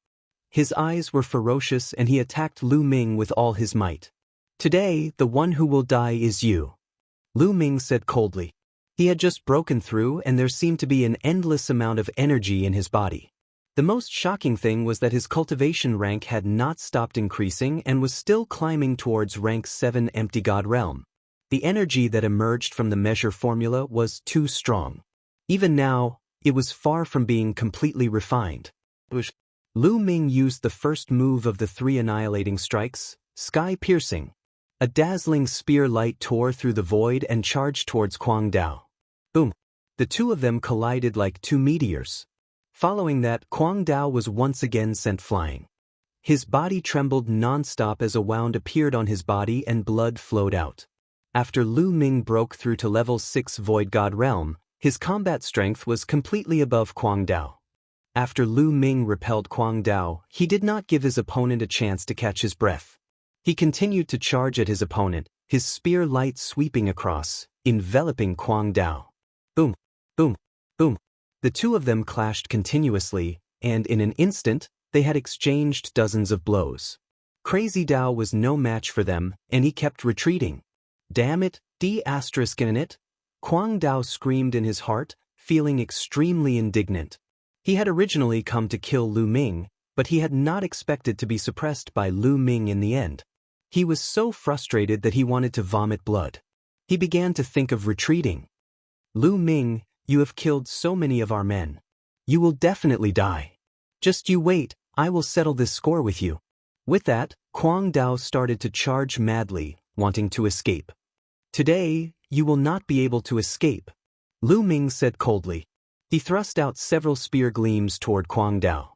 His eyes were ferocious and he attacked Lu Ming with all his might. Today, the one who will die is you. Lu Ming said coldly. He had just broken through and there seemed to be an endless amount of energy in his body. The most shocking thing was that his cultivation rank had not stopped increasing and was still climbing towards rank 7 empty god realm. The energy that emerged from the measure formula was too strong. Even now, it was far from being completely refined. Lu Ming used the first move of the 3 annihilating strikes, Sky Piercing. A dazzling spear light tore through the void and charged towards Kwang Dao. Boom! The two of them collided like 2 meteors. Following that, Kwang Dao was once again sent flying. His body trembled non-stop as a wound appeared on his body and blood flowed out. After Lu Ming broke through to level 6 Void God Realm, his combat strength was completely above Kwang Dao. After Lu Ming repelled Kwang Dao, he did not give his opponent a chance to catch his breath. He continued to charge at his opponent, his spear light sweeping across, enveloping Kwang Dao. Boom! Boom! Boom! The two of them clashed continuously, and in an instant, they had exchanged dozens of blows. Crazy Dao was no match for them, and he kept retreating. Damn it, in it! Kwang Dao screamed in his heart, feeling extremely indignant. He had originally come to kill Lu Ming, but he had not expected to be suppressed by Lu Ming in the end. He was so frustrated that he wanted to vomit blood. He began to think of retreating. Lu Ming, you have killed so many of our men. You will definitely die. Just you wait, I will settle this score with you. With that, Kwang Dao started to charge madly, wanting to escape. Today, you will not be able to escape. Lu Ming said coldly. He thrust out several spear gleams toward Kuang Dao.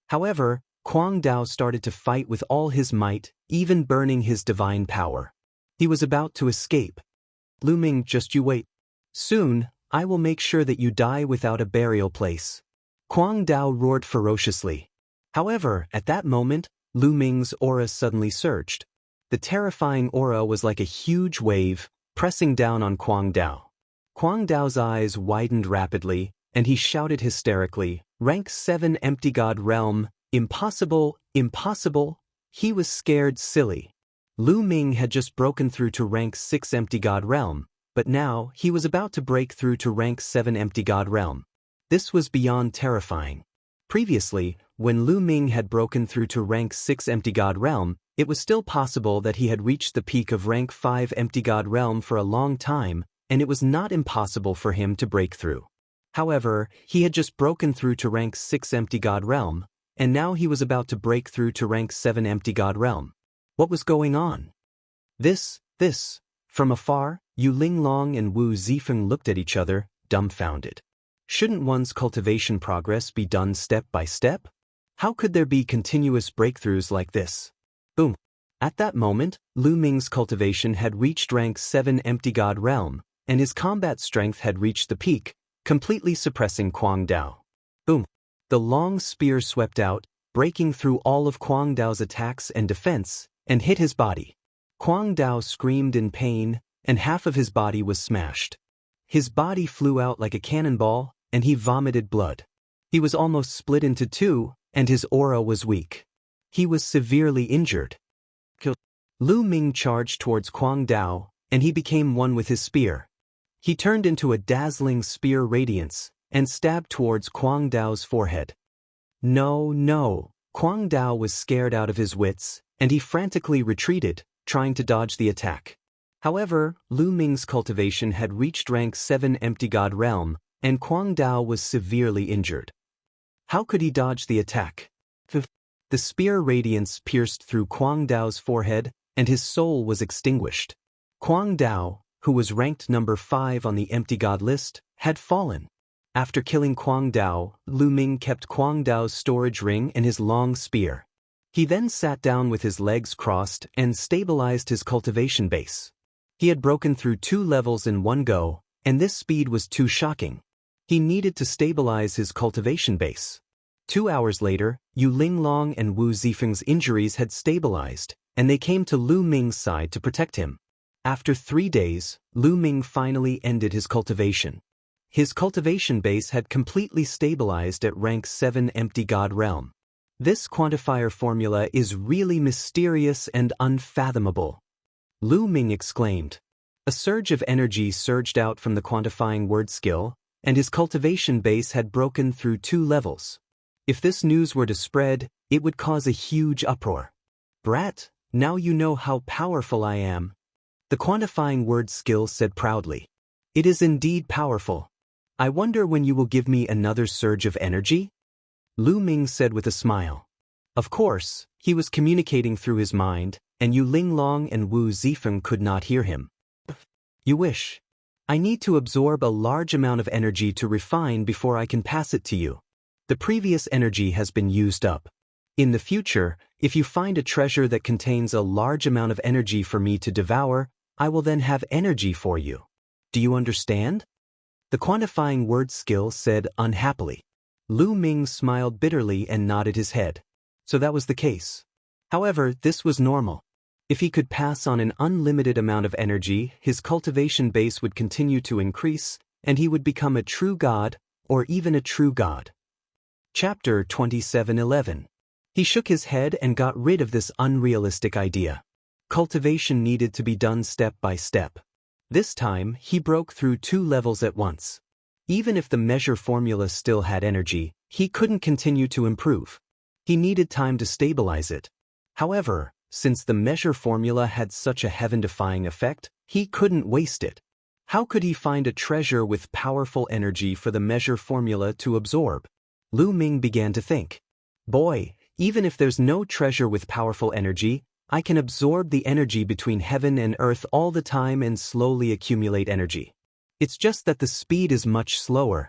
However, Kuang Dao started to fight with all his might, even burning his divine power. He was about to escape. Lu Ming, just you wait. Soon, I will make sure that you die without a burial place. Kuang Dao roared ferociously. However, at that moment, Lu Ming's aura suddenly surged. The terrifying aura was like a huge wave, pressing down on Kuang Dao. Kuang Dao's eyes widened rapidly, and he shouted hysterically, "Rank 7 Empty God Realm, impossible, impossible." He was scared silly. Lu Ming had just broken through to rank 6 Empty God Realm, but now he was about to break through to rank 7 Empty God Realm. This was beyond terrifying. Previously, when Lu Ming had broken through to rank 6 Empty God Realm, it was still possible that he had reached the peak of rank 5 Empty God Realm for a long time, and it was not impossible for him to break through. However, he had just broken through to rank 6 Empty God Realm, and now he was about to break through to rank 7 Empty God Realm. What was going on? This. From afar, Yu Linglong and Wu Zifeng looked at each other, dumbfounded. Shouldn't one's cultivation progress be done step by step? How could there be continuous breakthroughs like this? Boom. At that moment, Lu Ming's cultivation had reached rank 7 Empty God Realm, and his combat strength had reached the peak, completely suppressing Kuang Dao. Boom. The long spear swept out, breaking through all of Kuang Dao's attacks and defense, and hit his body. Kuang Dao screamed in pain, and half of his body was smashed. His body flew out like a cannonball, and he vomited blood. He was almost split into two, and his aura was weak. He was severely injured. Lu Ming charged towards Kuang Dao, and he became one with his spear. He turned into a dazzling spear radiance, and stabbed towards Kuang Dao's forehead. No. Kuang Dao was scared out of his wits, and he frantically retreated, trying to dodge the attack. However, Lu Ming's cultivation had reached rank 7 Empty God Realm, and Kuang Dao was severely injured. How could he dodge the attack? The spear radiance pierced through Kuang Dao's forehead, and his soul was extinguished. Kuang Dao, who was ranked number 5 on the Empty God list, had fallen. After killing Kuang Dao, Lu Ming kept Kuang Dao's storage ring and his long spear. He then sat down with his legs crossed and stabilized his cultivation base. He had broken through 2 levels in one go, and this speed was too shocking. He needed to stabilize his cultivation base. 2 hours later, Yu Linglong and Wu Zifeng's injuries had stabilized, and they came to Lu Ming's side to protect him. After 3 days, Lu Ming finally ended his cultivation. His cultivation base had completely stabilized at rank 7 Empty God Realm. This quantifier formula is really mysterious and unfathomable. Lu Ming exclaimed. A surge of energy surged out from the quantifying word skill, and his cultivation base had broken through 2 levels. If this news were to spread, it would cause a huge uproar. Brat, now you know how powerful I am. The quantifying word skill said proudly. It is indeed powerful. I wonder when you will give me another surge of energy? Lu Ming said with a smile. Of course, he was communicating through his mind, and Yu Linglong and Wu Zifeng could not hear him. You wish. I need to absorb a large amount of energy to refine before I can pass it to you. The previous energy has been used up. In the future, if you find a treasure that contains a large amount of energy for me to devour, I will then have energy for you. Do you understand? The quantifying word skill said unhappily. Lu Ming smiled bitterly and nodded his head. So that was the case. However, this was normal. If he could pass on an unlimited amount of energy, his cultivation base would continue to increase, and he would become a true god, or even a true god. Chapter 27:11. He shook his head and got rid of this unrealistic idea. Cultivation needed to be done step by step. This time, he broke through 2 levels at once. Even if the measure formula still had energy, he couldn't continue to improve. He needed time to stabilize it. However, since the measure formula had such a heaven-defying effect, he couldn't waste it. How could he find a treasure with powerful energy for the measure formula to absorb? Lu Ming began to think. Boy, even if there's no treasure with powerful energy, I can absorb the energy between heaven and earth all the time and slowly accumulate energy. It's just that the speed is much slower.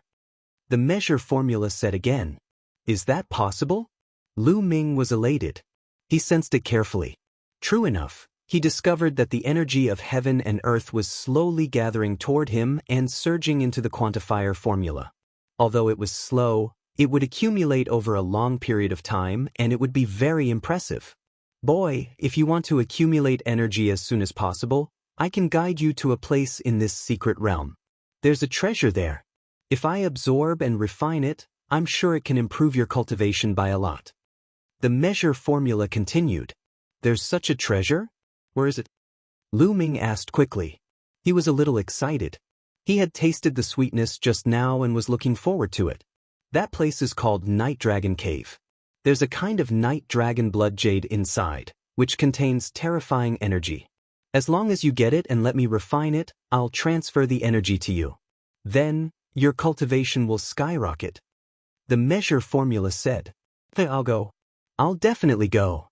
The measure formula said again. Is that possible? Lu Ming was elated. He sensed it carefully. True enough, he discovered that the energy of heaven and earth was slowly gathering toward him and surging into the quantifier formula. Although it was slow, it would accumulate over a long period of time and it would be very impressive. Boy, if you want to accumulate energy as soon as possible, I can guide you to a place in this secret realm. There's a treasure there. If I absorb and refine it, I'm sure it can improve your cultivation by a lot. The measure formula continued. There's such a treasure? Where is it? Lu Ming asked quickly. He was a little excited. He had tasted the sweetness just now and was looking forward to it. That place is called Night Dragon Cave. There's a kind of night dragon blood jade inside, which contains terrifying energy. As long as you get it and let me refine it, I'll transfer the energy to you. Then, your cultivation will skyrocket. The measure formula said. Then I'll go. I'll definitely go.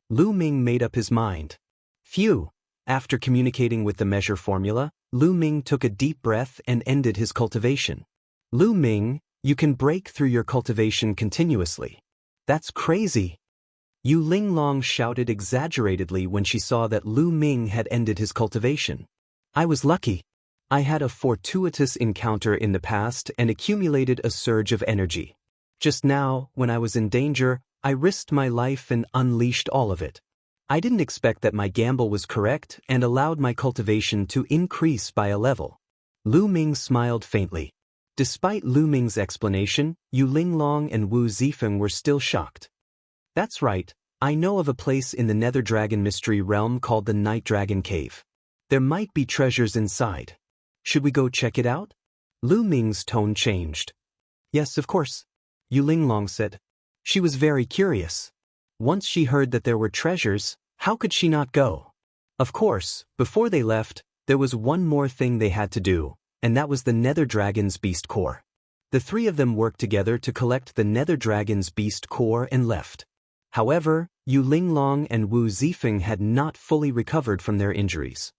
Lu Ming made up his mind. Phew. After communicating with the measure formula, Lu Ming took a deep breath and ended his cultivation. Lu Ming, you can break through your cultivation continuously. That's crazy. Yu Linglong shouted exaggeratedly when she saw that Lu Ming had ended his cultivation. I was lucky. I had a fortuitous encounter in the past and accumulated a surge of energy. Just now, when I was in danger, I risked my life and unleashed all of it. I didn't expect that my gamble was correct and allowed my cultivation to increase by a level. Lu Ming smiled faintly. Despite Lu Ming's explanation, Yu Linglong and Wu Zifeng were still shocked. That's right, I know of a place in the Nether Dragon Mystery Realm called the Night Dragon Cave. There might be treasures inside. Should we go check it out? Lu Ming's tone changed. Yes, of course, Yu Linglong said. She was very curious. Once she heard that there were treasures, how could she not go? Of course, before they left, there was one more thing they had to do, and that was the Nether Dragon's beast core. The three of them worked together to collect the Nether Dragon's beast core and left. However, Yu Linglong and Wu Zifeng had not fully recovered from their injuries.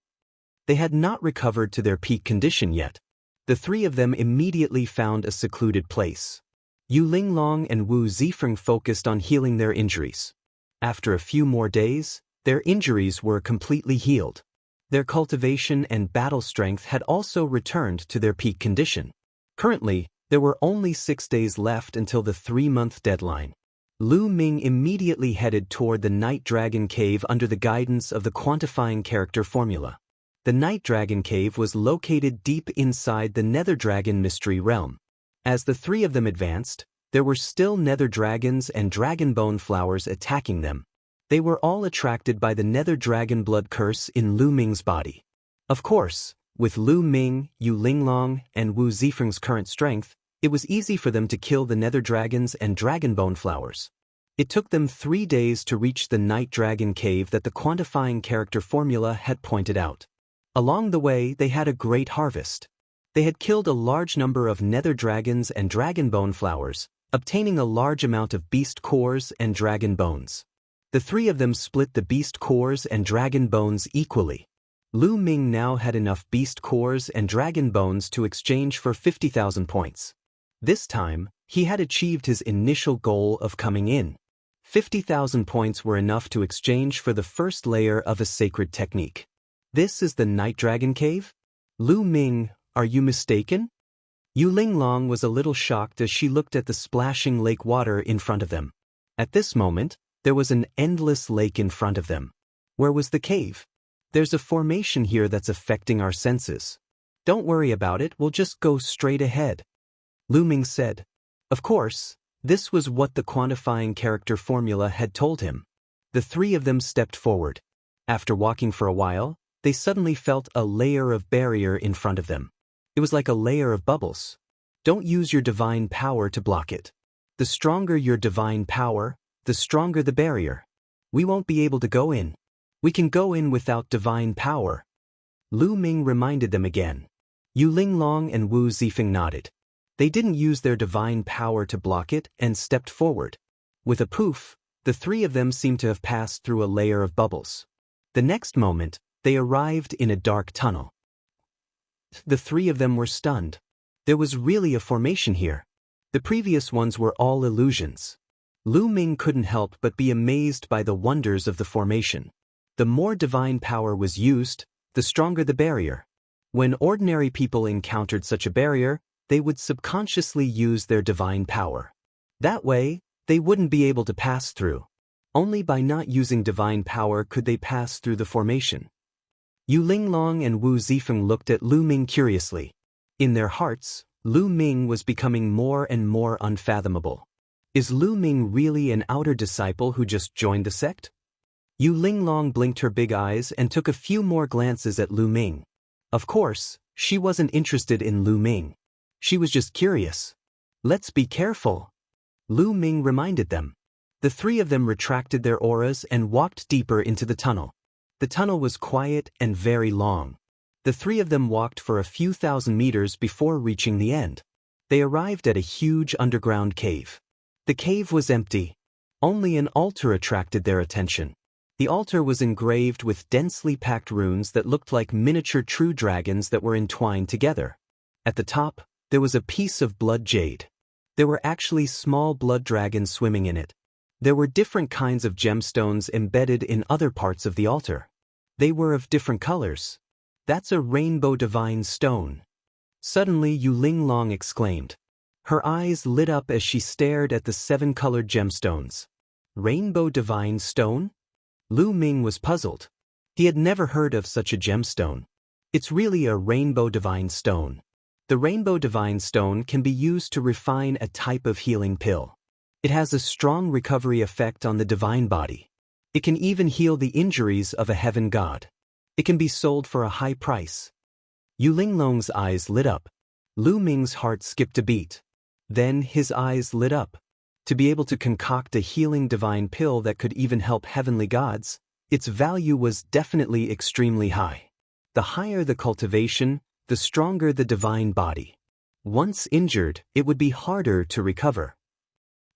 They had not recovered to their peak condition yet. The three of them immediately found a secluded place. Yu Linglong and Wu Zifeng focused on healing their injuries. After a few more days, their injuries were completely healed. Their cultivation and battle strength had also returned to their peak condition. Currently, there were only 6 days left until the 3-month deadline. Lu Ming immediately headed toward the Night Dragon Cave under the guidance of the quantifying character formula. The Night Dragon Cave was located deep inside the Nether Dragon Mystery Realm. As the three of them advanced, there were still Nether Dragons and Dragon Bone flowers attacking them. They were all attracted by the Nether Dragon blood curse in Lu Ming's body. Of course, with Lu Ming, Yu Linglong, and Wu Zifeng's current strength, it was easy for them to kill the Nether Dragons and Dragon Bone flowers. It took them 3 days to reach the Night Dragon Cave that the quantifying character formula had pointed out. Along the way, they had a great harvest. They had killed a large number of Nether Dragons and Dragon Bone flowers, obtaining a large amount of beast cores and dragon bones. The three of them split the beast cores and dragon bones equally. Lu Ming now had enough beast cores and dragon bones to exchange for 50,000 points. This time, he had achieved his initial goal of coming in. 50,000 points were enough to exchange for the first layer of a sacred technique. This is the Night Dragon Cave? Lu Ming, are you mistaken? Yu Linglong was a little shocked as she looked at the splashing lake water in front of them. At this moment, there was an endless lake in front of them. Where was the cave? There's a formation here that's affecting our senses. Don't worry about it, we'll just go straight ahead. Lu Ming said. Of course, this was what the quantifying character formula had told him. The three of them stepped forward. After walking for a while, they suddenly felt a layer of barrier in front of them. It was like a layer of bubbles. Don't use your divine power to block it. The stronger your divine power, the stronger the barrier. We won't be able to go in. We can go in without divine power. Lu Ming reminded them again. Yu Linglong and Wu Zifeng nodded. They didn't use their divine power to block it and stepped forward. With a poof, the three of them seemed to have passed through a layer of bubbles. The next moment, they arrived in a dark tunnel. The three of them were stunned. There was really a formation here. The previous ones were all illusions. Lu Ming couldn't help but be amazed by the wonders of the formation. The more divine power was used, the stronger the barrier. When ordinary people encountered such a barrier, they would subconsciously use their divine power. That way, they wouldn't be able to pass through. Only by not using divine power could they pass through the formation. Yu Linglong and Wu Zifeng looked at Lu Ming curiously. In their hearts, Lu Ming was becoming more and more unfathomable. Is Lu Ming really an outer disciple who just joined the sect? Yu Linglong blinked her big eyes and took a few more glances at Lu Ming. Of course, she wasn't interested in Lu Ming. She was just curious. Let's be careful, Lu Ming reminded them. The three of them retracted their auras and walked deeper into the tunnel. The tunnel was quiet and very long. The three of them walked for a few thousand meters before reaching the end. They arrived at a huge underground cave. The cave was empty. Only an altar attracted their attention. The altar was engraved with densely packed runes that looked like miniature true dragons that were entwined together. At the top, there was a piece of blood jade. There were actually small blood dragons swimming in it. There were different kinds of gemstones embedded in other parts of the altar. They were of different colors. That's a rainbow divine stone. Suddenly Yu Linglong exclaimed. Her eyes lit up as she stared at the 7-colored gemstones. Rainbow divine stone? Lu Ming was puzzled. He had never heard of such a gemstone. It's really a rainbow divine stone. The rainbow divine stone can be used to refine a type of healing pill. It has a strong recovery effect on the divine body. It can even heal the injuries of a heaven god. It can be sold for a high price. Yu Linglong's eyes lit up. Lu Ming's heart skipped a beat. Then his eyes lit up. To be able to concoct a healing divine pill that could even help heavenly gods, its value was definitely extremely high. The higher the cultivation, the stronger the divine body. Once injured, it would be harder to recover.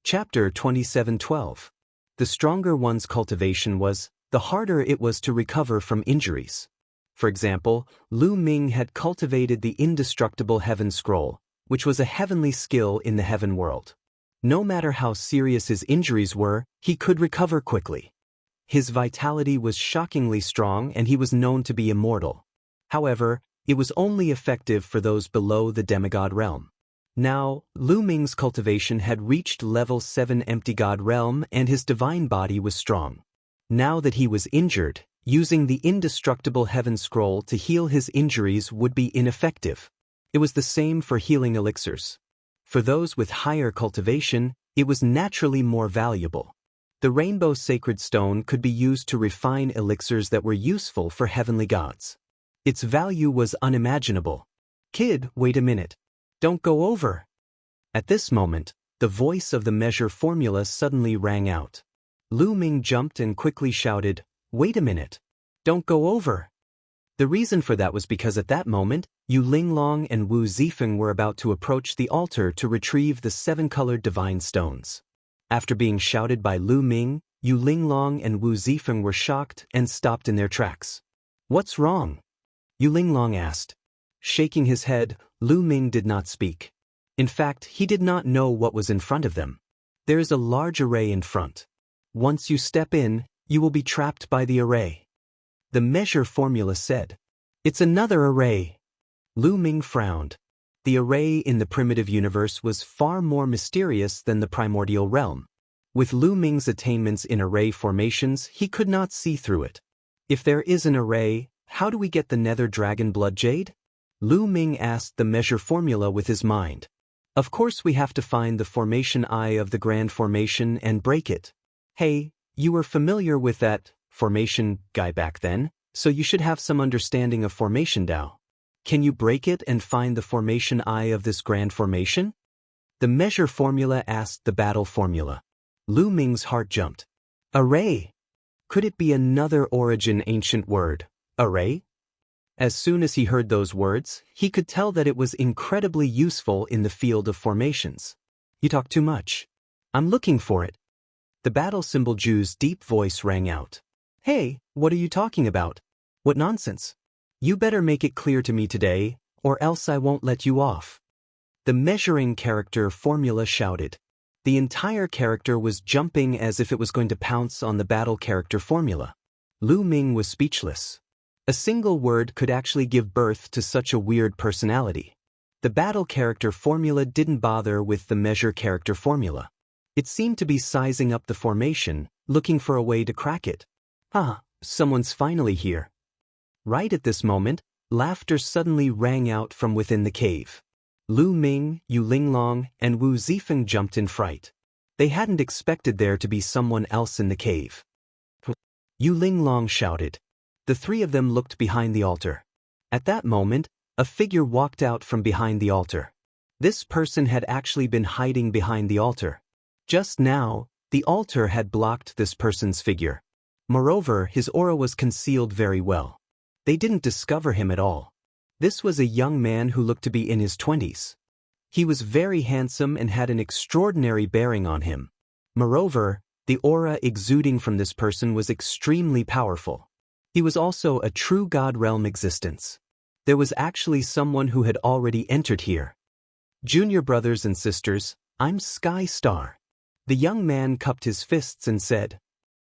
Chapter 27:12. The stronger one's cultivation was, the harder it was to recover from injuries. For example, Lu Ming had cultivated the indestructible heaven scroll, which was a heavenly skill in the heaven world. No matter how serious his injuries were, he could recover quickly. His vitality was shockingly strong and he was known to be immortal. However, it was only effective for those below the demigod realm. Now, Lu Ming's cultivation had reached level 7 empty god realm and his divine body was strong. Now that he was injured, using the indestructible heaven scroll to heal his injuries would be ineffective. It was the same for healing elixirs. For those with higher cultivation, it was naturally more valuable. The rainbow sacred stone could be used to refine elixirs that were useful for heavenly gods. Its value was unimaginable. Kid, wait a minute. Don't go over. At this moment, the voice of the measure formula suddenly rang out. Lu Ming jumped and quickly shouted, wait a minute. Don't go over. The reason for that was because at that moment, Yu Linglong and Wu Zifeng were about to approach the altar to retrieve the 7-colored divine stones. After being shouted by Lu Ming, Yu Linglong and Wu Zifeng were shocked and stopped in their tracks. What's wrong? Yu Linglong asked. Shaking his head, Lu Ming did not speak. In fact, he did not know what was in front of them. There is a large array in front. Once you step in, you will be trapped by the array. The measure formula said. It's another array. Lu Ming frowned. The array in the primitive universe was far more mysterious than the primordial realm. With Lu Ming's attainments in array formations, he could not see through it. If there is an array, how do we get the nether dragon blood jade? Lu Ming asked the measure formula with his mind. Of course we have to find the formation eye of the grand formation and break it. Hey, you were familiar with that formation guy back then, so you should have some understanding of formation Dao. Can you break it and find the formation eye of this grand formation? The measure formula asked the battle formula. Lu Ming's heart jumped. Array. Could it be another origin ancient word, array? As soon as he heard those words, he could tell that it was incredibly useful in the field of formations. You talk too much. I'm looking for it. The battle symbol Ju's deep voice rang out. Hey, what are you talking about? What nonsense? You better make it clear to me today, or else I won't let you off. The measuring character formula shouted. The entire character was jumping as if it was going to pounce on the battle character formula. Lu Ming was speechless. A single word could actually give birth to such a weird personality. The battle character formula didn't bother with the measure character formula. It seemed to be sizing up the formation, looking for a way to crack it. Someone's finally here. Right at this moment, laughter suddenly rang out from within the cave. Lu Ming, Yu Linglong, and Wu Zifeng jumped in fright. They hadn't expected there to be someone else in the cave. Yu Linglong shouted. The three of them looked behind the altar. At that moment, a figure walked out from behind the altar. This person had actually been hiding behind the altar. Just now, the altar had blocked this person's figure. Moreover, his aura was concealed very well. They didn't discover him at all. This was a young man who looked to be in his 20s. He was very handsome and had an extraordinary bearing on him. Moreover, the aura exuding from this person was extremely powerful. He was also a true God realm existence. There was actually someone who had already entered here. Junior brothers and sisters, I'm Sky Star. The young man cupped his fists and said,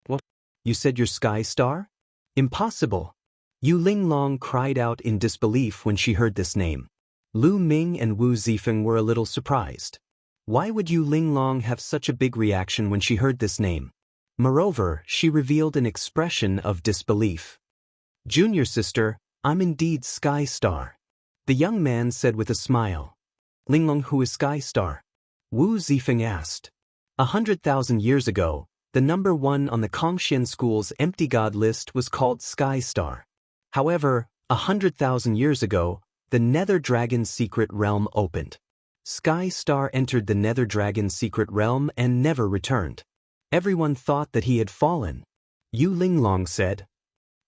What? You said you're Sky Star? Impossible. Yu Linglong cried out in disbelief when she heard this name. Lu Ming and Wu Zifeng were a little surprised. Why would Yu Linglong have such a big reaction when she heard this name? Moreover, she revealed an expression of disbelief. Junior sister, I'm indeed Sky Star. The young man said with a smile. Linglong, who is Sky Star? Wu Zifeng asked. 100,000 years ago, the number 1 on the Kongxian school's empty god list was called Sky Star. However, 100,000 years ago, the Nether Dragon's secret realm opened. Sky Star entered the Nether Dragon's secret realm and never returned. Everyone thought that he had fallen. Yu Linglong said.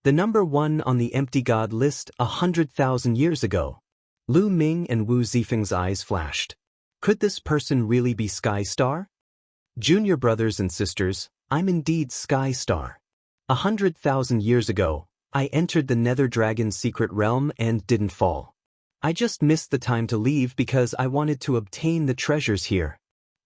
The number 1 on the empty god list 100,000 years ago. Lu Ming and Wu Zifeng's eyes flashed. Could this person really be Sky Star? Junior brothers and sisters, I'm indeed Sky Star. 100,000 years ago, I entered the Nether Dragon's secret realm and didn't fall. I just missed the time to leave because I wanted to obtain the treasures here.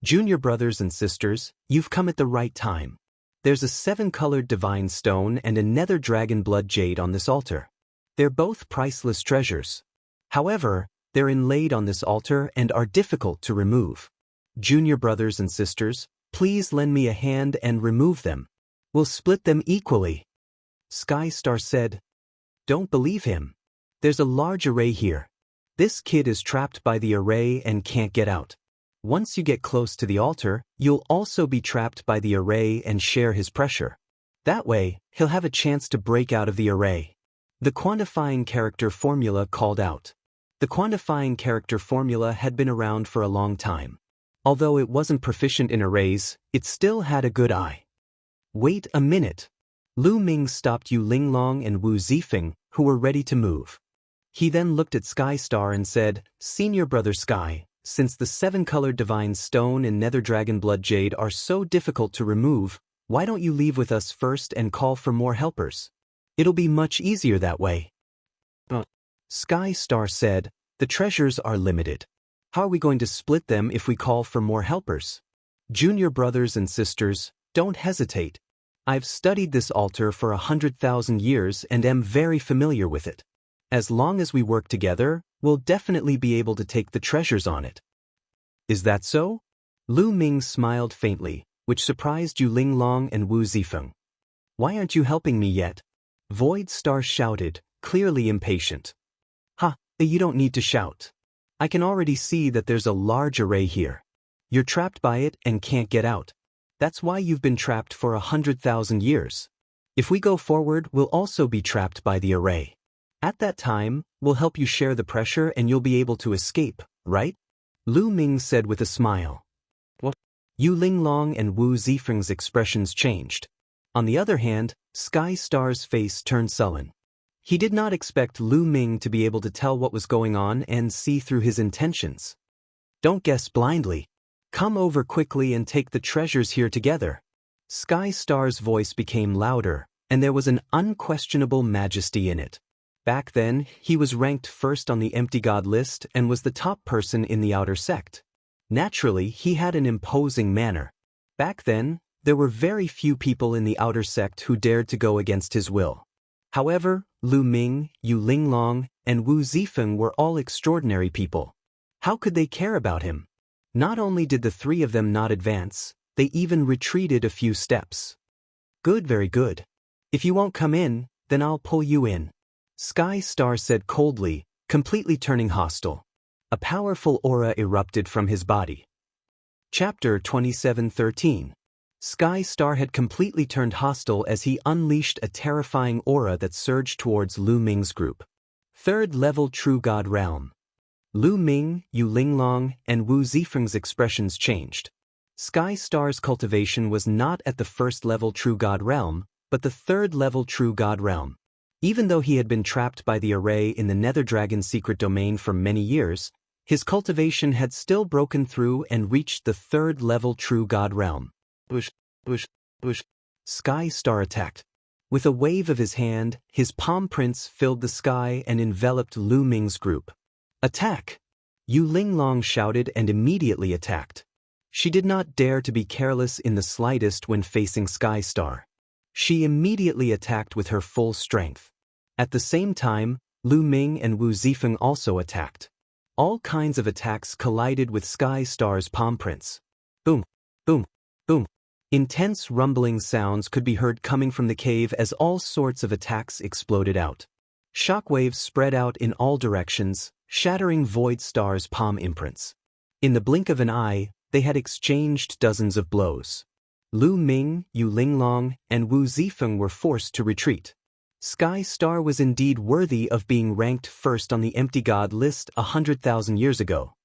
Junior brothers and sisters, you've come at the right time. There's a 7-colored divine stone and a Nether Dragon blood jade on this altar. They're both priceless treasures. However, they're inlaid on this altar and are difficult to remove. Junior brothers and sisters, please lend me a hand and remove them. We'll split them equally. Sky Star said. Don't believe him. There's a large array here. This kid is trapped by the array and can't get out. Once you get close to the altar, you'll also be trapped by the array and share his pressure. That way, he'll have a chance to break out of the array. The quantifying character formula called out. The quantifying character formula had been around for a long time. Although it wasn't proficient in arrays, it still had a good eye. Wait a minute. Lu Ming stopped Yu Linglong and Wu Zifeng, who were ready to move. He then looked at Sky Star and said, Senior Brother Sky, since the 7-colored divine stone and Nether Dragon blood jade are so difficult to remove, why don't you leave with us first and call for more helpers? It'll be much easier that way. Sky Star said, the treasures are limited. How are we going to split them if we call for more helpers? Junior brothers and sisters, don't hesitate. I've studied this altar for 100,000 years and am very familiar with it. As long as we work together, we'll definitely be able to take the treasures on it. Is that so? Lu Ming smiled faintly, which surprised Yu Linglong and Wu Zifeng. Why aren't you helping me yet? Void Star shouted, clearly impatient. You don't need to shout. I can already see that there's a large array here. You're trapped by it and can't get out. That's why you've been trapped for 100,000 years. If we go forward, we'll also be trapped by the array. At that time, we'll help you share the pressure and you'll be able to escape, right? Lu Ming said with a smile. What? Yu Linglong and Wu Zifeng's expressions changed. On the other hand, Sky Star's face turned sullen. He did not expect Lu Ming to be able to tell what was going on and see through his intentions. Don't guess blindly. Come over quickly and take the treasures here together. Sky Star's voice became louder, and there was an unquestionable majesty in it. Back then, he was ranked first on the empty god list and was the top person in the outer sect. Naturally, he had an imposing manner. Back then, there were very few people in the outer sect who dared to go against his will. However, Lu Ming, Yu Linglong, and Wu Zifeng were all extraordinary people. How could they care about him? Not only did the three of them not advance, they even retreated a few steps. Good, very good. If you won't come in, then I'll pull you in. Sky Star said coldly, completely turning hostile. A powerful aura erupted from his body. Chapter 27:13. Sky Star had completely turned hostile as he unleashed a terrifying aura that surged towards Lu Ming's group. Third level True God Realm. Lu Ming, Yu Linglong, and Wu Zifeng's expressions changed. Sky Star's cultivation was not at the first level True God Realm, but the third level True God Realm. Even though he had been trapped by the array in the Nether Dragon's secret domain for many years, his cultivation had still broken through and reached the third level True God Realm. Bush. Sky Star attacked. With a wave of his hand, his palm prints filled the sky and enveloped Lu Ming's group. Attack! Yu Linglong shouted and immediately attacked. She did not dare to be careless in the slightest when facing Sky Star. She immediately attacked with her full strength. At the same time, Lu Ming and Wu Zifeng also attacked. All kinds of attacks collided with Sky Star's palm prints. Boom, boom, boom. Intense rumbling sounds could be heard coming from the cave as all sorts of attacks exploded out. Shockwaves spread out in all directions, shattering Void Star's palm imprints. In the blink of an eye, they had exchanged dozens of blows. Lu Ming, Yu Linglong, and Wu Zifeng were forced to retreat. Sky Star was indeed worthy of being ranked first on the empty god list 100,000 years ago.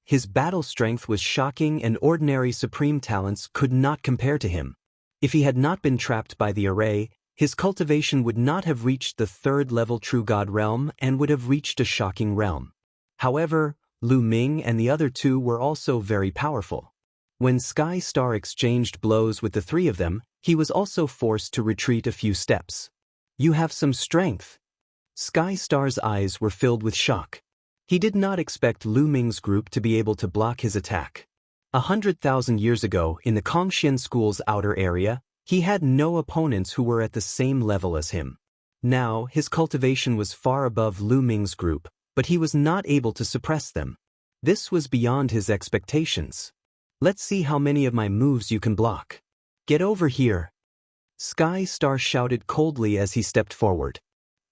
His battle strength was shocking and ordinary supreme talents could not compare to him. If he had not been trapped by the array, his cultivation would not have reached the third level True God Realm and would have reached a shocking realm. However, Lu Ming and the other two were also very powerful. When Sky Star exchanged blows with the three of them, he was also forced to retreat a few steps. You have some strength. Sky Star's eyes were filled with shock. He did not expect Lu Ming's group to be able to block his attack. 100,000 years ago, in the Kongxian School's outer area, he had no opponents who were at the same level as him. Now, his cultivation was far above Lu Ming's group, but he was not able to suppress them. This was beyond his expectations. Let's see how many of my moves you can block. Get over here. Sky Star shouted coldly as he stepped forward.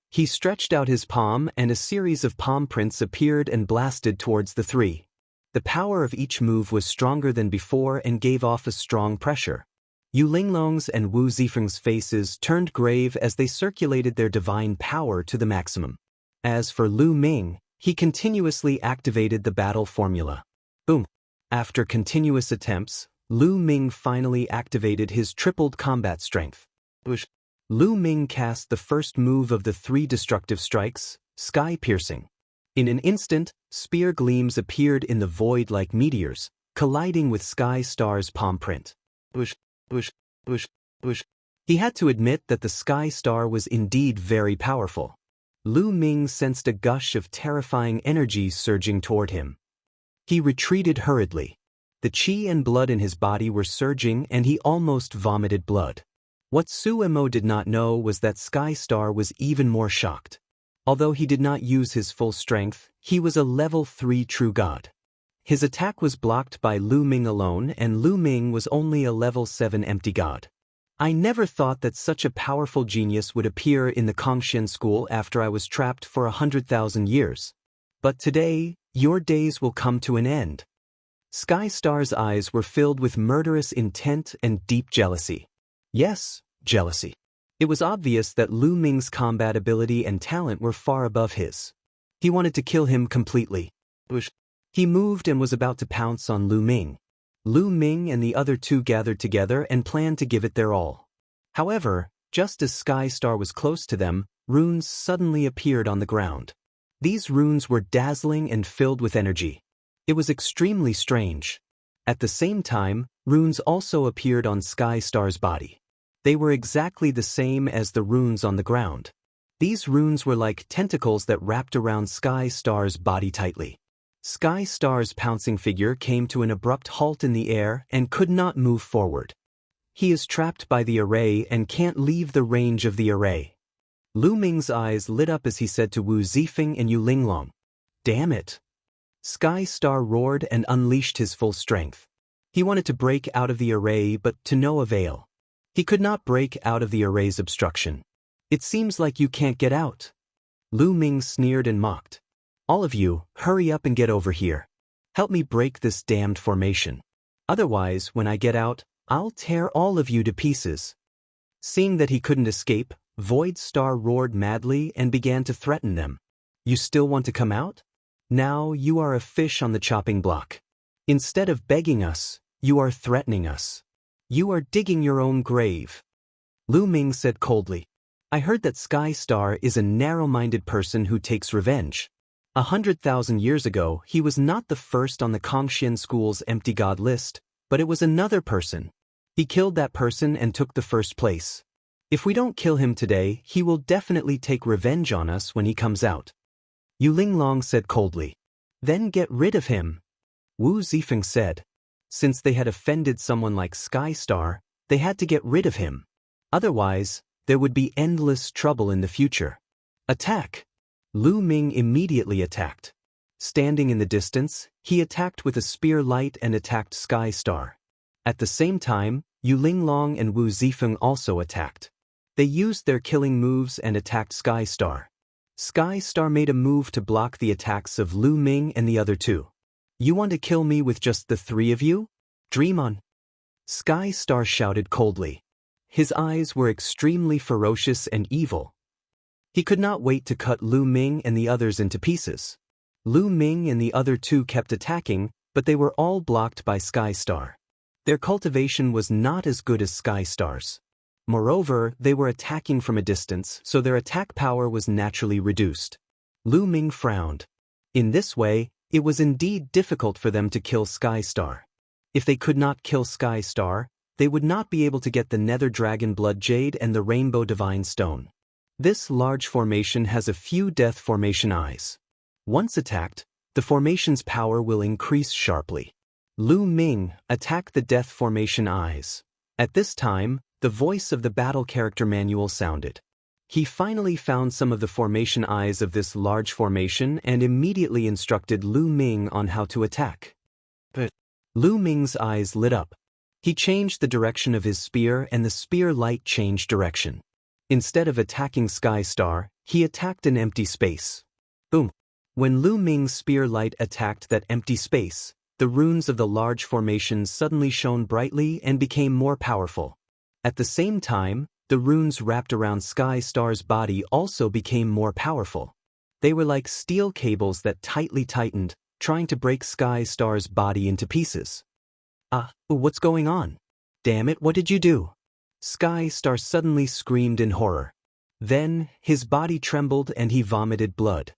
He stretched out his palm and a series of palm prints appeared and blasted towards the three. The power of each move was stronger than before and gave off a strong pressure. Yu Linglong's and Wu Zifeng's faces turned grave as they circulated their divine power to the maximum. As for Lu Ming, he continuously activated the battle formula. Boom! After continuous attempts, Lu Ming finally activated his tripled combat strength. Lu Ming cast the first move of the three destructive strikes, Sky Piercing. In an instant, spear gleams appeared in the void like meteors, colliding with Sky Star's palm print. He had to admit that the Sky Star was indeed very powerful. Lu Ming sensed a gush of terrifying energy surging toward him. He retreated hurriedly. The qi and blood in his body were surging and he almost vomited blood. What Suemo did not know was that Sky Star was even more shocked. Although he did not use his full strength, he was a level 3 true god. His attack was blocked by Lu Ming alone and Lu Ming was only a level 7 empty god. I never thought that such a powerful genius would appear in the Kongxian School after I was trapped for 100,000 years. But today, your days will come to an end. Sky Star's eyes were filled with murderous intent and deep jealousy. Yes, jealousy. It was obvious that Lu Ming's combat ability and talent were far above his. He wanted to kill him completely. He moved and was about to pounce on Lu Ming. Lu Ming and the other two gathered together and planned to give it their all. However, just as Sky Star was close to them, runes suddenly appeared on the ground. These runes were dazzling and filled with energy. It was extremely strange. At the same time, runes also appeared on Sky Star's body. They were exactly the same as the runes on the ground. These runes were like tentacles that wrapped around Sky Star's body tightly. Sky Star's pouncing figure came to an abrupt halt in the air and could not move forward. He is trapped by the array and can't leave the range of the array. Lu Ming's eyes lit up as he said to Wu Zifeng and Yu Linglong, "Damn it!" Sky Star roared and unleashed his full strength. He wanted to break out of the array but to no avail. He could not break out of the array's obstruction. "It seems like you can't get out." Lu Ming sneered and mocked. "All of you, hurry up and get over here. Help me break this damned formation. Otherwise, when I get out, I'll tear all of you to pieces." Seeing that he couldn't escape, Void Star roared madly and began to threaten them. "You still want to come out? Now you are a fish on the chopping block. Instead of begging us, you are threatening us. You are digging your own grave." Lu Ming said coldly, "I heard that Sky Star is a narrow-minded person who takes revenge. 100,000 years ago, he was not the first on the Kongxian school's empty god list, but it was another person. He killed that person and took the first place. If we don't kill him today, he will definitely take revenge on us when he comes out." Yu Linglong said coldly, "Then get rid of him." Wu Zifeng said, since they had offended someone like Sky Star, they had to get rid of him. Otherwise, there would be endless trouble in the future. "Attack!" Lu Ming immediately attacked. Standing in the distance, he attacked with a spear light and attacked Sky Star. At the same time, Yu Linglong and Wu Zifeng also attacked. They used their killing moves and attacked Sky Star. Sky Star made a move to block the attacks of Lu Ming and the other two. "You want to kill me with just the three of you? Dream on." Sky Star shouted coldly. His eyes were extremely ferocious and evil. He could not wait to cut Lu Ming and the others into pieces. Lu Ming and the other two kept attacking, but they were all blocked by Sky Star. Their cultivation was not as good as Sky Star's. Moreover, they were attacking from a distance, so their attack power was naturally reduced. Lu Ming frowned. In this way, it was indeed difficult for them to kill Sky Star. If they could not kill Sky Star, they would not be able to get the Nether Dragon Blood Jade and the Rainbow Divine Stone. This large formation has a few Death Formation eyes. Once attacked, the formation's power will increase sharply. Lu Ming attacked the Death Formation eyes. At this time, the voice of the battle character manual sounded. He finally found some of the formation eyes of this large formation and immediately instructed Lu Ming on how to attack. But Lu Ming's eyes lit up. He changed the direction of his spear and the spear light changed direction. Instead of attacking Sky Star, he attacked an empty space. Boom! When Lu Ming's spear light attacked that empty space, the runes of the large formation suddenly shone brightly and became more powerful. At the same time, the runes wrapped around Sky Star's body also became more powerful. They were like steel cables that tightly tightened, trying to break Sky Star's body into pieces. What's going on? Damn it, what did you do? Sky Star suddenly screamed in horror. Then, his body trembled and he vomited blood.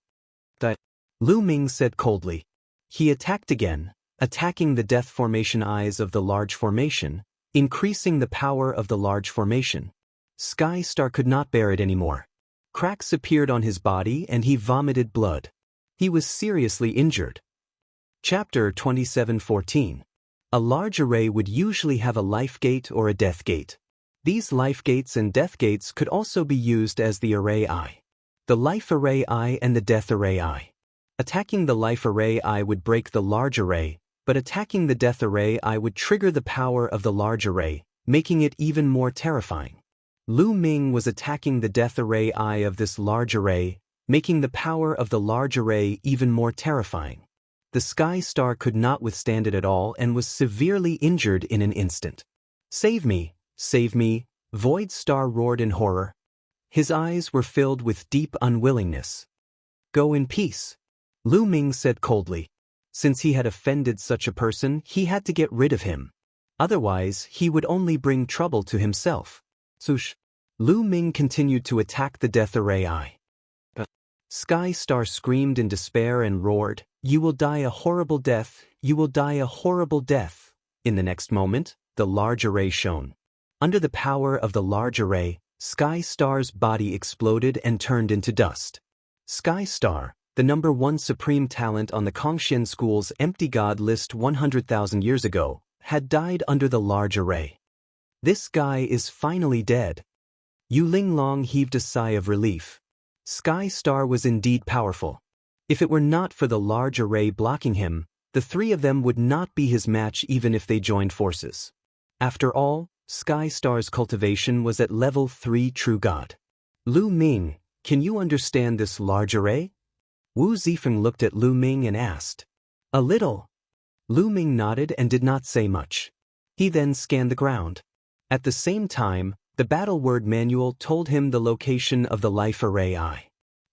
That, Lu Ming said coldly. He attacked again, attacking the Death Formation eyes of the large formation, increasing the power of the large formation. Sky Star could not bear it anymore. Cracks appeared on his body and he vomited blood. He was seriously injured. Chapter 27:14. A large array would usually have a life gate or a death gate. These life gates and death gates could also be used as the array eye. The life array eye and the death array eye. Attacking the life array eye would break the large array, but attacking the death array eye would trigger the power of the large array, making it even more terrifying. Lu Ming was attacking the death array eye of this large array, making the power of the large array even more terrifying. The Sky Star could not withstand it at all and was severely injured in an instant. "Save me! Save me!" Void Star roared in horror. His eyes were filled with deep unwillingness. "Go in peace," Lu Ming said coldly. Since he had offended such a person, he had to get rid of him. Otherwise, he would only bring trouble to himself. Swoosh! Lu Ming continued to attack the Death Array Eye. But Sky Star screamed in despair and roared, "You will die a horrible death, you will die a horrible death." In the next moment, the large array shone. Under the power of the large array, Sky Star's body exploded and turned into dust. Sky Star, the #1 supreme talent on the Kongxian school's empty god list 100,000 years ago, had died under the large array. This guy is finally dead. Yu Linglong heaved a sigh of relief. Sky Star was indeed powerful. If it were not for the large array blocking him, the three of them would not be his match even if they joined forces. After all, Sky Star's cultivation was at level 3 true god. Lu Ming, can you understand this large array? Wu Zifeng looked at Lu Ming and asked. A little. Lu Ming nodded and did not say much. He then scanned the ground. At the same time, the battle word manual told him the location of the life array I.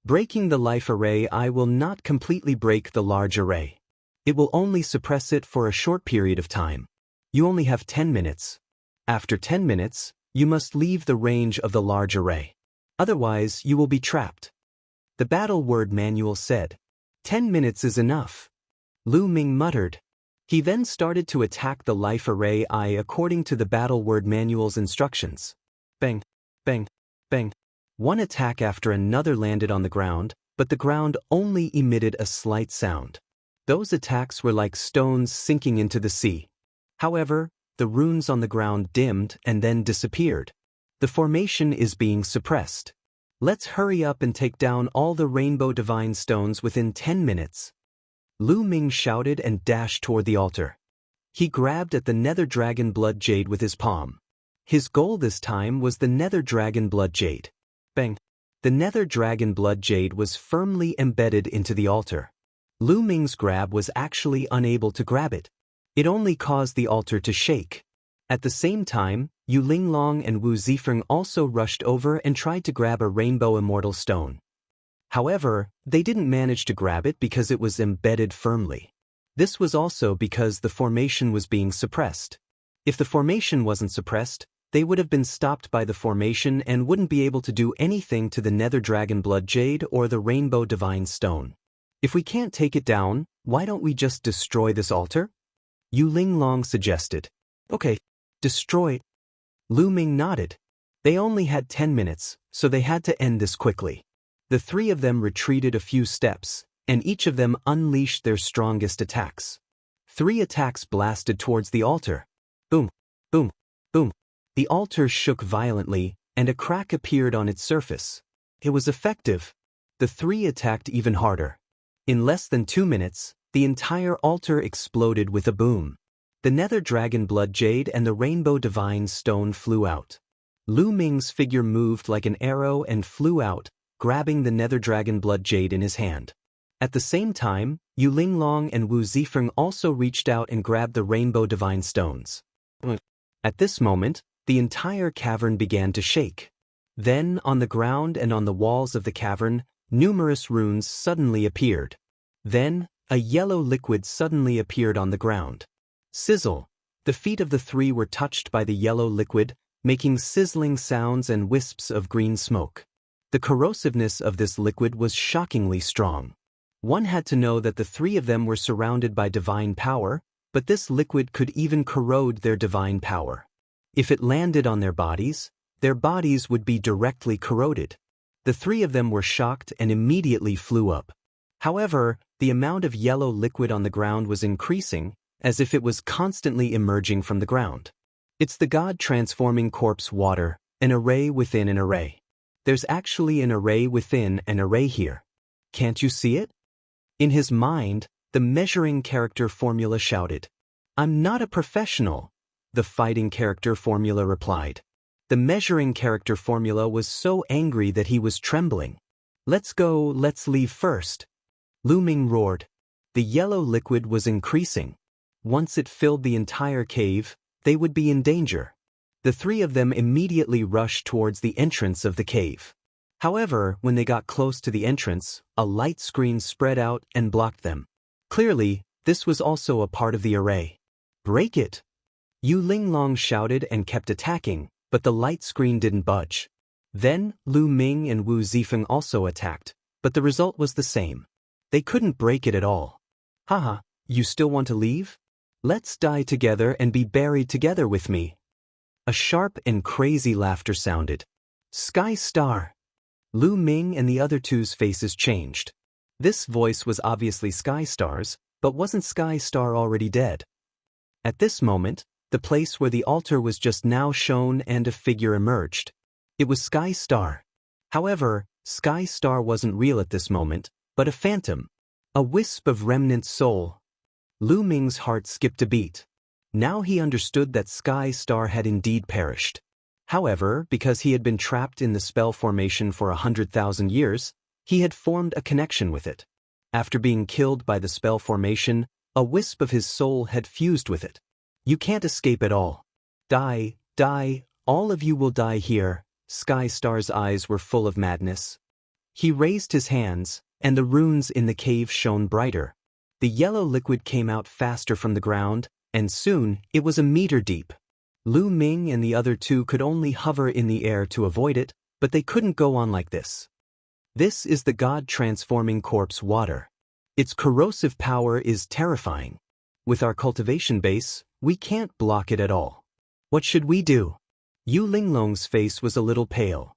Breaking the life array I will not completely break the large array. It will only suppress it for a short period of time. You only have 10 minutes. After 10 minutes, you must leave the range of the large array. Otherwise, you will be trapped. The battle word manual said. 10 minutes is enough. Lu Ming muttered. He then started to attack the life array I according to the battle word manual's instructions. Bang, bang, bang. One attack after another landed on the ground, but the ground only emitted a slight sound. Those attacks were like stones sinking into the sea. However, the runes on the ground dimmed and then disappeared. The formation is being suppressed. Let's hurry up and take down all the rainbow divine stones within 10 minutes. Lu Ming shouted and dashed toward the altar. He grabbed at the Nether Dragon Blood Jade with his palm. His goal this time was the Nether Dragon Blood Jade. Bang! The Nether Dragon Blood Jade was firmly embedded into the altar. Lu Ming's grab was actually unable to grab it. It only caused the altar to shake. At the same time, Yu Linglong and Wu Zifeng also rushed over and tried to grab a rainbow immortal stone. However, they didn't manage to grab it because it was embedded firmly. This was also because the formation was being suppressed. If the formation wasn't suppressed, they would have been stopped by the formation and wouldn't be able to do anything to the Nether Dragon Blood Jade or the Rainbow Divine Stone. If we can't take it down, why don't we just destroy this altar? Yu Linglong suggested. Okay, destroy it. Lu Ming nodded. They only had 10 minutes, so they had to end this quickly. The three of them retreated a few steps, and each of them unleashed their strongest attacks. 3 attacks blasted towards the altar. Boom, boom, boom. The altar shook violently, and a crack appeared on its surface. It was effective. The 3 attacked even harder. In less than 2 minutes, the entire altar exploded with a boom. The Nether Dragon Blood Jade and the Rainbow Divine Stone flew out. Lu Ming's figure moved like an arrow and flew out, grabbing the Nether Dragon Blood Jade in his hand. At the same time, Yu Linglong and Wu Zifeng also reached out and grabbed the Rainbow Divine Stones. At this moment, the entire cavern began to shake. Then, on the ground and on the walls of the cavern, numerous runes suddenly appeared. Then, a yellow liquid suddenly appeared on the ground. Sizzle! The feet of the 3 were touched by the yellow liquid, making sizzling sounds and wisps of green smoke. The corrosiveness of this liquid was shockingly strong. One had to know that the 3 of them were surrounded by divine power, but this liquid could even corrode their divine power. If it landed on their bodies would be directly corroded. The 3 of them were shocked and immediately flew up. However, the amount of yellow liquid on the ground was increasing, as if it was constantly emerging from the ground. It's the god transforming corpse water, an array within an array. There's actually an array within an array here. Can't you see it? In his mind, the measuring character formula shouted. I'm not a professional, the fighting character formula replied. The measuring character formula was so angry that he was trembling. Let's leave first. Lu Ming roared. The yellow liquid was increasing. Once it filled the entire cave, they would be in danger. The 3 of them immediately rushed towards the entrance of the cave. However, when they got close to the entrance, a light screen spread out and blocked them. Clearly, this was also a part of the array. Break it! Yu Linglong shouted and kept attacking, but the light screen didn't budge. Then, Lu Ming and Wu Zifeng also attacked, but the result was the same. They couldn't break it at all. Haha, you still want to leave? Let's die together and be buried together with me. A sharp and crazy laughter sounded. Sky Star. Lu Ming and the other two's faces changed. This voice was obviously Sky Star's, but wasn't Sky Star already dead? At this moment, the place where the altar was just now shown and a figure emerged. It was Sky Star. However, Sky Star wasn't real at this moment, but a phantom. A wisp of remnant soul. Lu Ming's heart skipped a beat. Now he understood that Sky Star had indeed perished. However, because he had been trapped in the spell formation for 100,000 years, he had formed a connection with it. After being killed by the spell formation, a wisp of his soul had fused with it. You can't escape it all. Die, die, all of you will die here. Sky Star's eyes were full of madness. He raised his hands, and the runes in the cave shone brighter. The yellow liquid came out faster from the ground, and soon it was a meter deep. Lu Ming and the other two could only hover in the air to avoid it, but they couldn't go on like this. This is the God-transforming corpse water. Its corrosive power is terrifying. With our cultivation base, we can't block it at all. What should we do? Yu Linglong's face was a little pale.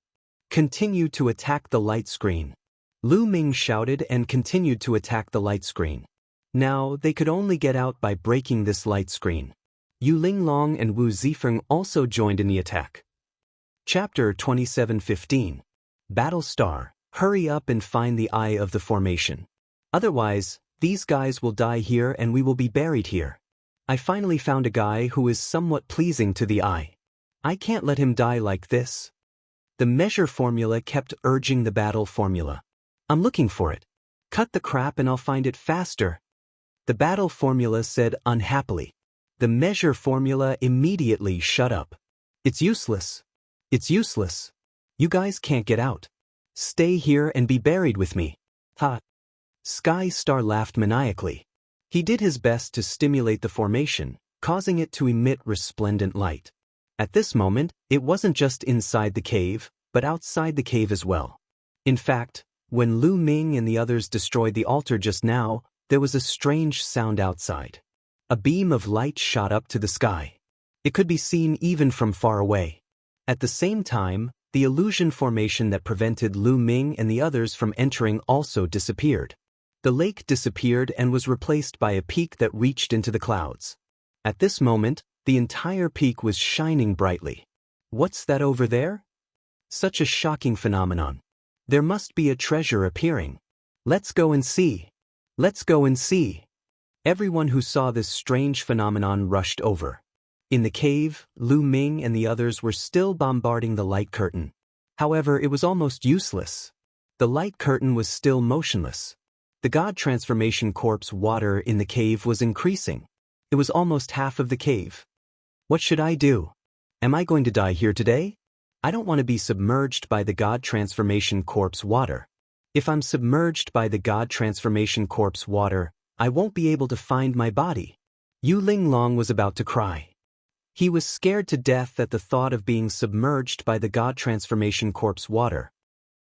Continue to attack the light screen. Lu Ming shouted and continued to attack the light screen. Now, they could only get out by breaking this light screen. Yu Linglong and Wu Zifeng also joined in the attack. Chapter 27:15. Battle Star, hurry up and find the eye of the formation. Otherwise, these guys will die here and we will be buried here. I finally found a guy who is somewhat pleasing to the eye. I can't let him die like this. The measure formula kept urging the battle formula. I'm looking for it. Cut the crap and I'll find it faster. The battle formula said unhappily. The measure formula immediately shut up. It's useless. It's useless. You guys can't get out. Stay here and be buried with me. Ha. Sky Star laughed maniacally. He did his best to stimulate the formation, causing it to emit resplendent light. At this moment, it wasn't just inside the cave, but outside the cave as well. In fact, when Lu Ming and the others destroyed the altar just now, there was a strange sound outside. A beam of light shot up to the sky. It could be seen even from far away. At the same time, the illusion formation that prevented Lu Ming and the others from entering also disappeared. The lake disappeared and was replaced by a peak that reached into the clouds. At this moment, the entire peak was shining brightly. What's that over there? Such a shocking phenomenon. There must be a treasure appearing. Let's go and see. Let's go and see. Everyone who saw this strange phenomenon rushed over. In the cave, Lu Ming and the others were still bombarding the light curtain. However, it was almost useless. The light curtain was still motionless. The God Transformation Corpse water in the cave was increasing. It was almost half of the cave. What should I do? Am I going to die here today? I don't want to be submerged by the God Transformation Corpse water. If I'm submerged by the God Transformation Corpse water, I won't be able to find my body. Yu Linglong was about to cry. He was scared to death at the thought of being submerged by the God Transformation Corpse water.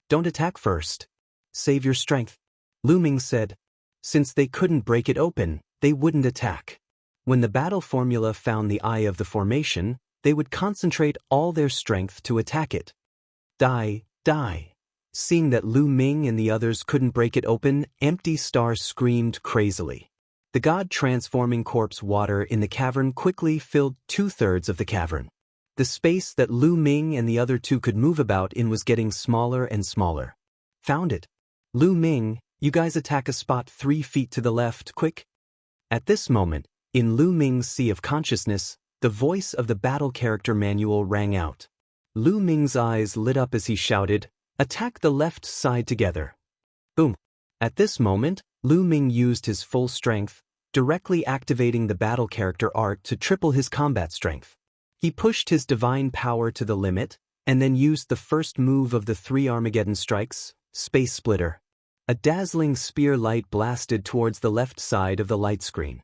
Don't attack first. Save your strength. Lu Ming said. Since they couldn't break it open, they wouldn't attack. When the battle formula found the eye of the formation, they would concentrate all their strength to attack it. Die, die. Seeing that Lu Ming and the others couldn't break it open, Empty Star screamed crazily. The God-transforming corpse water in the cavern quickly filled 2/3 of the cavern. The space that Lu Ming and the other two could move about in was getting smaller and smaller. Found it. Lu Ming, you guys attack a spot 3 feet to the left, quick. At this moment, in Lu Ming's sea of consciousness, the voice of the battle character manual rang out. Lu Ming's eyes lit up as he shouted, "Attack the left side together." Boom. At this moment, Lu Ming used his full strength, directly activating the battle character art to triple his combat strength. He pushed his divine power to the limit, and then used the first move of the 3 Armageddon strikes, Space Splitter. A dazzling spear light blasted towards the left side of the light screen.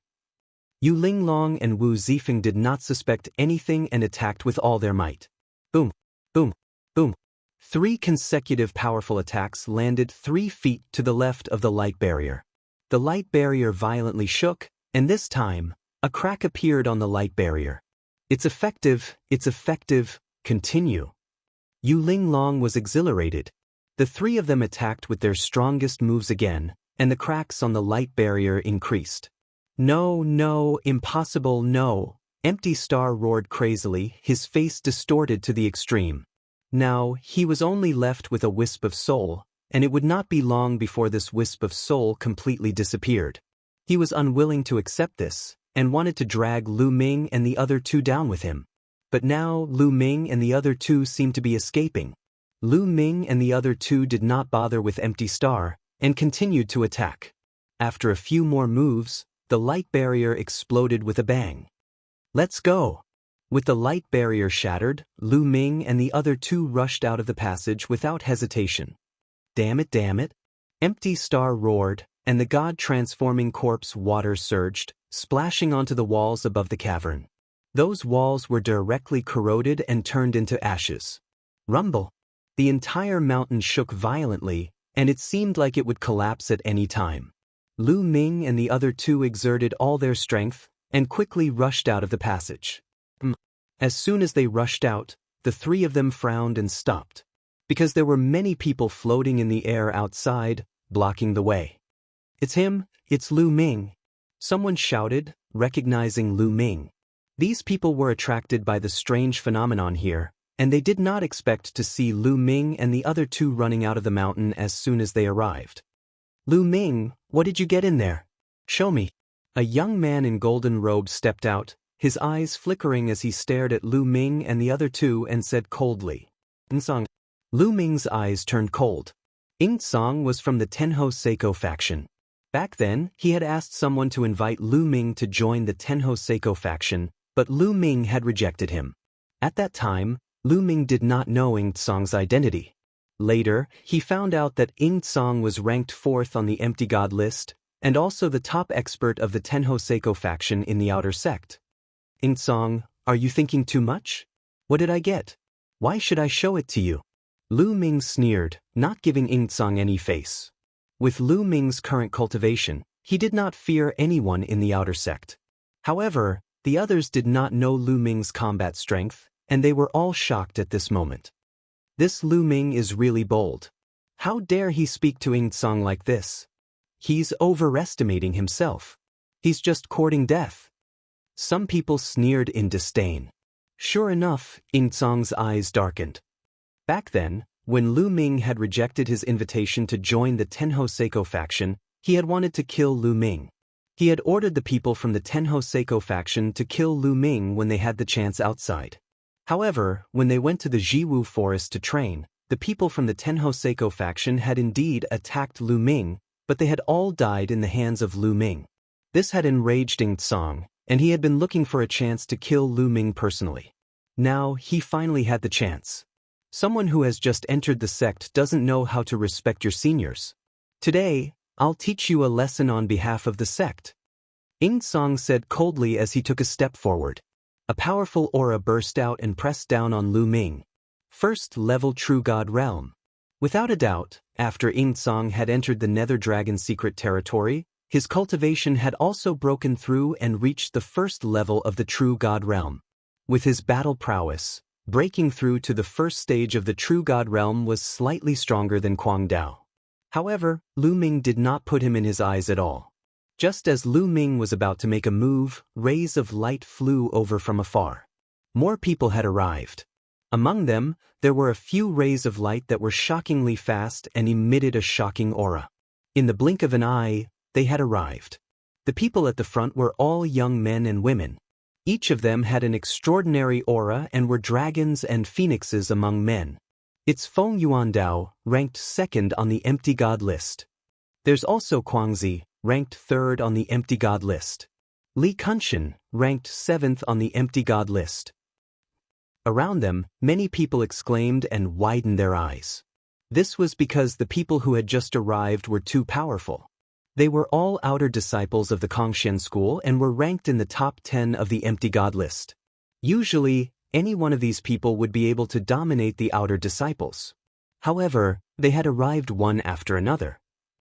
Yu Linglong and Wu Zifeng did not suspect anything and attacked with all their might. Boom, boom, boom. 3 consecutive powerful attacks landed 3 feet to the left of the light barrier. The light barrier violently shook, and this time, a crack appeared on the light barrier. It's effective, continue. Yu Linglong was exhilarated. The three of them attacked with their strongest moves again, and the cracks on the light barrier increased. No, no, impossible, no. Empty Star roared crazily, his face distorted to the extreme. Now, he was only left with a wisp of soul, and it would not be long before this wisp of soul completely disappeared. He was unwilling to accept this, and wanted to drag Lu Ming and the other two down with him. But now, Lu Ming and the other two seemed to be escaping. Lu Ming and the other two did not bother with Empty Star, and continued to attack. After a few more moves, the light barrier exploded with a bang. Let's go! With the light barrier shattered, Lu Ming and the other two rushed out of the passage without hesitation. Damn it, damn it! Empty Star roared, and the god-transforming corpse water surged, splashing onto the walls above the cavern. Those walls were directly corroded and turned into ashes. Rumble! The entire mountain shook violently, and it seemed like it would collapse at any time. Lu Ming and the other two exerted all their strength, and quickly rushed out of the passage. As soon as they rushed out, the three of them frowned and stopped, because there were many people floating in the air outside, blocking the way. It's him, it's Lu Ming. Someone shouted, recognizing Lu Ming. These people were attracted by the strange phenomenon here, and they did not expect to see Lu Ming and the other two running out of the mountain as soon as they arrived. Lu Ming, what did you get in there? Show me. A young man in golden robes stepped out, his eyes flickering as he stared at Lu Ming and the other two and said coldly, "Nsong." Lu Ming's eyes turned cold. Song was from the Tenho Seiko faction. Back then, he had asked someone to invite Lu Ming to join the Tenho Seiko faction, but Lu Ming had rejected him. At that time, Lu Ming did not know Song's identity. Later, he found out that Song was ranked 4th on the Empty God list, and also the top expert of the Tenho Seiko faction in the outer sect. Song, are you thinking too much? What did I get? Why should I show it to you? Lu Ming sneered, not giving Song any face. With Lu Ming's current cultivation, he did not fear anyone in the outer sect. However, the others did not know Lu Ming's combat strength, and they were all shocked at this moment. This Lu Ming is really bold. How dare he speak to Song like this? He's overestimating himself. He's just courting death. Some people sneered in disdain. Sure enough, Song's eyes darkened. Back then, when Lu Ming had rejected his invitation to join the Tenho Seiko faction, he had wanted to kill Lu Ming. He had ordered the people from the Tenho Seiko faction to kill Lu Ming when they had the chance outside. However, when they went to the Jiwu forest to train, the people from the Tenho Seiko faction had indeed attacked Lu Ming, but they had all died in the hands of Lu Ming. This had enraged Song, and he had been looking for a chance to kill Lu Ming personally. Now, he finally had the chance. Someone who has just entered the sect doesn't know how to respect your seniors. Today, I'll teach you a lesson on behalf of the sect. Song said coldly as he took a step forward. A powerful aura burst out and pressed down on Lu Ming. First level True God Realm. Without a doubt, after Song had entered the Nether Dragon secret territory, his cultivation had also broken through and reached the first level of the True God Realm. With his battle prowess, breaking through to the first stage of the True God Realm was slightly stronger than Kwang Dao. However, Lu Ming did not put him in his eyes at all. Just as Lu Ming was about to make a move, rays of light flew over from afar. More people had arrived. Among them, there were a few rays of light that were shockingly fast and emitted a shocking aura. In the blink of an eye, they had arrived. The people at the front were all young men and women. Each of them had an extraordinary aura and were dragons and phoenixes among men. It's Feng Yuandao, ranked 2nd on the Empty God list. There's also Guangzi, ranked 3rd on the Empty God list. Li Kunshan, ranked 7th on the Empty God list. Around them, many people exclaimed and widened their eyes. This was because the people who had just arrived were too powerful. They were all outer disciples of the Kongshan school and were ranked in the top 10 of the Empty God list. Usually, any one of these people would be able to dominate the outer disciples. However, they had arrived one after another.